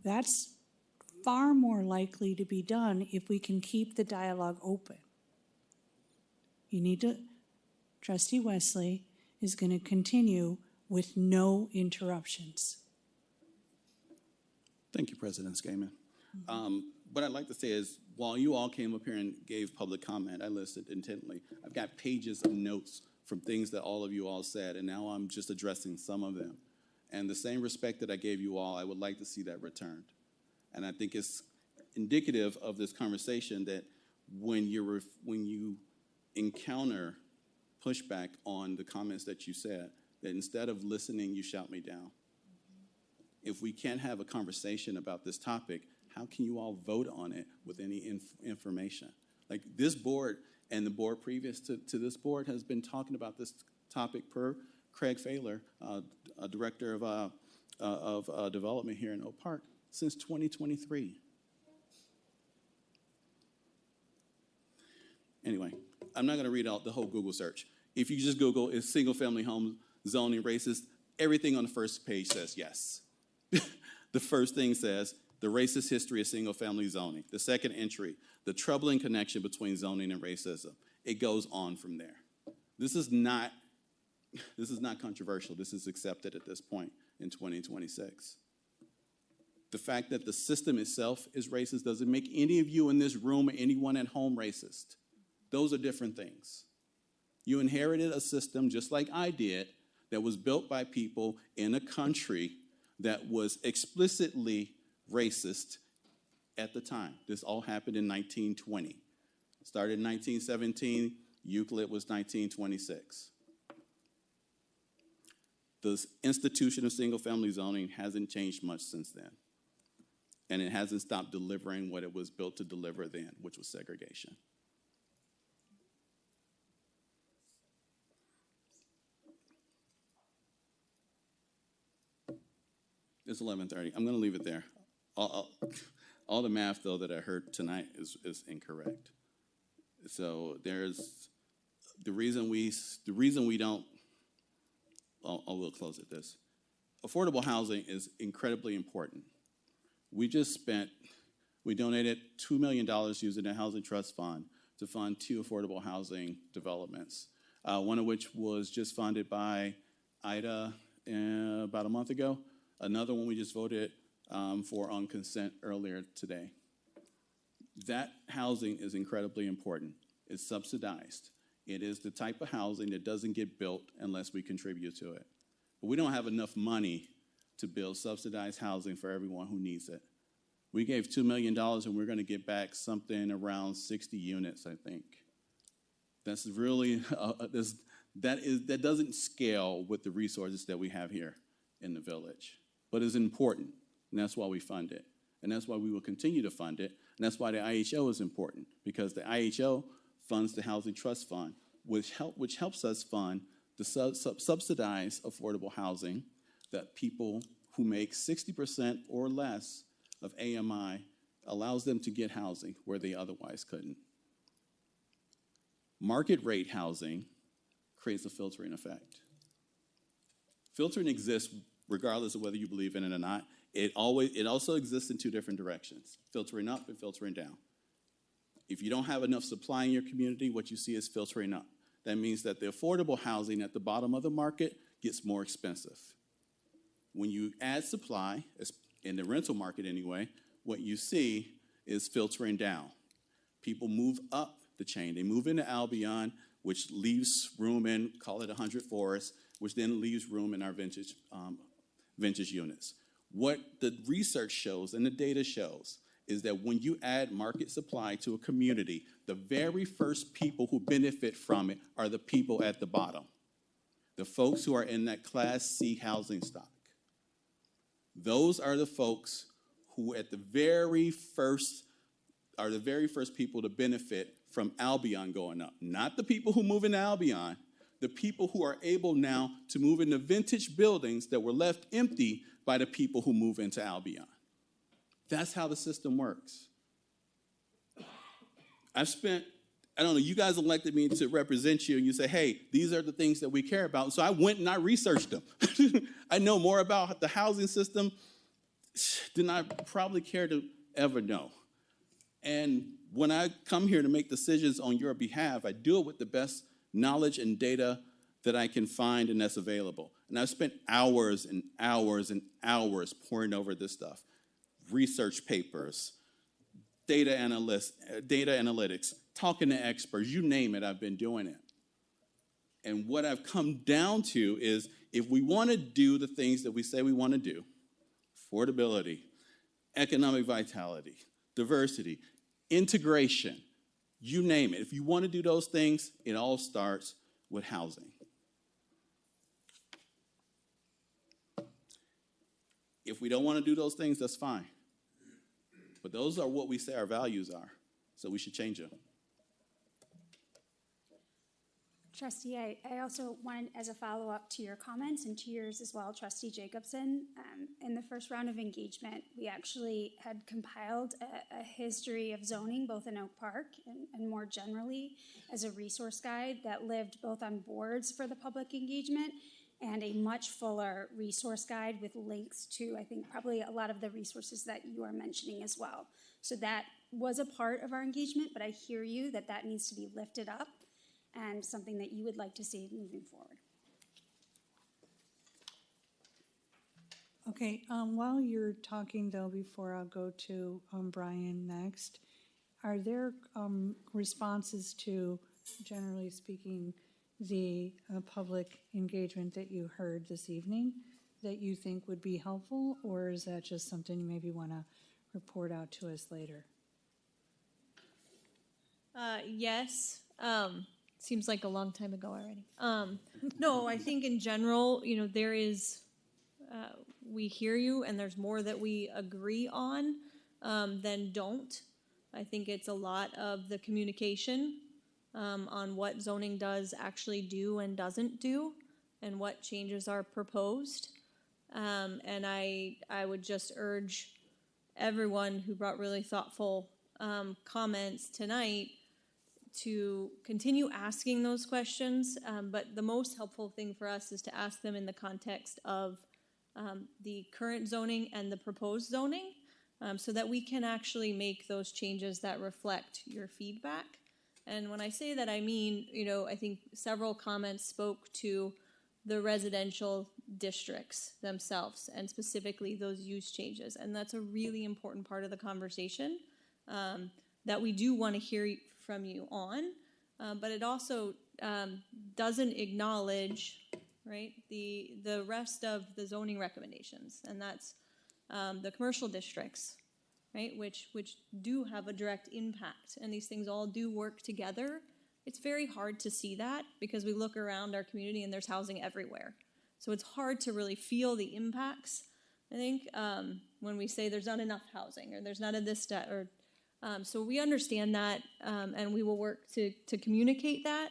That's far more likely to be done if we can keep the dialogue open. Trustee Wesley is going to continue with no interruptions. Thank you, President Skaman. What I'd like to say is, while you all came up here and gave public comment, I listened intently. I've got pages of notes from things that all of you all said, and now I'm just addressing some of them. And the same respect that I gave you all, I would like to see that returned. And I think it's indicative of this conversation that when you encounter pushback on the comments that you said, that instead of listening, you shout me down. If we can't have a conversation about this topic, how can you all vote on it with any information? Like this board and the board previous to this board has been talking about this topic per Craig Failer, a director of development here in Oak Park, since 2023. Anyway, I'm not going to read out the whole Google search. If you just Google, is single-family home zoning racist? Everything on the first page says yes. The first thing says, the racist history of single-family zoning. The second entry, the troubling connection between zoning and racism. It goes on from there. This is not controversial. This is accepted at this point in 2026. The fact that the system itself is racist doesn't make any of you in this room or anyone at home racist. Those are different things. You inherited a system, just like I did, that was built by people in a country that was explicitly racist at the time. This all happened in 1920. Started in 1917, Euclid was 1926. The institution of single-family zoning hasn't changed much since then. And it hasn't stopped delivering what it was built to deliver then, which was segregation. It's 11:30. I'm going to leave it there. All the math, though, that I heard tonight is incorrect. So there's the reason we don't. We'll close at this. Affordable housing is incredibly important. We donated $2 million using the Housing Trust Fund to fund 2 affordable housing developments, one of which was just funded by IDA about a month ago. Another one we just voted for on consent earlier today. That housing is incredibly important. It's subsidized. It is the type of housing that doesn't get built unless we contribute to it. But we don't have enough money to build subsidized housing for everyone who needs it. We gave $2 million and we're going to get back something around 60 units, I think. That's really, that doesn't scale with the resources that we have here in the village. But it's important, and that's why we fund it. And that's why we will continue to fund it. And that's why the IHO is important, because the IHO funds the Housing Trust Fund, which helps us fund the subsidized affordable housing that people who make 60% or less of AMI allows them to get housing where they otherwise couldn't. Market rate housing creates a filtering effect. Filtering exists regardless of whether you believe in it or not. It also exists in 2 different directions, filtering up and filtering down. If you don't have enough supply in your community, what you see is filtering up. That means that the affordable housing at the bottom of the market gets more expensive. When you add supply, in the rental market anyway, what you see is filtering down. People move up the chain. They move into Albion, which leaves room in, call it 100 Forest, which then leaves room in our vintage units. What the research shows and the data shows is that when you add market supply to a community, the very first people who benefit from it are the people at the bottom, the folks who are in that Class C housing stock. Those are the folks who are the very first people to benefit from Albion going up. Not the people who move into Albion, the people who are able now to move into vintage buildings that were left empty by the people who move into Albion. That's how the system works. You guys elected me to represent you, and you say, hey, these are the things that we care about. So I went and I researched them. I know more about the housing system than I probably care to ever know. And when I come here to make decisions on your behalf, I do it with the best knowledge and data that I can find and that's available. And I've spent hours and hours and hours poring over this stuff. Research papers, data analytics, talking to experts, you name it, I've been doing it. And what I've come down to is if we want to do the things that we say we want to do, affordability, economic vitality, diversity, integration, you name it. If you want to do those things, it all starts with housing. If we don't want to do those things, that's fine. But those are what we say our values are, so we should change them. Trustee, I also wanted, as a follow-up to your comments and to yours as well, Trustee Jacobson, in the first round of engagement, we actually had compiled a history of zoning, both in Oak Park and more generally, as a resource guide that lived both on boards for the public engagement and a much fuller resource guide with links to, I think, probably a lot of the resources that you are mentioning as well. So that was a part of our engagement, but I hear you that that needs to be lifted up and something that you would like to see moving forward. Okay, while you're talking though, before I'll go to Brian next, are there responses to, generally speaking, the public engagement that you heard this evening that you think would be helpful, or is that just something you maybe want to report out to us later? Yes. Seems like a long time ago already. No, I think in general, there is, we hear you, and there's more that we agree on than don't. I think it's a lot of the communication on what zoning does actually do and doesn't do, and what changes are proposed. And I would just urge everyone who brought really thoughtful comments tonight to continue asking those questions, but the most helpful thing for us is to ask them in the context of the current zoning and the proposed zoning, so that we can actually make those changes that reflect your feedback. And when I say that, I mean, I think several comments spoke to the residential districts themselves, and specifically those use changes. And that's a really important part of the conversation that we do want to hear from you on, but it also doesn't acknowledge, right, the rest of the zoning recommendations, and that's the commercial districts, right, which do have a direct impact, and these things all do work together. It's very hard to see that because we look around our community and there's housing everywhere, so it's hard to really feel the impacts, I think, when we say there's not enough housing or there's not a this, that, or so we understand that, and we will work to communicate that.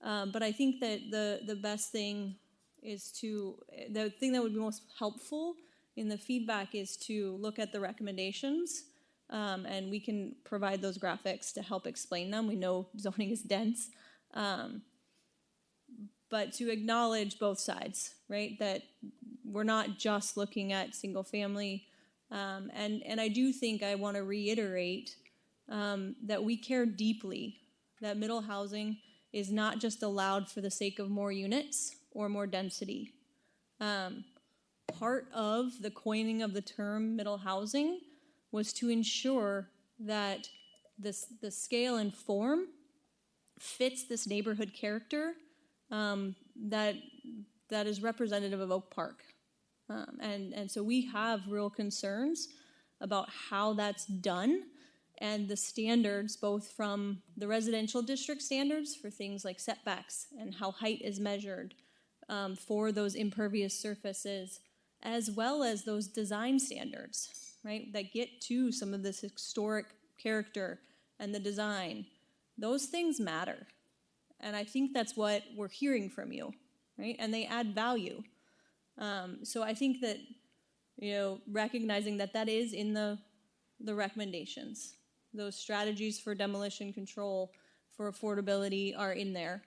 But I think that the best thing is the thing that would be most helpful in the feedback is to look at the recommendations, and we can provide those graphics to help explain them. We know zoning is dense, but to acknowledge both sides, right? That we're not just looking at single family, and I do think I want to reiterate that we care deeply that middle housing is not just allowed for the sake of more units or more density. Part of the coining of the term middle housing was to ensure that the scale and form fits this neighborhood character that is representative of Oak Park. And so we have real concerns about how that's done, and the standards, both from the residential district standards for things like setbacks and how height is measured for those impervious surfaces, as well as those design standards, right, that get to some of this historic character and the design. Those things matter. And I think that's what we're hearing from you, right? And they add value. So I think that, recognizing that that is in the recommendations. Those strategies for demolition control, for affordability are in there,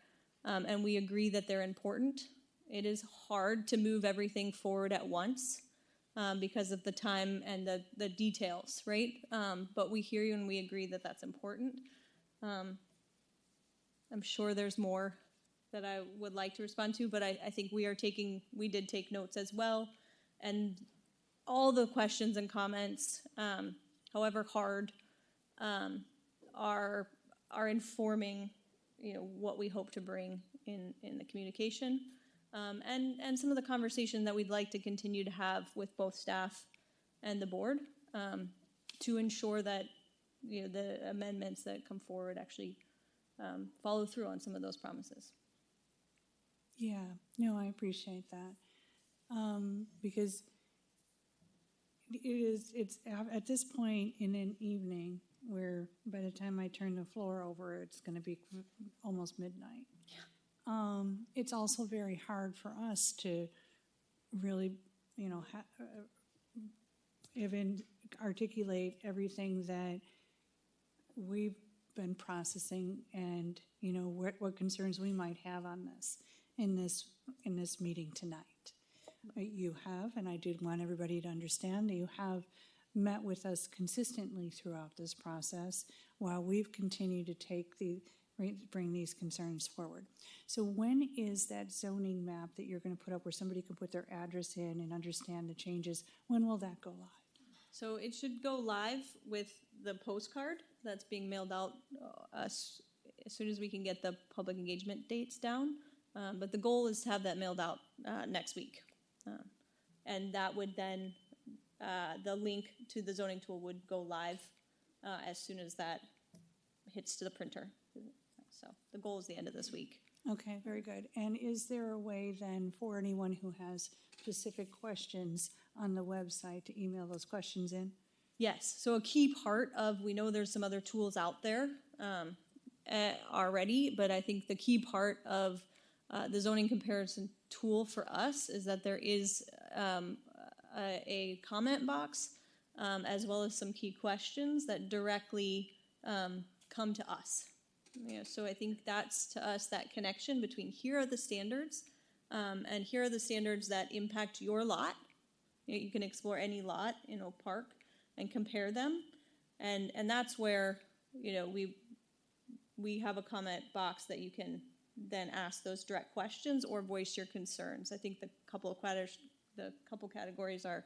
and we agree that they're important. It is hard to move everything forward at once because of the time and the details, right? But we hear you and we agree that that's important. I'm sure there's more that I would like to respond to, but I think we did take notes as well, and all the questions and comments, however hard, are informing, what we hope to bring in the communication, and some of the conversation that we'd like to continue to have with both staff and the board, to ensure that the amendments that come forward actually follow through on some of those promises. Yeah, no, I appreciate that. Because it's at this point in an evening where by the time I turn the floor over, it's gonna be almost midnight. It's also very hard for us to really, even articulate everything that we've been processing and, what concerns we might have on this, in this meeting tonight. You have, and I did want everybody to understand that you have met with us consistently throughout this process while we've continued to bring these concerns forward. So when is that zoning map that you're going to put up where somebody can put their address in and understand the changes? When will that go live? So it should go live with the postcard that's being mailed out as soon as we can get the public engagement dates down. But the goal is to have that mailed out next week. And that would then, the link to the zoning tool would go live as soon as that hits to the printer. So the goal is the end of this week. Okay, very good. And is there a way then for anyone who has specific questions on the website to email those questions in? Yes, so a key part of, we know there's some other tools out there already, but I think the key part of the zoning comparison tool for us is that there is a comment box as well as some key questions that directly come to us. So I think that's to us that connection between here are the standards and here are the standards that impact your lot. You can explore any lot in Oak Park and compare them, and that's where we have a comment box that you can then ask those direct questions or voice your concerns. I think the couple categories are,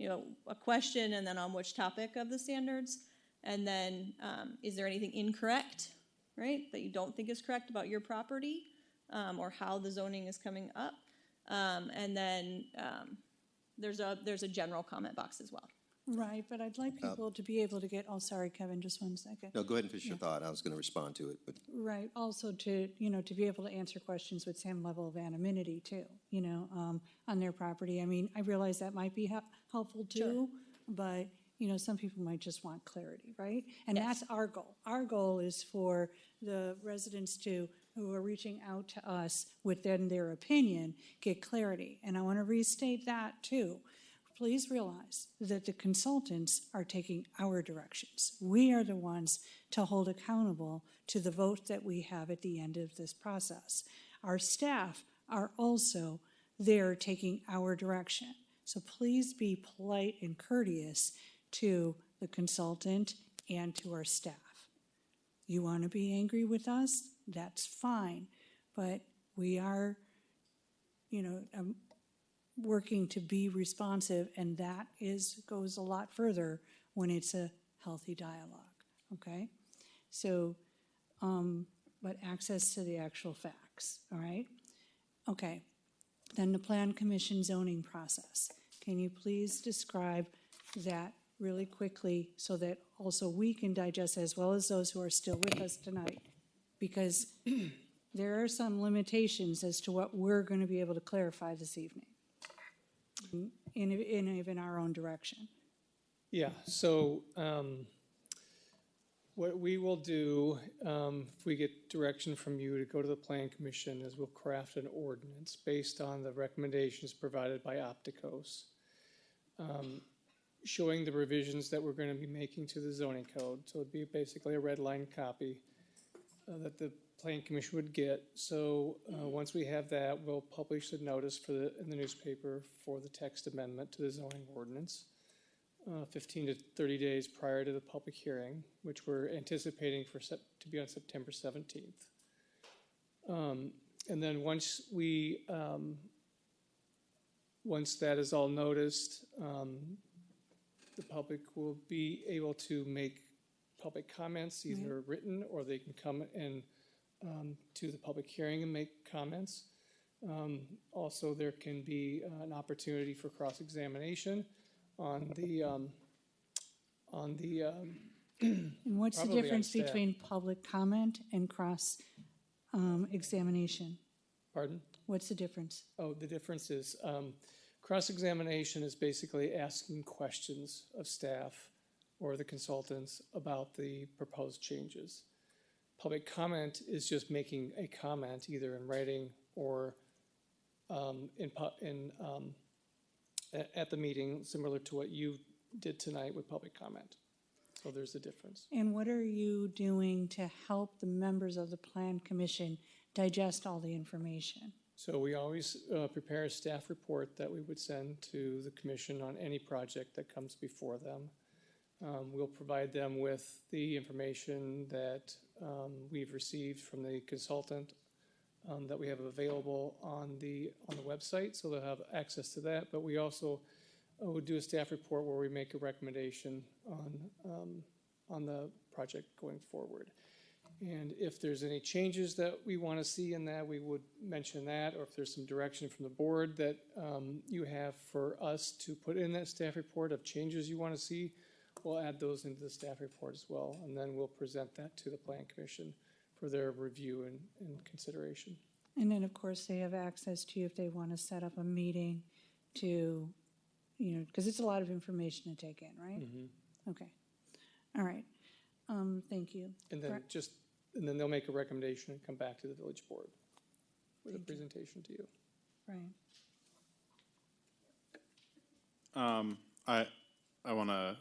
a question and then on which topic of the standards, and then is there anything incorrect, right, that you don't think is correct about your property or how the zoning is coming up, and then there's a general comment box as well. Right, but I'd like people to be able to get, sorry, Kevin, just one second. No, go ahead and finish your thought. I was going to respond to it, but. Right, also to be able to answer questions with some level of anonymity too, on their property. I mean, I realize that might be helpful too, but, some people might just want clarity, right? And that's our goal. Our goal is for the residents who are reaching out to us within their opinion, get clarity. And I want to restate that too. Please realize that the consultants are taking our directions. We are the ones to hold accountable to the vote that we have at the end of this process. Our staff are also there taking our direction. So please be polite and courteous to the consultant and to our staff. You want to be angry with us? That's fine. But we are, working to be responsive, and that goes a lot further when it's a healthy dialogue, okay? So, but access to the actual facts, all right? Okay, then the Plan Commission zoning process. Can you please describe that really quickly so that also we can digest as well as those who are still with us tonight? Because there are some limitations as to what we're going to be able to clarify this evening in even our own direction. Yeah, so what we will do, if we get direction from you to go to the Plan Commission, is we'll craft an ordinance based on the recommendations provided by Opticos, showing the revisions that we're going to be making to the zoning code. So it'd be basically a red line copy that the Plan Commission would get. So once we have that, we'll publish the notice in the newspaper for the text amendment to the zoning ordinance 15 to 30 days prior to the public hearing, which we're anticipating to be on September 17th. And then once that is all noticed, the public will be able to make public comments, either written or they can come in to the public hearing and make comments. Also, there can be an opportunity for cross-examination on the And what's the Probably on difference staff. between public comment and cross examination? Pardon? What's the difference? Oh, the difference is, cross-examination is basically asking questions of staff or the consultants about the proposed changes. Public comment is just making a comment either in writing or at the meeting, similar to what you did tonight with public comment. So there's a difference. And what are you doing to help the members of the Plan Commission digest all the information? So we always prepare a staff report that we would send to the commission on any project that comes before them. We'll provide them with the information that we've received from the consultant that we have available on the website, so they'll have access to that. But we also would do a staff report where we make a recommendation on the project going forward. And if there's any changes that we want to see in that, we would mention that, or if there's some direction from the board that you have for us to put in that staff report of changes you want to see, we'll add those into the staff report as well, and then we'll present that to the Plan Commission for their review and consideration. And then, of course, they have access to, if they want to set up a meeting to, because it's a lot of information to take in, right? Mm-hmm. Okay. All right. Thank you. And then they'll make a recommendation and come back to the village board with a presentation to you. Brian. I want to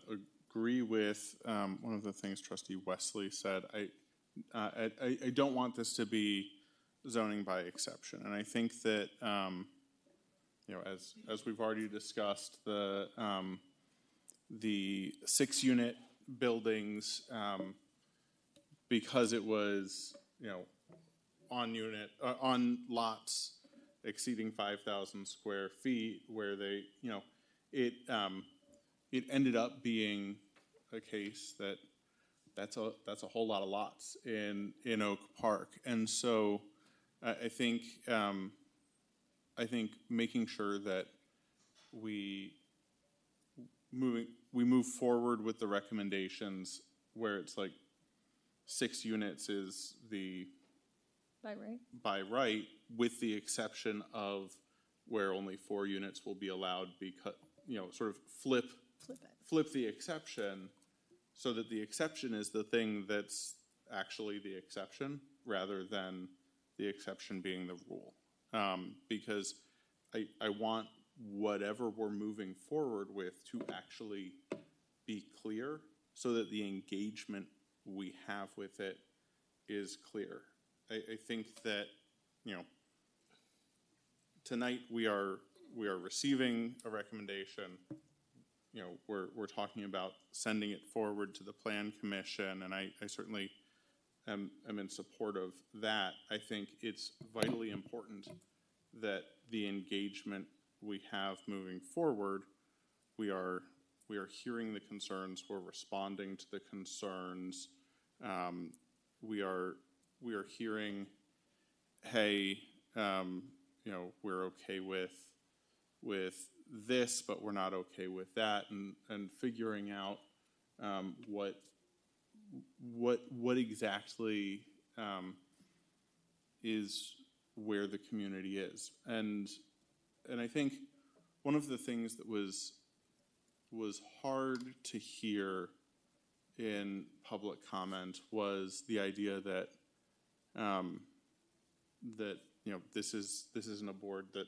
agree with one of the things Trustee Wesley said. I don't want this to be zoning by exception, and I think that as we've already discussed, the 6-unit buildings, because it was on lots exceeding 5,000 square feet, where they it ended up being a case that's a whole lot of lots in Oak Park, and so I think making sure that we move forward with the recommendations where it's like 6 units is the by right, with the exception of where only 4 units will be allowed, because sort of flip the exception so that the exception is the thing that's actually the exception rather than the exception being the rule. Because I want whatever we're moving forward with to actually be clear so that the engagement we have with it is clear. I think that, tonight we are receiving a recommendation. We're talking about sending it forward to the Plan Commission, and I certainly am in support of that. I think it's vitally important that the engagement we have moving forward, we are hearing the concerns, we're responding to the concerns. We are hearing, hey, we're okay with this, but we're not okay with that, and figuring out what exactly is where the community is. And I think one of the things that was hard to hear in public comment was the idea that this isn't a board that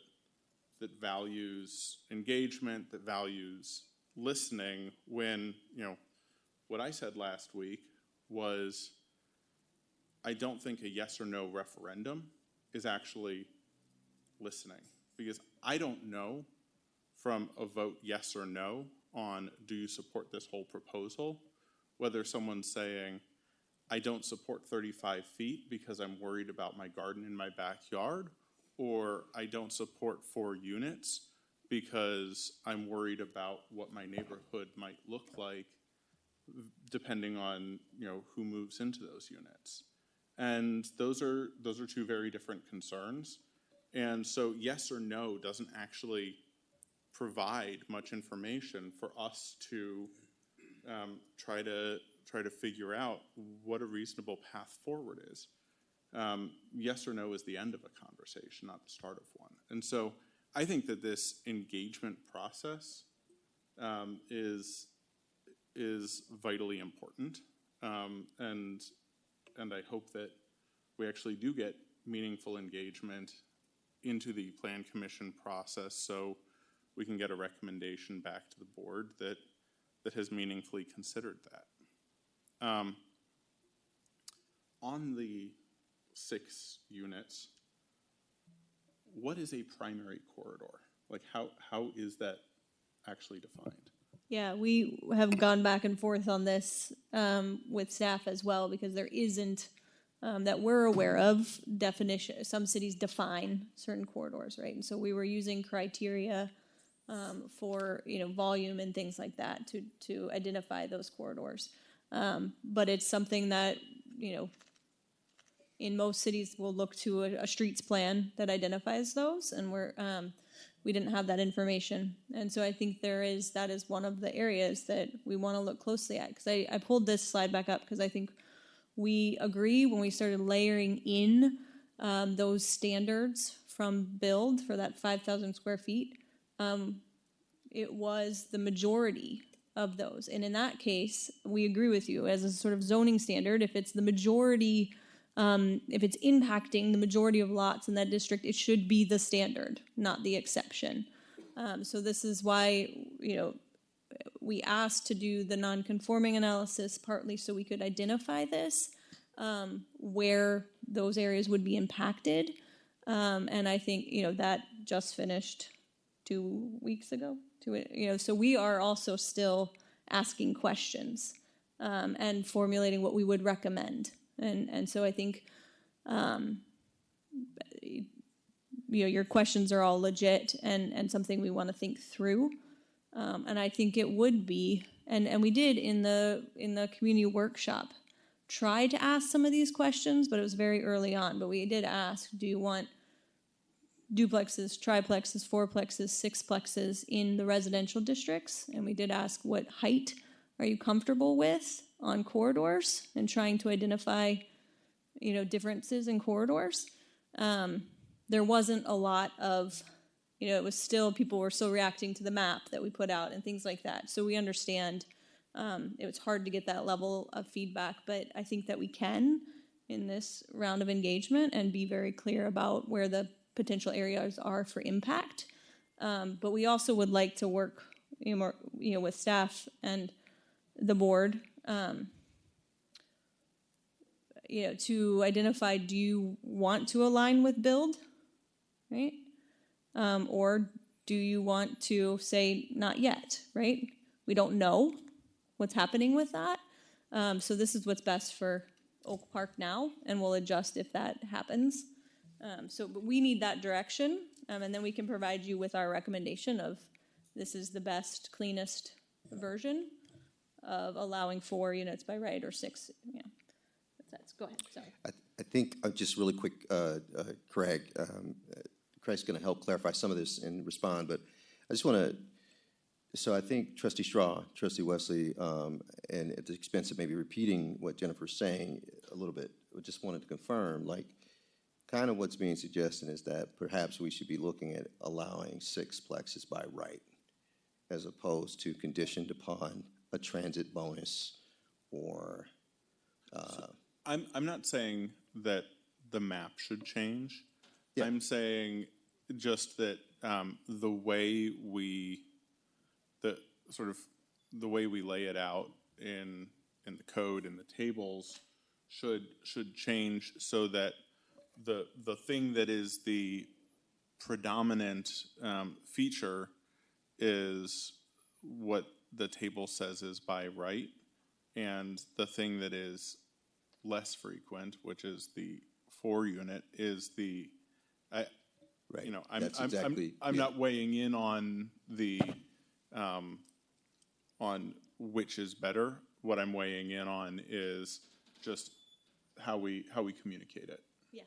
values engagement, that values listening, when what I said last week was I don't think a yes or no referendum is actually listening, because I don't know from a vote yes or no on do you support this whole proposal, whether someone's saying I don't support 35 feet because I'm worried about my garden in my backyard, or I don't support 4 units because I'm worried about what my neighborhood might look like depending on who moves into those units. And those are 2 very different concerns. And so yes or no doesn't actually provide much information for us to try to try to figure out what a reasonable path forward is. Yes or no is the end of a conversation, not the start of one. And so I think that this engagement process is vitally important, and I hope that we actually do get meaningful engagement into the Plan Commission process, so we can get a recommendation back to the board that has meaningfully considered that. On the 6 units, what is a primary corridor? Like, how is that actually defined? Yeah, we have gone back and forth on this with staff as well, because there isn't, that we're aware of, definition. Some cities define certain corridors, right? And so we were using criteria for, volume and things like that to identify those corridors. But it's something that, in most cities we'll look to a streets plan that identifies those, and we didn't have that information. And so I think that is one of the areas that we want to look closely at. Because I pulled this slide back up because I think we agree when we started layering in those standards from build for that 5,000 square feet, it was the majority of those. And in that case, we agree with you as a sort of zoning standard. If it's the majority, if it's impacting the majority of lots in that district, it should be the standard, not the exception. So this is why, we asked to do the non-conforming analysis partly so we could identify this, where those areas would be impacted. And I think, that just finished 2 weeks ago. So we are also still asking questions and formulating what we would recommend. And so I think, your questions are all legit and something we want to think through. And I think it would be, and we did in the community workshop, try to ask some of these questions, but it was very early on. But we did ask, do you want duplexes, triplexes, fourplexes, sixplexes in the residential districts? And we did ask, what height are you comfortable with on corridors, and trying to identify, differences in corridors. There wasn't a lot of, it was still, people were still reacting to the map that we put out and things like that. So we understand it was hard to get that level of feedback, but I think that we can in this round of engagement and be very clear about where the potential areas are for impact. But we also would like to work more, with staff and the board, to identify, do you want to align with build, right? Or do you want to say not yet, right? We don't know what's happening with that. So this is what's best for Oak Park now, and we'll adjust if that happens. But we need that direction, and then we can provide you with our recommendation of this is the best, cleanest version of allowing 4 units by right or 6. Yeah, that's go ahead. Sorry. I think just really quick, Craig. Craig's going to help clarify some of this and respond, but I just want to. So I think Trustee Straw, Trustee Wesley, and at the expense of maybe repeating what Jennifer's saying a little bit, I just wanted to confirm, like, kind of what's being suggested is that perhaps we should be looking at allowing 6 plexes by right, as opposed to conditioned upon a transit bonus or. I'm not saying that the map should change. Yeah. I'm saying just that the way we lay it out in the code and the tables should change so that the thing that is the predominant feature is what the table says is by right, and the thing that is less frequent, which is the 4 unit, is the Right. I'm not weighing in on the on which is better. What I'm weighing in on is just how we communicate it. Yeah.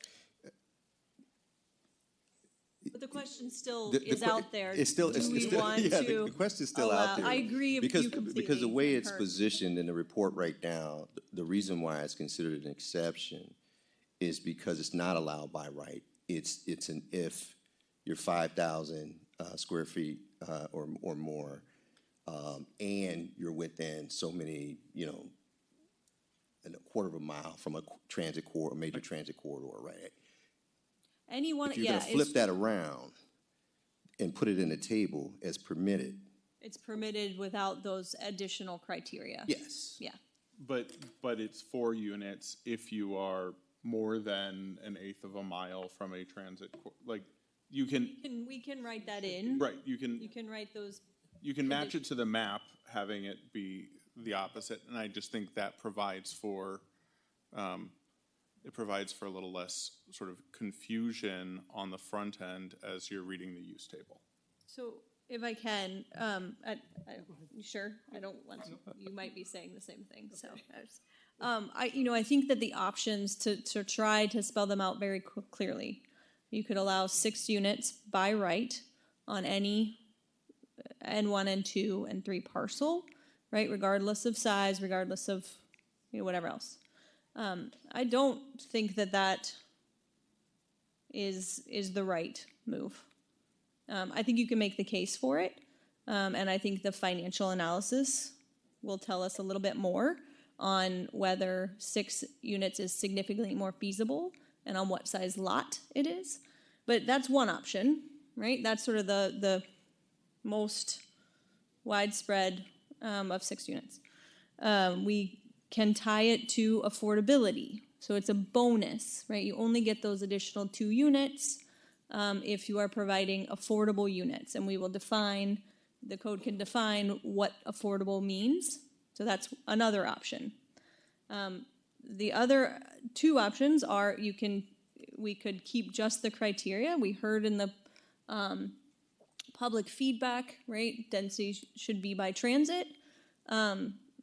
But the question still The is que- out there. It's still, Do it's we still, want yeah, to the question's still allow- out there. I agree with you completely. Because the way it's Concur. positioned in the report right now, the reason why it's considered an exception is because it's not allowed by right. It's an if you're 5,000 square feet or more, and you're within so many, and a quarter of a mile from a transit corridor, major transit corridor, right? Anyone, If you're yeah, gonna flip that around and put it in the table as permitted, it's permitted without those additional criteria. yes. Yeah. But it's 4 units if you are more than an eighth of a mile from a like, you can, We can write that in. right, you You can write those. can match it to the map, having it be the opposite, and I just think that provides for, it provides for a little less sort of confusion on the front end as you're reading the use table. So if I can, you sure? I don't want to, you might be saying the same thing, so. I think that the options to try to spell them out very clearly. You could allow 6 units by right on any N1, N2, and 3 parcel, right? Regardless of size, regardless of, whatever else. I don't think that is the right move. I think you can make the case for it, and I think the financial analysis will tell us a little bit more on whether 6 units is significantly more feasible and on what size lot it is. But that's one option, right? That's sort of the most widespread of 6 units. We can tie it to affordability. So it's a bonus, right? You only get those additional 2 units if you are providing affordable units. And we will define, the code can define what affordable means. So that's another option. The other 2 options are we could keep just the criteria. We heard in the public feedback, right? Density should be by transit.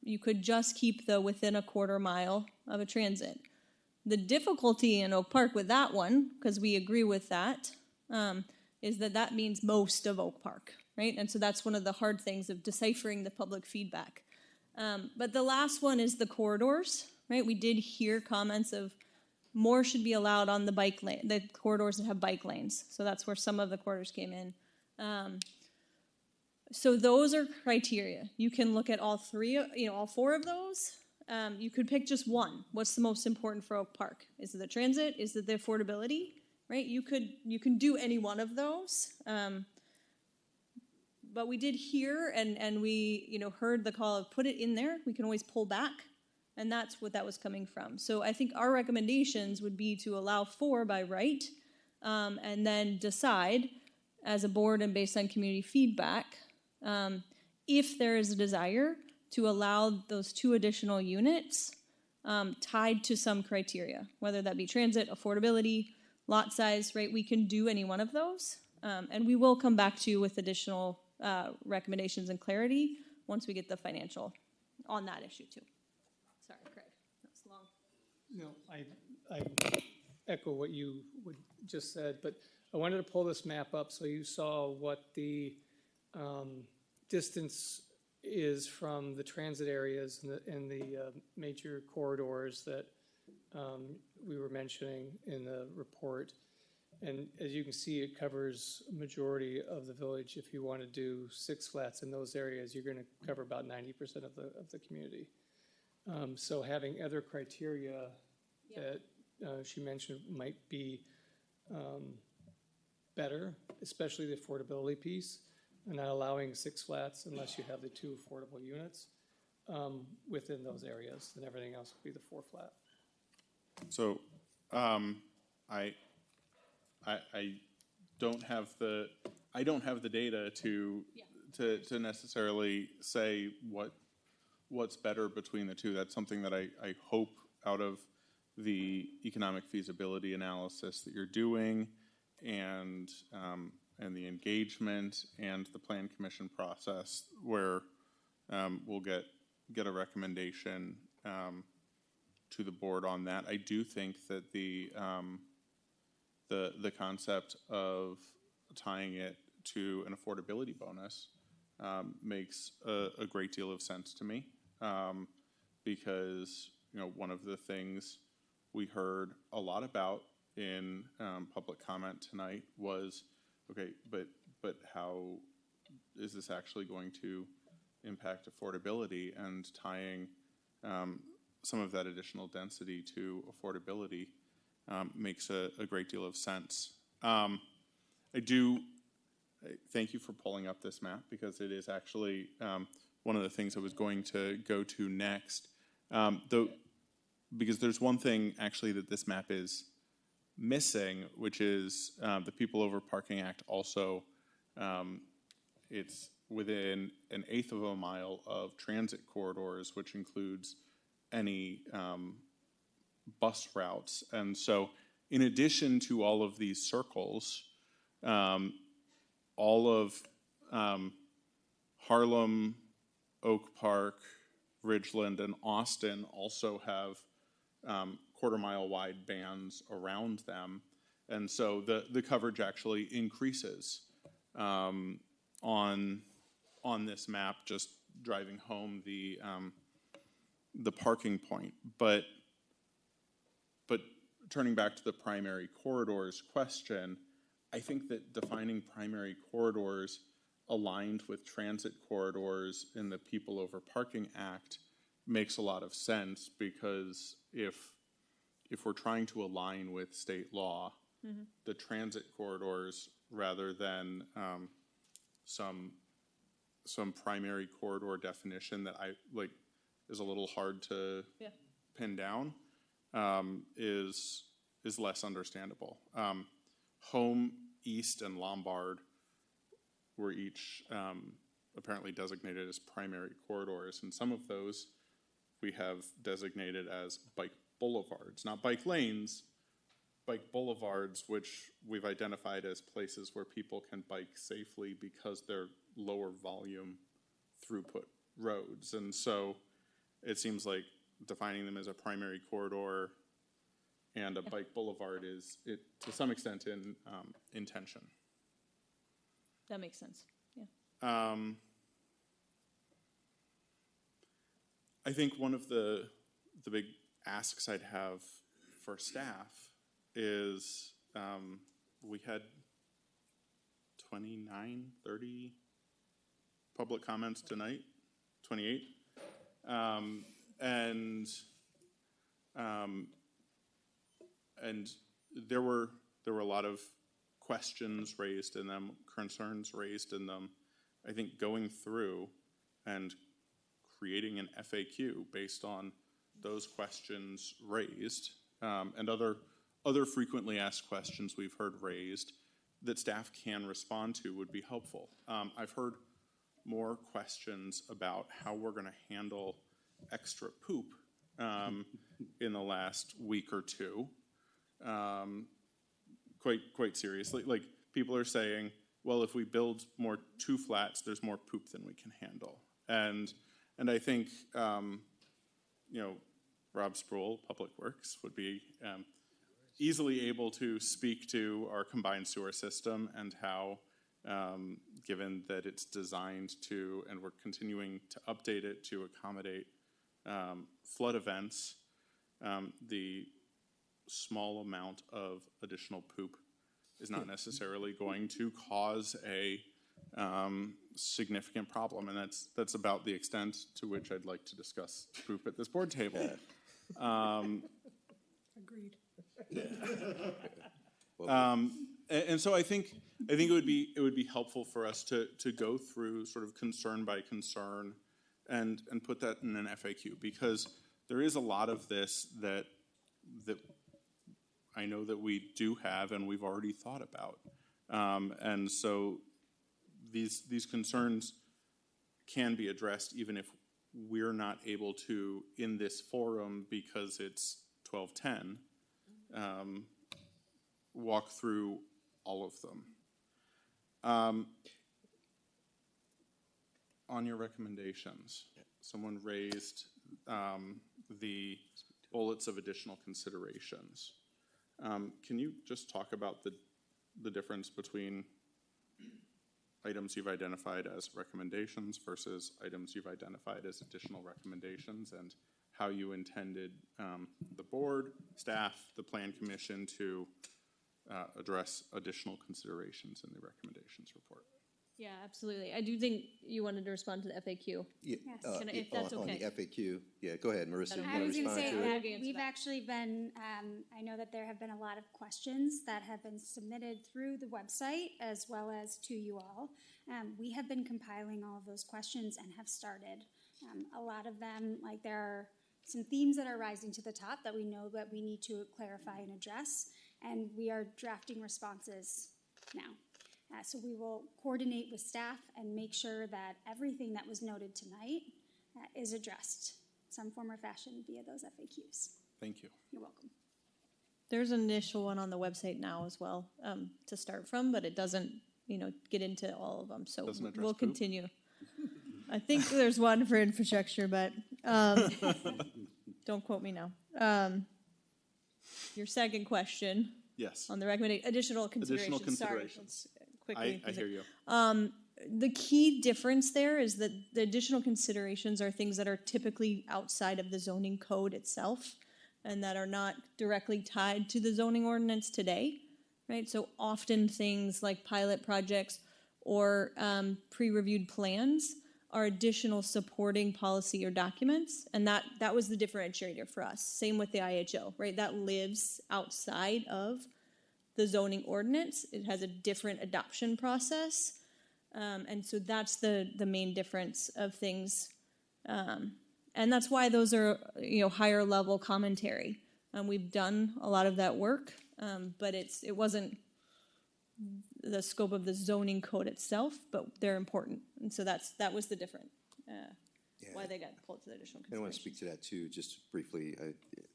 You could just keep the within a quarter mile of a transit. The difficulty in Oak Park with that one, because we agree with that, is that means most of Oak Park, right? And so that's one of the hard things of deciphering the public feedback. But the last one is the corridors, right? We did hear comments of more should be allowed on the bike lane, the corridors that have bike lanes. So that's where some of the corridors came in. So those are criteria. You can look at all 4 of those. You could pick just one. What's the most important for Oak Park? Is it the transit? Is it the affordability? Right? You can do any one of those. But we did hear and we heard the call of put it in there. We can always pull back. And that's what that was coming from. So I think our recommendations would be to allow 4 by right, and then decide as a board and based on community feedback, if there is a desire to allow those 2 additional units tied to some criteria, whether that be transit, affordability, lot size, right? We can do any one of those. And we will come back to you with additional recommendations and clarity once we get the financial on that issue too. Sorry, Craig, that's long. No, I echo what you just said, but I wanted to pull this map up so you saw what the distance is from the transit areas and the major corridors that we were mentioning in the report. And as you can see, it covers a majority of the village. If you want to do 6 flats in those areas, you're going to cover about 90% of the community. So having other criteria that she mentioned might be better, especially the affordability piece, and not allowing 6 flats unless you have the 2 affordable units within those areas, and everything else would be the 4 flat. So, I don't have the data to necessarily say what's better between the 2. That's something that I hope out of the economic feasibility analysis that you're doing, and the engagement and the plan commission process, where we'll get a recommendation to the board on that. I do think that the concept of tying it to an affordability bonus makes a great deal of sense to me, because one of the things we heard a lot about in public comment tonight was, okay, but how is this actually going to impact affordability, and tying some of that additional density to affordability makes a great deal of sense. Thank you for pulling up this map, because it is actually one of the things I was going to go to next. Because there's one thing actually that this map is missing, which is the People Over Parking Act also, it's within 1/8 of a mile of transit corridors, which includes any bus routes. And so in addition to all of these circles, all of Harlem, Oak Park, Ridgeland, and Austin also have quarter-mile wide bands around them. And so the coverage actually increases on this map, just driving home the parking point. But turning back to the primary corridors question, I think that defining primary corridors aligned with transit corridors in the People Over Parking Act makes a lot of sense, because if we're trying to align with state law, the transit corridors, rather than some primary corridor definition that is a little hard to pin down, is less understandable. Home, East, and Lombard were each apparently designated as primary corridors, and some of those we have designated as bike boulevards, not bike lanes, bike boulevards, which we've identified as places where people can bike safely because they're lower volume throughput roads. And so it seems like defining them as a primary corridor and a bike boulevard is, to some extent, in tension. That makes sense, yeah. I think one of the big asks I'd have for staff is, we had 29, 30 public comments tonight, 28. And there were a lot of questions raised in them, concerns raised in them. I think going through and creating an FAQ based on those questions raised, and other frequently asked questions we've heard raised that staff can respond to would be helpful. I've heard more questions about how we're going to handle extra poop in the last week or two. Quite seriously, like, people are saying, well, if we build more 2 flats, there's more poop than we can handle. And I think, Rob Sproul, Public Works, would be easily able to speak to our combined sewer system and how, given that it's designed to, and we're continuing to update it to accommodate flood events, the small amount of additional poop is not necessarily going to cause a significant problem, and that's about the extent to which I'd like to discuss poop at this board table. Agreed. And so I think it would be helpful for us to go through sort of concern by concern and put that in an FAQ, because there is a lot of this that I know that we do have and we've already thought about. And so these concerns can be addressed even if we're not able to in this forum, because it's 12:10, walk through all of them. On your recommendations, someone raised the bullets of additional considerations. Can you just talk about the difference between items you've identified as recommendations versus items you've identified as additional recommendations, and how you intended the board, staff, the plan commission to address additional considerations in the recommendations report. Yeah, absolutely. I do think you wanted to respond to the FAQ. Yeah, Yes. If that's on okay. the FAQ, yeah, go ahead, Marissa. You I wanna was going to respond say to it? that Answer we've that. actually been, I know that there have been a lot of questions that have been submitted through the website as well as to you all. We have been compiling all of those questions and have started. A lot of them, like there are some themes that are rising to the top that we know that we need to clarify and address, and we are drafting responses now. So we will coordinate with staff and make sure that everything that was noted tonight is addressed some form or fashion via those FAQs. Thank you. You're welcome. There's an initial one on the website now as well, to start from, but it doesn't, get into all of them, so Doesn't address we'll poop? continue. I think there's one for infrastructure, but, don't quote me now. Your second question Yes. on the additional considerations. considerations. Sorry, quickly. I hear you. The key difference there is that the additional considerations are things that are typically outside of the zoning code itself and that are not directly tied to the zoning ordinance today, right? So often things like pilot projects or pre-reviewed plans are additional supporting policy or documents, and that was the differentiator for us. Same with the IHO, right? That lives outside of the zoning ordinance. It has a different adoption process. And so that's the main difference of things. And that's why those are, higher level commentary. We've done a lot of that work, but it wasn't the scope of the zoning code itself, but they're important. And so that was the different, why they got pulled to the additional I want consideration. to speak to that too, just briefly.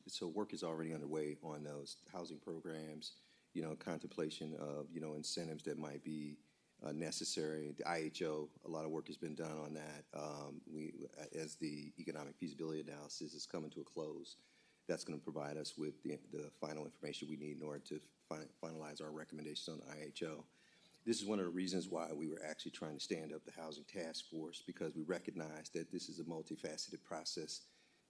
So work is already underway on those housing programs, contemplation of, incentives that might be necessary. The IHO, a lot of work has been done on that. As the economic feasibility analysis is coming to a close, that's going to provide us with the final information we need in order to finalize our recommendations on the IHO. This is one of the reasons why we were actually trying to stand up the Housing Task Force, because we recognize that this is a multifaceted process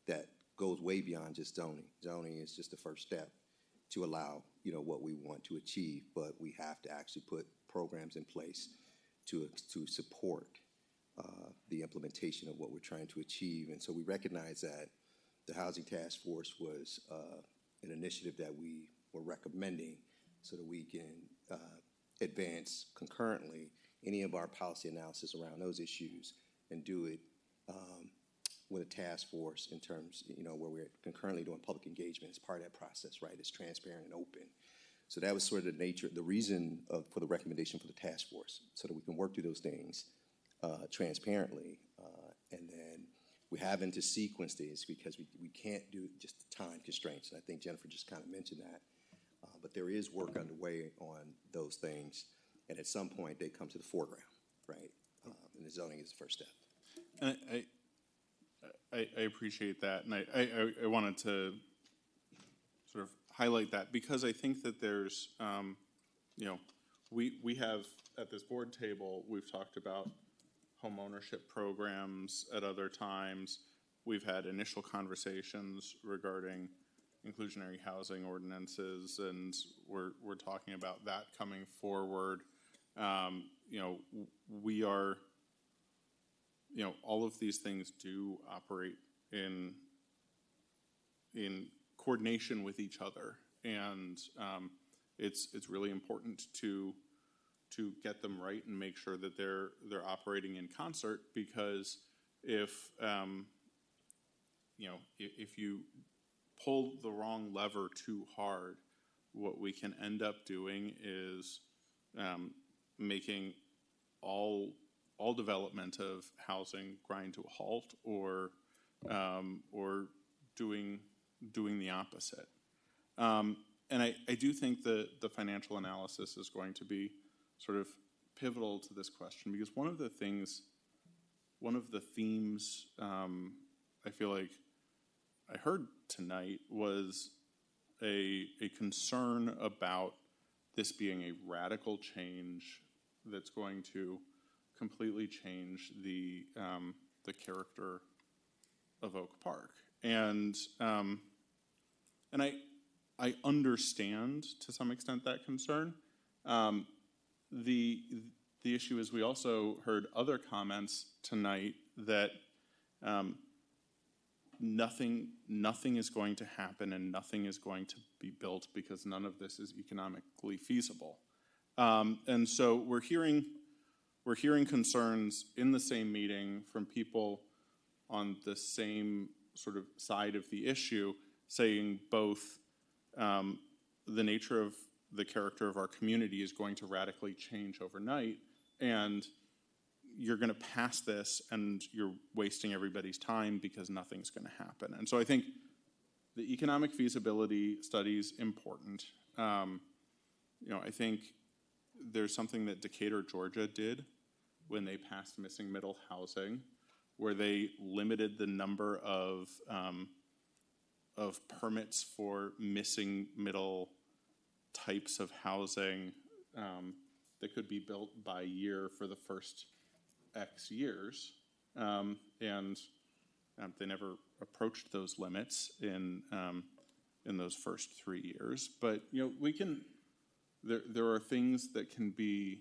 that goes way beyond just zoning. Zoning is just the first step to allow, what we want to achieve, but we have to actually put programs in place to support the implementation of what we're trying to achieve. And so we recognize that the Housing Task Force was an initiative that we were recommending so that we can advance concurrently any of our policy analysis around those issues and do it with a task force in terms, where we're concurrently doing public engagement as part of that process, right? It's transparent and open. So that was sort of the reason for the recommendation for the task force, so that we can work through those things transparently. And then we having to sequence these because we can't do just the time constraints. And I think Jennifer just kind of mentioned that. But there is work underway on those things. And at some point, they come to the foreground, right? And the zoning is the first step. And I appreciate that, and I wanted to sort of highlight that because I think that there's, we have at this board table, we've talked about home ownership programs at other times. We've had initial conversations regarding inclusionary housing ordinances, and we're talking about that coming forward. We are, all of these things do operate in coordination with each other, and it's really important to get them right and make sure that they're operating in concert, because if you pull the wrong lever too hard, what we can end up doing is making all development of housing grind to a halt, or doing the opposite. And I do think that the financial analysis is going to be sort of pivotal to this question, because one of the themes I feel like I heard tonight was a concern about this being a radical change that's going to completely change the character of Oak Park. And I understand to some extent that concern. The issue is we also heard other comments tonight that nothing is going to happen and nothing is going to be built because none of this is economically feasible. And so we're hearing concerns in the same meeting from people on the same sort of side of the issue, saying both the nature of the character of our community is going to radically change overnight, and you're going to pass this and you're wasting everybody's time because nothing's going to happen. And so I think the economic feasibility study is important. I think there's something that Decatur, Georgia did when they passed missing middle housing, where they limited the number of permits for missing middle types of housing that could be built by year for the first X years, and they never approached those limits in those first 3 years. But we can. There are things that can be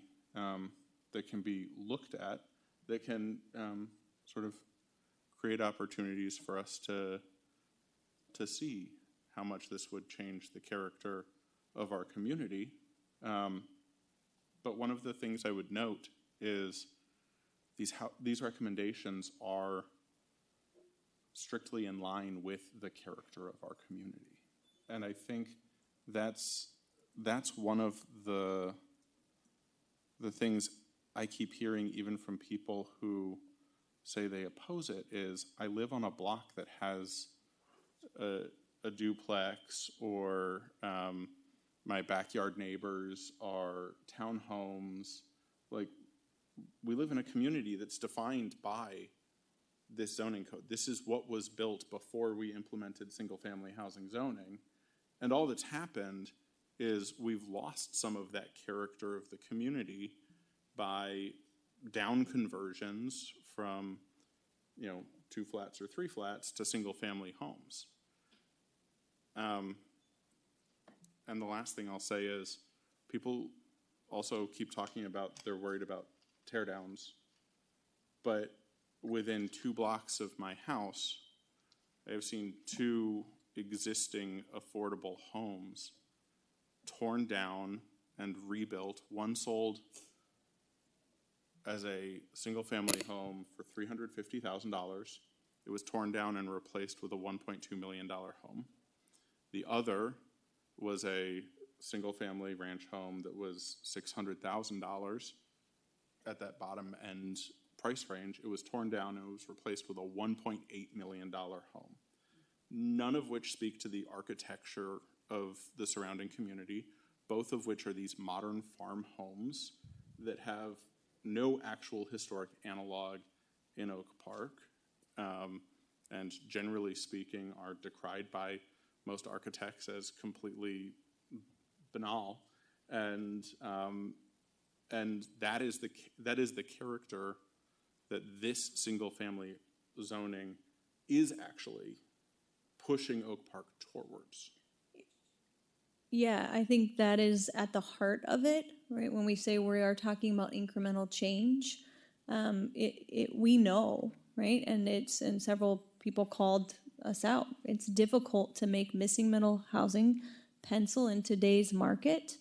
looked at that can sort of create opportunities for us to see how much this would change the character of our community. But one of the things I would note is these recommendations are strictly in line with the character of our community. And I think that's one of the things I keep hearing even from people who say they oppose it is, I live on a block that has a duplex, or my backyard neighbors are townhomes. Like, we live in a community that's defined by this zoning code. This is what was built before we implemented single-family housing zoning. And all that's happened is we've lost some of that character of the community by down conversions from 2 flats or 3 flats to single-family homes. And the last thing I'll say is, people also keep talking about they're worried about teardowns, but within 2 blocks of my house, I have seen 2 existing affordable homes torn down and rebuilt. One sold as a single-family home for $350,000. It was torn down and replaced with a $1.2 million home. The other was a single-family ranch home that was $600,000 at that bottom end price range. It was torn down and it was replaced with a $1.8 million home. None of which speak to the architecture of the surrounding community, both of which are these modern farm homes that have no actual historic analog in Oak Park, and generally speaking are decried by most architects as completely banal, and that is the character that this single-family zoning is actually pushing Oak Park towards. Yeah, I think that is at the heart of it, right? When we say we are talking about incremental change, we know, right? And several people called us out. It's difficult to make missing middle housing pencil in today's market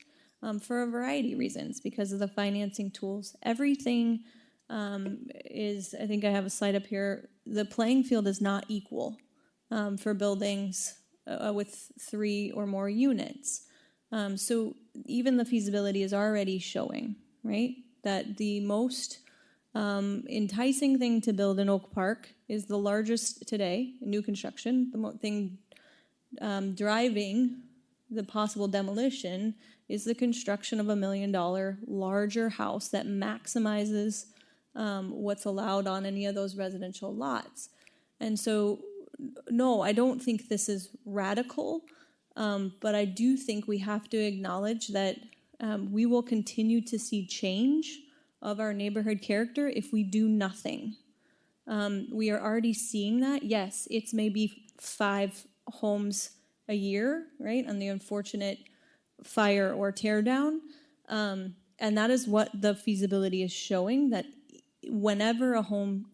for a variety of reasons, because of the financing tools. Everything is, I think I have a slide up here, the playing field is not equal for buildings with 3 or more units. So even the feasibility is already showing, right, that the most enticing thing to build in Oak Park is the largest today, new construction. The thing driving the possible demolition is the construction of $1 million larger house that maximizes what's allowed on any of those residential lots. And so, no, I don't think this is radical, but I do think we have to acknowledge that we will continue to see change of our neighborhood character if we do nothing. We are already seeing that. Yes, it's maybe 5 homes a year, right, on the unfortunate fire or tear down. And that is what the feasibility is showing, that whenever a home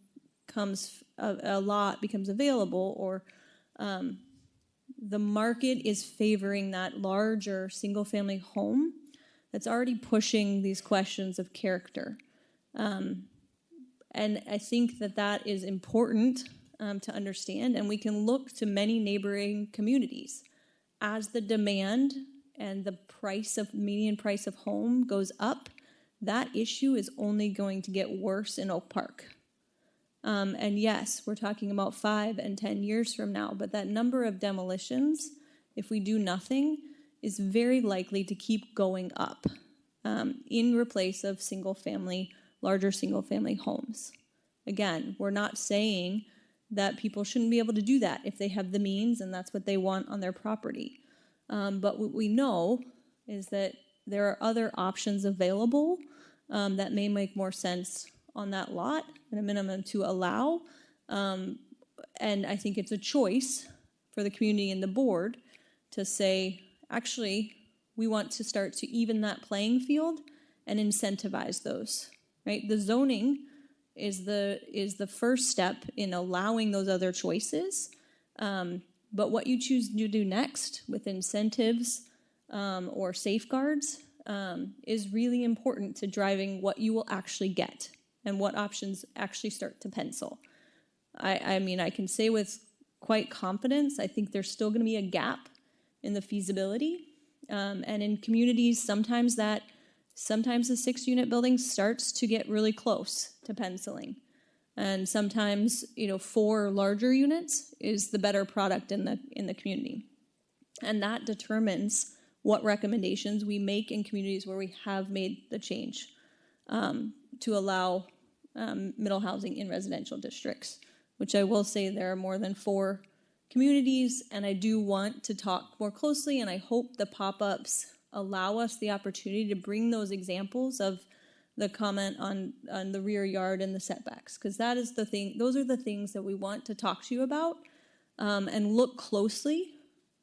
comes, a lot becomes available, or the market is favoring that larger single-family home, that's already pushing these questions of character. And I think that that is important to understand, and we can look to many neighboring communities. As the demand and the median price of home goes up, that issue is only going to get worse in Oak Park. And yes, we're talking about 5 and 10 years from now, but that number of demolitions, if we do nothing, is very likely to keep going up in replace of larger single-family homes. Again, we're not saying that people shouldn't be able to do that if they have the means and that's what they want on their property. But what we know is that there are other options available that may make more sense on that lot at a minimum to allow. And I think it's a choice for the community and the board to say, actually, we want to start to even that playing field and incentivize those, right? The zoning is the first step in allowing those other choices. But what you choose to do next with incentives or safeguards is really important to driving what you will actually get and what options actually start to pencil. I mean, I can say with quite confidence, I think there's still going to be a gap in the feasibility. And in communities, sometimes the 6-unit building starts to get really close to penciling. And sometimes, 4 larger units is the better product in the community. And that determines what recommendations we make in communities where we have made the change to allow middle housing in residential districts, which I will say there are more than 4 communities, and I do want to talk more closely, and I hope the pop-ups allow us the opportunity to bring those examples of the comment on the rear yard and the setbacks, because that is the thing. Those are the things that we want to talk to you about and look closely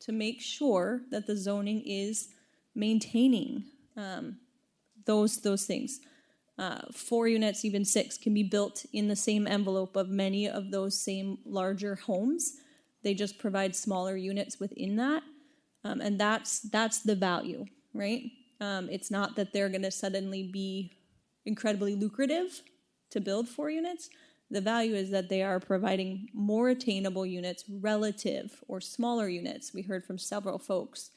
to make sure that the zoning is maintaining those things. 4 units, even 6, can be built in the same envelope of many of those same larger homes. They just provide smaller units within that, and that's the value, right? It's not that they're going to suddenly be incredibly lucrative to build 4 units. The value is that they are providing more attainable units relative or smaller units. We heard from several folks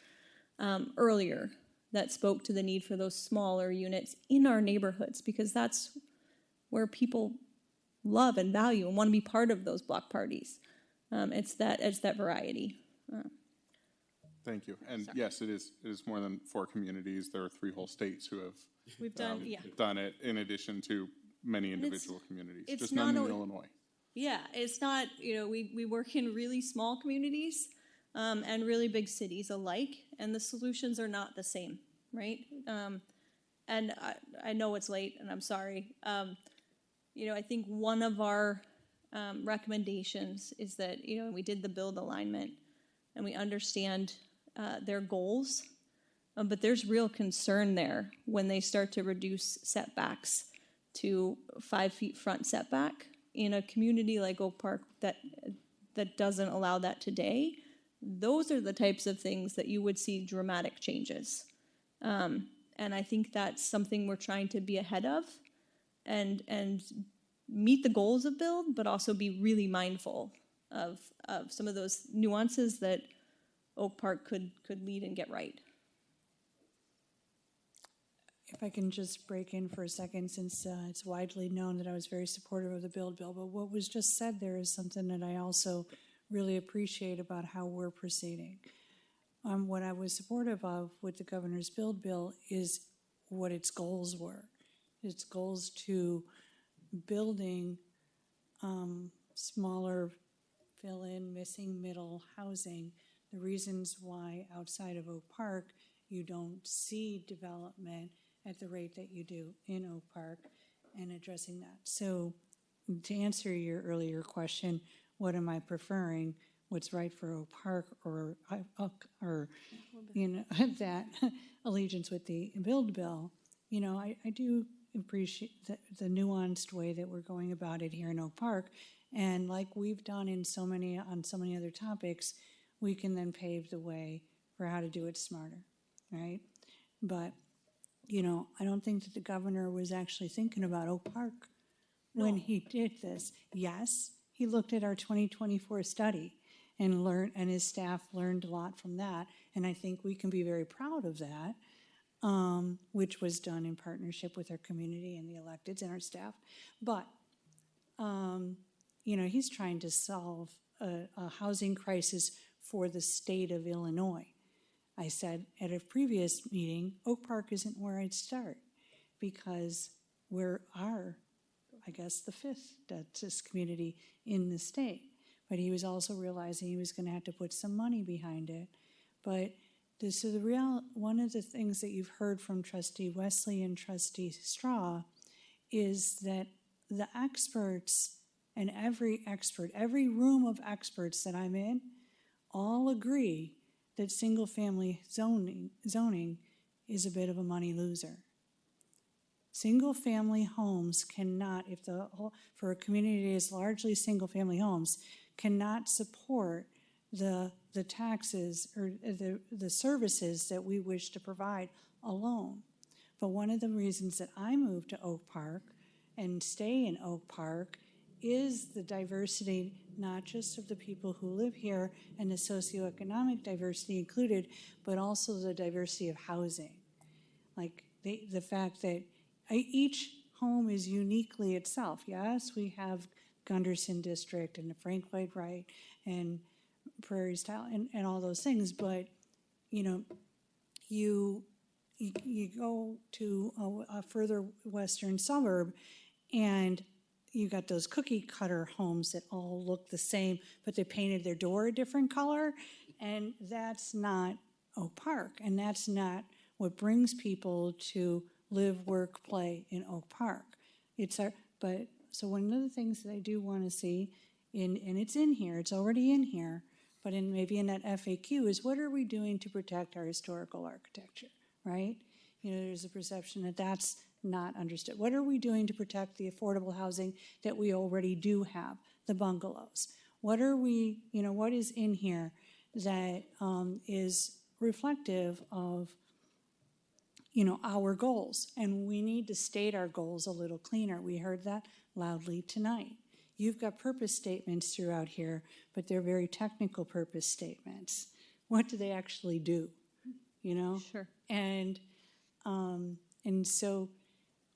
earlier that spoke to the need for those smaller units in our neighborhoods, because that's where people love and value and want to be part of those block parties. It's that variety. Thank you. And yes, it is more than 4 communities. There are 3 whole states who have done it, in addition to many individual communities. It's just not none in Illinois. Yeah, it's not, we work in really small communities and really big cities alike, and the solutions are not the same, right? And I know it's late, and I'm sorry. I think one of our recommendations is that, we did the build alignment, and we understand their goals, but there's real concern there when they start to reduce setbacks to 5 feet front setback in a community like Oak Park that doesn't allow that today. Those are the types of things that you would see dramatic changes. And I think that's something we're trying to be ahead of and meet the goals of build, but also be really mindful of some of those nuances that Oak Park could lead and get right. If I can just break in for a second, since it's widely known that I was very supportive of the build bill, but what was just said there is something that I also really appreciate about how we're proceeding. What I was supportive of with the governor's build bill is what its goals were. Its goals to building smaller fill-in, missing middle housing. The reasons why outside of Oak Park you don't see development at the rate that you do in Oak Park and addressing that. So to answer your earlier question, what am I preferring? What's right for Oak Park or you know, that allegiance with the build bill? You know, I do appreciate the nuanced way that we're going about it here in Oak Park. And like we've done on so many other topics, we can then pave the way for how to do it smarter, right? But, you know, I don't think that the governor was actually thinking about Oak Park when he did this. Yes, he looked at our 2024 study and learned, and his staff learned a lot from that. And I think we can be very proud of that, which was done in partnership with our community and the electeds and our staff. But, you know, he's trying to solve a housing crisis for the state of Illinois. I said at a previous meeting, Oak Park isn't where I'd start because we're I guess, the fifth dentist community in the state. But he was also realizing he was going to have to put some money behind it. But one of the things that you've heard from Trustee Wesley and Trustee Straw is that the experts and every room of experts that I'm in, all agree that single-family zoning is a bit of a money loser. Single-family homes cannot, for a community that is largely single-family homes, cannot support the taxes or the services that we wish to provide alone. But one of the reasons that I moved to Oak Park and stay in Oak Park is the diversity, not just of the people who live here and the socioeconomic diversity included, but also the diversity of housing. Like the fact that each home is uniquely itself. Yes, we have Gunderson District and the Frank Lloyd Wright and Prairie Style and all those things, but you know, you go to a further western suburb and you got those cookie cutter homes that all look the same, but they painted their door a different color, and that's not Oak Park, and that's not what brings people to live, work, play in Oak Park. So one of the things that I do want to see, and it's in here, it's already in here, but maybe in that FAQ is what are we doing to protect our historical architecture, right? You know, there's a perception that that's not understood. What are we doing to protect the affordable housing that we already do have, the bungalows? What is in here that is reflective of, you know, our goals? And we need to state our goals a little cleaner. We heard that loudly tonight. You've got purpose statements throughout here, but they're very technical purpose statements. What do they actually do? You know? Sure. And so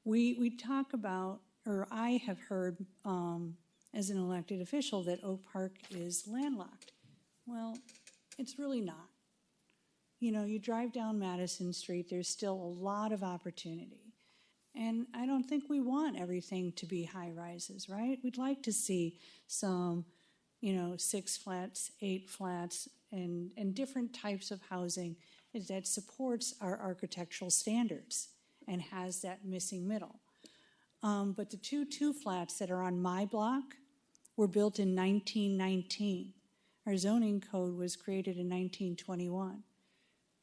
we talk about, or I have heard as an elected official that Oak Park is landlocked. Well, it's really not. You know, you drive down Madison Street, there's still a lot of opportunity. And I don't think we want everything to be high rises, right? We'd like to see some, 6 flats, 8 flats, and different types of housing that supports our architectural standards and has that missing middle. But the two flats that are on my block were built in 1919. Our zoning code was created in 1921.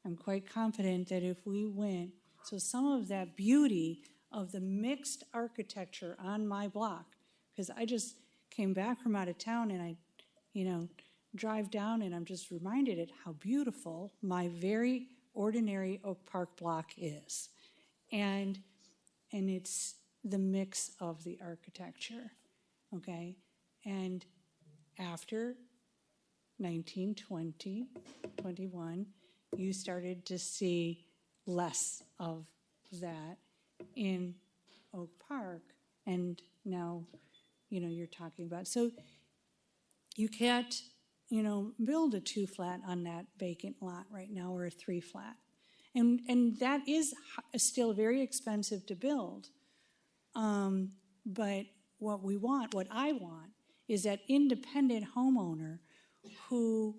I'm quite confident that if we went, so some of that beauty of the mixed architecture on my block, because I just came back from out of town and I, drive down and I'm just reminded at how beautiful my very ordinary Oak Park block is. And it's the mix of the architecture, okay? And after 1920, 21, you started to see less of that in Oak Park, and now, you're talking about. So you can't, build a 2 flat on that vacant lot right now, or a 3 flat. And that is still very expensive to build. But what I want, is that independent homeowner who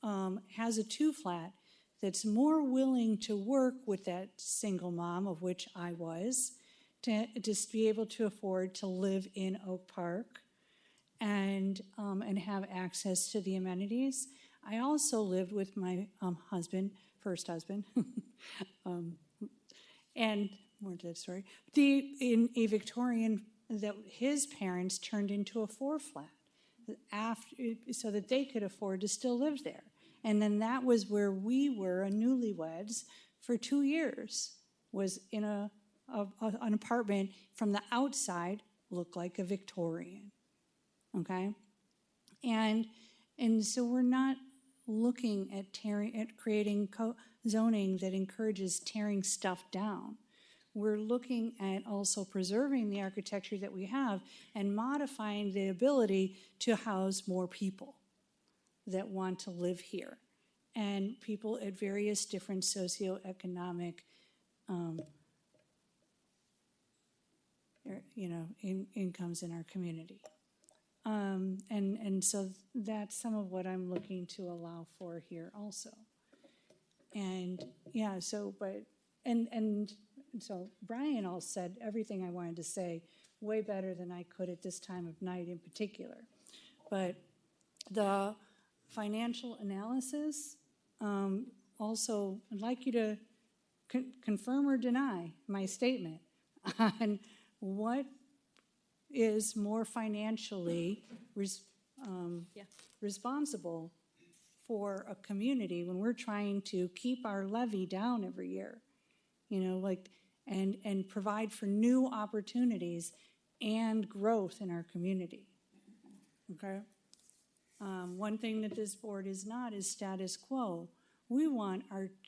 has a 2 flat that's more willing to work with that single mom, of which I was, to just be able to afford to live in Oak Park and have access to the amenities. I also lived with my first husband, and more to that story, in a Victorian that his parents turned into a 4-flat so that they could afford to still live there. And then that was where we were, newlyweds, for 2 years, was in an apartment from the outside, looked like a Victorian, okay? And so we're not looking at creating zoning that encourages tearing stuff down. We're looking at also preserving the architecture that we have and modifying the ability to house more people that want to live here, and people at various different socioeconomic incomes in our community. And so that's some of what I'm looking to allow for here also. And yeah, so Brian all said everything I wanted to say way better than I could at this time of night in particular. But the financial analysis, also, I'd like you to confirm or deny my statement on what is more financially responsible for a community when we're trying to keep our levy down every year, and provide for new opportunities and growth in our community. Okay? One thing that this board is not is status quo. We want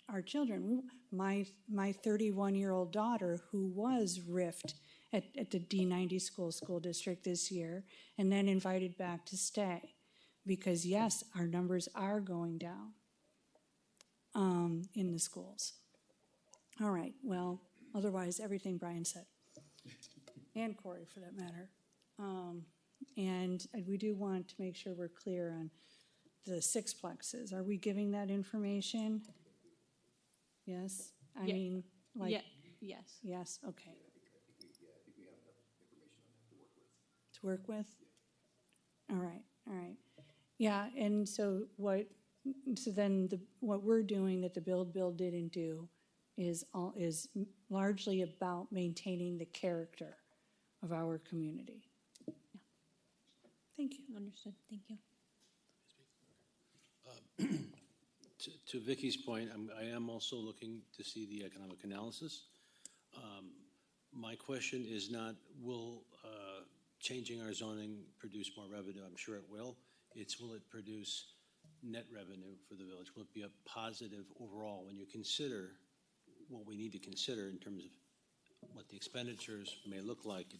our children. My 31-year-old daughter, who was RIFed at the D90 school district this year, and then invited back to stay, because yes, our numbers are going down in the schools. All right, well, otherwise, everything Brian said, and Corey for that matter. And we do want to make sure we're clear on the sixplexes. Are we giving that information? Yes? I mean, like. Yeah, yes. Yes, okay. To work with? All right. Yeah, and so what we're doing that the bill didn't do is largely about maintaining the character of our community. Yeah. Thank you. Understood. Thank you. To Vicky's point, I am also looking to see the economic analysis. My question is not, will changing our zoning produce more revenue? I'm sure it will. It's, will it produce net revenue for the village? Will it be a positive overall when you consider what we need to consider in terms of what the expenditures may look like in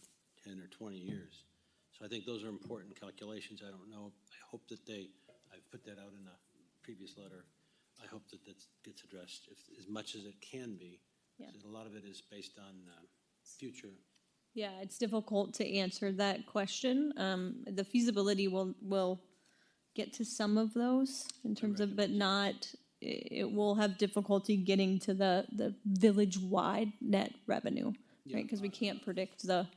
10 or 20 years? So I think those are important calculations. I don't know. I hope that I've put that out in a previous letter. I hope that gets addressed as much as it can be. Yeah. A lot of it is based on future. Yeah, it's difficult to answer that question. The feasibility will get to some of those in terms of, but not, it will have difficulty getting to the village-wide net revenue, right? Because we can't predict the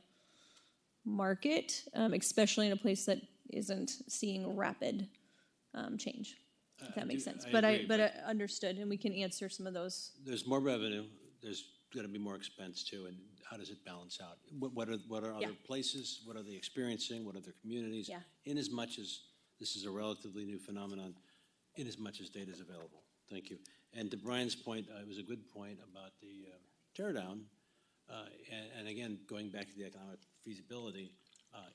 market, especially in a place that isn't seeing rapid change, if that makes sense. But I understood, and we can answer some of those. There's more revenue. There's going to be more expense too, and how does it balance out? What are other places? What are they experiencing? What are their communities? Yeah. In as much as this is a relatively new phenomenon, in as much as data is available. Thank you. And to Brian's point, it was a good point about the tear down, and again, going back to the economic feasibility,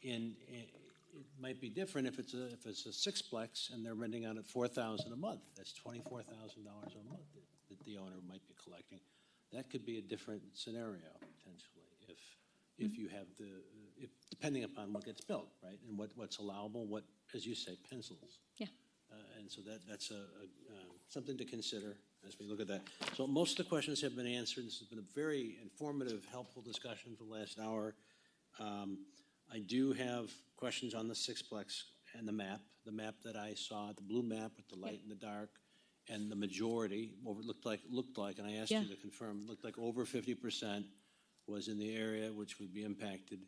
it might be different if it's a sixplex and they're renting out at $4,000 a month. That's $24,000 a month that the owner might be collecting. That could be a different scenario potentially if you have depending upon what gets built, right, and what's allowable, what, as you say, pencils. Yeah. And so that's something to consider as we look at that. So most of the questions have been answered. This has been a very informative, helpful discussion for the last hour. I do have questions on the sixplex and the map that I saw, the blue map with the light and the dark, and the majority, what it looked like, and I asked you to confirm, looked like over 50% was in the area which would be impacted,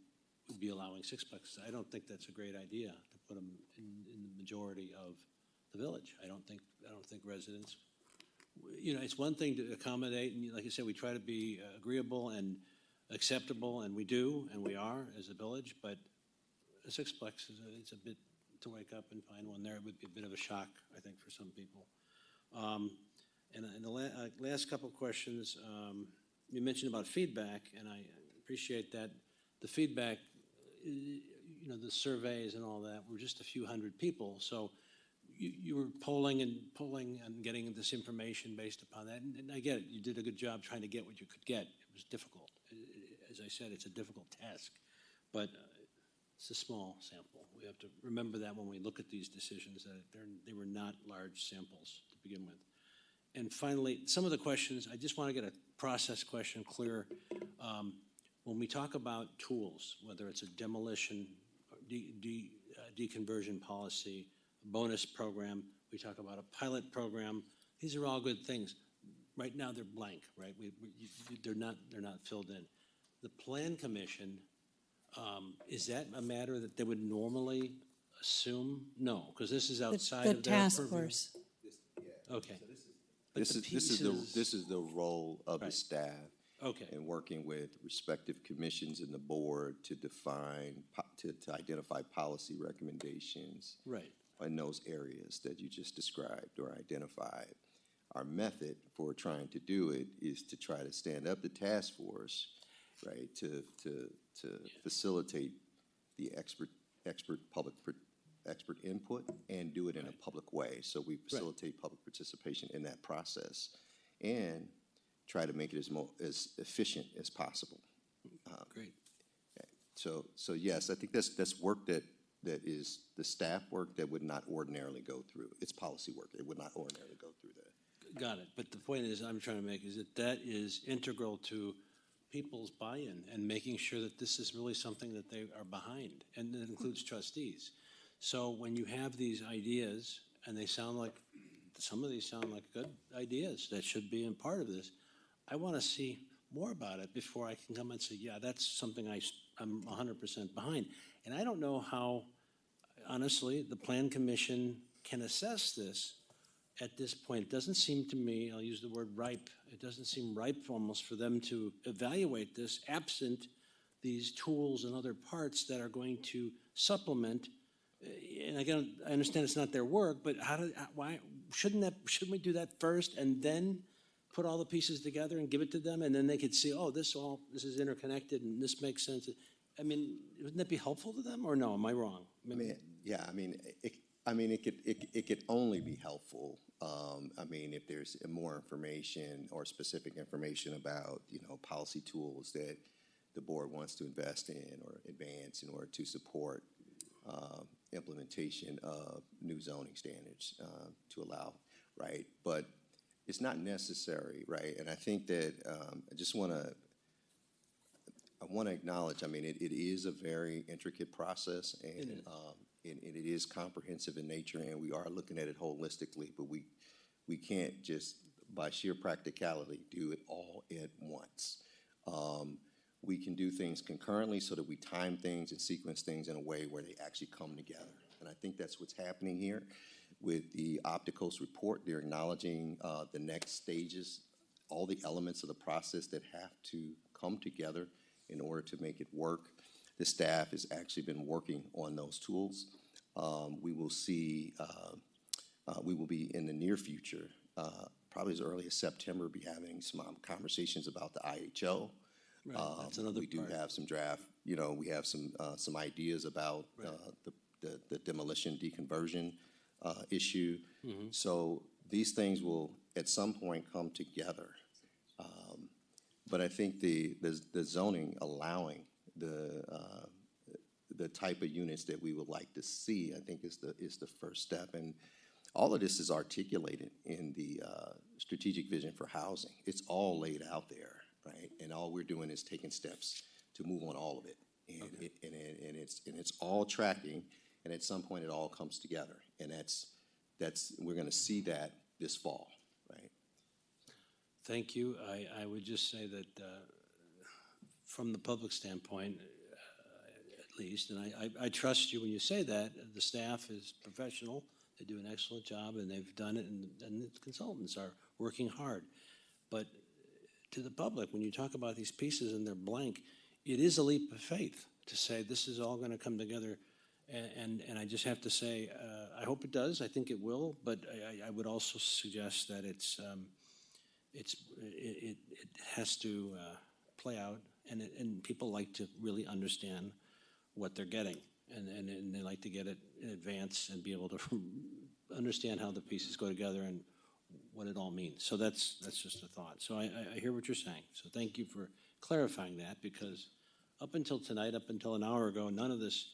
would be allowing sixplexes. I don't think that's a great idea to put them in the majority of the village. I don't think residents, you know, it's one thing to accommodate, and like I said, we try to be agreeable and acceptable, and we do, and we are as a village, but a sixplex it's a bit to wake up and find one there. It would be a bit of a shock, I think, for some people. And the last couple of questions, you mentioned about feedback, and I appreciate that. The feedback, you know, the surveys and all that were just a few hundred people, so you were polling and getting this information based upon that, and I get it. You did a good job trying to get what you could get. It was difficult. As I said, it's a difficult task, but it's a small sample. We have to remember that when we look at these decisions, that they were not large samples to begin with. And finally, some of the questions, I just want to get a process question clear. When we talk about tools, whether it's a demolition, deconversion policy, bonus program, we talk about a pilot program, these are all good things. Right now, they're blank, right? They're not filled in. The Plan Commission, is that a matter that they would normally assume? No, because this is outside of their task purview. force. Okay. This is the role of the staff. Okay. And working with respective commissions in the board to define, to identify policy recommendations. Right. In those areas that you just described or identified. Our method for trying to do it is to try to stand up the task force, right, to facilitate the expert input and do it in a public way. So we facilitate public participation in that process and try to make it as efficient as possible. Great. So yes, I think that's work that is the staff work that would not ordinarily go through. It's policy work. It would not ordinarily go through that. Got it. But the point is, I'm trying to make is that is integral to people's buy-in and making sure that this is really something that they are behind, and that includes trustees. So when you have these ideas, and they sound like, some of these sound like good ideas that should be in part of this, I want to see more about it before I can come and say, yeah, that's something I'm 100% behind. And I don't know how, honestly, the Plan Commission can assess this at this point. It doesn't seem to me, I'll use the word ripe, it doesn't seem ripe almost for them to evaluate this absent these tools and other parts that are going to supplement. And again, I understand it's not their work, but why shouldn't we do that first and then put all the pieces together and give it to them, and then they could see, oh, this is interconnected and this makes sense. I mean, wouldn't that be helpful to them, or no? Am I wrong? It could only be helpful. If there's more information or specific information about policy tools that the board wants to invest in or advance in order to support implementation of new zoning standards to allow, right? But it's not necessary, right? And I think that I want to acknowledge, it is a very intricate process, and it is comprehensive in nature, and we are looking at it holistically, but we can't just, by sheer practicality, do it all at once. We can do things concurrently so that we time things and sequence things in a way where they actually come together. And I think that's what's happening here. With the Opticos report, they're acknowledging the next stages, all the elements of the process that have to come together in order to make it work. The staff has actually been working on those tools. We will see, we will be in the near future, probably as early as September, be having some conversations about the IHO. Right, that's another we do have some draft, we have some ideas about the demolition deconversion issue. Mm-hmm. So these things will at some point come together. But I think the zoning allowing the type of units that we would like to see, I think is the first step. And all of this is articulated in the strategic vision for housing. It's all laid out there, right? And all we're doing is taking steps to move on all of it. And it's all tracking, and at some point it all comes together. And we're going to see that this fall, right? Thank you. I would just say that from the public standpoint, at least, and I trust you when you say that, the staff is professional, they do an excellent job, and they've done it, and the consultants are working hard. But to the public, when you talk about these pieces and they're blank, it is a leap of faith to say this is all going to come together. And I just have to say, I hope it does. I think it will. But I would also suggest that it has to play out, and people like to really understand what they're getting, and they like to get it in advance and be able to understand how the pieces go together and what it all means. So that's just a thought. So I hear what you're saying. So thank you for clarifying that, because up until tonight, up until an hour ago, none of this,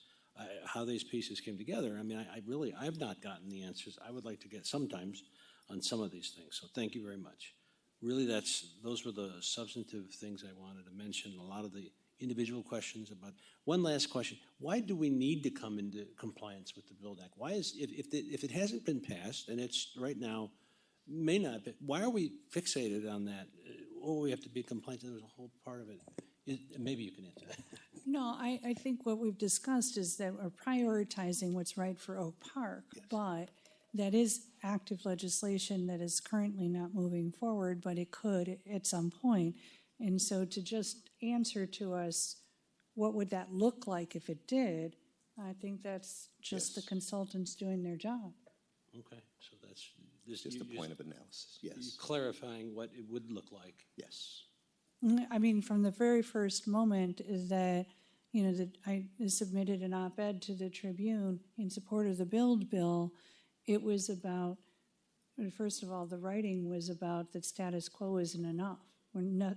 how these pieces came together, I mean, I've not gotten the answers I would like to get sometimes on some of these things. So thank you very much. Really, those were the substantive things I wanted to mention. A lot of the individual questions about. One last question: why do we need to come into compliance with the Build Act? Why is if it hasn't been passed, and it's right now may not be, why are we fixated on that? Oh, we have to be compliant. There's a whole part of it. Maybe you can answer that. No, I think what we've discussed is that we're prioritizing what's right for Oak Park, but that is active legislation that is currently not moving forward, but it could at some point. And so to just answer to us, what would that look like if it did, I think that's just the consultants doing their job. Okay, so that's Just a point of analysis, you're yes. clarifying what it would look like. Yes. I mean, from the very first moment is that, that I submitted an op-ed to the Tribune in support of the build bill. It was about, first of all, the writing was about that status quo isn't enough.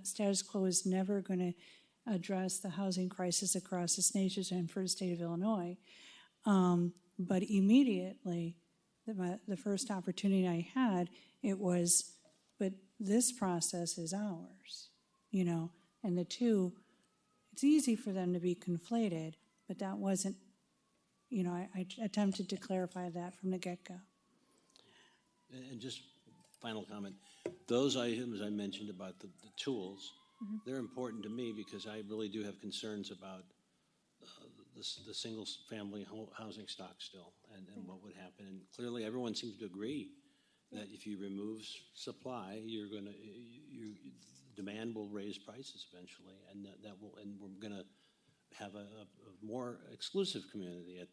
Status quo is never going to address the housing crisis across this nation and for the state of Illinois. But immediately, the first opportunity I had, it was, but this process is ours, and the two, it's easy for them to be conflated, but that wasn't, I attempted to clarify that from the get-go. And just final comment, those items I mentioned about the tools, they're important to me because I really do have concerns about the single-family housing stock still and what would happen. And clearly, everyone seems to agree that if you remove supply, demand will raise prices eventually, and and we're going to have a more exclusive community at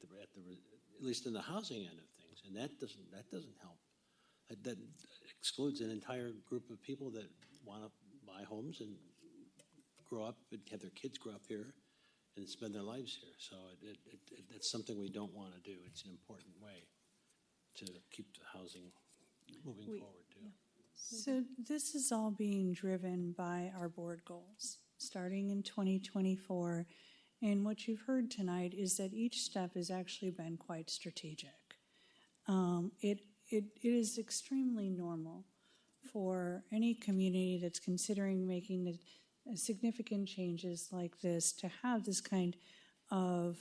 least in the housing end of things, and that doesn't help. That excludes an entire group of people that want to buy homes and grow up and have their kids grow up here and spend their lives here. So that's something we don't want to do. It's an important way to keep the housing moving forward too. So this is all being driven by our board goals, starting in 2024. And what you've heard tonight is that each step has actually been quite strategic. It is extremely normal for any community that's considering making the significant changes like this to have this kind of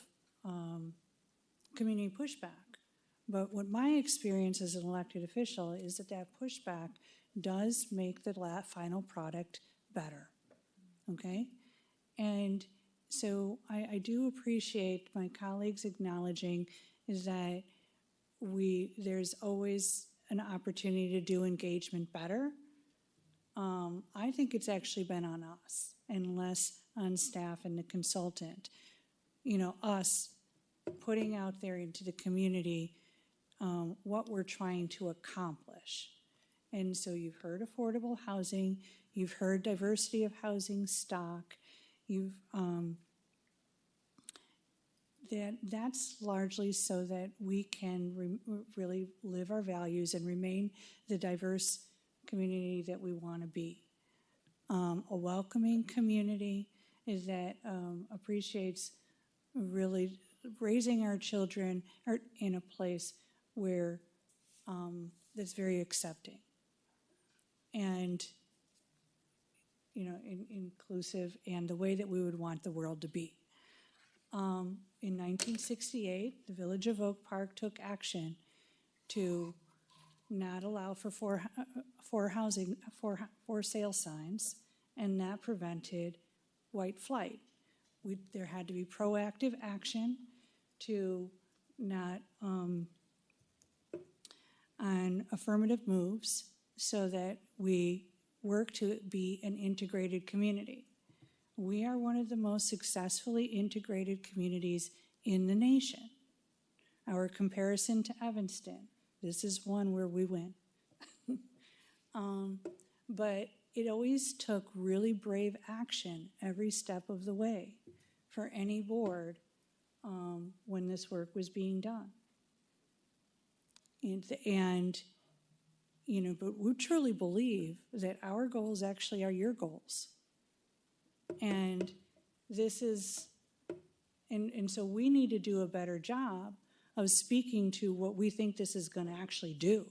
community pushback. But what my experience as an elected official is that pushback does make the final product better, okay? And so I do appreciate my colleagues acknowledging is that there's always an opportunity to do engagement better. I think it's actually been on us and less on staff and the consultant. Us putting out there into the community what we're trying to accomplish. And so you've heard affordable housing, you've heard diversity of housing stock, that's largely so that we can really live our values and remain the diverse community that we want to be. A welcoming community is that appreciates really raising our children in a place where that's very accepting and inclusive and the way that we would want the world to be. In 1968, the Village of Oak Park took action to not allow for sale signs, and that prevented white flight. There had to be proactive action to not, on affirmative moves so that we work to be an integrated community. We are one of the most successfully integrated communities in the nation. Our comparison to Evanston, this is one where we win. But it always took really brave action every step of the way for any board when this work was being done. And, you know, but we truly believe that our goals actually are your goals. And this is, and so we need to do a better job of speaking to what we think this is going to actually do.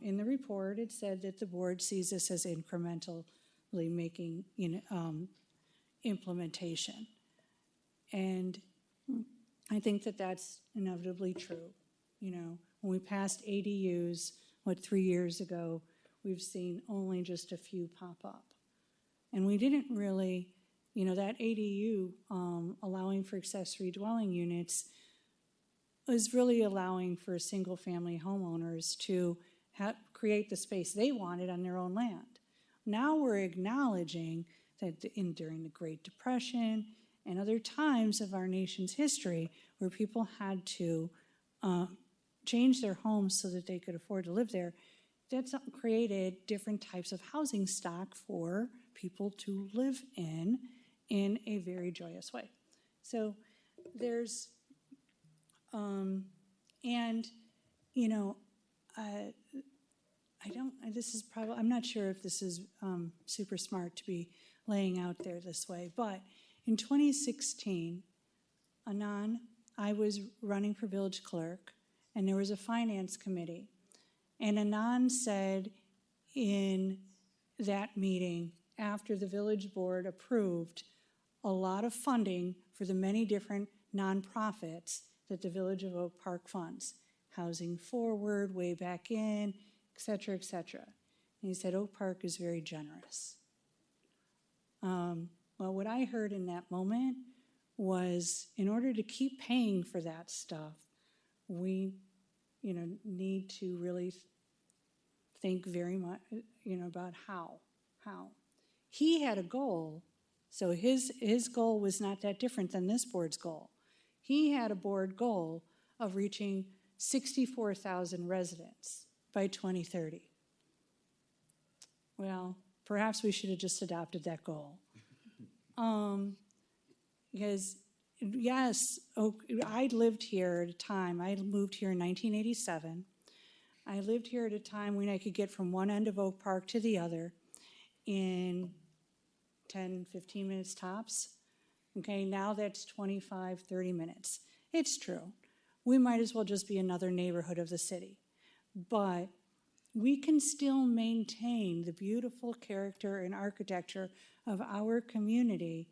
In the report, it said that the board sees this as incrementally making, implementation. And I think that that's inevitably true. You know, when we passed ADUs, 3 years ago, we've seen only just a few pop up. And we didn't really, that ADU allowing for accessory dwelling units was really allowing for single-family homeowners to create the space they wanted on their own land. Now we're acknowledging that during the Great Depression and other times of our nation's history where people had to change their homes so that they could afford to live there, that's created different types of housing stock for people to live in a very joyous way. So there's, I'm not sure if this is super smart to be laying out there this way, but in 2016, I was running for village clerk, and there was a finance committee. And Anand said in that meeting, after the village board approved a lot of funding for the many different nonprofits that the Village of Oak Park funds, Housing Forward, Way Back In, et cetera, et cetera. And he said, Oak Park is very generous. Well, what I heard in that moment was, in order to keep paying for that stuff, we, need to really think very much, about how. He had a goal, so his goal was not that different than this board's goal. He had a board goal of reaching 64,000 residents by 2030. Well, perhaps we should have just adopted that goal. Because, yes, I lived here at a time, I moved here in 1987. I lived here at a time when I could get from one end of Oak Park to the other in 10, 15 minutes tops. Okay, now that's 25, 30 minutes. It's true. We might as well just be another neighborhood of the city. But we can still maintain the beautiful character and architecture of our community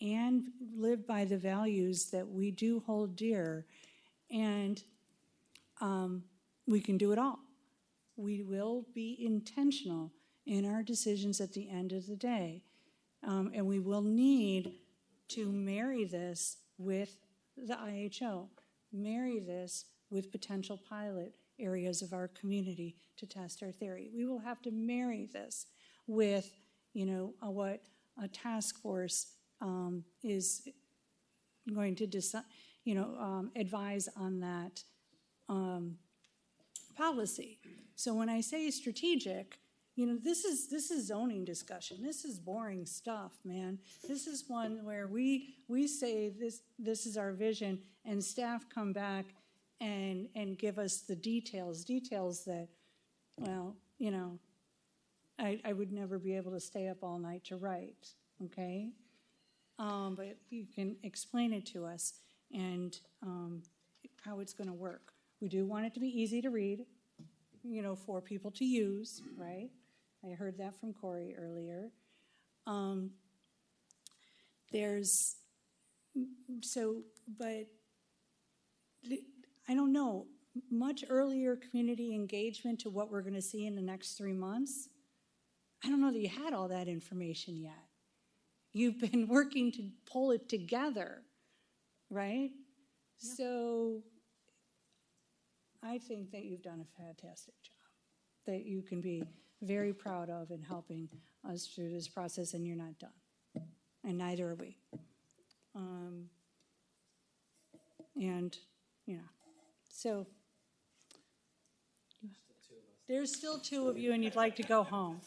and live by the values that we do hold dear, and we can do it all. We will be intentional in our decisions at the end of the day, and we will need to marry this with the IHO, marry this with potential pilot areas of our community to test our theory. We will have to marry this with, what a task force is going to decide, advise on that policy. So when I say strategic, this is zoning discussion. This is boring stuff, man. This is one where we say this is our vision, and staff come back and give us the details that, well, I would never be able to stay up all night to write, okay? But you can explain it to us and how it's going to work. We do want it to be easy to read, for people to use, right? I heard that from Corey earlier. But I don't know, much earlier community engagement to what we're going to see in the next 3 months. I don't know that you had all that information yet. you've been working to pull it together, right? So I think that you've done a fantastic job, that you can be very proud of in helping us through this process, and you're not done. And neither are we. And, you know, so there's still two of you and you'd like to go home.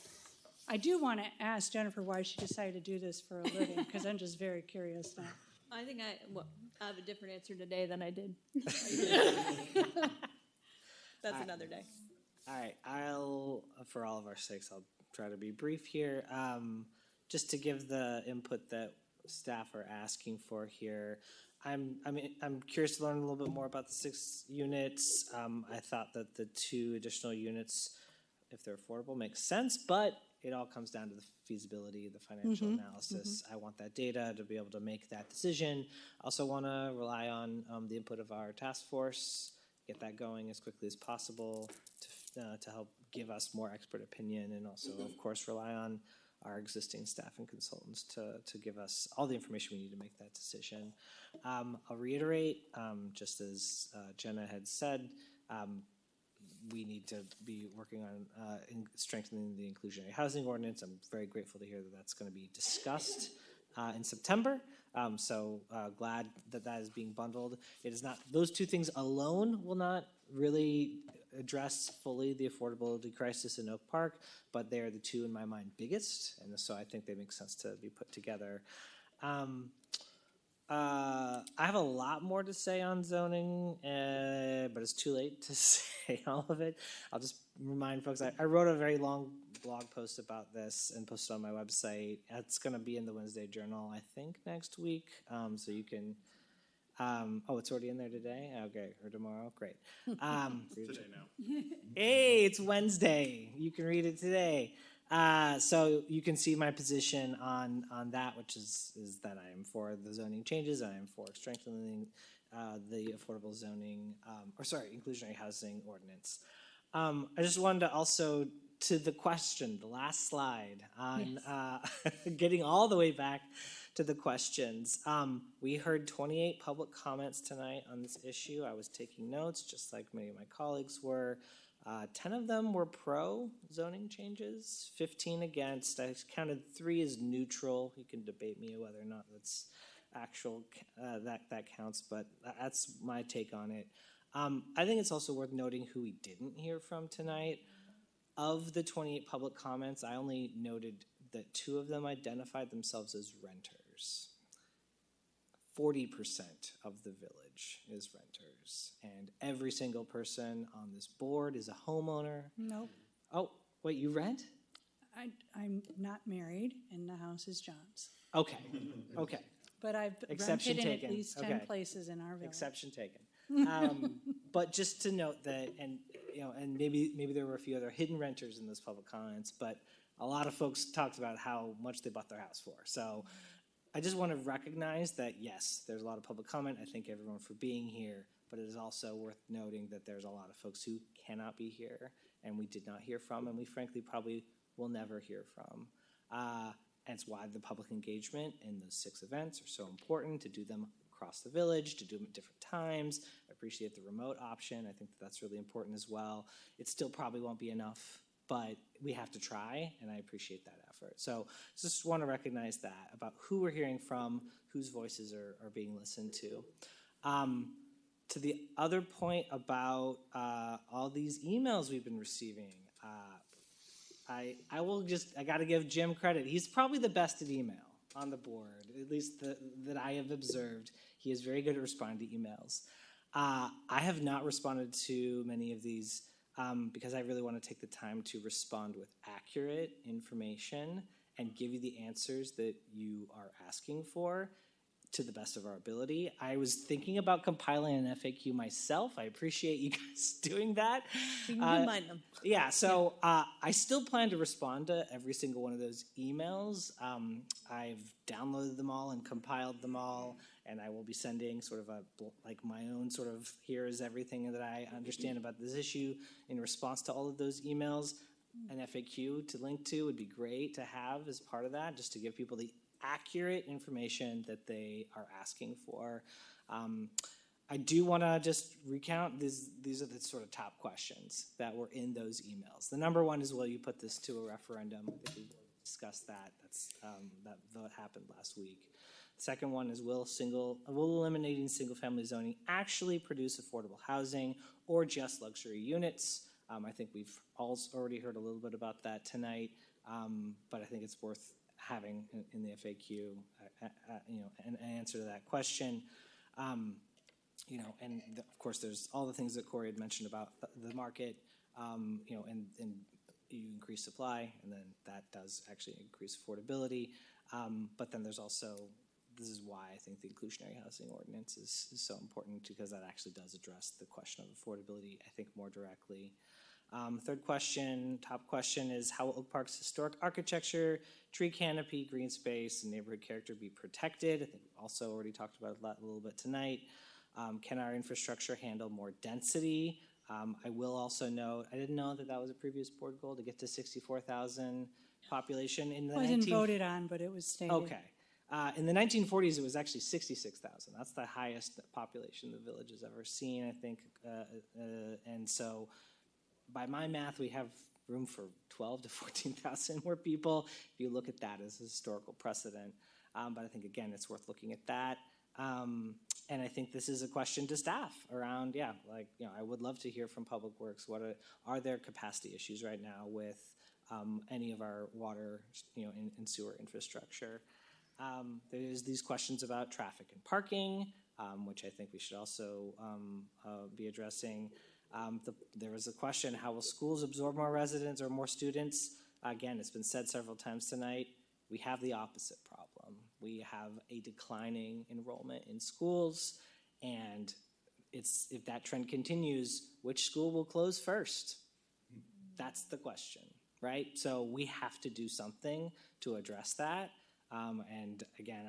I do want to ask Jennifer why she decided to do this for a living, because I'm just very curious now. I think I have a different answer today than I did. That's another day. All right, for all of our sakes, I'll try to be brief here. Just to give the input that staff are asking for here. I'm curious to learn a little bit more about the 6 units. I thought that the 2 additional units, if they're affordable, makes sense, but it all comes down to the feasibility, the financial analysis. I want that data to be able to make that decision. I also want to rely on the input of our task force, get that going as quickly as possible to help give us more expert opinion, and also, of course, rely on our existing staff and consultants to give us all the information we need to make that decision. I'll reiterate, just as Jenna had said, we need to be working on strengthening the inclusionary housing ordinance. I'm very grateful to hear that that's going to be discussed in September. So glad that that is being bundled. It is not, those 2 things alone will not really address fully the affordability crisis in Oak Park, but they are the 2 in my mind biggest, and so I think they make sense to be put together. I have a lot more to say on zoning, but it's too late to say all of it. I'll just remind folks, I wrote a very long blog post about this and posted on my website. It's going to be in the Wednesday Journal, I think, next week, so you can... it's already in there today? Okay, or tomorrow? Great. Today now. Hey, it's Wednesday. You can read it today. So you can see my position on that, which is that I am for the zoning changes. I am for strengthening the affordable zoning, inclusionary housing ordinance. I just wanted to also, to the question, the last slide, on getting all the way back to the questions. We heard 28 public comments tonight on this issue. I was taking notes, just like many of my colleagues were. 10 of them were pro zoning changes, 15 against. I counted 3 as neutral. You can debate me whether or not that's actual, that counts, but that's my take on it. I think it's also worth noting who we didn't hear from tonight. Of the 28 public comments, I only noted that 2 of them identified themselves as renters. 40% of the village is renters, and every single person on this board is a homeowner. Nope. Oh, wait, you rent? I'm not married, and the house is John's. Okay, okay. But I've Exception rented in taken. at least 10 Okay. places in our village. Exception taken. But just to note that, and maybe there were a few other hidden renters in those public comments, but a lot of folks talked about how much they bought their house for. So I just want to recognize that, yes, there's a lot of public comment. I thank everyone for being here, but it is also worth noting that there's a lot of folks who cannot be here and we did not hear from, and we frankly probably will never hear from. And it's why the public engagement in those 6 events are so important, to do them across the village, to do them at different times. I appreciate the remote option. I think that that's really important as well. It still probably won't be enough, but we have to try, and I appreciate that effort. So just want to recognize that about who we're hearing from, whose voices are being listened to. To the other point about all these emails we've been receiving, I got to give Jim credit. He's probably the best at email on the board, at least that I have observed. He is very good at responding to emails. I have not responded to many of these because I really want to take the time to respond with accurate information and give you the answers that you are asking for to the best of our ability. I was thinking about compiling an FAQ myself. I appreciate you guys doing that. You can combine them. Yeah, so I still plan to respond to every single one of those emails. I've downloaded them all and compiled them all, and I will be sending sort of my own sort of, here is everything that I understand about this issue in response to all of those emails. An FAQ to link to would be great to have as part of that, just to give people the accurate information that they are asking for. I do want to just recount, these are the sort of top questions that were in those emails. The number one is, will you put this to a referendum? I think we've already discussed that. That vote happened last week. The second one is, will eliminating single-family zoning actually produce affordable housing or just luxury units? I think we've already heard a little bit about that tonight, but I think it's worth having in the FAQ, an answer to that question. And of course, there's all the things that Corey had mentioned about the market, and you increase supply, and then that does actually increase affordability. But then there's also, this is why I think the inclusionary housing ordinance is so important, because that actually does address the question of affordability, I think, more directly. Third question, top question, is how will Oak Park's historic architecture, tree canopy, green space, and neighborhood character be protected? I think we also already talked about that a little bit tonight. Can our infrastructure handle more density? I will also note, I didn't know that was a previous board goal to get to 64,000 population in the It wasn't voted on, but it was stated. Okay. In the 1940s, it was actually 66,000. That's the highest population the village has ever seen, I think. And so by my math, we have room for 12 to 14,000 more people, if you look at that as a historical precedent. But I think, again, it's worth looking at that. And I think this is a question to staff around, I would love to hear from Public Works. What are there capacity issues right now with any of our water, and sewer infrastructure? There's these questions about traffic and parking, which I think we should also be addressing. There was a question, how will schools absorb more residents or more students? Again, it's been said several times tonight, we have the opposite problem. We have a declining enrollment in schools, and if that trend continues, which school will close first? That's the question, right? So we have to do something to address that. And again,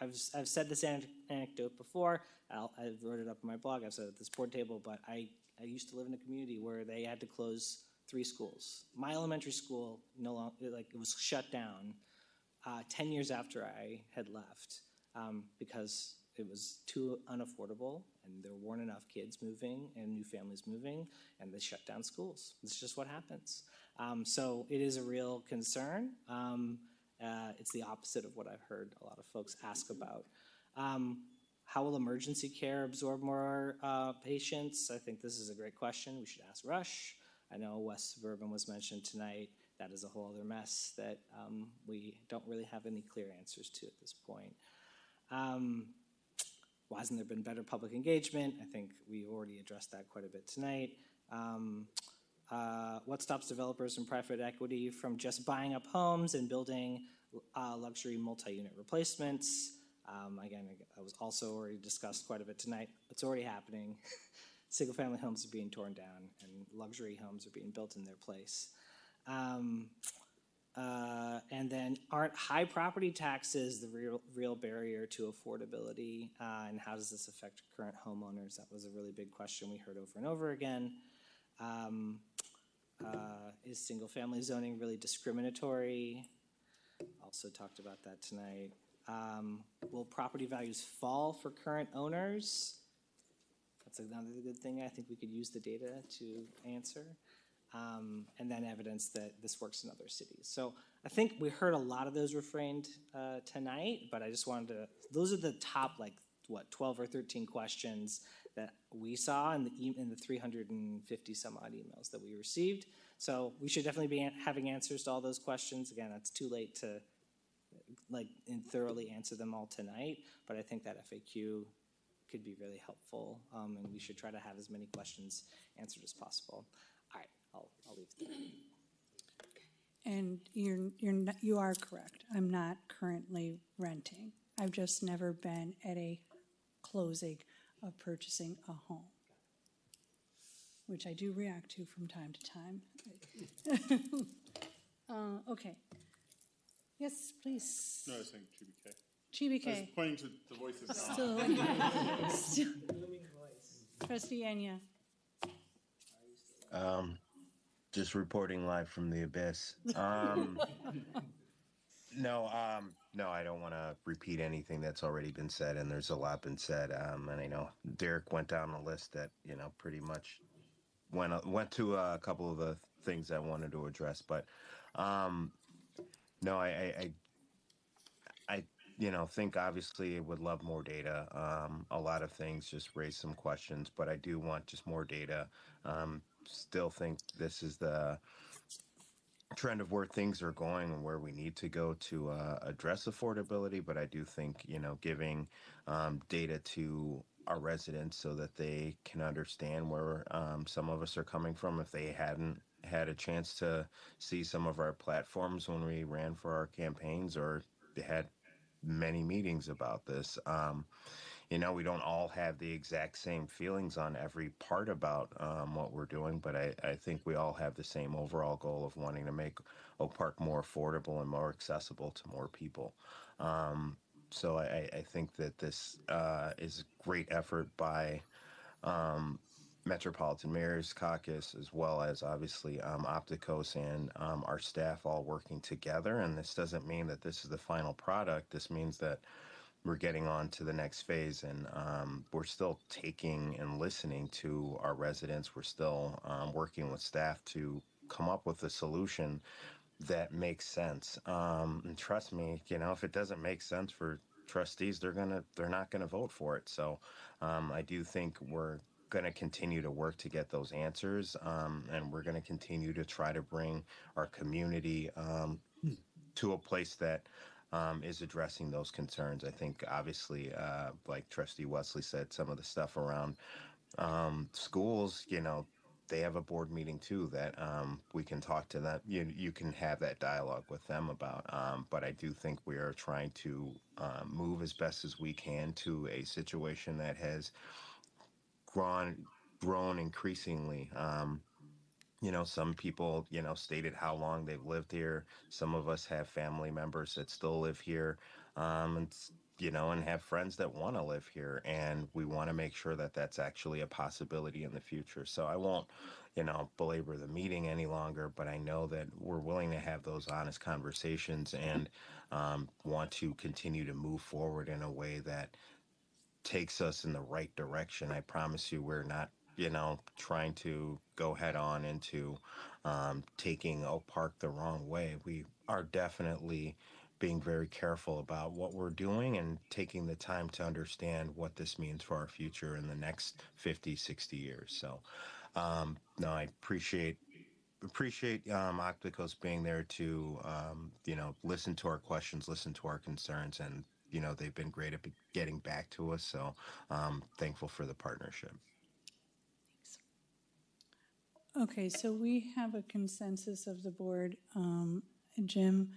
I've said this anecdote before. I wrote it up on my blog. I've said it at this board table. But I used to live in a community where they had to close 3 schools. My elementary school it was shut down 10 years after I had left because it was too unaffordable, and there weren't enough kids moving and new families moving, and they shut down schools. It's just what happens. So it is a real concern. It's the opposite of what I've heard a lot of folks ask about. How will emergency care absorb more patients? I think this is a great question. We should ask Rush. I know West Suburban was mentioned tonight. That is a whole other mess that we don't really have any clear answers to at this point. Why hasn't there been better public engagement? I think we already addressed that quite a bit tonight. What stops developers and private equity from just buying up homes and building luxury multi-unit replacements? Again, that was also already discussed quite a bit tonight. It's already happening. Single-family homes are being torn down, and luxury homes are being built in their place. And then, aren't high property taxes the real barrier to affordability? And how does this affect current homeowners? That was a really big question we heard over and over again. Is single-family zoning really discriminatory? Also talked about that tonight. Will property values fall for current owners? That's another good thing I think we could use the data to answer. And then evidence that this works in other cities. So I think we heard a lot of those refrained tonight, but I just wanted to, those are the top 12 or 13 questions that we saw in the 350 some odd emails that we received. So we should definitely be having answers to all those questions. Again, it's too late to thoroughly answer them all tonight, but I think that FAQ could be really helpful, and we should try to have as many questions answered as possible. All right, I'll leave it there. And you are correct. I'm not currently renting. I've just never been at a closing of purchasing a home, which I do react to from time to time. Okay. Yes, please. No, I was saying GBK. I was GBK. pointing to the voices. Still. Trustee Enya. Just reporting live from the abyss. No, No, I don't want to repeat anything that's already been said, and there's a lot been said. And I know Derek went down a list that, pretty much went to a couple of the things I wanted to address. But no, I think obviously would love more data. A lot of things just raise some questions, but I do want just more data. Still think this is the trend of where things are going and where we need to go to address affordability. But I do think, giving data to our residents so that they can understand where some of us are coming from if they hadn't had a chance to see some of our platforms when we ran for our campaigns or had many meetings about this. We don't all have the exact same feelings on every part about what we're doing, but I think we all have the same overall goal of wanting to make Oak Park more affordable and more accessible to more people. So I think that this is a great effort by Metropolitan Mayor's Caucus, as well as obviously Opticos and our staff all working together. And this doesn't mean that this is the final product. This means that we're getting on to the next phase, and we're still taking and listening to our residents. We're still working with staff to come up with a solution that makes sense. And trust me, if it doesn't make sense for trustees, they're not gonna vote for it. So I do think we're going to continue to work to get those answers, and we're going to continue to try to bring our community to a place that is addressing those concerns. I think, obviously, like Trustee Wesley said, some of the stuff around schools, they have a board meeting too that we can talk to them. You can have that dialogue with them about. But I do think we are trying to move as best as we can to a situation that has grown increasingly. Some people, stated how long they've lived here. Some of us have family members that still live here, and have friends that want to live here. And we want to make sure that that's actually a possibility in the future. So I won't, belabor the meeting any longer, but I know that we're willing to have those honest conversations and want to continue to move forward in a way that takes us in the right direction. I promise you, we're not, trying to go head on into taking Oak Park the wrong way. We are definitely being very careful about what we're doing and taking the time to understand what this means for our future in the next 50, 60 years. So, no, I appreciate Opticos being there to, listen to our questions, listen to our concerns, and, they've been great at getting back to us. So thankful for the partnership. Okay, so we have a consensus of the board. Jim,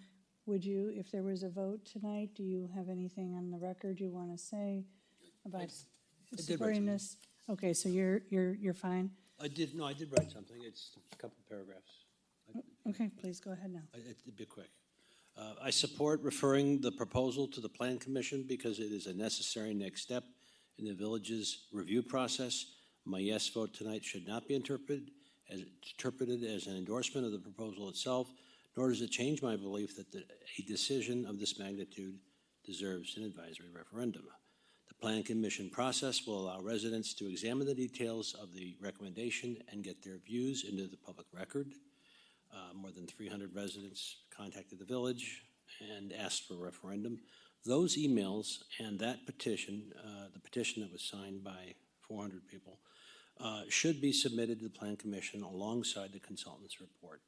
would you, if there was a vote tonight, do you have anything on the record you want to say about supporting this? Okay, so you're fine? I did write something. It's a couple paragraphs. Okay, please go ahead now. It'd be quick. I support referring the proposal to the Plan Commission because it is a necessary next step in the village's review process. My yes vote tonight should not be interpreted as an endorsement of the proposal itself, nor does it change my belief that a decision of this magnitude deserves an advisory referendum. The Plan Commission process will allow residents to examine the details of the recommendation and get their views into the public record. More than 300 residents contacted the village and asked for a referendum. Those emails and that petition, the petition that was signed by 400 people, should be submitted to the Plan Commission alongside the consultant's report.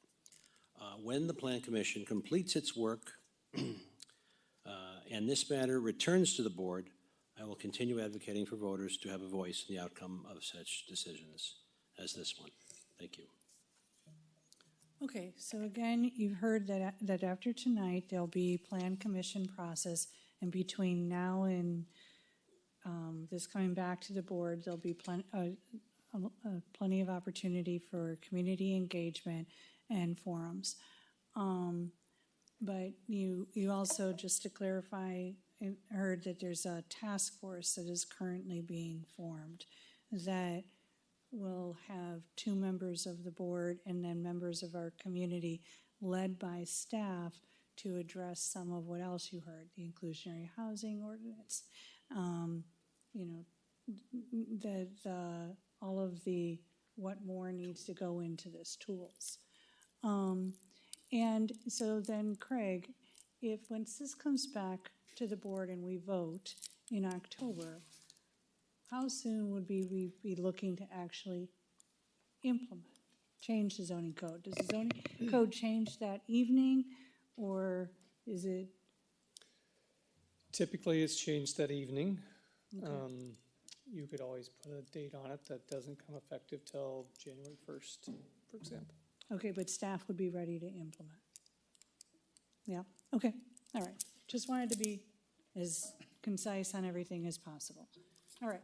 When the Plan Commission completes its work and this matter returns to the board, I will continue advocating for voters to have a voice in the outcome of such decisions as this one. Thank you. Okay, so again, you've heard that after tonight, there'll be Plan Commission process, and between now and this coming back to the board, there'll be plenty of opportunity for community engagement and forums. But you also, just to clarify, heard that there's a task force that is currently being formed that will have 2 members of the board and then members of our community led by staff to address some of what else you heard, the inclusionary housing ordinance, you know, all of the what more needs to go into this tools. And so then, Craig, once this comes back to the board and we vote in October, how soon would we be looking to actually implement, change the zoning code? Does the zoning code change that evening, or is it? Typically, it's changed that evening. Okay. You could always put a date on it that doesn't come effective till January 1st, for example. Okay, but staff would be ready to implement? Yeah, okay, all right. Just wanted to be as concise on everything as possible. All right.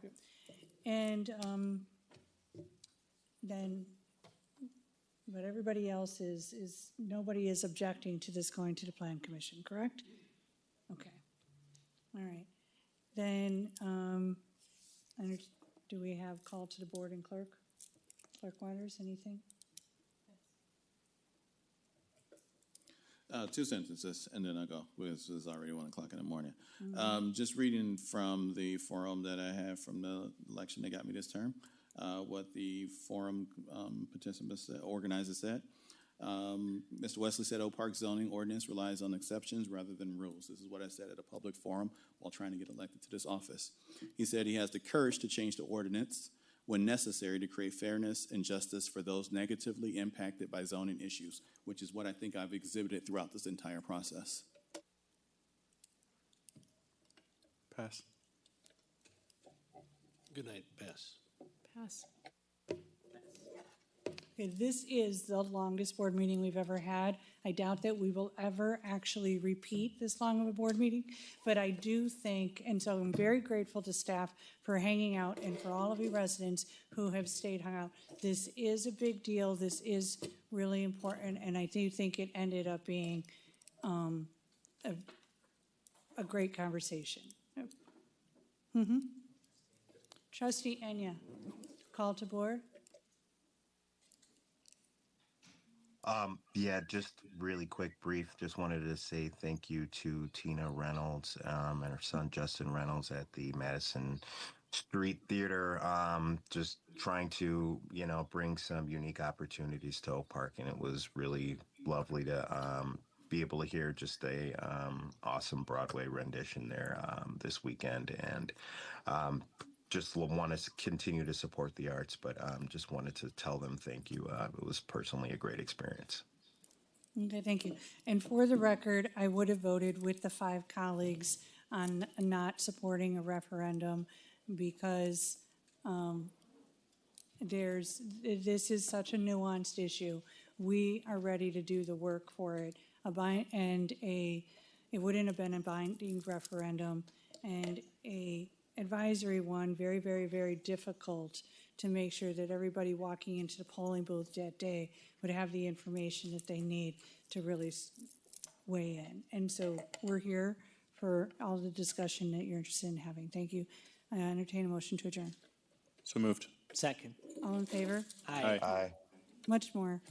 And then, but everybody else is nobody is objecting to this going to the Plan Commission, correct? Okay. All right. Then, do we have call to the board and clerk? Clerk Waters, anything? Two sentences, and then I'll go, because it's already 1 o'clock in the morning. Just reading from the forum that I have from the election that got me this term, what the forum participants, organizers said. Mr. Wesley said, Oak Park zoning ordinance relies on exceptions rather than rules. This is what I said at a public forum while trying to get elected to this office. He said he has the courage to change the ordinance when necessary to create fairness and justice for those negatively impacted by zoning issues, which is what I think I've exhibited throughout this entire process. Pass. Good night, pass. Pass. Okay, this is the longest board meeting we've ever had. I doubt that we will ever actually repeat this long of a board meeting, but I do think, and so I'm very grateful to staff for hanging out and for all of you residents who have stayed hung out. This is a big deal. This is really important, and I do think it ended up being a great conversation. Trustee Enya, call to board. Yeah, just really quick, brief. Just wanted to say thank you to Tina Reynolds and her son Justin Reynolds at the Madison Street Theater. Just trying to, bring some unique opportunities to Oak Park, and it was really lovely to be able to hear just a awesome Broadway rendition there this weekend, and just want to continue to support the arts, but just wanted to tell them thank you. It was personally a great experience. Okay, thank you. And for the record, I would have voted with the 5 colleagues on not supporting a referendum because this is such a nuanced issue. We are ready to do the work for it. It wouldn't have been a binding referendum, and a advisory one, very, very, very difficult to make sure that everybody walking into the polling booth that day would have the information that they need to really weigh in. And so we're here for all the discussion that you're interested in having. Thank you. I entertain a motion to adjourn. So moved. Second. All in favor? Aye. Aye. Much more.